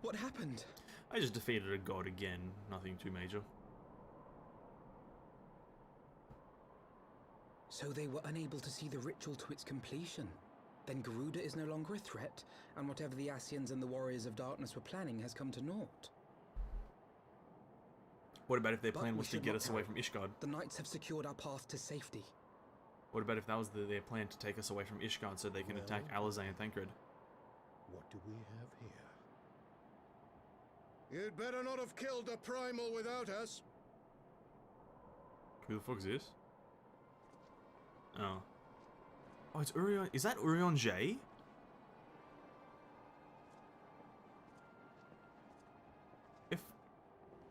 What happened? I just defeated a god again. Nothing too major. So they were unable to see the ritual to its completion. Then Garuda is no longer a threat, and whatever the Ascians and the Warriors of Darkness were planning has come to naught. What about if their plan was to get us away from Ishgard? The knights have secured our path to safety. What about if that was their plan to take us away from Ishgard so they can attack Alizé and Thancred? What do we have here? You'd better not have killed the Primal without us. Who the fuck is this? Oh. Oh, it's Urion. Is that Urion J?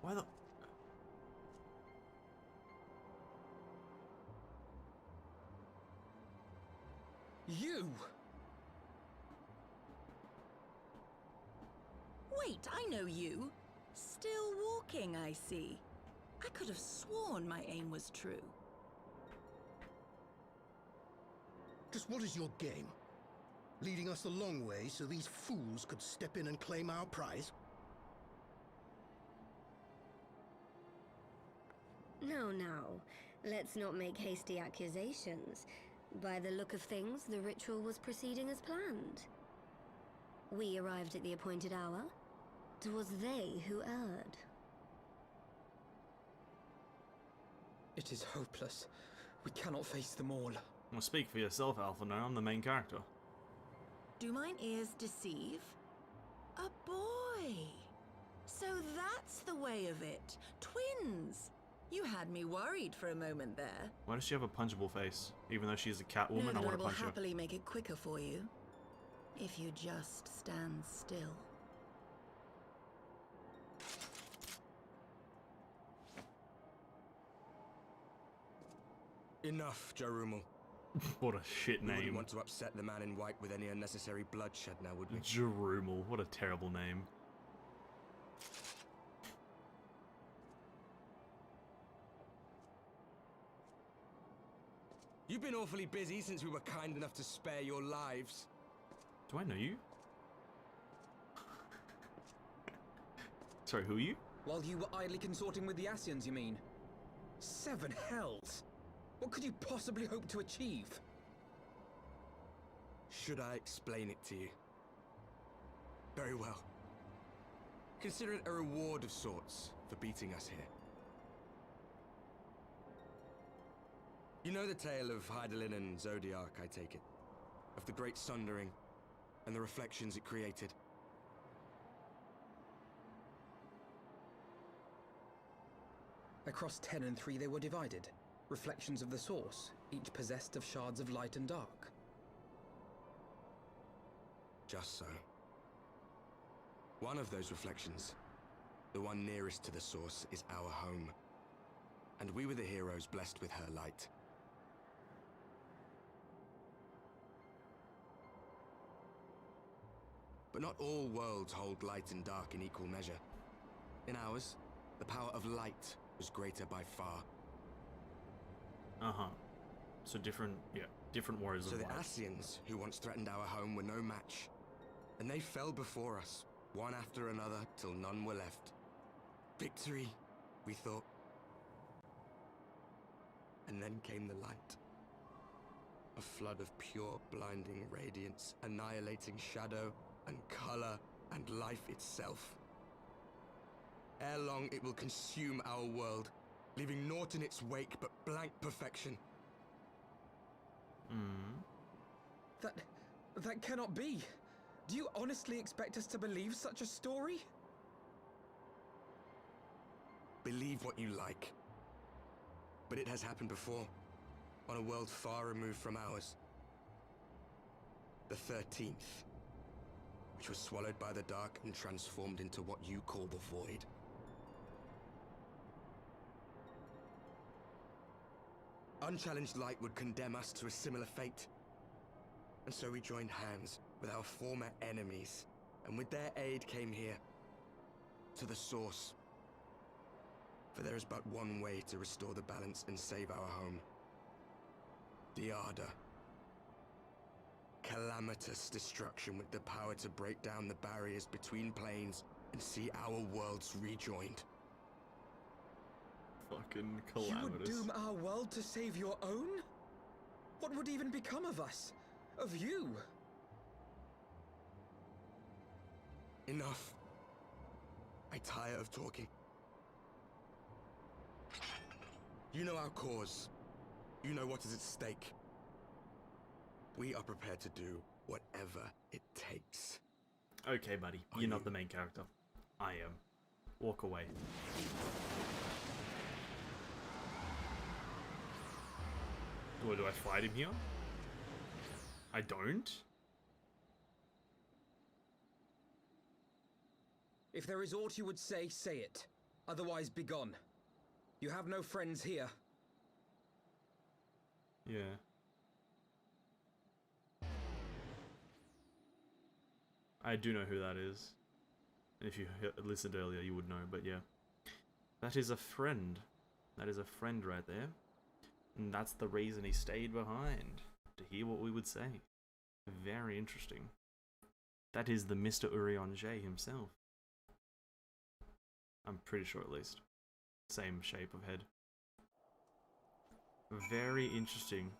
Why the... You! Wait, I know you. Still walking, I see. I could have sworn my aim was true. Just what is your game? Leading us a long way so these fools could step in and claim our prize? No, no. Let's not make hasty accusations. By the look of things, the ritual was proceeding as planned. We arrived at the appointed hour. 'Twas they who erred. It is hopeless. We cannot face them all. Well, speak for yourself, Alpha. No, I'm the main character. Do mine ears deceive? A boy! So that's the way of it. Twins! You had me worried for a moment there. Why does she have a punchable face? Even though she's a Catwoman, I want to punch her. I will happily make it quicker for you. If you just stand still. Enough, Jarumul. What a shit We wouldn't name. want to upset the man in white with any unnecessary bloodshed now, would we? Jarumul, what a terrible name. You've been awfully busy since we were kind enough to spare your lives. Do I know you? Sorry, who are you? While you were idly consorting with the Ascians, you mean? 7 hells! What could you possibly hope to achieve? Should I explain it to you? Very well. Consider it a reward of sorts for beating us here. You know the tale of Hydaelyn and Zodiark, I take it? Of the Great Sundering and the reflections it created? Across 10 and 3 they were divided. Reflections of the source, each possessed of shards of light and dark. Just so. One of those reflections, the one nearest to the source, is our home. And we were the heroes blessed with her light. But not all worlds hold light and dark in equal measure. In ours, the power of light was greater by far. Uh-huh. So different warriors of So the light. Ascians, who once threatened our home, were no match. And they fell before us, one after another, till none were left. Victory, we thought. And then came the light. A flood of pure, blinding radiance, annihilating shadow and color and life itself. Ere long, it will consume our world, leaving naught in its wake but blank perfection. That cannot be. Do you honestly expect us to believe such a story? Believe what you like. But it has happened before, on a world far removed from ours. The 13th, which was swallowed by the dark and transformed into what you call the Void. Unchallenged light would condemn us to a similar fate. And so we joined hands with our former enemies, and with their aid came here, to the source. For there is but one way to restore the balance and save our home. The Ardor. Calamitous destruction with the power to break down the barriers between planes and see our worlds rejoined. Fucking You would calamitous. doom our world to save your own? What would even become of us? Of you? Enough. I tire of talking. You know our cause. You know what is at stake. We are prepared to do whatever it takes. Okay, buddy. You're not the main character. I am. Walk away. Or do I fight him here? I don't? If there is aught you would say, say it. Otherwise, begone. You have no friends here. Yeah. I do know who that is. If you listened earlier, you would know, but yeah. That is a friend. That is a friend right there. And that's the reason he stayed behind. To hear what we would say. Very interesting. That is the Mr. Urion J himself. I'm pretty sure at least. Same shape of head. Very interesting.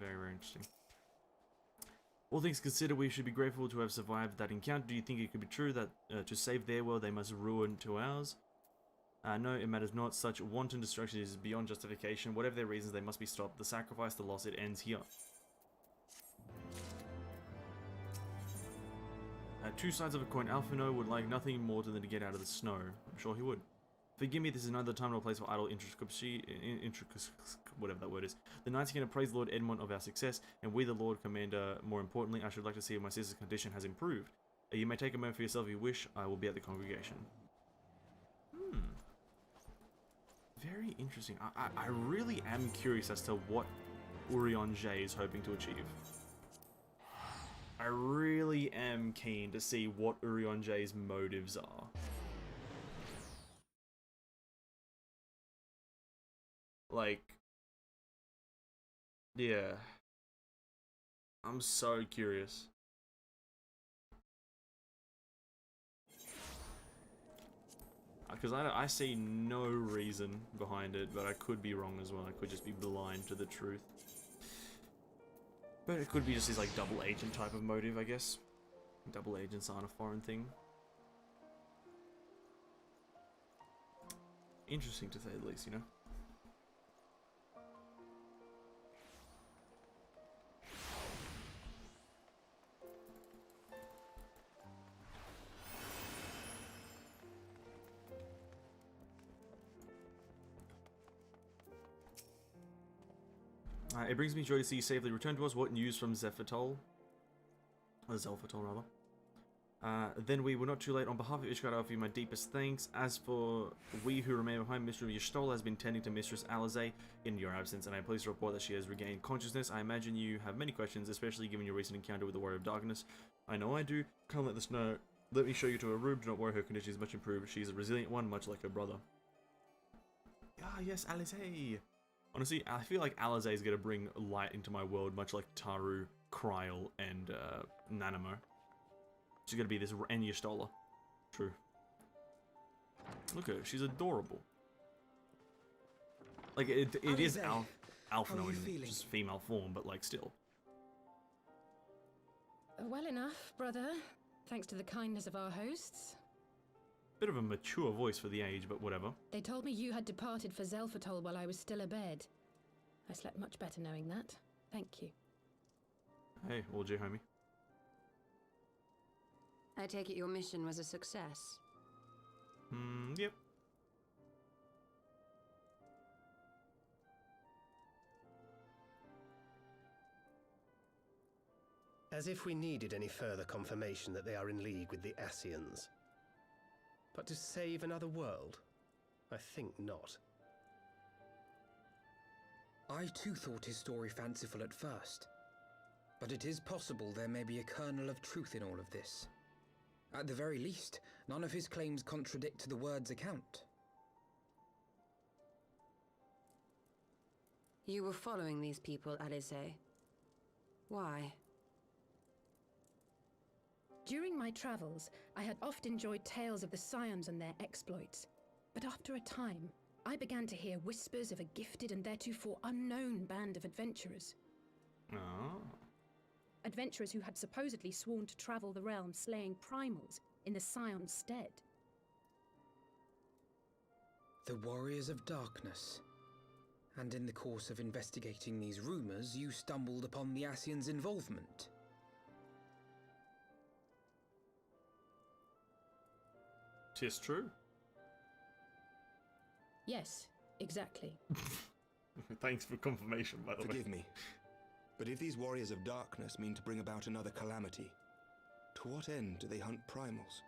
Very, very interesting. All things considered, we should be grateful to have survived that encounter. Do you think it could be true that to save their world, they must ruin to ours? No, it matters not. Such wanton destruction is beyond justification. Whatever their reasons, they must be stopped. The sacrifice, the loss, it ends here. Two sides of a coin. Alphino would like nothing more than to get out of the snow. I'm sure he would. Forgive me, this is another time or place for idle intricacy, whatever that word is. The Knights are going to praise Lord Edmund of our success, and we the Lord Commander, more importantly. I should like to see if my sister's condition has improved. You may take a moment for yourself if you wish. I will be at the congregation. Very interesting. I really am curious as to what Urion J is hoping to achieve. I really am keen to see what Urion J's motives are. Like, yeah. I'm so curious. Because I see no reason behind it, but I could be wrong as well. I could just be blind to the truth. But it could be just this like double agent type of motive, I guess. Double agents aren't a foreign thing. Interesting to say the least, you know? It brings me joy to see you safely return to us. What news from Zelphatol? Or Zelphatol, rather. Then we were not too late. On behalf of Ishgard, I offer you my deepest thanks. As for we who remain behind, Mistress Y'shtola has been tending to Mistress Alizé in your absence, and I am pleased to report that she has regained consciousness. I imagine you have many questions, especially given your recent encounter with the Warrior of Darkness. I know I do. Come let us know. Let me show you to her room. Do not worry, her condition is much improved. She is a resilient one, much like her brother. Ah, yes, Alizé. Honestly, I feel like Alizé is going to bring light into my world, much like Taru, Kryl, and Nanamo. She's going to be this Y'shtola. True. Look at her, she's adorable. Like, it is Alphino in just female form, but like, still. Well enough, brother. Thanks to the kindness of our hosts. Bit of a mature voice for the age, but whatever. They told me you had departed for Zelphatol while I was still abed. I slept much better knowing that. Thank you. Hey, all J, homie. I take it your mission was a success. Yep. As if we needed any further confirmation that they are in league with the Ascians. But to save another world? I think not. I too thought his story fanciful at first. But it is possible there may be a kernel of truth in all of this. At the very least, none of his claims contradict the word's account. You were following these people, Alice. Why? During my travels, I had oft enjoyed tales of the Scions and their exploits. But after a time, I began to hear whispers of a gifted and theretofore unknown band of adventurers. Oh. Adventurers who had supposedly sworn to travel the realm slaying primals in the Scion's stead. The Warriors of Darkness. And in the course of investigating these rumors, you stumbled upon the Ascians' involvement. Tis true. Yes, exactly. Thanks for confirmation, by the way. Forgive me, but if these Warriors of Darkness mean to bring about another calamity, to what end do they hunt primals?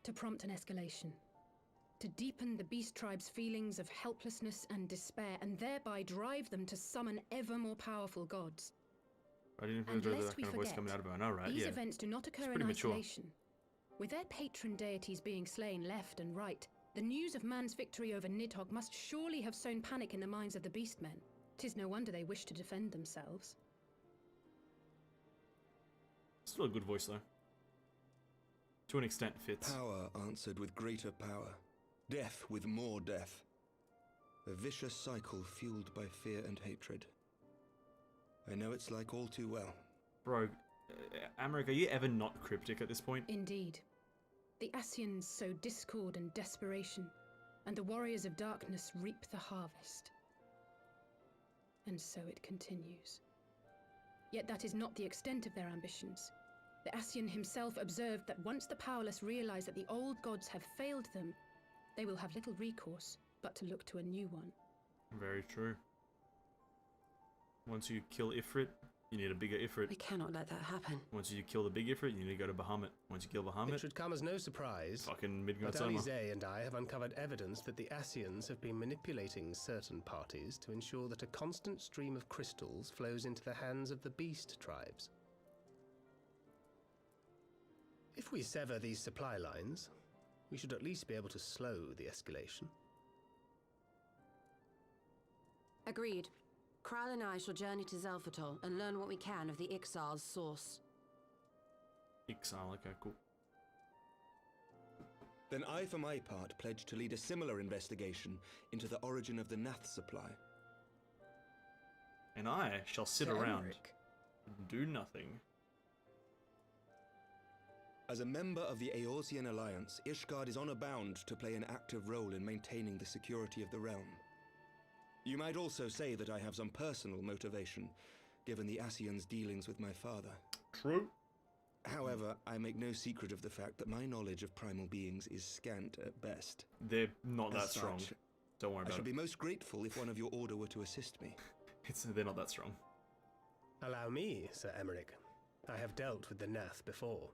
To prompt an escalation. To deepen the beast tribe's feelings of helplessness and despair, and thereby drive them to summon ever more powerful gods. I didn't And feel that lest kind we of voice forget, coming out of it. I know, right? these Yeah. events do not occur in pretty mature. isolation. With their patron deities being slain left and right, the news of man's victory over Nidhogg must surely have sown panic in the minds of the beastmen. 'Tis no wonder they wish to defend themselves. Still a good voice, though. To an extent, fits. Power answered with greater power. Death with more death. A vicious cycle fueled by fear and hatred. I know it's like all too well. Bro, America, are you ever not cryptic at this point? Indeed. The Ascians sow discord and desperation, and the Warriors of Darkness reap the harvest. And so it continues. Yet that is not the extent of their ambitions. The Ascian himself observed that once the powerless realize that the old gods have failed them, they will have little recourse but to look to a new one. Very true. Once you kill Ifrit, you need a bigger Ifrit. We cannot let that happen. Once you kill the big Ifrit, you need to go to Bahamut. Once you kill Bahamut, It should come as no surprise, fucking Midgard but Summer. Alize and I have uncovered evidence that the Ascians have been manipulating certain parties to ensure that a constant stream of crystals flows into the hands of the beast tribes. If we sever these supply lines, we should at least be able to slow the escalation. Agreed. Kral and I shall journey to Zelfatol and learn what we can of the Ixal's source. Ixal, okay, cool. Then I, for my part, pledge to lead a similar investigation into the origin of the Nath supply. And I shall sit Sir around Emmerich. and do nothing. As a member of the Eorzean Alliance, Ishgard is honor-bound to play an active role in maintaining the security of the realm. You might also say that I have some personal motivation, given the Ascians' dealings with my father. True. However, I make no secret of the fact that my knowledge of primal beings is scant at best. They're not that As strong. such, Don't worry I about should it. be most grateful if one of your order were to assist me. They're not that strong. Allow me, Sir Emmerich. I have dealt with the Nath before.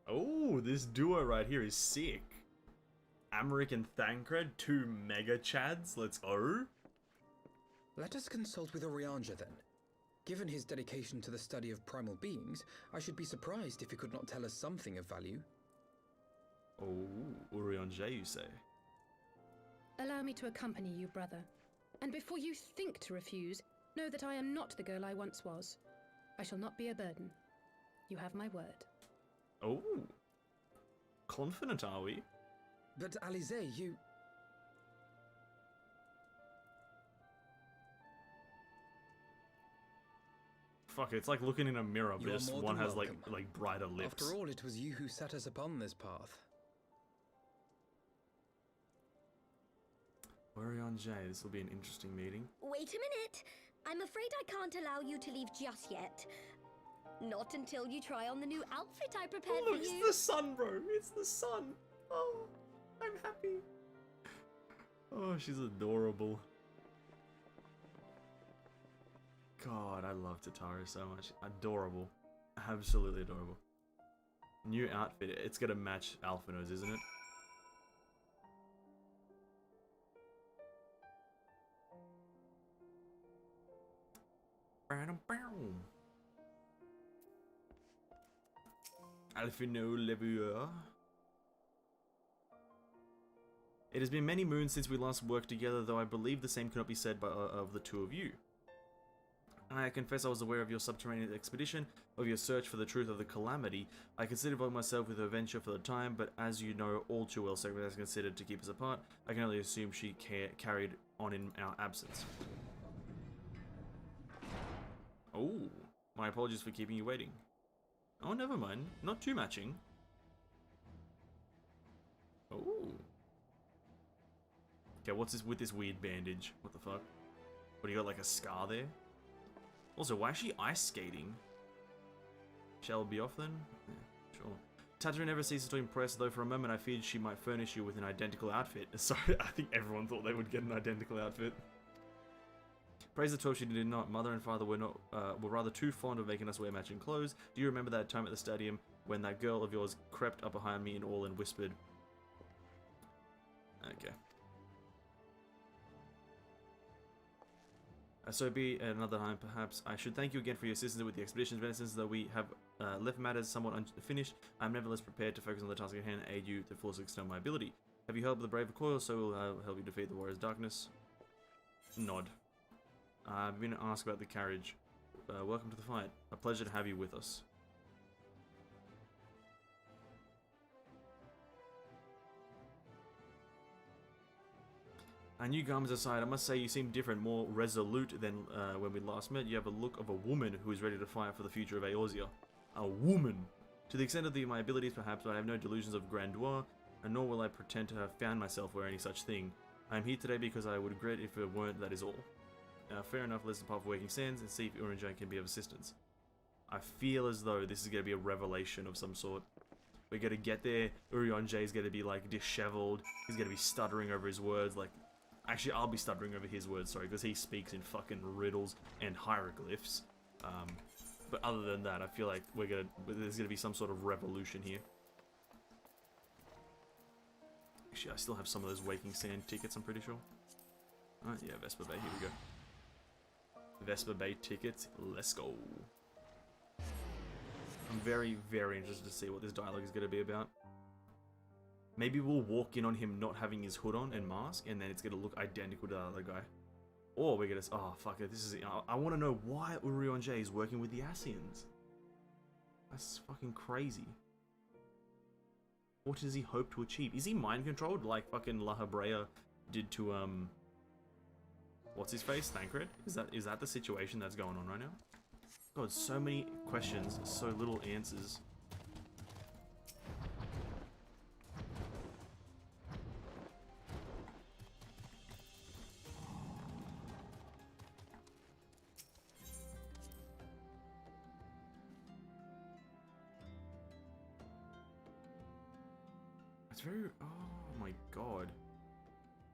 Oh, this duo right here is sick. Amaric and Thancred, two mega chads. Let's go. Let us consult with Orianja then. Given his dedication to the study of primal beings, I should be surprised if he could not tell us something of value. Oh, Urianger, you say? Allow me to accompany you, brother. And before you think to refuse, know that I am not the girl I once was. I shall not be a burden. You have my word. Oh. Confident, are we? But Alize, you... Fuck it, it's like looking in a mirror, You but are just more one than has welcome. like brighter lips. After all, it was you who set us upon this path. Urianger, this will be an interesting meeting. Wait a minute. I'm afraid I can't allow you to leave just yet. Not until you try on the new outfit I prepared Look, for you. it's the sun, bro. It's the sun. Oh, I'm happy. Oh, she's adorable. God, I love Tataru so much. Adorable. Absolutely adorable. New outfit. It's gonna match Alphino's, isn't it? Alphino Levueur. It has been many moons since we last worked together, though I believe the same cannot be said of the two of you. I confess I was aware of your subterranean expedition, of your search for the truth of the calamity. I considered myself with her venture for the time, but as you know all too well, circumstances considered to keep us apart, I can only assume she carried on in our absence. Oh, my apologies for keeping you waiting. Oh, never mind. Not too matching. Oh. Okay, what's this with this weird bandage? What the fuck? What, do you got like a scar there? Also, why is she ice skating? Shall it be off then? Yeah, sure. Tatra never ceases to impress, though for a moment I feared she might furnish you with an identical outfit. Sorry, I think everyone thought they would get an identical outfit. Praise the 12 she did not. Mother and father were rather too fond of making us wear matching clothes. Do you remember that time at the stadium when that girl of yours crept up behind me and all and whispered? Okay. So be another time, perhaps. I should thank you again for your assistance with the expedition's medicines, though we have left matters somewhat unfinished. I am nevertheless prepared to focus on the task at hand and aid you to the fullest extent of my ability. Have you helped the brave Coil, so we'll help you defeat the Warrior's Darkness. Nod. I've been asked about the carriage. Welcome to the fight. A pleasure to have you with us. Our new garments aside, I must say you seem different, more resolute than when we last met. You have a look of a woman who is ready to fight for the future of Eorzea. A woman! To the extent of my abilities, perhaps, but I have no delusions of grandeur, and nor will I pretend to have found myself or any such thing. I am here today because I would regret if it weren't, that is all. Fair enough, listen to Path of Waking Sands and see if Urianger can be of assistance. I feel as though this is going to be a revelation of some sort. We're going to get there, Urianger is going to be like disheveled, he's going to be stuttering over his words, like... Actually, I'll be stuttering over his words, sorry, because he speaks in fucking riddles and hieroglyphs. But other than that, I feel like there's gonna be some sort of revolution here. Actually, I still have some of those Waking Sand tickets, I'm pretty sure. Alright, yeah, Vesper Bay, here we go. Vesper Bay tickets, let's go. I'm very, very interested to see what this dialogue is gonna be about. Maybe we'll walk in on him not having his hood on and mask, and then it's gonna look identical to the other guy. Or we're gonna... Oh, fuck it. This is... I want to know why Urianger is working with the Ascians. That's fucking crazy. What does he hope to achieve? Is he mind-controlled like fucking La Habrea did to, what's his face? Thancred? Is that the situation that's going on right now? God, so many questions, so little answers. It's very... Oh my god.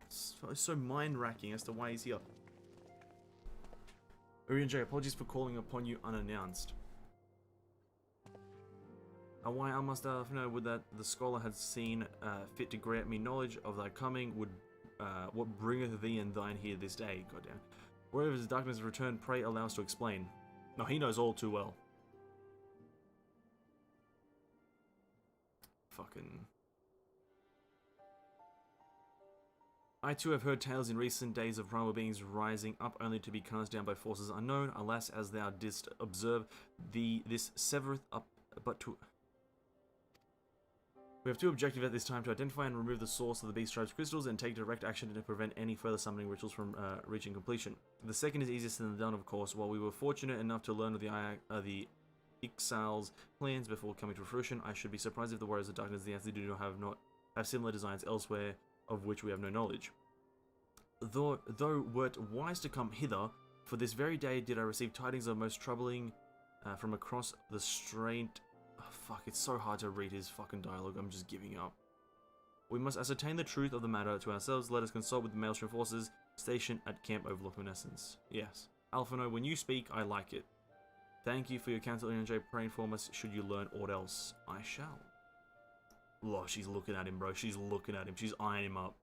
It's so mind-racking as to why he's here. Urianger, apologies for calling upon you unannounced. Why I must know would that the scholar had seen fit to grant me knowledge of thy coming, would what bringeth thee and thine here this day, goddamn. Wherever his darkness is returned, pray allow us to explain. No, he knows all too well. Fucking... I too have heard tales in recent days of primal beings rising up only to be cast down by forces unknown. Alas, as thou didst observe, this severeth up but to... We have two objectives at this time: to identify and remove the source of the beast tribe's crystals and take direct action to prevent any further summoning rituals from reaching completion. The second is easiest than done, of course. While we were fortunate enough to learn of the XIV's plans before coming to fruition, I should be surprised if the Warriors of Darkness the Answer do not have similar designs elsewhere, of which we have no knowledge. Though wert wise to come hither, for this very day did I receive tidings of most troubling from across the strained... Oh, fuck, it's so hard to read his fucking dialogue, I'm just giving up. We must ascertain the truth of the matter to ourselves. Let us consult with the Maelstrom forces stationed at Camp Overlook Luminescence. Yes. Alphino, when you speak, I like it. Thank you for your counsel, Urianger. Praying for us should you learn aught else. I shall. Oh, she's looking at him, bro. She's looking at him. She's eyeing him up.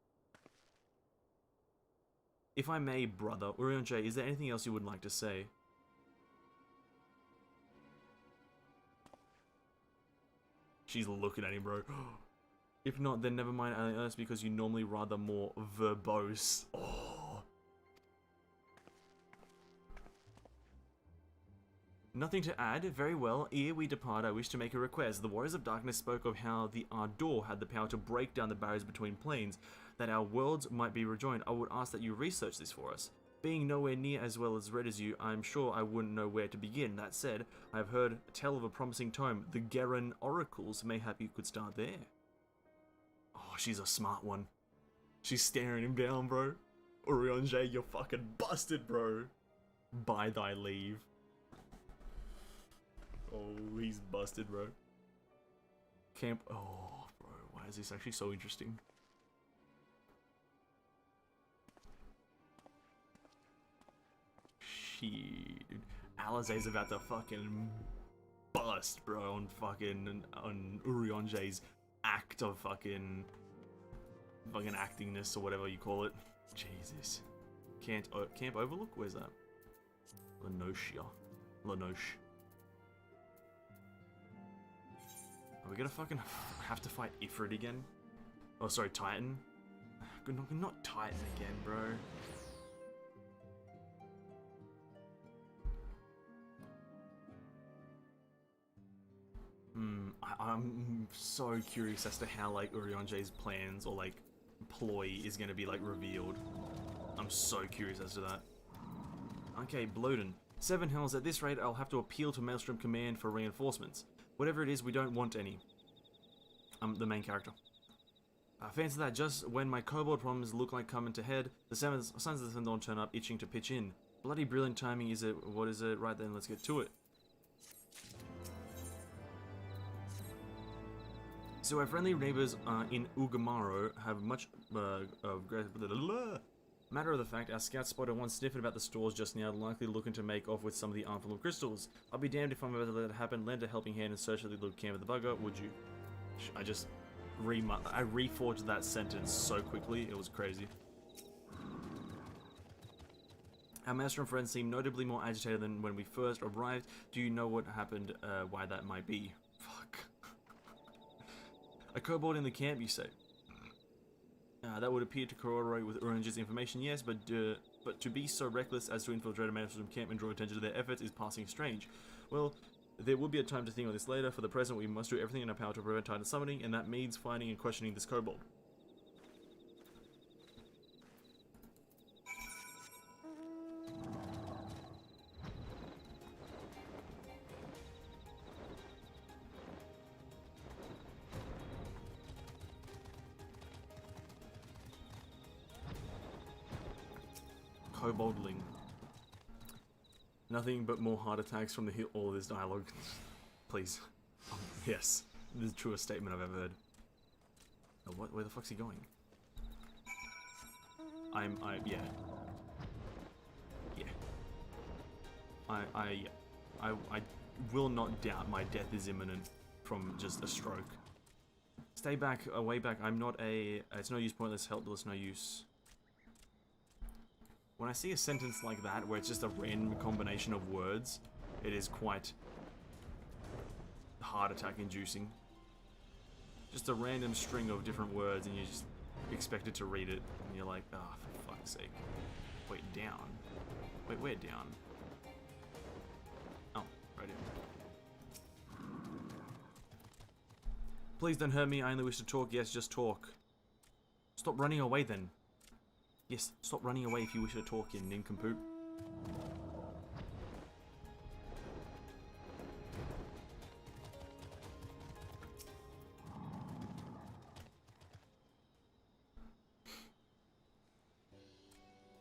If I may, brother, Urianger, is there anything else you would like to say? She's looking at him, bro. If not, then never mind Alien Earth because you normally rather more verbose. Oh. Nothing to add. Very well. Ere we depart, I wish to make a request. The Warriors of Darkness spoke of how the Ardor had the power to break down the barriers between planes, that our worlds might be rejoined. I would ask that you research this for us. Being nowhere near as well as read as you, I'm sure I wouldn't know where to begin. That said, I have heard tell of a promising tome, the Garen Oracles. Mayhap you could start there. Oh, she's a smart one. She's staring him down, bro. Urianger, you're fucking busted, bro. By thy leave. Oh, he's busted, bro. Camp. Oh, bro. Why is this actually so interesting? Shit, dude. Alizé's about to fucking bust, bro, on Urianger's act of fucking actingness or whatever you call it. Jesus. Camp Overlook? Where's that? Lenosia. Are we gonna fucking have to fight Ifrit again? Oh, sorry, Titan. Not Titan again, bro. I'm so curious as to how, like, Urianger's plans or, like, ploy is gonna be, like, revealed. I'm so curious as to that. Okay, Bloden. 7 hells. At this rate, I'll have to appeal to Maelstrom Command for reinforcements. Whatever it is, we don't want any. The main character. Fancy that, just when my kobold problems look like coming to head, the Sons of the Sun Dawn turn up itching to pitch in. Bloody brilliant timing, is it? What is it? Right then, let's get to it. So our friendly neighbours in Ugamaro have much matter of the fact, our scouts spotted one sniffing about the stores just now, likely looking to make off with some of the armful of crystals. I'll be damned if I'm about to let it happen. Lend a helping hand in search of the little camp of the bugger, would you? I just I reforged that sentence so quickly, it was crazy. Our master and friends seem notably more agitated than when we first arrived. Do you know what happened, why that might be? Fuck. A kobold in the camp, you say? That would appear to corroborate with Urianger's information, yes, but to be so reckless as to infiltrate a Maelstrom camp and draw attention to their efforts is passing strange. Well, there will be a time to think on this later. For the present, we must do everything in our power to prevent Titan summoning, and that means finding and questioning this kobold. Koboldling. Nothing but more heart attacks from all of this dialogue. Please. Yes. This is the truest statement I've ever heard. Oh, what? Where the fuck's he going? Yeah. I will not doubt my death is imminent from just a stroke. Stay back, way back. I'm not a... It's no use, pointless, helpless, no use. When I see a sentence like that, where it's just a random combination of words, it is quite heart attack inducing. Just a random string of different words and you just expect it to read it, and you're like, ah, oh, for fuck's sake. Wait, down. Wait, where down? Oh, right here. Please don't hurt me, I only wish to talk. Yes, just talk. Stop running away then. Yes, stop running away if you wish to talk, you nincompoop.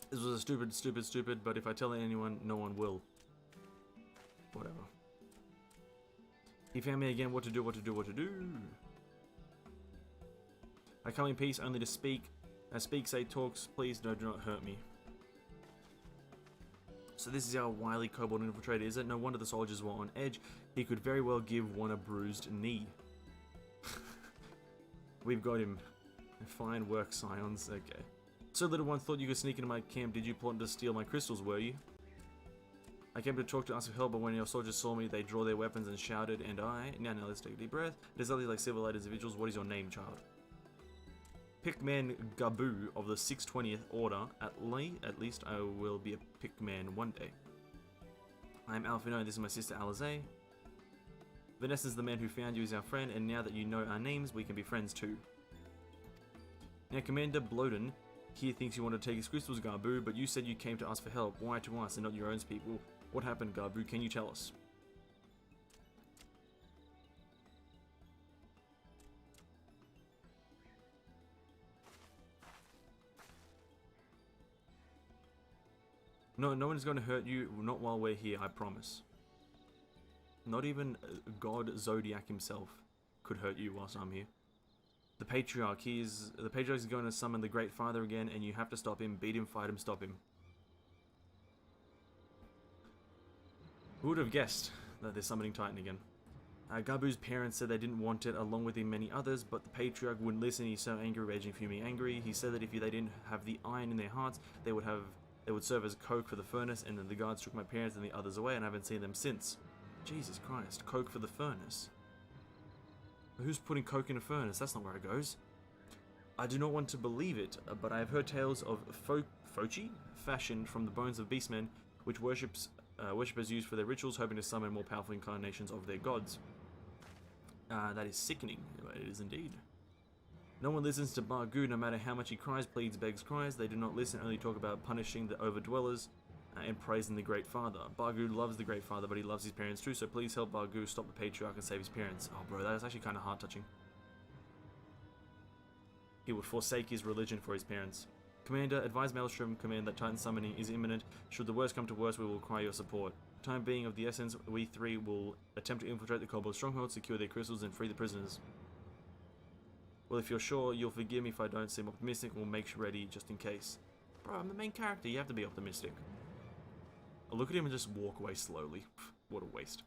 This was a stupid, but if I tell anyone, no one will. Whatever. He found me again, what to do. I come in peace only to speak. Speak, say, talks, please do not hurt me. So this is our wily kobold infiltrator, is it? No wonder the soldiers were on edge. He could very well give one a bruised knee. We've got him. Fine work, Scions. Okay. So little one, thought you could sneak into my camp. Did you plot to steal my crystals, were you? I came to talk to ask for help, but when your soldiers saw me, they draw their weapons and shouted, and I... Now, let's take a deep breath. Exactly like civilized individuals. What is your name, child? Pickman Gabu of the 620th Order. At least I will be a Pickman one day. I'm Alphino, and this is my sister Alizé. Vanessa's the man who found you as our friend, and now that you know our names, we can be friends too. Now, Commander Bloden here thinks you want to take his crystals, Gabu, but you said you came to us for help. Why to us and not your own people? What happened, Gabu? Can you tell us? No one is going to hurt you, not while we're here, I promise. Not even God Zodiac himself could hurt you whilst I'm here. The Patriarch is going to summon the Great Father again, and you have to stop him, beat him, fight him, stop him. Who would have guessed that they're summoning Titan again? Gabu's parents said they didn't want it, along with many others, but the Patriarch wouldn't listen. He's so angry, raging, fuming, angry. He said that if they didn't have the iron in their hearts, they would serve as coke for the furnace, and then the guards took my parents and the others away, and I haven't seen them since. Jesus Christ, coke for the furnace. Who's putting coke in a furnace? That's not where it goes. I do not want to believe it, but I have heard tales of fochi, fashioned from the bones of beastmen, which worshippers use for their rituals, hoping to summon more powerful incarnations of their gods. That is sickening. It is indeed. No one listens to Bargu, no matter how much he cries, pleads, begs, cries. They do not listen, only talk about punishing the overdwellers and praising the Great Father. Bargu loves the Great Father, but he loves his parents too, so please help Bargu stop the Patriarch and save his parents. Oh bro, that is actually kind of heart-touching. He would forsake his religion for his parents. Commander, advise Maelstrom Command that Titan summoning is imminent. Should the worst come to worst, we will require your support. Time being of the essence, we three will attempt to infiltrate the Kobold stronghold, secure their crystals, and free the prisoners. Well, if you're sure, you'll forgive me if I don't seem optimistic. We'll make sure ready just in case. Bro, I'm the main character. You have to be optimistic. I'll look at him and just walk away slowly. What a waste.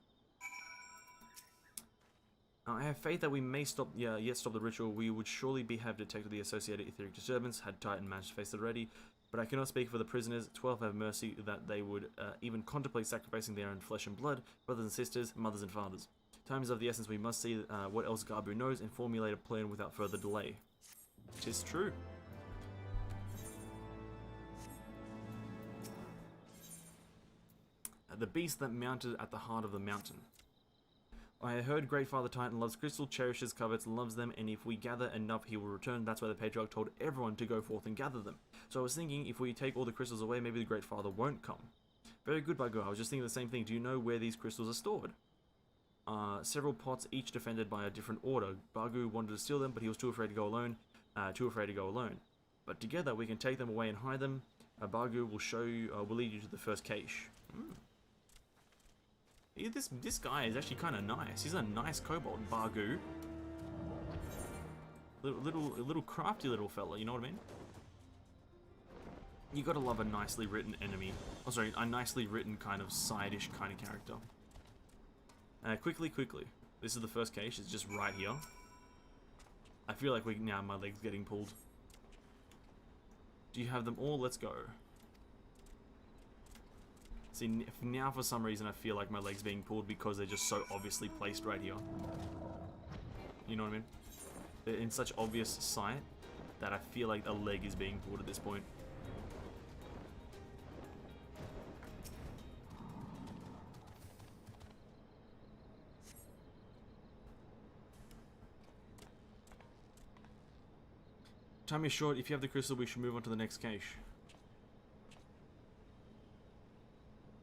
I have faith that we may yet stop the ritual. We would surely have detected the associated etheric disturbance had Titan managed to face it already. But I cannot speak for the prisoners. 12 have mercy that they would even contemplate sacrificing their own flesh and blood, brothers and sisters, mothers and fathers. Time is of the essence. We must see what else Gabu knows and formulate a plan without further delay. 'Tis true. The beast that mounted at the heart of the mountain. I heard Great Father Titan loves crystal, cherishes, covets, loves them, and if we gather enough, he will return. That's why the Patriarch told everyone to go forth and gather them. So I was thinking, if we take all the crystals away, maybe the Great Father won't come. Very good, Bargu. I was just thinking the same thing. Do you know where these crystals are stored? Several pots, each defended by a different order. Bargu wanted to steal them, but he was too afraid to go alone. But together, we can take them away and hide them. Bargu will show you. Will lead you to the first cache. Yeah, this guy is actually kind of nice. He's a nice kobold, Bargu. Little crafty little fella. You know what I mean? You gotta love a nicely written enemy. Oh, sorry, a nicely written kind of side-ish kind of character. Quickly. This is the first cache. It's just right here. I feel like now my leg's getting pulled. Do you have them all? Let's go. See, now for some reason I feel like my leg's being pulled because they're just so obviously placed right here. You know what I mean? They're in such obvious sight that I feel like a leg is being pulled at this point. Time is short. If you have the crystal, we should move on to the next cache.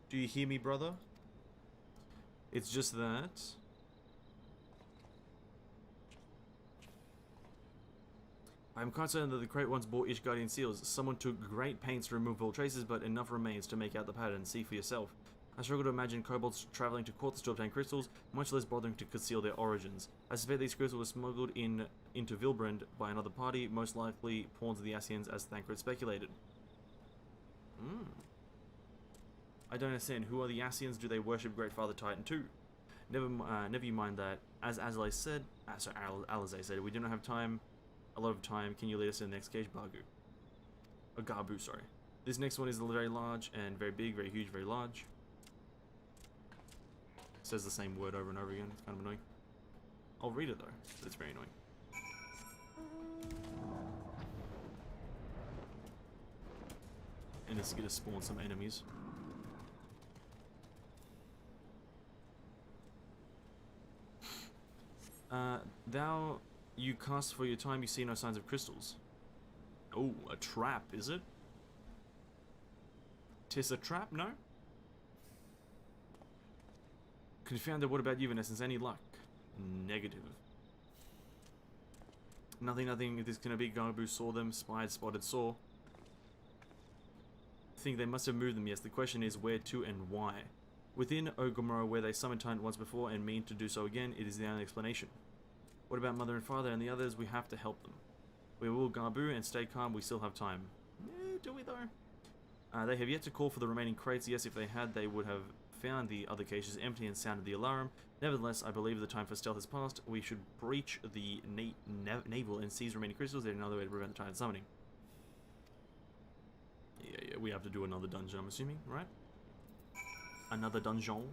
Do you hear me, brother? It's just that. I'm quite certain that the Great Ones bore Ishgardian seals. Someone took great pains to remove all traces, but enough remains to make out the pattern. See for yourself. I struggle to imagine kobolds traveling to quarters to obtain crystals, much less bothering to conceal their origins. I suspect these crystals were smuggled into Vilbrand by another party, most likely pawns of the Ascians, as Thancred speculated. I don't understand. Who are the Ascians? Do they worship Great Father Titan too? Never you mind that. As Alizé said, we do not have a lot of time. Can you lead us to the next cage, Gabu, sorry. This next one is very large and very big, very huge, very large. says the same word over and over again. It's kind of annoying. I'll read it though. It's very annoying. And it's gonna spawn some enemies. Thou you cast for your time, you see no signs of crystals. Oh, a trap, is it? 'Tis a trap, no? Confounded, what about you, Vanessence? Any luck? Negative. Nothing, nothing. This gonna be Garbu saw them, spied, spotted, saw. Think they must have moved them, yes. The question is where to and why. Within Ogomoro, where they summoned Titan once before and mean to do so again, it is the only explanation. What about Mother and Father and the others? We have to help them. We will Garbu and stay calm, we still have time. Do we though? They have yet to call for the remaining crates. Yes, if they had, they would have found the other cages empty and sounded the alarm. Nevertheless, I believe the time for stealth has passed. We should breach the naval and seize remaining crystals. There's another way to prevent the Titan summoning. Yeah, we have to do another dungeon, I'm assuming, right? Another dungeon.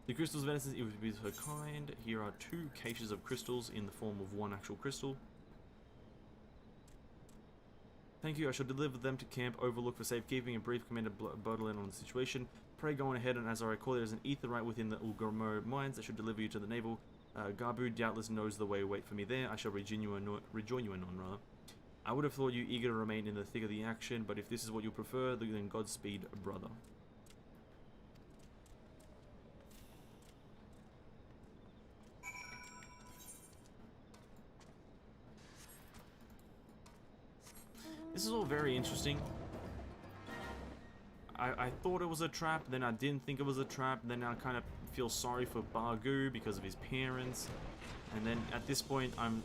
The crystals of Venison, it would be her kind. Here are 2 caches of crystals in the form of 1 actual crystal. Thank you, I shall deliver them to Camp Overlook for safekeeping. A brief Commander Baudelaire on the situation. Pray go on ahead, and as I recall, there is an etherite within the Ulgormo mines that should deliver you to the naval. Garbu doubtless knows the way. Wait for me there. I shall rejoin you anon, rather. I would have thought you eager to remain in the thick of the action, but if this is what you prefer, then Godspeed, brother. This is all very interesting. I thought it was a trap, then I didn't think it was a trap, then I kind of feel sorry for Bargu because of his parents. And then at this point, I'm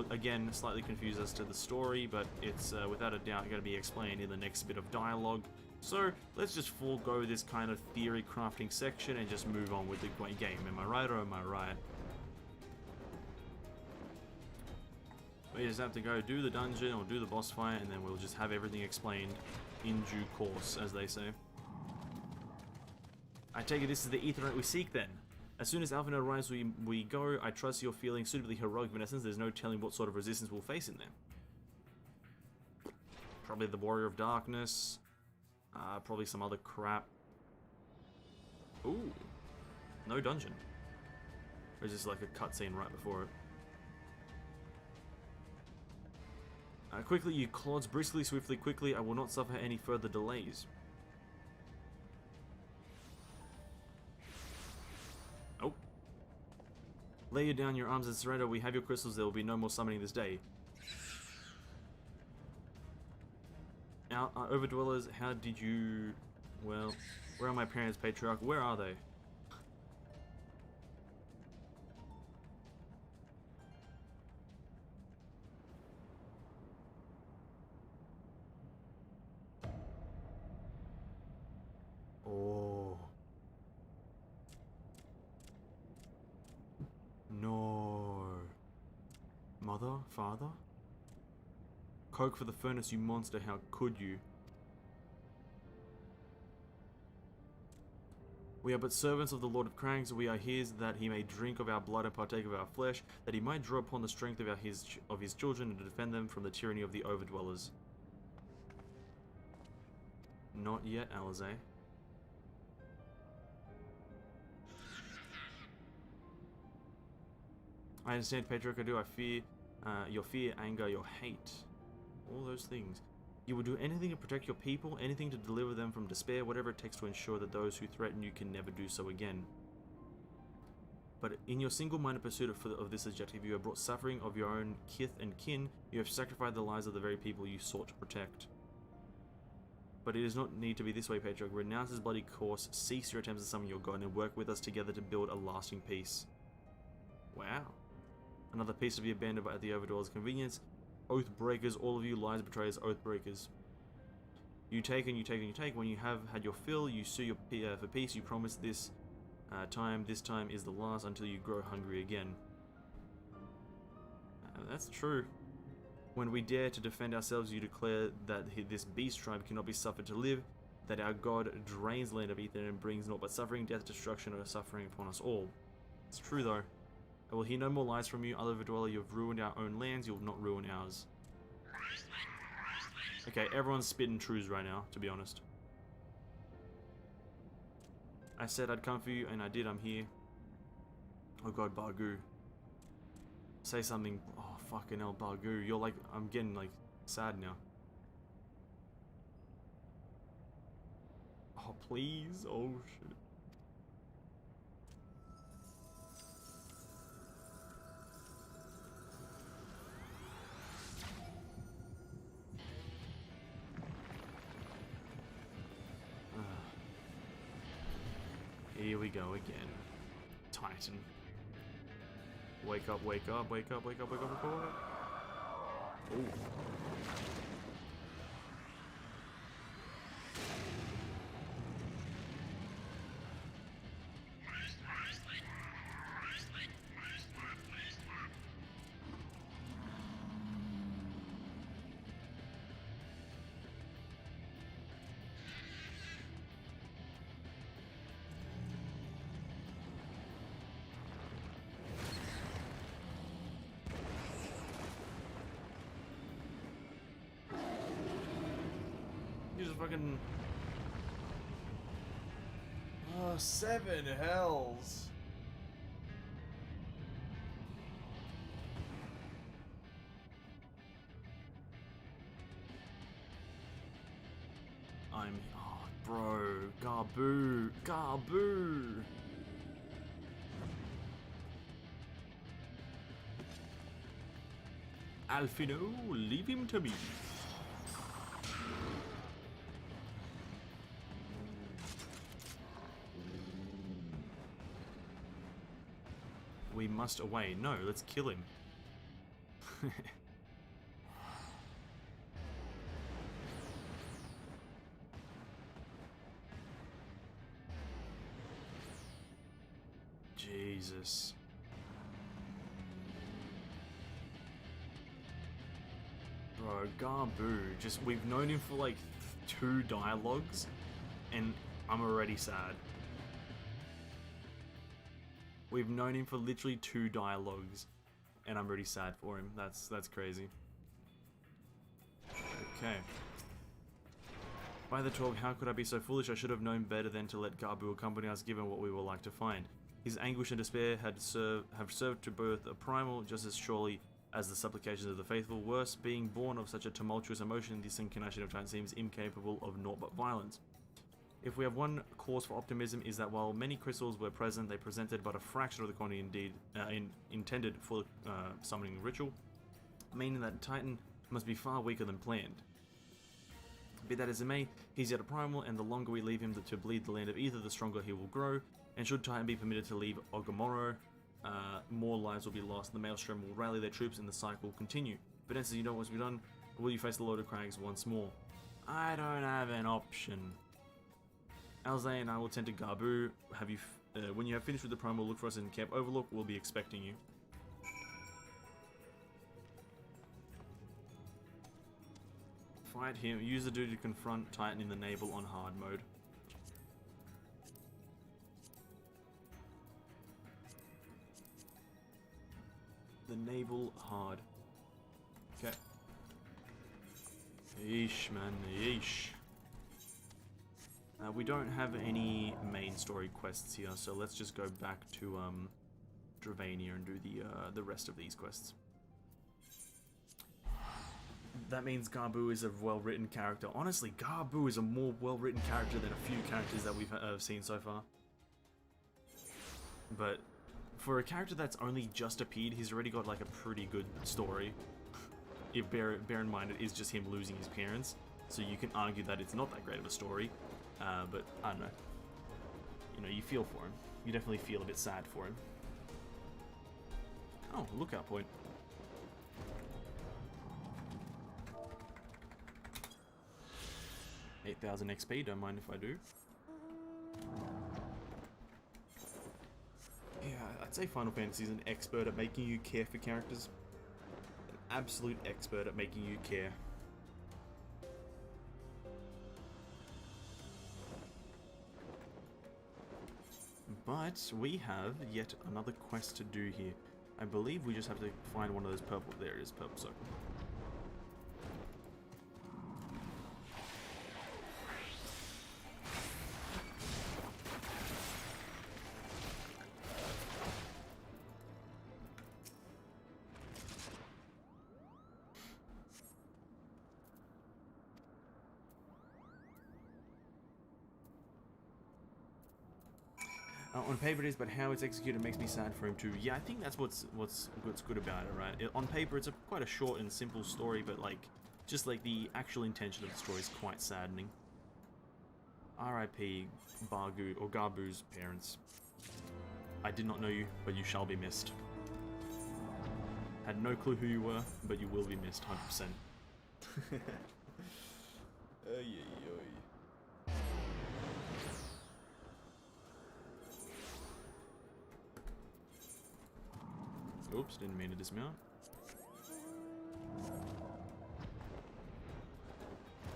again slightly confused as to the story, but it's without a doubt going to be explained in the next bit of dialogue. So let's just forego this kind of theory crafting section and just move on with the game. Am I right or am I right? We just have to go do the dungeon or do the boss fight, and then we'll just have everything explained in due course, as they say. I take it this is the etherite we seek then. As soon as Alphinaud arrives, we go. I trust you're feeling suitably heroic, Vanessence. There's no telling what sort of resistance we'll face in there. Probably the Warrior of Darkness. Probably some other crap. Ooh. No dungeon. Or is this like a cutscene right before it? Quickly, you clods, briskly, swiftly, quickly. I will not suffer any further delays. Oh. Lay you down your arms and surrender. We have your crystals. There will be no more summoning this day. Our overdwellers, how did you... Well, where are my parents, Patriarch? Where are they? Oh. No. Mother? Father? Coke for the furnace, you monster, how could you? We are but servants of the Lord of Crangs. We are his, that he may drink of our blood and partake of our flesh, that he might draw upon the strength of his children and to defend them from the tyranny of the overdwellers. Not yet, Alize. I understand, Patriarch, I do. I fear your fear, anger, your hate. All those things. You will do anything to protect your people, anything to deliver them from despair, whatever it takes to ensure that those who threaten you can never do so again. But in your single-minded pursuit of this objective, you have brought suffering of your own kith and kin. You have sacrificed the lives of the very people you sought to protect. But it does not need to be this way, Patriarch. Renounce this bloody course, cease your attempts to summon your god, and work with us together to build a lasting peace. Wow. Another piece to be abandoned at the Overdweller's convenience. Oath breakers, all of you lies betrayers, oath breakers. You take and you take and you take. When you have had your fill, you sue for peace. You promise this time is the last until you grow hungry again. That's true. When we dare to defend ourselves, you declare that this beast tribe cannot be suffered to live. that our God drains the land of Ethan and brings naught but suffering, death, destruction, or suffering upon us all. It's true though. I will hear no more lies from you, other dweller. You have ruined our own lands, you will not ruin ours. Okay, everyone's spitting truths right now, to be honest. I said I'd come for you, and I did. I'm here. Oh god, Bargu. Say something. Oh, fucking hell, Bargu. You're like, I'm getting, like, sad now. Oh, please. Oh, shit. Here we go again. Titan. Wake up, wake up, wake up, wake up, wake up, wake up. Ooh. You just fucking... Oh, 7 hells. I'm... Oh, bro. Garbu. Garbu. Alfino, leave him to me. We must away. No, let's kill him. Jesus. Bro, Garbu, just, we've known him for like 2 dialogues, and I'm already sad. We've known him for literally 2 dialogues, and I'm really sad for him. That's crazy. Okay. By the 12, how could I be so foolish? I should have known better than to let Garbu accompany us, given what we were like to find. His anguish and despair have served to birth a primal just as surely as the supplications of the faithful. Worse, being born of such a tumultuous emotion, this incarnation of Titan seems incapable of naught but violence. If we have one cause for optimism, is that while many crystals were present, they presented but a fraction of the quantity intended for the summoning ritual, meaning that Titan must be far weaker than planned. Be that as it may, he's yet a primal, and the longer we leave him to bleed the land of Ether, the stronger he will grow, and should Titan be permitted to leave Ogomoro, more lives will be lost, the Maelstrom will rally their troops, and the cycle will continue. But answer, you know what's to be done? Or will you face the Lord of Crags once more? I don't have an option. Alzay and I will tend to Garbu. Have you, when you have finished with the primal, look for us in Camp Overlook. We'll be expecting you. Fight him. Use the dude to confront Titan in the naval on hard mode. The naval hard. Okay. Yeesh, man. Yeesh. We don't have any main story quests here, so let's just go back to Dravania and do the rest of these quests. That means Garbu is a well-written character. Honestly, Garbu is a more well-written character than a few characters that we've seen so far. But for a character that's only just appeared, he's already got like a pretty good story. If bear in mind it is just him losing his parents, so you can argue that it's not that great of a story. But I don't know. You know, you feel for him. You definitely feel a bit sad for him. Oh, lookout point. $8,000 XP, don't mind if I do. Yeah, I'd say Final Fantasy is an expert at making you care for characters. An absolute expert at making you care. But we have yet another quest to do here. I believe we just have to find one of those purple... There it is, purple circle. On paper it is, but how it's executed makes me sad for him too. Yeah, I think that's what's good about it, right? On paper it's quite a short and simple story, but like, just like the actual intention of the story is quite saddening. R.I.P. Bargu or Garbu's parents. I did not know you, but you shall be missed. Had no clue who you were, but you will be missed, 100%. Oops, didn't mean to dismount.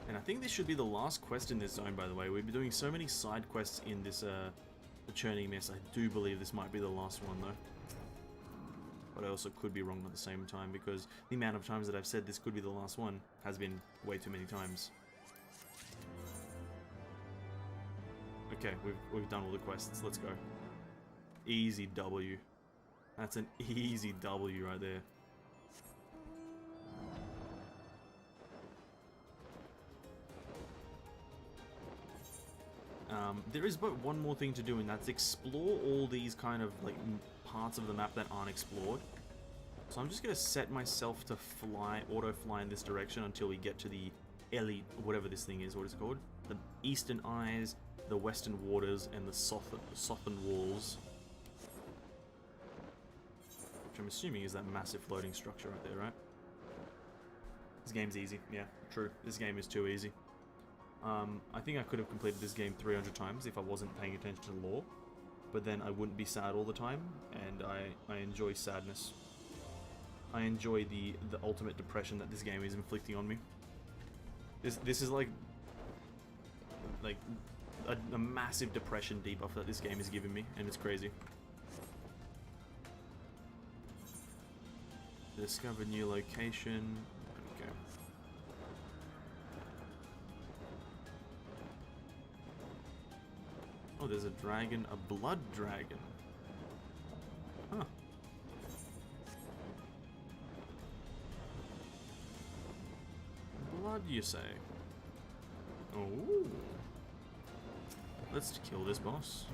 And I think this should be the last quest in this zone, by the way. We've been doing so many side quests in this, the Churning Mist. I do believe this might be the last one, though. But I also could be wrong at the same time, because the amount of times that I've said this could be the last one has been way too many times. Okay, we've done all the quests. Let's go. Easy W. That's an easy W right there. There is but one more thing to do, and that's explore all these kind of like parts of the map that aren't explored. So I'm just going to set myself to fly, auto-fly in this direction until we get to the elite, whatever this thing is, what is it called? The Eastern Eyes, the Western Waters, and the Sothan Walls. Which I'm assuming is that massive floating structure right there, right? This game's easy. Yeah, true. This game is too easy. I think I could have completed this game 300 times if I wasn't paying attention to the lore. But then I wouldn't be sad all the time, and I enjoy sadness. I enjoy the ultimate depression that this game is inflicting on me. This is like a massive depression debuff that this game is giving me, and it's crazy. Discover new location. Okay. Oh, there's a dragon, a blood dragon. Huh. Blood, you say? Oh. Let's kill this boss.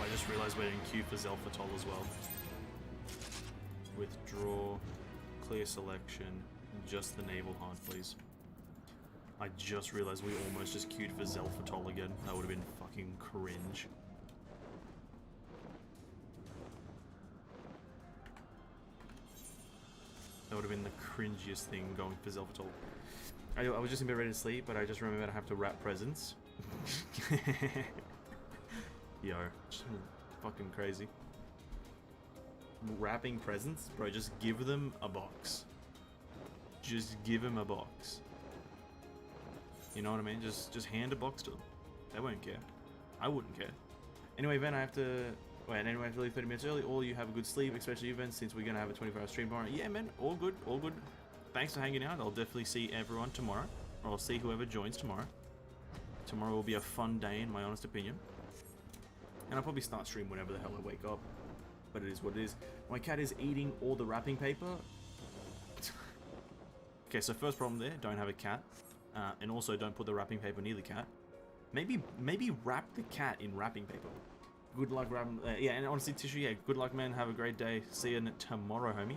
I realized we're in queue for Zelfatol as well. Withdraw, clear selection, just the naval heart, please. I just realized we almost just queued for Zelfatol again. That would have been fucking cringe. That would have been the cringiest thing going for Zelfatol. I was just a bit ready to sleep, but I just remembered I have to wrap presents. Yo, fucking crazy. wrapping presents, bro, just give them a box. Just give them a box. You know what I mean? Just hand a box to them. They won't care. I wouldn't care. Anyway, Ben, I have to... Wait, anyway, I have to leave 30 minutes early. All you have a good sleep, especially you, Ben, since we're going to have a 24-hour stream tomorrow. Yeah, man, all good, all good. Thanks for hanging out. I'll definitely see everyone tomorrow. Or I'll see whoever joins tomorrow. Tomorrow will be a fun day, in my honest opinion. And I'll probably start stream whenever the hell I wake up. But it is what it is. My cat is eating all the wrapping paper. Okay, so first problem there, don't have a cat. And also don't put the wrapping paper near the cat. Maybe wrap the cat in wrapping paper. Good luck, wrapping. Yeah, and honestly, Tissue, yeah, good luck, man. Have a great day. See you tomorrow, homie.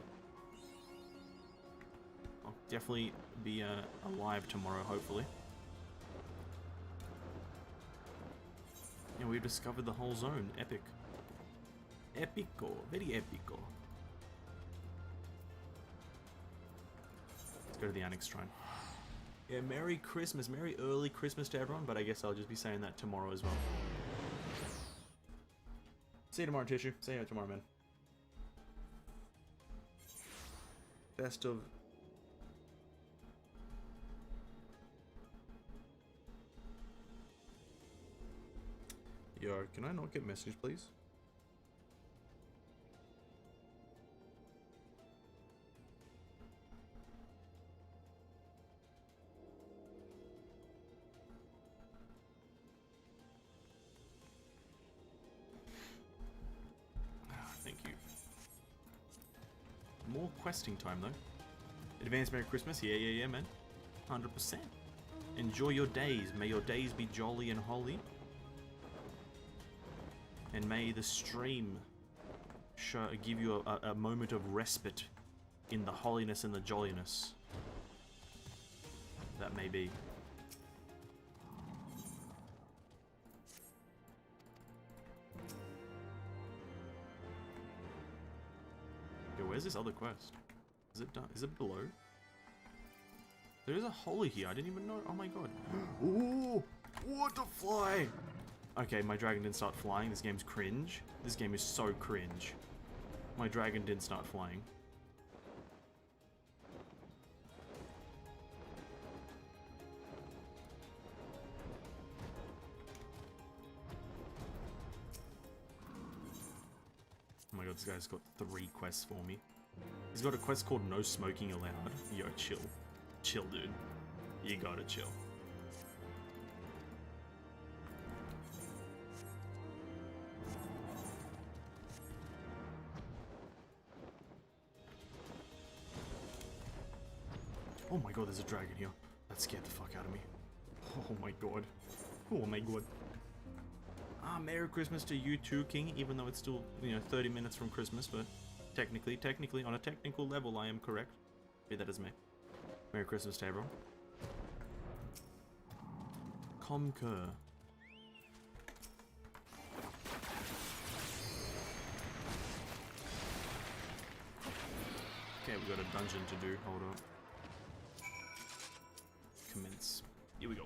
I'll definitely be alive tomorrow, hopefully. Yeah, we've discovered the whole zone. Epic. Epico. Very epico. Let's go to the Annex Shrine. Yeah, Merry Christmas. Merry early Christmas to everyone, but I guess I'll just be saying that tomorrow as well. See you tomorrow, Tissue. See you tomorrow, man. Best of... Yo, can I not get message, please? Thank you. More questing time, though. Advanced Merry Christmas. Yeah, man. 100%. Enjoy your days. May your days be jolly and holy. And may the stream give you a moment of respite in the holiness and the jolliness that may be. Yo, where's this other quest? Is it done? Is it below? There is a holy here. I didn't even know. Oh my god. Ooh! What the fly? Okay, my dragon didn't start flying. This game's cringe. This game is so cringe. My dragon didn't start flying. Oh my god, this guy's got 3 quests for me. He's got a quest called No Smoking Allowed. Yo, chill. Chill, dude. You gotta chill. Oh my god, there's a dragon here. That scared the fuck out of me. Oh my god. Oh my god. Ah, Merry Christmas to you too, King, even though it's still, 30 minutes from Christmas, but technically, on a technical level, I am correct. Be that as me. Merry Christmas to everyone. Concur. Okay, we got a dungeon to do. Hold on. Commence. Here we go.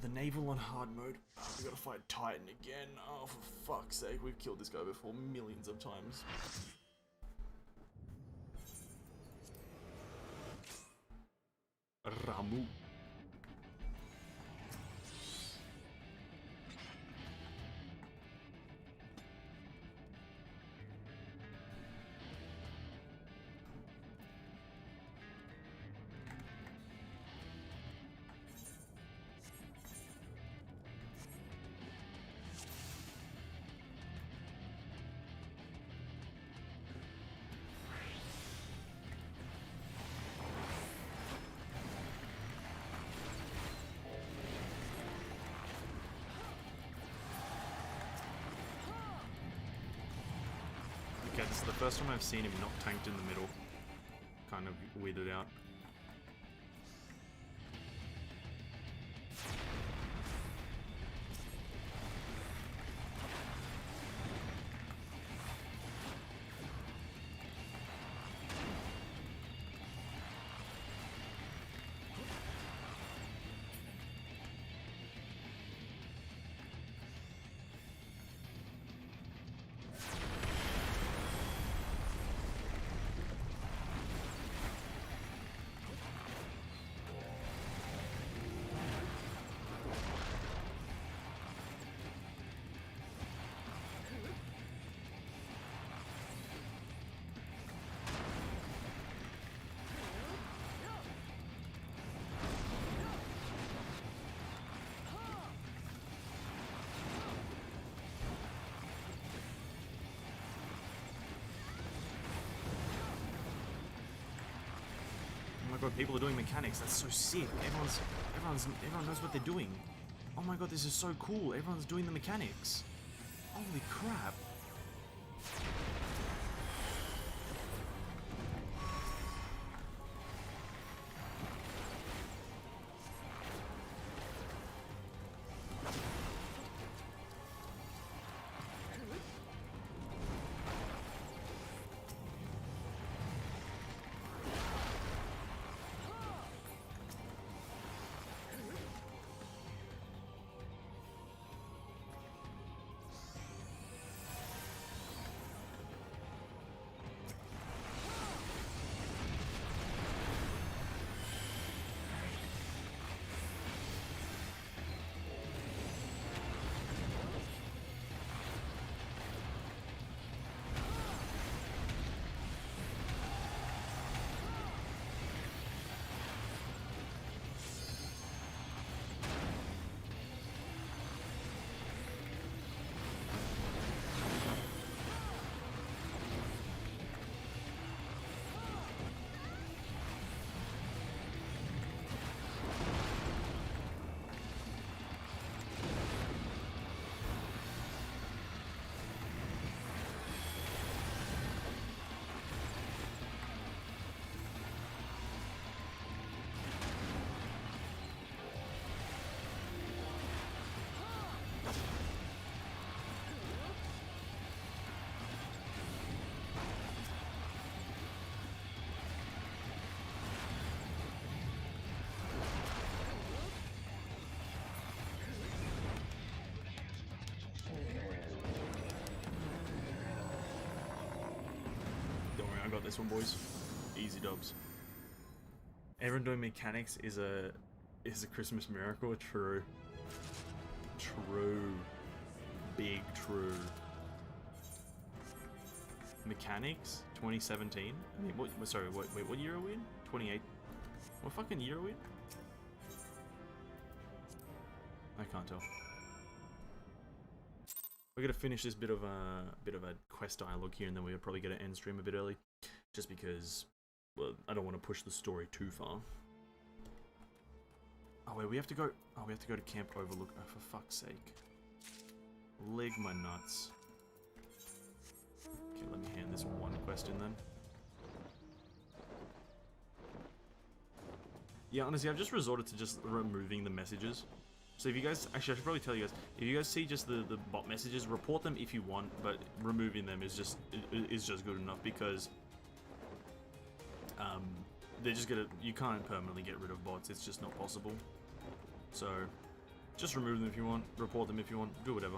The naval on hard mode. We gotta fight Titan again. Oh, for fuck's sake. We've killed this guy before millions of times. Ramu. Okay, this is the first time I've seen him not tanked in the middle. Kind of weirded out. god, people are doing mechanics. That's so sick. Everyone knows what they're doing. Oh my god, this is so cool. Everyone's doing the mechanics. Holy crap. I got this one, boys. Easy dubs. Everyone doing mechanics is a Christmas miracle. True. True. Big true. Mechanics 2017. I mean, what? Sorry, wait, what year are we in? 28. What fucking year are we in? I can't tell. We're gonna finish this bit of a quest dialogue here, and then we'll probably get an end stream a bit early, just because, well, I don't want to push the story too far. Oh wait, we have to go. Oh, we have to go to Camp Overlook. Oh, for fuck's sake! Leg my nuts. Okay, let me hand this one quest in then. Yeah, honestly, I've just resorted to just removing the messages. So if you guys, actually I should probably tell you guys, if you guys see just the bot messages, report them if you want, but removing them is just good enough, because they're just gonna, you can't permanently get rid of bots, it's just not possible. So just remove them if you want, report them if you want, do whatever.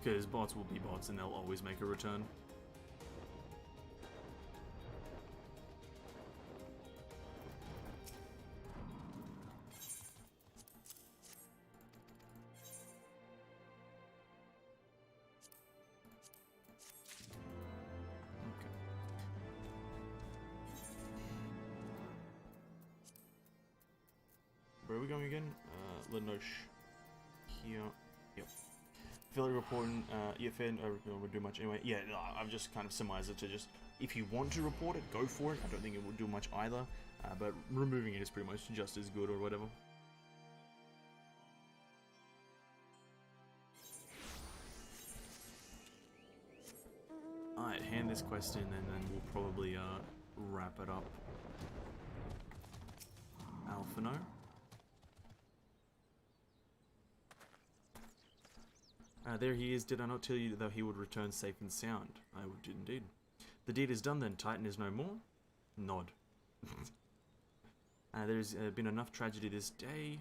Because bots will be bots and they'll always make a return. Where are we going again? Lenosh. Here. Yep. Affiliate reporting, yeah, fair, would do much anyway. Yeah, no, I've just kind of summarized it to just, if you want to report it, go for it. I don't think it would do much either, but removing it is pretty much just as good or whatever. Alright, hand this quest in and then we'll probably wrap it up. Alphino. There he is. Did I not tell you that he would return safe and sound? I did indeed. The deed is done then. Titan is no more? Nod. There's been enough tragedy this day.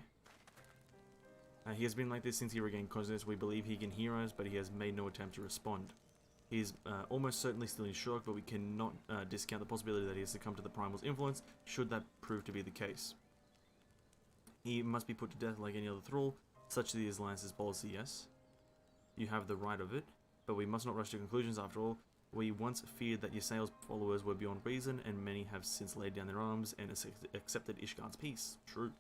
He has been like this since he regained consciousness. We believe he can hear us, but he has made no attempt to respond. He is almost certainly still in shock, but we cannot discount the possibility that he has succumbed to the Primal's influence, should that prove to be the case. He must be put to death like any other thrall. Such is the Alliance's policy, yes. You have the right of it, but we must not rush to conclusions. After all, we once feared that Ysael's followers were beyond reason, and many have since laid down their arms and accepted Ishgard's peace. True.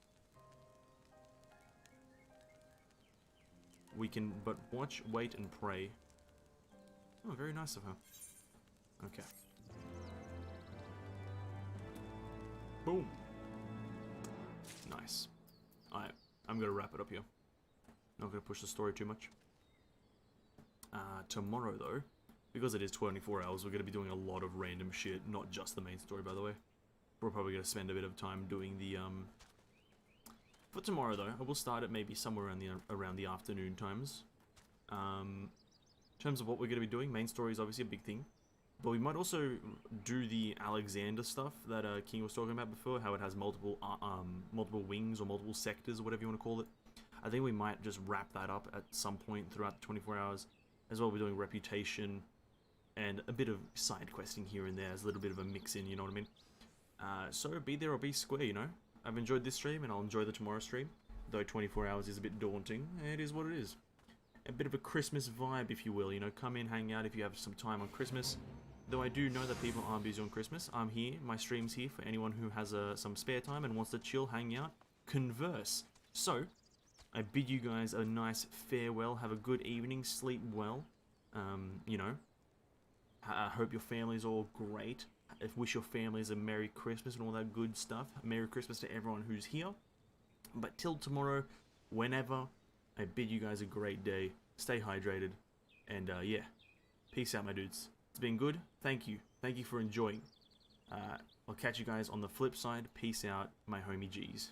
We can but watch, wait, and pray. Oh, very nice of her. Okay. Boom. Nice. Alright, I'm gonna wrap it up here. Not gonna push the story too much. Tomorrow though, because it is 24 hours, we're gonna be doing a lot of random shit, not just the main story by the way. We're probably gonna spend a bit of time doing the, for tomorrow though, I will start it maybe somewhere around the afternoon times. In terms of what we're gonna be doing, main story is obviously a big thing. But we might also do the Alexander stuff that King was talking about before, how it has multiple wings or multiple sectors or whatever you want to call it. I think we might just wrap that up at some point throughout the 24 hours. As well, we're doing reputation and a bit of side questing here and there as a little bit of a mix in, you know what I mean? So be there or be square, you know? I've enjoyed this stream and I'll enjoy the tomorrow stream. Though 24 hours is a bit daunting, it is what it is. A bit of a Christmas vibe, if you will, you know? Come in, hang out if you have some time on Christmas. Though I do know that people aren't busy on Christmas, I'm here, my stream's here for anyone who has some spare time and wants to chill, hang out, converse. So, I bid you guys a nice farewell, have a good evening, sleep well, you know. I hope your family's all great. I wish your families a Merry Christmas and all that good stuff. Merry Christmas to everyone who's here. But till tomorrow, whenever, I bid you guys a great day. Stay hydrated. And yeah, peace out my dudes. It's been good. Thank you. Thank you for enjoying. I'll catch you guys on the flip side. Peace out, my homie G's.